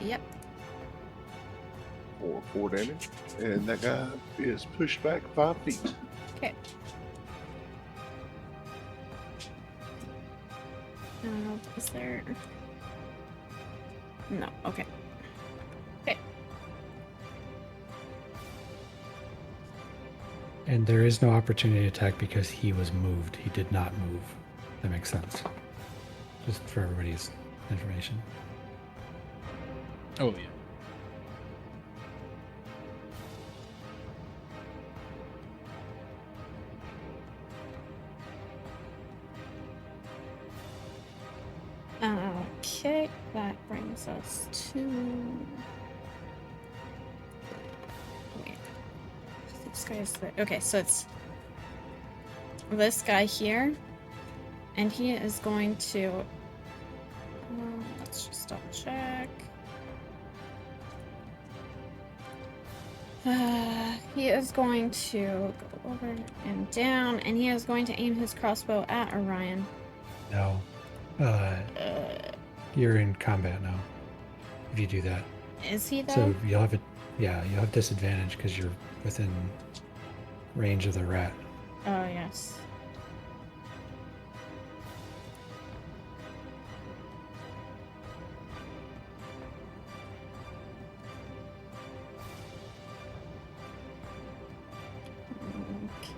Yep. For 4 damage. And that guy is pushed back 5 feet. Okay. Is there... No, okay. Okay. And there is no opportunity attack because he was moved. He did not move. That makes sense. Just for everybody's information. Oh, yeah. Okay, that brings us to... Wait. This guy's there. Okay, so it's this guy here, and he is going to... let's just double check. He is going to go over and down, and he is going to aim his crossbow at Orion. No. You're in combat now. If you do that. Is he though? So you'll have you'll have disadvantage because you're within range of the rat. Oh, yes.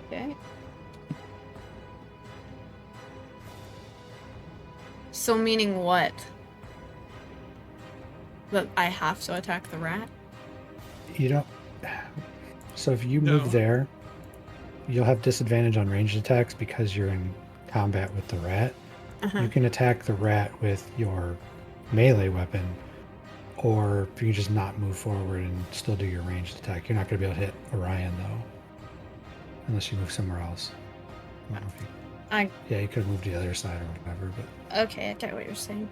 Okay. So meaning what? That I have to attack the rat? You don't. So if you move there, you'll have disadvantage on ranged attacks because you're in combat with the rat. You can attack the rat with your melee weapon, or you can just not move forward and still do your ranged attack. You're not going to be able to hit Orion though, unless you move somewhere else. I don't know if you... Yeah, you could have moved to the other side or whatever, but... Okay, I get what you're saying.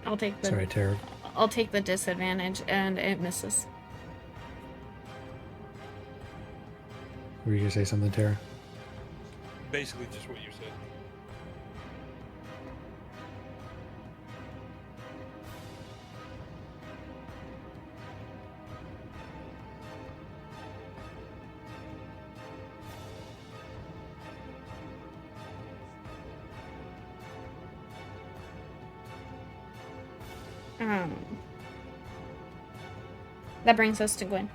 I'll take the... Sorry, Tara. I'll take the disadvantage, and it misses. Were you going to say something, Tara? Basically just what you said. That brings us to Gwen.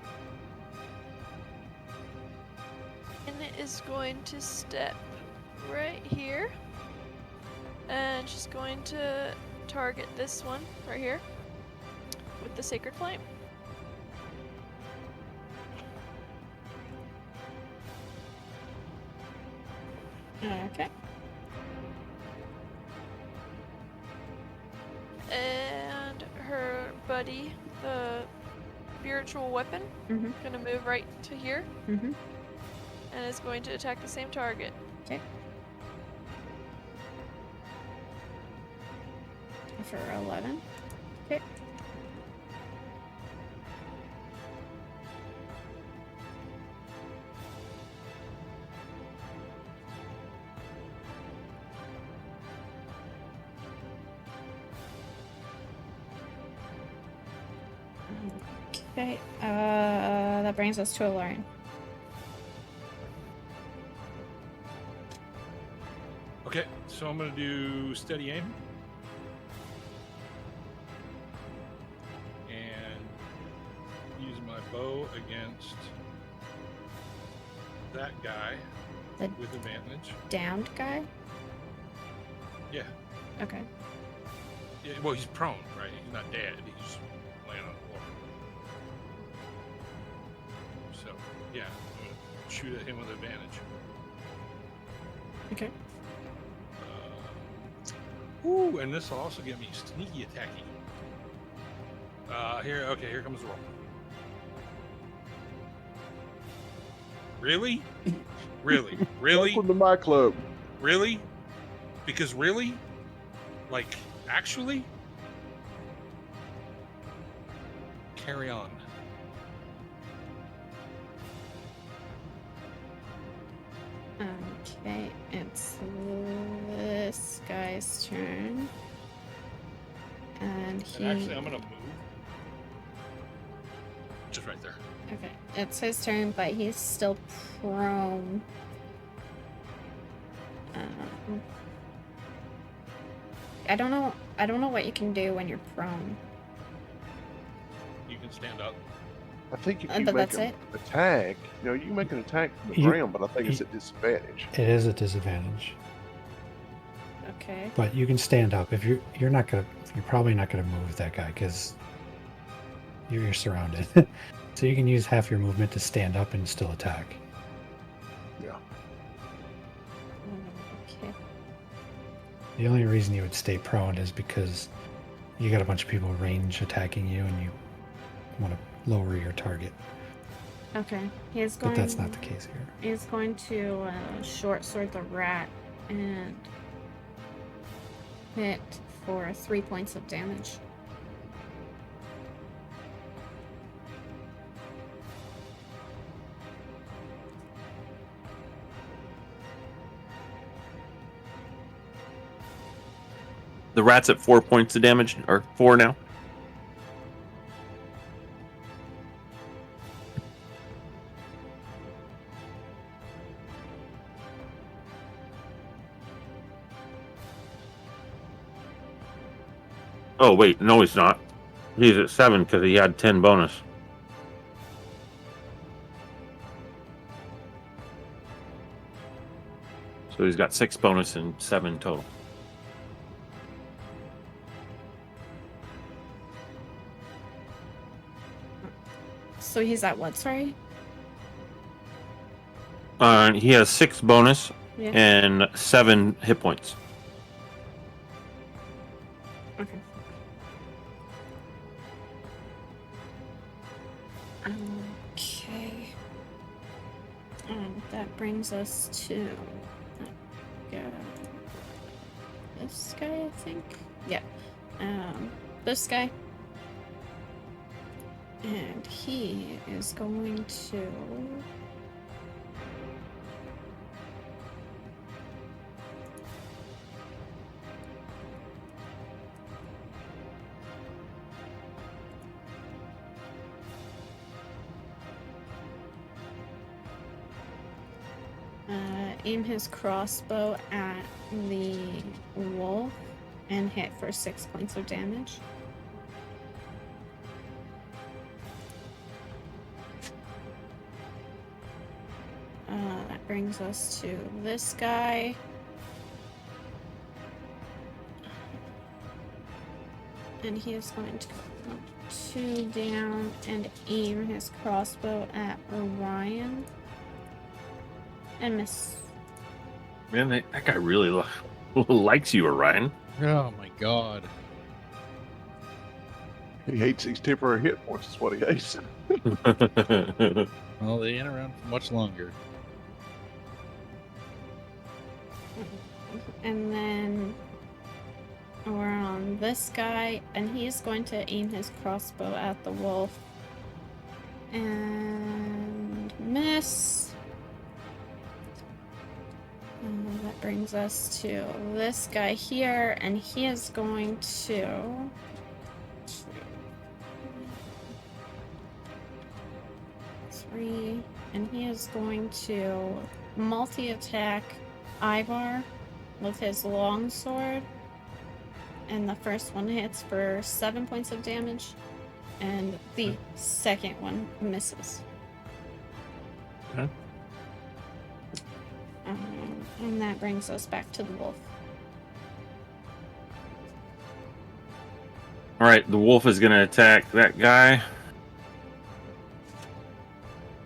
And it is going to step right here. And she's going to target this one right here with the Sacred Flame. Okay. And her buddy, the spiritual weapon. Mhm. Gonna move right to here. Mhm. And is going to attack the same target. Okay. For 11. Okay. Okay. That brings us to a line. Okay, so I'm gonna do steady aim. And use my bow against that guy The with advantage. downed guy? Yeah. Okay. Yeah, well, he's prone, right? He's not dead. He's laying on the floor. So, yeah, I'm going to shoot at him with advantage. Okay. Ooh, and this will also get me sneaky attacking. Here comes the roll. Really? Really? Really? Welcome to my club. Really? Because really? Like, actually? Carry on. Okay, it's this guy's turn. And he... And actually, I'm going to move. Just right there. Okay, it's his turn, but he's still prone. I don't know what you can do when you're prone. You can stand up. I think if you But make that's an it? attack, you can make an attack from the You- ground, but I think it's at disadvantage. It is a disadvantage, Okay. but you can stand up. If you're probably not gonna move that guy because you're surrounded. So you can use half your movement to stand up and still attack. Yeah. Okay. The only reason you would stay prone is because you got a bunch of people range attacking you, and you want to lower your target. Okay. He's going. But that's not the case here. He's going to short sword the rat and hit for 3 points of damage. The rat's at 4 points of damage, or 4 now. Oh wait, no, he's not. He's at 7 because he had 10 bonus. So he's got 6 bonus and 7 total. So he's at what, sorry? He has 6 bonus Yeah. and 7 hit points. Okay. Okay. And that brings us to this guy, I think. Yeah. This guy. And he is going to aim his crossbow at the wolf and hit for 6 points of damage. That brings us to this guy. And he is going to go 2 down and aim his crossbow at Orion. And miss. Man, that guy really likes you, Orion. Oh my god. He hates these temporary hit points. Is what he hates. Well, they ain't around for much longer. And then we're on this guy, and he's going to aim his crossbow at the wolf. And miss. And that brings us to this guy here, and he is going to... Three, and he is going to multi-attack Ivar with his longsword. And the first one hits for 7 points of damage, and the second one misses. Okay. And that brings us back to the wolf. All right, the wolf is going to attack that guy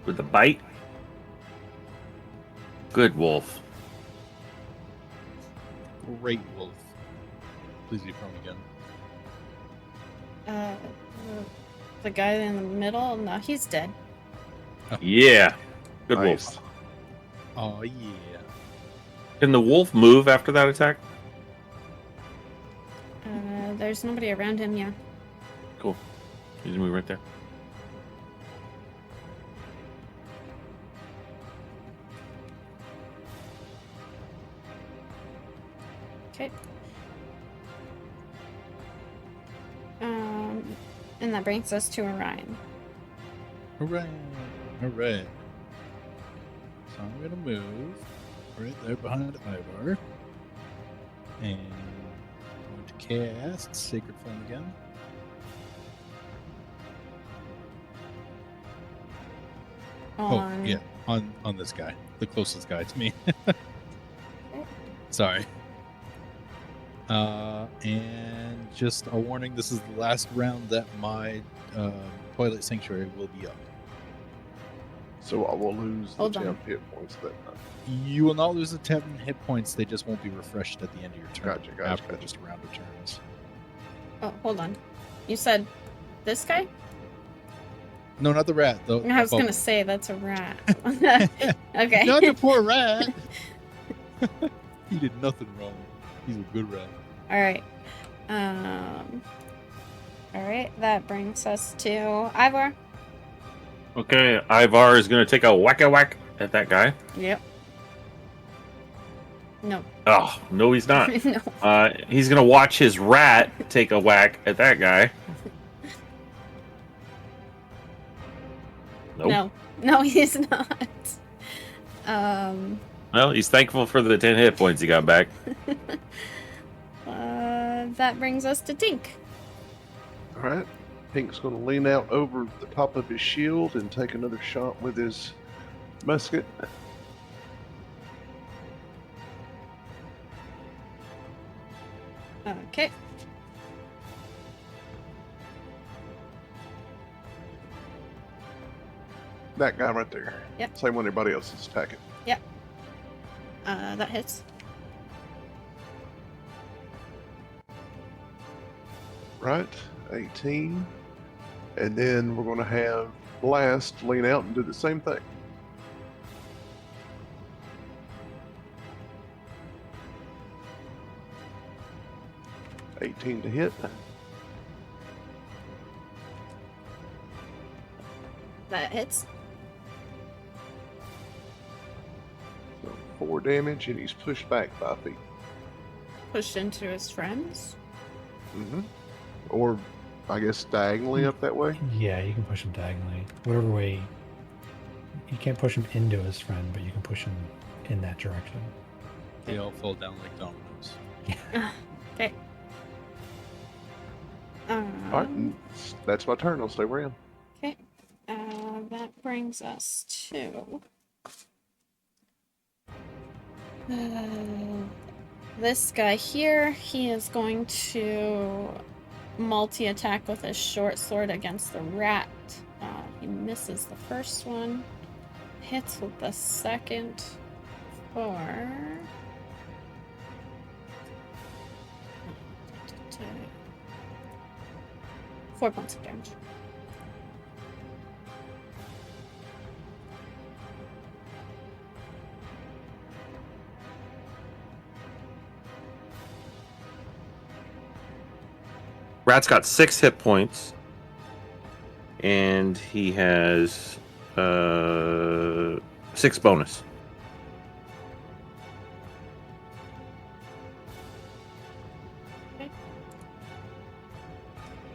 with a bite. Good wolf. Great wolf. Please be from again. The guy in the middle, no, he's dead. Yeah. Good Nice. wolf. Oh, yeah. Can the wolf move after that attack? There's nobody around him, yeah. Cool. You just move right there. Okay. And that brings us to a Rime. Hooray! Hooray! So I'm gonna move right there behind Ivar. And I'm going to cast Sacred Flame again. On... Oh, yeah. On this guy. The closest guy to me. Sorry. And just a warning, this is the last round that my Twilight Sanctuary will be up. So I will lose the Hold 10 on. hit points that time. You will not lose the 10 hit points, they just won't be refreshed at the end of your turn. Gotcha, After gotcha. just a round of turns. Oh, hold on. You said this guy? No, not the rat, though. I was gonna say that's a rat. Okay. Not the poor rat! He did nothing wrong. He's a good rat. Alright. Alright, that brings us to Ivar. Okay, Ivar is going to take a whack-a-whack at that guy. Yep. No. Oh, no, he's not. No. He's going to watch his rat take a whack at that guy. Nope. No. No, he's not. Well, he's thankful for the 10 hit points he got back. That brings us to Tink. All right. Pink's going to lean out over the top of his shield and take another shot with his musket. Okay. That guy right there. Yep. Same one everybody else is attacking. That hits. Right. 18. And then we're going to have Blast lean out and do the same thing. $18 to hit. That hits. So 4 damage, and he's pushed back 5 feet. Pushed into his friends. Mm-hmm. Or, I guess, diagonally up that way. Yeah, you can push him diagonally. Whatever way. You can't push him into his friend, but you can push him in that direction. They all fall down like dominoes. Okay. All right, and that's my turn. I'll stay around. Okay. That brings us to this guy here. He is going to multi-attack with his short sword against the rat. He misses the first one, hits with the second for 4 points of damage. Rat's got 6 hit points, and he has 6 bonus.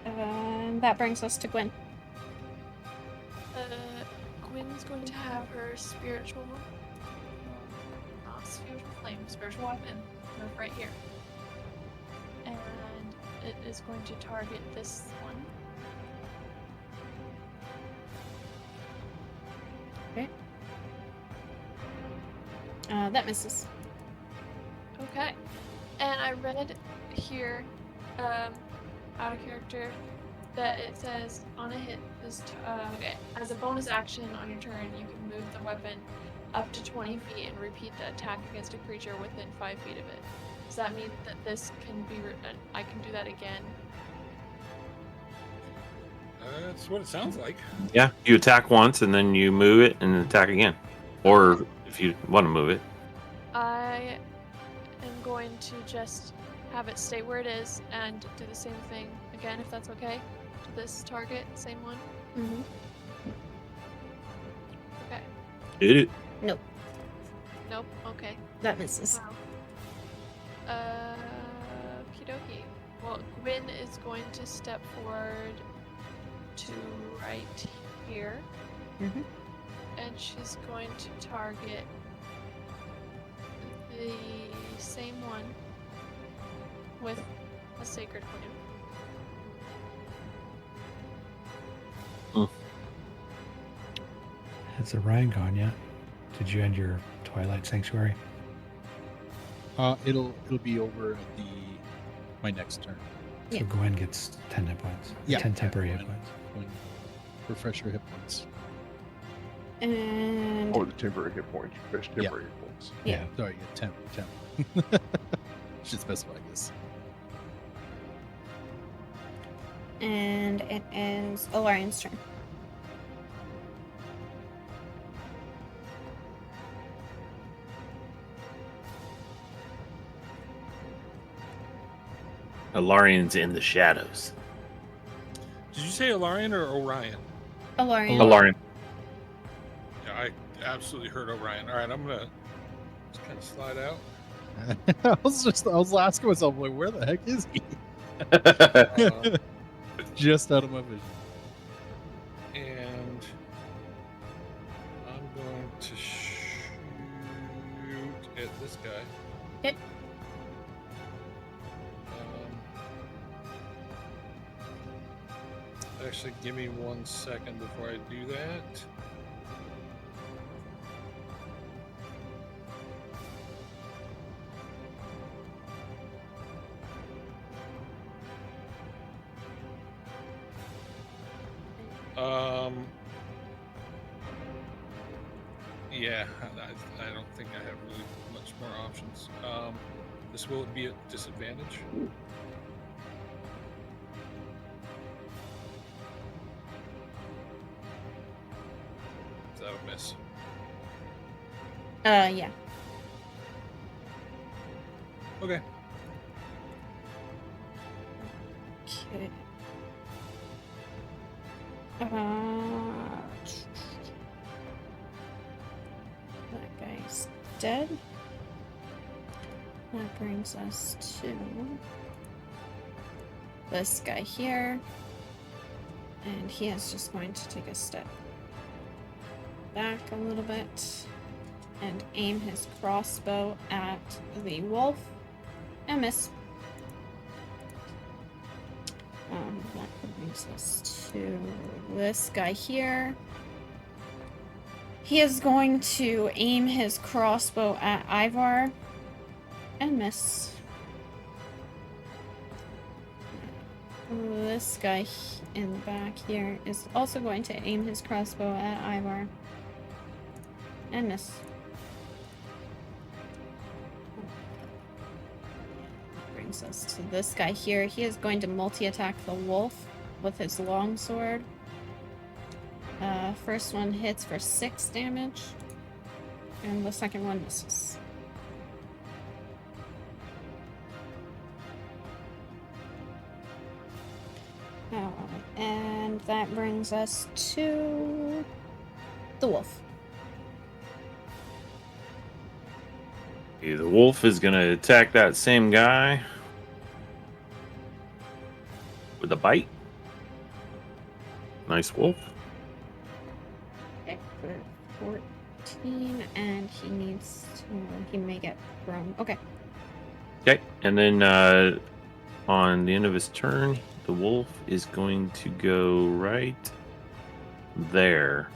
And that brings us to Gwen. Gwen's going to have her spiritual flame, spiritual weapon, move right here. And it is going to target this one. Okay. That misses. Okay. And I read here, out of character, that it says on a hit, as a bonus action on your turn, you can move the weapon up to 20 feet and repeat the attack against a creature within 5 feet of it. Does that mean that this can be, I can do that again? That's what it sounds like. Yeah, you attack once, and then you move it and attack again. Or if you want to move it. I am going to just have it stay where it is and do the same thing again, if that's okay. To this target, same one. Mm-hmm. Okay. Hit it. Nope. Nope. Okay. That misses. Wow. Okie dokie. Well, Gwyn is going to step forward to right here. Mm-hmm. And she's going to target the same one with a sacred flame. Has Orion gone yet? Did you end your Twilight Sanctuary? It'll be over at my next turn. So Yeah. Gwen gets 10 hit points. Yeah. 10 temporary hit Gwen. points. Refresh your hit points. And Or the temporary hit points. Fresh temporary hit points. Yeah. Sorry, yeah, 10. Should specify this. and it is Alarian's turn. Alarian's in the shadows. Did you say Alarian or Orion? Alarian. Alarian. Yeah, I absolutely heard Orion. All right, I'm gonna just kind of slide out. I was asking myself, like, where the heck is he? Just out of my vision. And I'm going to shoot at this guy. Hit. Actually, give me 1 second before I do that. Yeah, I don't think I have really much more options. This will be at disadvantage. Is that a miss? Yeah. Okay. Okay. That guy's dead. That brings us to this guy here. And he is just going to take a step back a little bit and aim his crossbow at the wolf and miss. That brings us to this guy here. He is going to aim his crossbow at Ivar and miss. This guy in the back here is also going to aim his crossbow at Ivar and miss. Brings us to this guy here. He is going to multi-attack the wolf with his longsword. First one hits for 6 damage, and the second one misses. And that brings us to the wolf. Okay, the wolf is gonna attack that same guy with a bite. Nice wolf. Okay, for 14, and he needs to, he may get thrown. Okay. Okay, and then on the end of his turn, the wolf is going to go right there.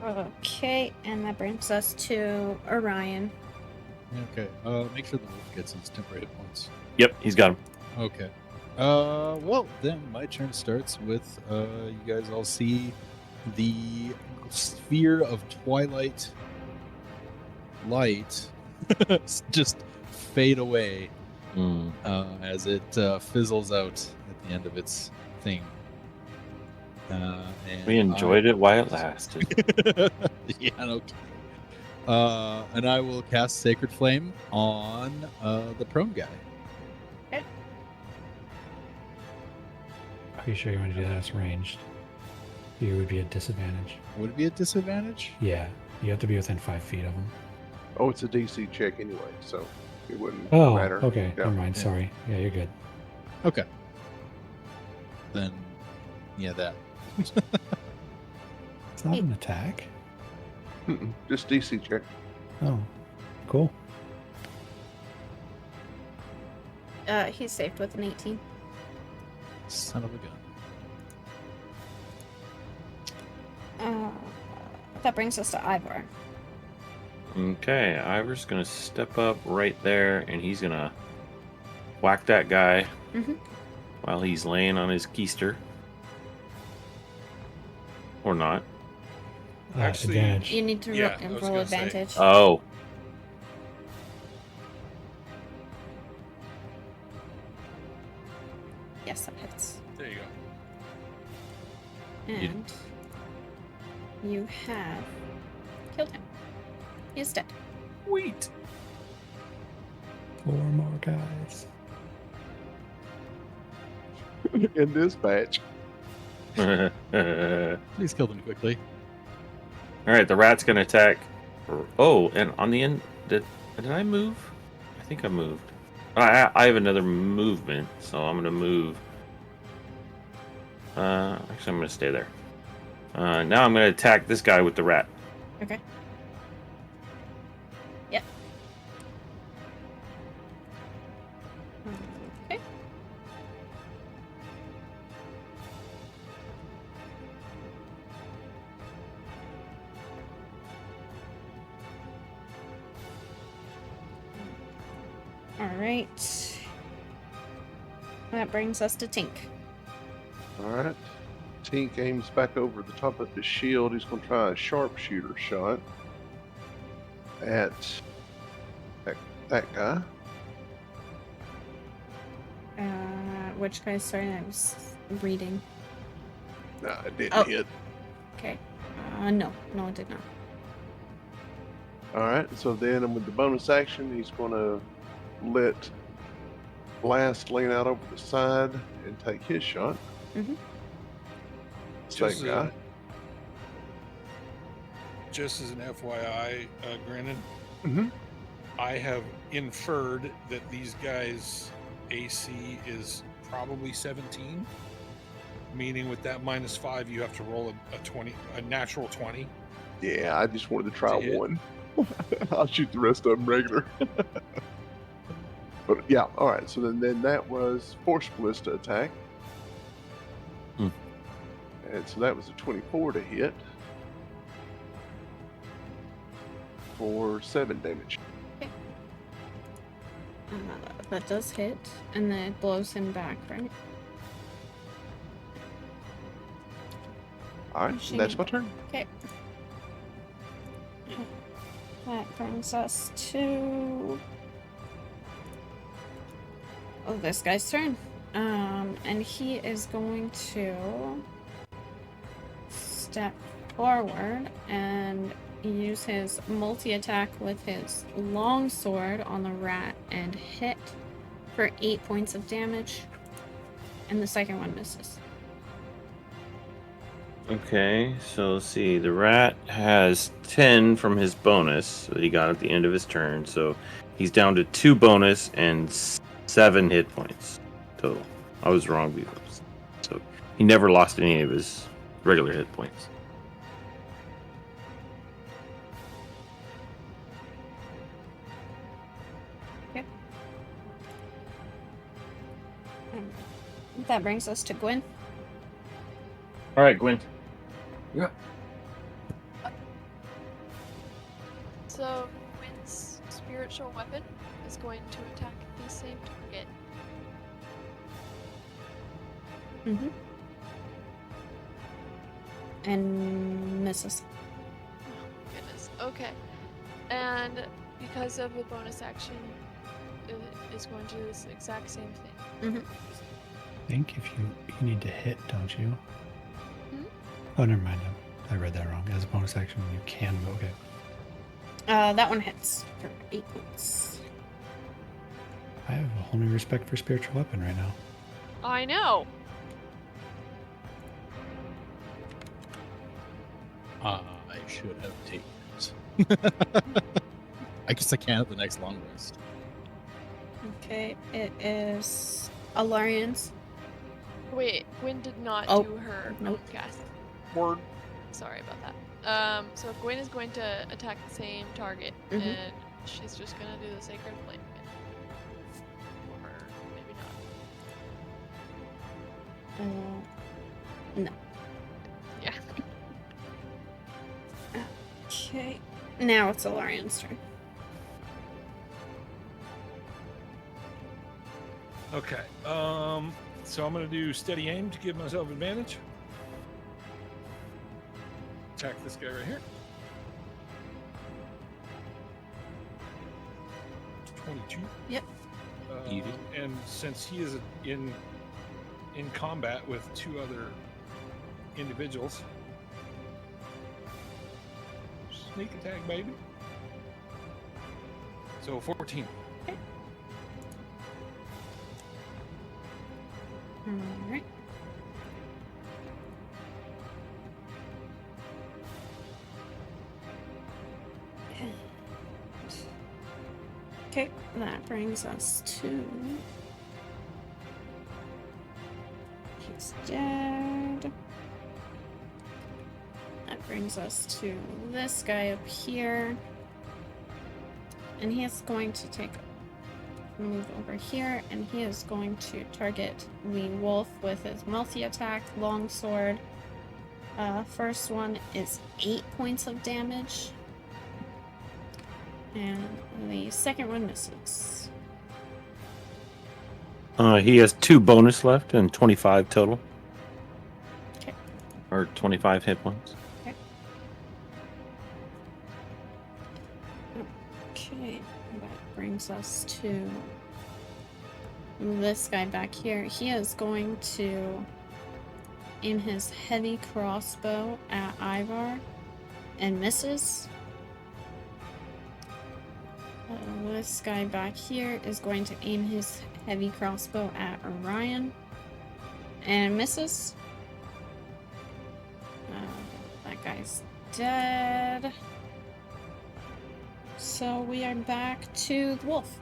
Okay, and that brings us to Orion. Okay. Make sure the wolf gets his temporary hit points. Yep, he's got him. Okay. Well, then my turn starts with you guys all see the sphere of twilight light just fade away as it fizzles out at the end of its thing. And We enjoyed it while it lasted. Yeah, no kidding. And I will cast Sacred Flame on the prone guy. Are you sure you want to do that as ranged? You would be at disadvantage. Would it be a disadvantage? Yeah, you have to be within 5 feet of him. Oh, it's a DC check anyway, so it wouldn't Oh, matter. okay. Yeah. Never mind. Yeah. Sorry. Yeah, you're good. Okay. Then, yeah, that. It's not an attack. Just DC check. Oh, cool. He's saved with an 18. Son of a gun. That brings us to Ivor. Okay, Ivor's gonna step up right there, and he's gonna whack that guy while he's laying on his keister. Or not. Actually, Advantage. You need to Yeah, I was roll gonna say. advantage. Oh, Yes, that hits. There you go. And you have killed him. He is dead. sweet. 4 more guys. In this batch. All Please kill them quickly. right, the rat's gonna attack. Oh, and on the end, did I move? I think I moved. I have another movement, so I'm gonna move. Actually, I'm gonna stay there. Now I'm gonna attack this guy with the rat. Okay. Yep. Okay. All right. That brings us to Tink. All right. Tink aims back over the top of his shield. He's going to try a sharpshooter shot at that guy. Which guy? Sorry, I was reading. Nah, it didn't Oh. hit. Okay. No, it did not. All right. So then, with the bonus action, he's going to let Blast lean out over the side and take his shot. Mhm. Just Same guy. Just as an FYI, Grannon, Mm-hmm. I have inferred that these guys' AC is probably 17, meaning with that -5, you have to roll a natural 20. Yeah, I just wanted to try To hit. one. I'll shoot the rest of them regular. But yeah, all right. So then that was Force Ballista attack. Hmm. And so that was a 24 to hit for 7 damage. That does hit, and then it blows him back, right? All right, and that's my turn. Okay. That brings us to this guy's turn. And he is going to step forward and use his multi-attack with his long sword on the rat and hit for 8 points of damage. And the second one misses. Okay, so let's see. The rat has 10 from his bonus that he got at the end of his turn, so he's down to 2 bonus and 7 hit points total. I was wrong before. So he never lost any of his regular hit points. That brings us to Gwyn. All right, Gwen. So Gwyn's spiritual weapon is going to attack the same target. Mm-hmm. And misses. Oh, goodness. Okay. And because of the bonus action, it is going to do this exact same thing. Mm-hmm. I think if you need to hit, don't you? Hmm? Oh, never mind. I read that wrong. As a bonus action, you can move. Okay. That one hits for 8 points. I have a whole new respect for spiritual weapon right now. I know. I should have taken it. I guess I can at the next long rest. Okay, it is Alarian's. Wait, Gwyn did not Oh, do her nope. cast. Word. Sorry about that. So Gwyn is going to attack the same target, Mhm. and she's just gonna do the Sacred Flame again. Or maybe not. No. Yeah. Okay. Now it's Alarian's turn. Okay. So I'm gonna do steady aim to give myself advantage. Attack this guy right here. 22. Yep. Easy. And since he is in combat with 2 other individuals, sneak attack, baby. So 14. Alright. Okay, that brings us to... He's dead. That brings us to this guy up here. And he is going to take a move over here, and he is going to target the wolf with his multi-attack longsword. First one is 8 points of damage. And the second one misses. He has 2 bonus left and 25 total. Okay. Or 25 hit points. Okay, that brings us to this guy back here. He is going to aim his heavy crossbow at Ivar and misses. This guy back here is going to aim his heavy crossbow at Orion and misses. That guy's dead. So we are back to the wolf.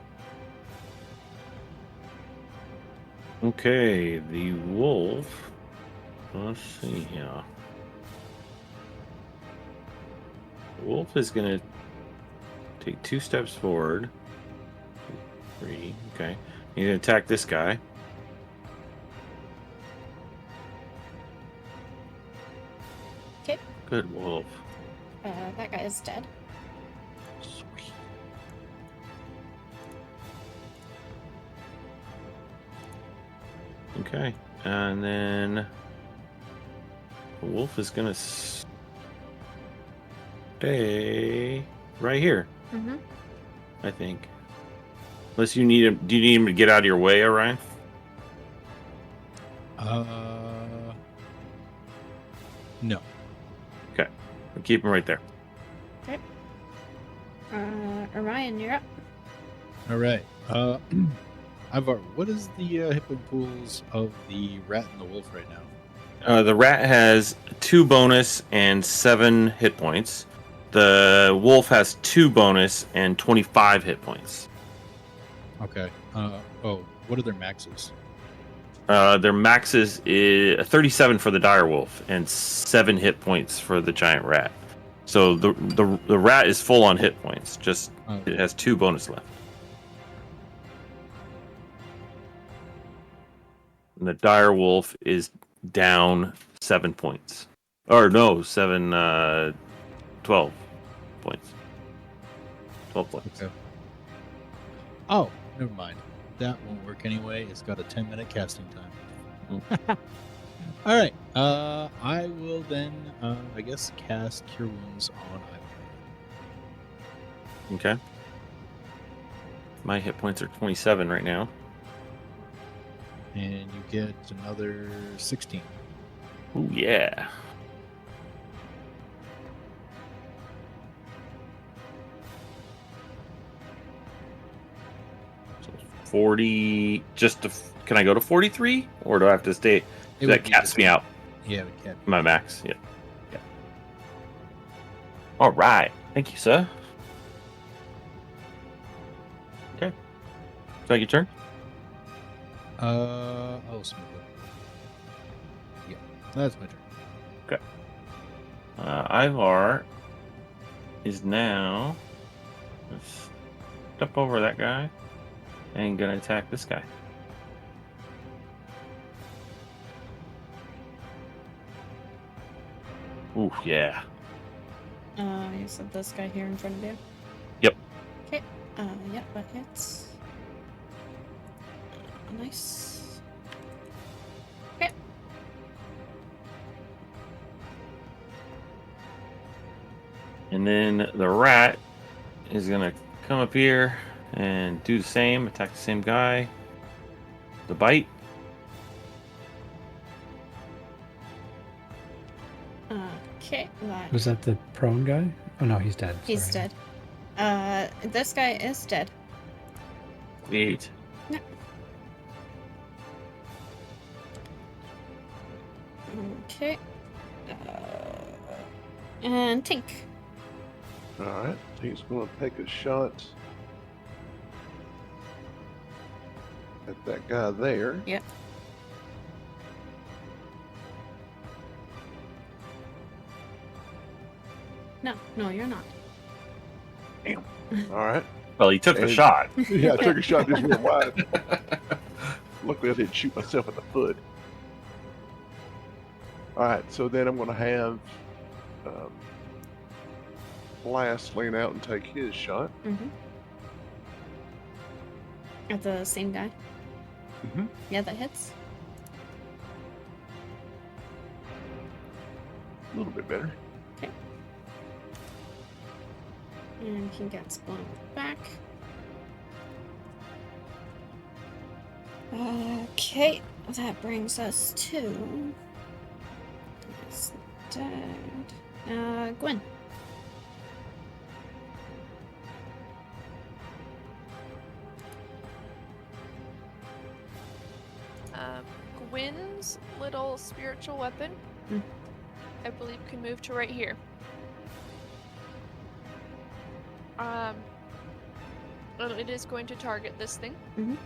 Okay, the wolf. Let's see here. The wolf is going to take 2 steps forward. 3. Okay. He's going to attack this guy. Okay. Good wolf. That guy is dead. Sweet. Okay. And then the wolf is going to stay right here, Mm-hmm. I think. Unless you need him. Do you need him to get out of your way, Orion? No. Okay. We'll keep him right there. Okay. Orion, you're up. All right. Ivar, what is the hit point pools of the rat and the wolf right now? The rat has 2 bonus and 7 hit points. The wolf has 2 bonus and 25 hit points. Okay. What are their maxes? Their maxes is 37 for the dire wolf and 7 hit points for the giant rat. So the rat is full on hit points. Just it has 2 bonus left. And the dire wolf is down 7 points. Or no, 12 points. 12 points. Okay. Oh, never mind. That won't work anyway. It's got a 10-minute casting time. All right. I will then, I guess, cast Cure Wounds on Ivar. Okay. My hit points are 27 right now. And you get another 16. Oh yeah. So 40. Can I go to 43, or do I have to stay? That caps me out. Yeah, it would cap. My max. Yeah. Yeah. All right. Thank you, sir. Okay. Is that your turn? Oh, smooth. Yeah, that's my turn. Ivar is now let's step over that guy and gonna attack this guy. Ooh, yeah. You said this guy here in front of you? Yep. Okay. Yep, that hits. Nice. Okay. And then the rat is gonna come up here and do the same, attack the same guy. The bite. Okay. Was that the prone guy? Oh no, he's dead. He's Sorry. dead. This guy is dead. Sweet. Yeah. Okay. And Tink. All right, he's going to take a shot at that guy there. Yep. No, you're not. Damn. All right. Well, he took the And- shot. Yeah, I took a shot just real wide. Luckily, I didn't shoot myself in the foot. All right, so then I'm going to have Blast lean out and take his shot. Mm-hmm. At the same guy? Mm-hmm. Yeah, that hits. A little bit better. Okay. And he gets blown back. Okay, that brings us to... He's dead. Gwen. Gwyn's little spiritual weapon, I believe, can move to right here. It is going to target this thing. Mhm.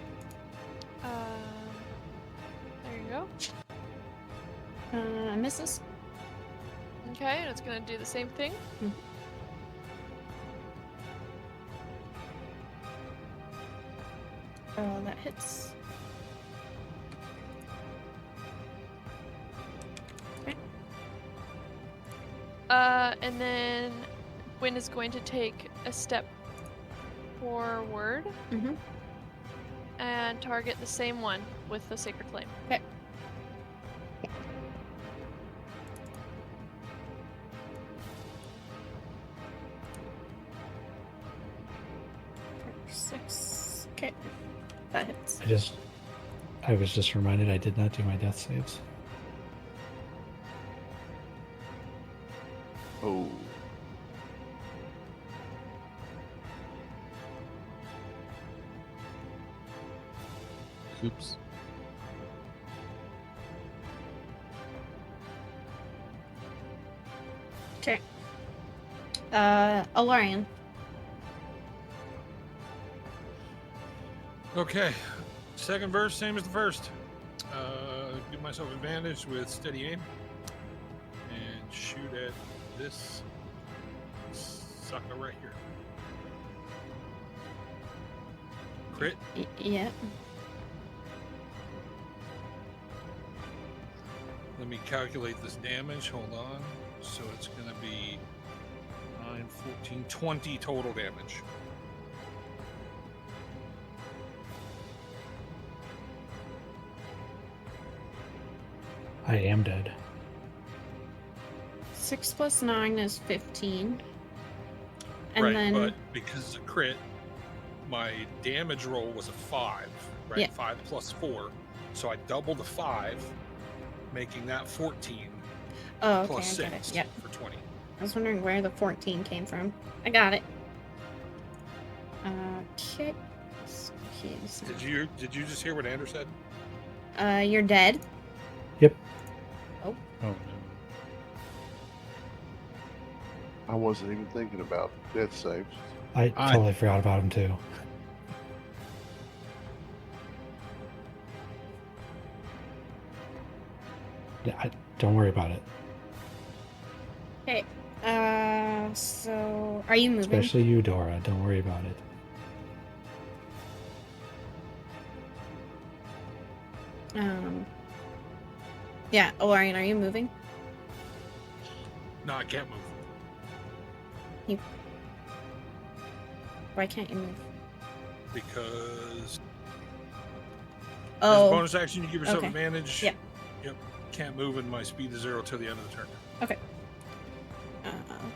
There you go. Misses. Okay, and it's going to do the same thing. That hits. Okay. And then Gwyn is going to take a step forward Mm-hmm. and target the same one with the Sacred Flame. Okay. 6. Okay. That hits. I was just reminded I did not do my death saves. Oh. Oops. Okay. Alarian. Okay. Second verse, same as the first. Give myself advantage with steady aim. And shoot at this sucker right here. Crit. Yep. Let me calculate this damage. Hold on. So it's going to be 9, 14, 20 total damage. I am dead. 6 plus 9 is 15. And right, then but because it's a crit, my damage roll was a 5, right? Yeah. 5 plus 4. So I doubled the 5, making that 14 oh, okay, plus I get 6 it. Yep. for 20. I was wondering where the 14 came from. I got it. Okay. So he's Did you just hear what Andrew said? you're dead. Yep. Oh no. I wasn't even thinking about death saves. I totally forgot about him too. Yeah, don't worry about it. Okay. So are you moving? Especially you, Dora. Don't worry about it. Yeah, Alarian, are you moving? No, I can't move. Why can't you move? Because as a Oh, bonus action, you give yourself okay. advantage. Yeah. Yep. Can't move, and my speed is 0 till the end of the turn.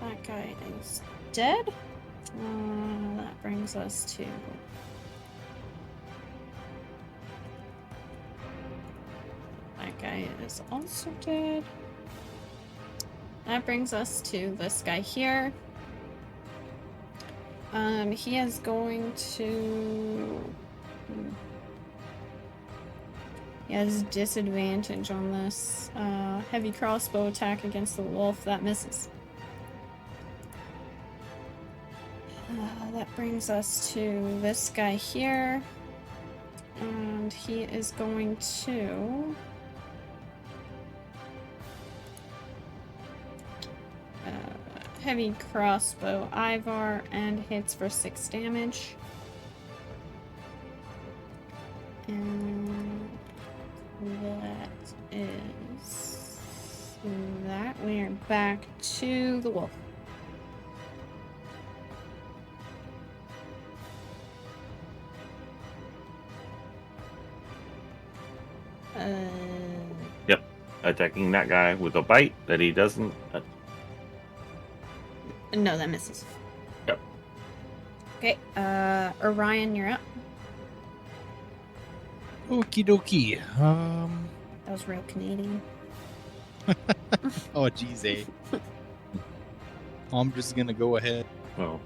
that guy is dead. That brings us to that guy is also dead. That brings us to this guy here. He is going to. He has disadvantage on this heavy crossbow attack against the wolf. That misses. That brings us to this guy here. And he is going to. Heavy crossbow Ivar and hits for 6 damage. And that is that. We are back to the wolf. Yep. Attacking that guy with a bite that he doesn't. No, that misses. Yep. Okay, Orion, you're up. Okie dokie. That was real Canadian. Oh geez, eh. I'm just gonna go ahead. Oh,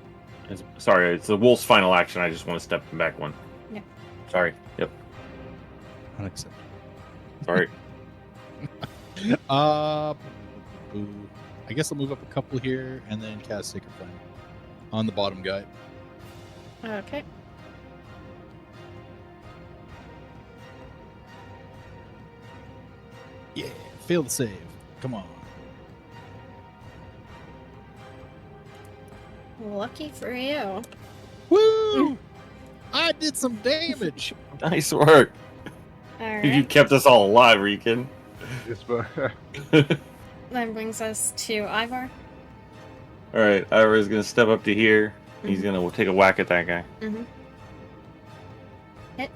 sorry. It's the wolf's final action. I just want to step back one. Yeah. Sorry. Yep. Unacceptable. Sorry. I guess I'll move up a couple here and then cast Sacred Flame on the bottom guy. Okay. Yeah, fail the save. Come on. Lucky for you. Woo! I did some damage. Nice work. All You right. kept us all alive, Rican. It's about That brings us to Ivar. All right, Ivar's gonna step up to here. He's gonna take a whack at that guy. Mm-hmm. Hit.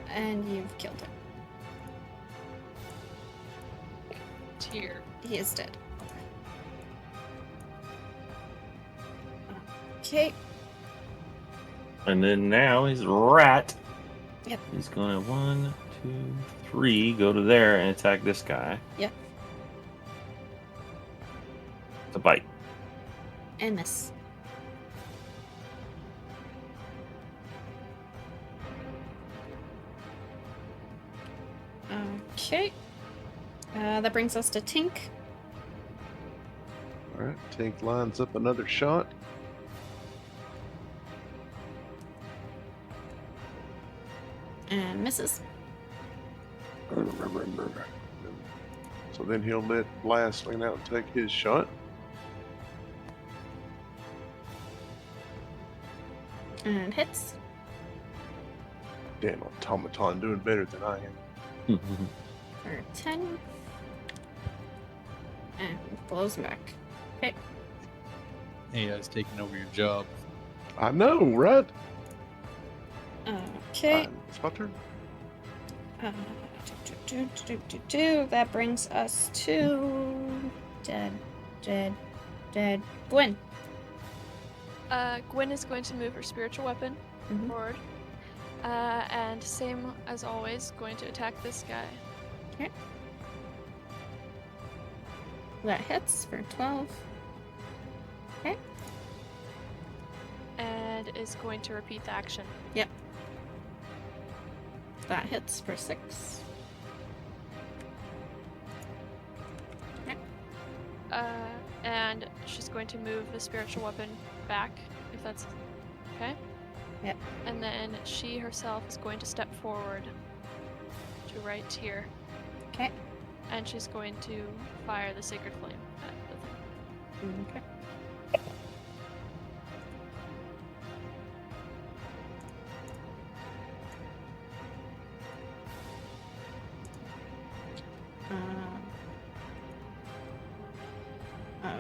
And you've killed him. Tear. He is dead. Okay. And then now his rat. Yep. He's going to 1, 2, 3 go to there and attack this guy. Yep. It's a bite. And miss. Okay. That brings us to Tink. All right, Tink lines up another shot. And misses. So then he'll let Blast lean out and take his shot. And hits. Damn, automaton doing better than I am. For 10. And blows him back. Okay. Hey, I was taking over your job. I know, right? Okay. It's my turn. That brings us to dead. Gwen. Gwen is going to move her spiritual weapon Mhm. forward. And same as always, going to attack this guy. Okay. That hits for 12. Okay. And is going to repeat the action. Yep. That hits for 6. Okay. And she's going to move the spiritual weapon back, if that's okay. Yep. And then she herself is going to step forward to right here. Okay. And she's going to fire the sacred flame at the thing. Okay.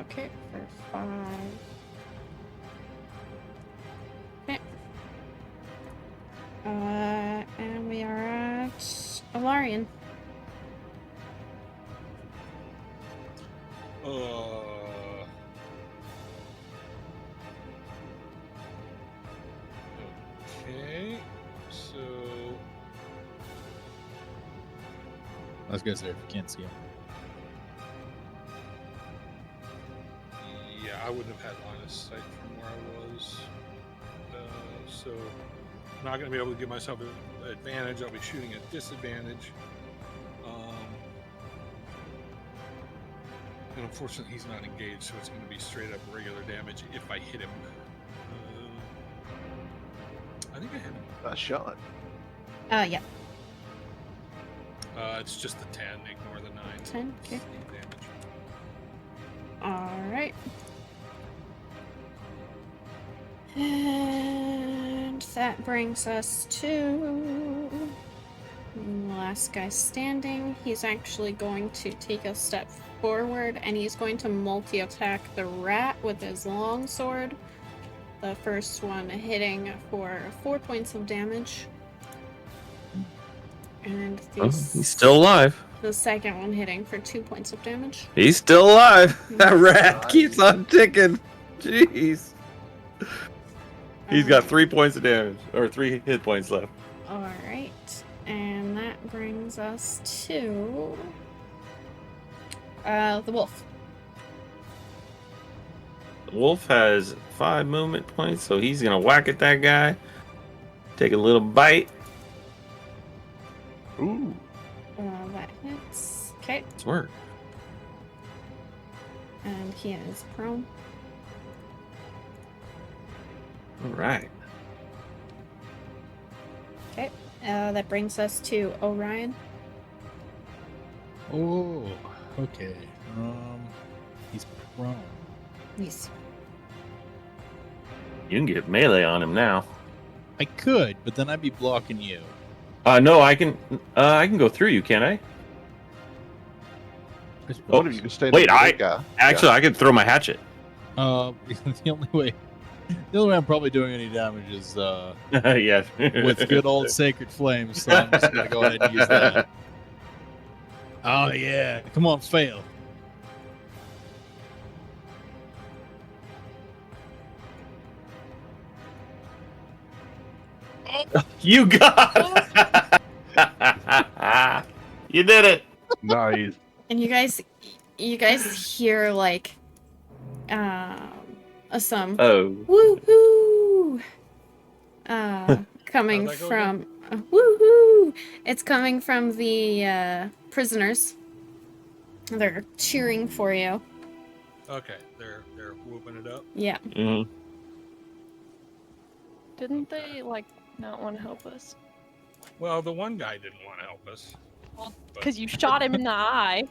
Okay, for 5. Okay. And we are at Alarian. Okay, so I was gonna say if you can't see him. yeah, I wouldn't have had line of sight from where I was. So I'm not going to be able to give myself an advantage. I'll be shooting at disadvantage. And unfortunately, he's not engaged, so it's going to be straight up regular damage if I hit him. I think I hit him. A shot. Yeah. It's just the 10. Ignore the 9. 10, okay. It's the damage. Alright. And that brings us to the last guy standing. He's actually going to take a step forward and he's going to multi-attack the rat with his longsword. The first one hitting for 4 points of damage. And He's still alive. the second one hitting for 2 points of damage. He's still alive. That rat Nice. keeps on ticking. Jeez. He's got 3 points of damage, or 3 hit points left. Alright, and that brings us to the wolf. The wolf has 5 movement points, so he's gonna whack at that guy. Take a little bite. Ooh. That hits. Okay, It's work. and he is prone. All right. Okay, that brings us to Orion. Oh, okay. He's prone. Yes. You can get melee on him now. I could, but then I'd be blocking you. No, I can go through you, can I? I What suppose. if you can stand Wait, up to that guy? Actually, I can throw my hatchet. The only way I'm probably doing any damage is Yeah. with good old sacred flames, so I'm just gonna go ahead and use that. Oh yeah, come on, fail. You got it. You did it. Nice. And you guys hear like some Oh. woohoo coming How'd that go from woohoo. It's coming from the prisoners. They're cheering for you. Okay, they're whooping it up. Yeah. Mhm. Didn't they like not want to help us? Well, the one guy didn't want to help us. Because you shot him in the eye.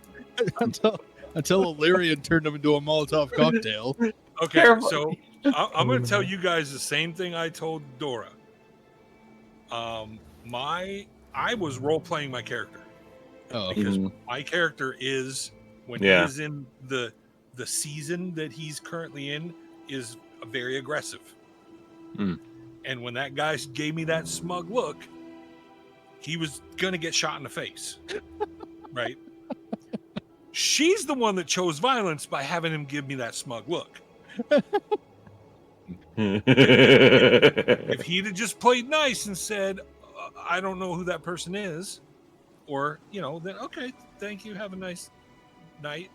until Illyrian turned him into a Molotov cocktail. Okay, Terrible. so I'm going to tell you guys the same thing I told Dora. I was role playing my character Oh, because Mhm. my character is when Yeah. he is in the season that he's currently in is very aggressive. Mm. And when that guy gave me that smug look, he was going to get shot in the face. Right? She's the one that chose violence by having him give me that smug look. If he'd have just played nice and said, I don't know who that person is, or, then okay, thank you, have a nice night.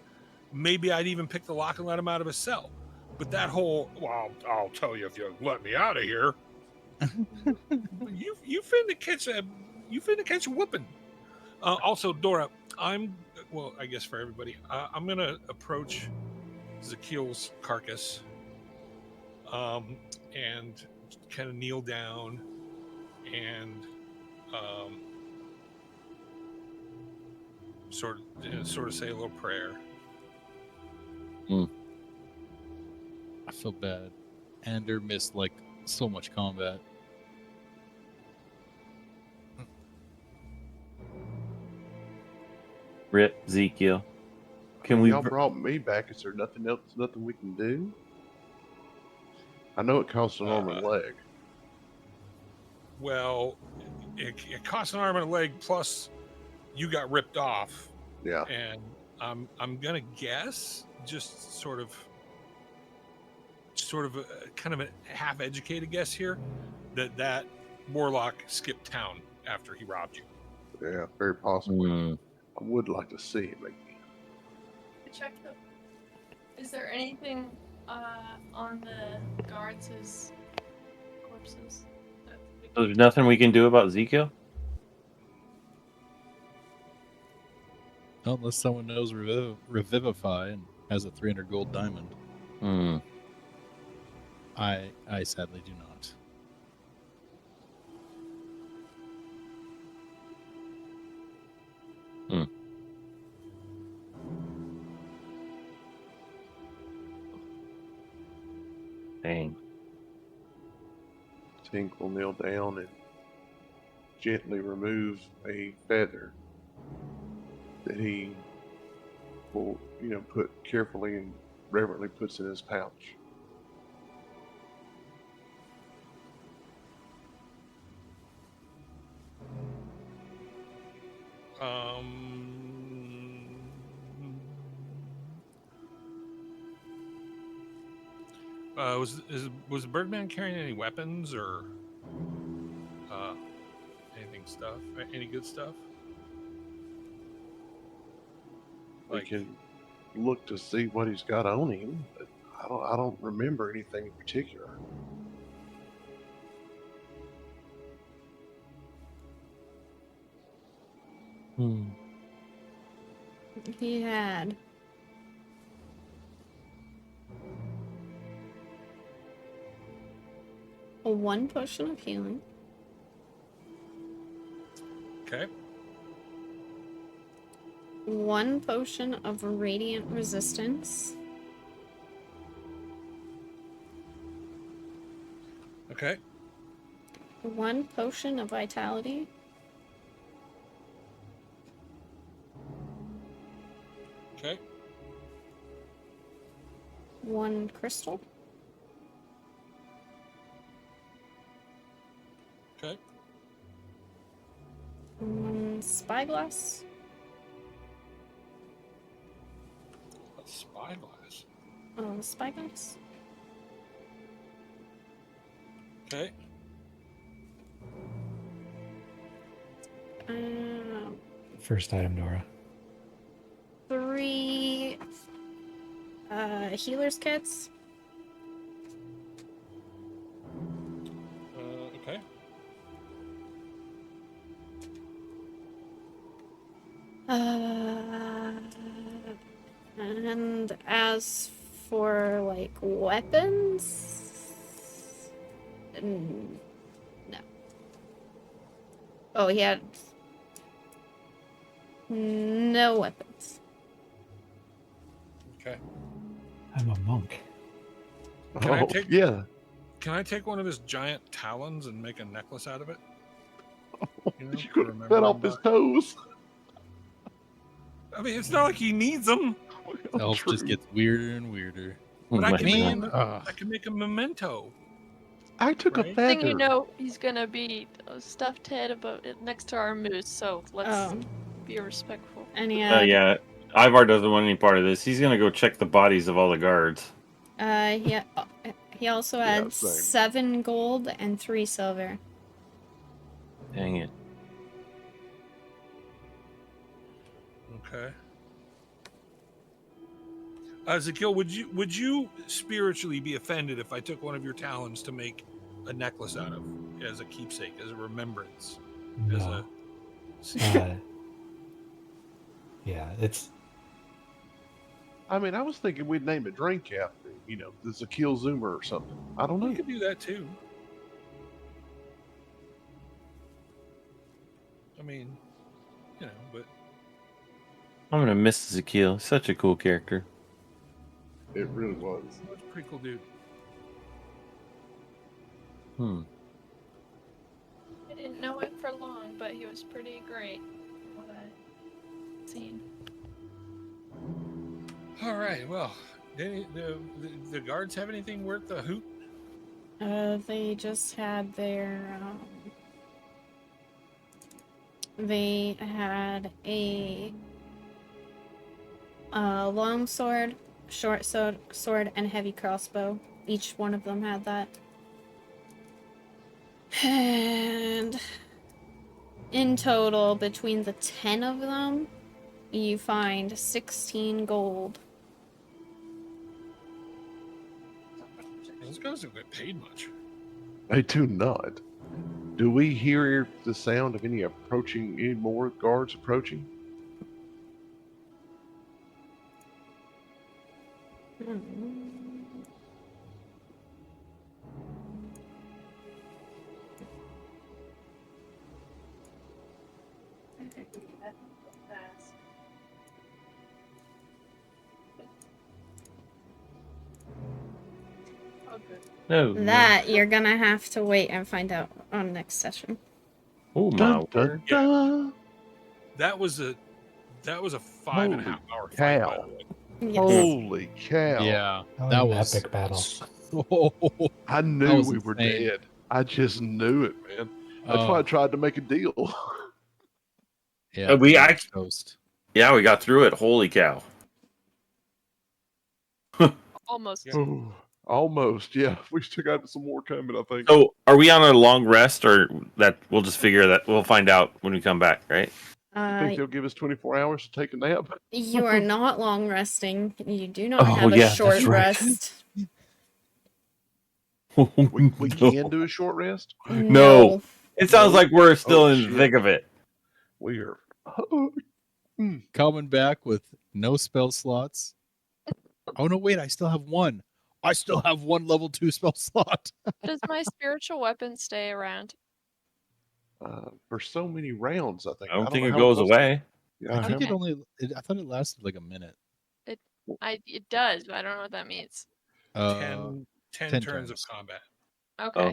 Maybe I'd even pick the lock and let him out of his cell. But that whole, well, I'll tell you if you let me out of here. you finna catch a whooping. Also, Dora, I guess for everybody, I'm gonna approach Zakil's carcass, and kind of kneel down and sort of say a little prayer. I feel bad. Ander missed like so much combat. Rip Ezekiel. Can Well, we? y'all brought me back. Is there nothing else? Nothing we can do? I know it costs an arm and a leg. Well, it costs an arm and a leg. Plus, you got ripped off. Yeah. And I'm gonna guess, just sort of a kind of a half-educated guess here, that warlock skipped town after he robbed you. Yeah, very possibly. Mm. I would like to see him again. Check the. Is there anything on the guards' corpses? that we can- There's nothing we can do about Ezekiel. Unless someone knows Revivify and has a 300 gold diamond. Hmm. I sadly do not. Dang. Tink will kneel down and gently remove a feather that he will, put carefully and reverently puts in his pouch. Was the Birdman carrying any weapons or any good stuff? We can look to see what he's got on him, but I don't remember anything in particular. He had a 1 potion of healing. Okay. 1 potion of radiant resistance. Okay. 1 potion of vitality. Okay. 1 crystal. Okay. 1 spyglass. A spyglass. Spyglass. Okay. First item, Dora. 3 healer's kits. Okay. And as for like weapons, no. Oh, he had no weapons. Okay. I'm a monk. Can I Oh, take- yeah. Can I take one of his giant talons and make a necklace out of it? You know, You to could remember cut him off his by? toes. I mean, it's not like he needs them, Elf just True. gets weirder and weirder. but I My can make God. Man, I can make a memento. I took Right? a Thing you feather. know, he's gonna be a stuffed head about it next to our moose, so let's be respectful. And he had, Yeah, Ivar doesn't want any part of this. He's gonna go check the bodies of all the guards. he also Yeah, had same. 7 gold and 3 silver. Dang it. Okay. Zakil, would you spiritually be offended if I took one of your talons to make a necklace out of as a keepsake, as a remembrance, as No. a Yeah, it's I mean, I was thinking we'd name a drink after, the Zakil Zoomer or something. I don't we know. could do that too. I mean, but I'm gonna miss Zakil. Such a cool character. It really was. that's a pretty cool dude. I didn't know him for long, but he was pretty great. What I've seen. All right. Well, did the guards have anything worth a hoot? They just had their, they had a long sword, short sword, and heavy crossbow. Each one of them had that. And in total, between the 10 of them, you find 16 gold. Those guys don't get paid much. They do not. Do we hear the sound of any more guards approaching? No. That you're gonna have to wait and find out on next session. Oh my Dun, dun, word. dun. That was a 5.5 hour fight, by cow. the way. Yes. Holy cow. yeah, that that was was an epic battle. I That knew was we were insane. dead. I just knew it, man. That's why I tried to make a deal. Yeah, We that was act- toast. Yeah, we got through it. Holy cow. Almost. Yeah. Ooh, almost, yeah. We still got some more coming, I think. So, are we on a long rest, or that we'll just figure that we'll find out when we come back, right? I think they'll give us 24 hours to take a nap. You are not long resting. You do not Oh, have a yeah, that's short right. rest. We can do a short rest. No. It sounds No. like we're still Oh, in the shit. thick of it. We are. Coming back with no spell slots. Oh no, wait, I still have one. I still have one level 2 spell slot. Does my spiritual weapon stay around? For so many rounds, I think. I don't think know it how goes else- away. Yeah, I think Okay. I thought it lasted like a minute. It does, but I don't know what that means. 10 10 turns of turns. combat. Okay.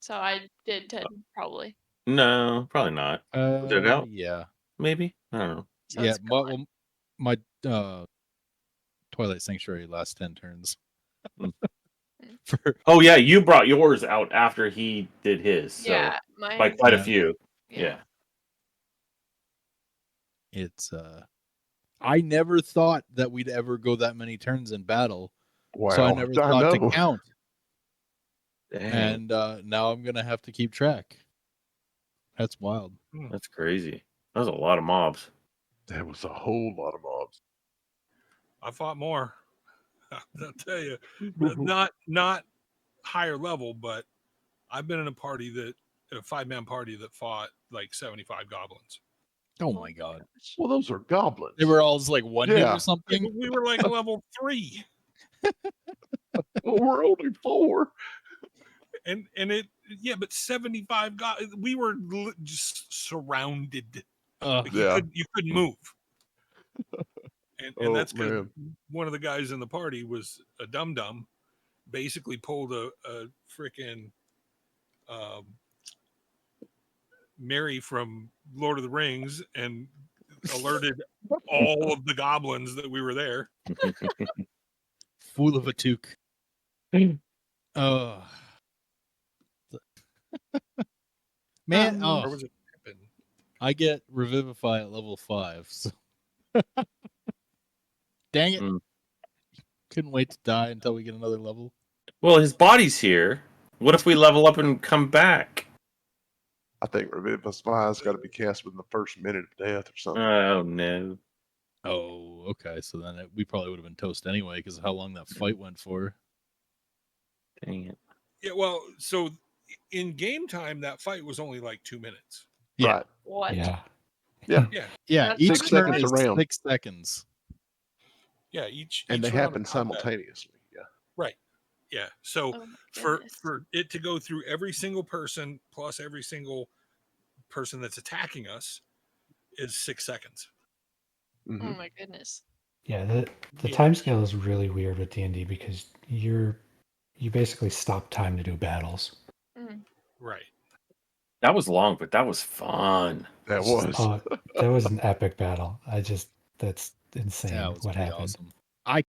So I did 10, probably. No, probably not. Did it out? Yeah. Maybe? I don't know. So Yeah, it's gone. my Twilight Sanctuary lasts 10 turns. Oh, yeah, you brought yours out after he did his. So Yeah, mine. by quite a Yeah. few. Yeah. Yeah. It's I never thought that we'd ever go that many turns in battle. Wow. So I never thought to know. count. Dang. And now I'm gonna have to keep track. That's wild. That's crazy. That was a lot of mobs. That was a whole lot of mobs. I fought more. I'll tell you, not higher level, but I've been in a 5-man party that fought like 75 goblins. Oh my god. gosh. Well, those are goblins. They were all just like one hit Yeah. or something. We were like level 3. Well, we're only 4. And but 75 we were just surrounded. Like Yeah. you couldn't move. And Oh, that's because man. one of the guys in the party was a dum-dum, basically pulled a freaking Mary from Lord of the Rings and alerted all of the goblins that we were there. Fool of a toque. Oh. Man, Or was it Pippin? I get Revivify at level 5. So. Dang it. Mm. Couldn't wait to die until we get another level. Well, his body's here. What if we level up and come back? I think Revivify's got to be cast within the first minute of death or something. Oh, no. Oh, okay. So then we probably would have been toast anyway because of how long that fight went for. Dang it. Yeah, well, so in game time, that fight was only like 2 minutes. Yeah. Right. What? Yeah. Yeah, That's each 6 turn seconds is around. 6 seconds. Yeah, each And they round of happen combat. simultaneously. Yeah. Right. Yeah. So Oh my for goodness. it to go through every single person plus every single person that's attacking us is 6 seconds. Mm-hmm. Oh my goodness. Yeah, the Yeah. timescale is really weird with D&D because you basically stop time to do battles. Right. That was long, but that was fun. That was. That was an epic battle. That's insane That was what pretty happened. awesome. I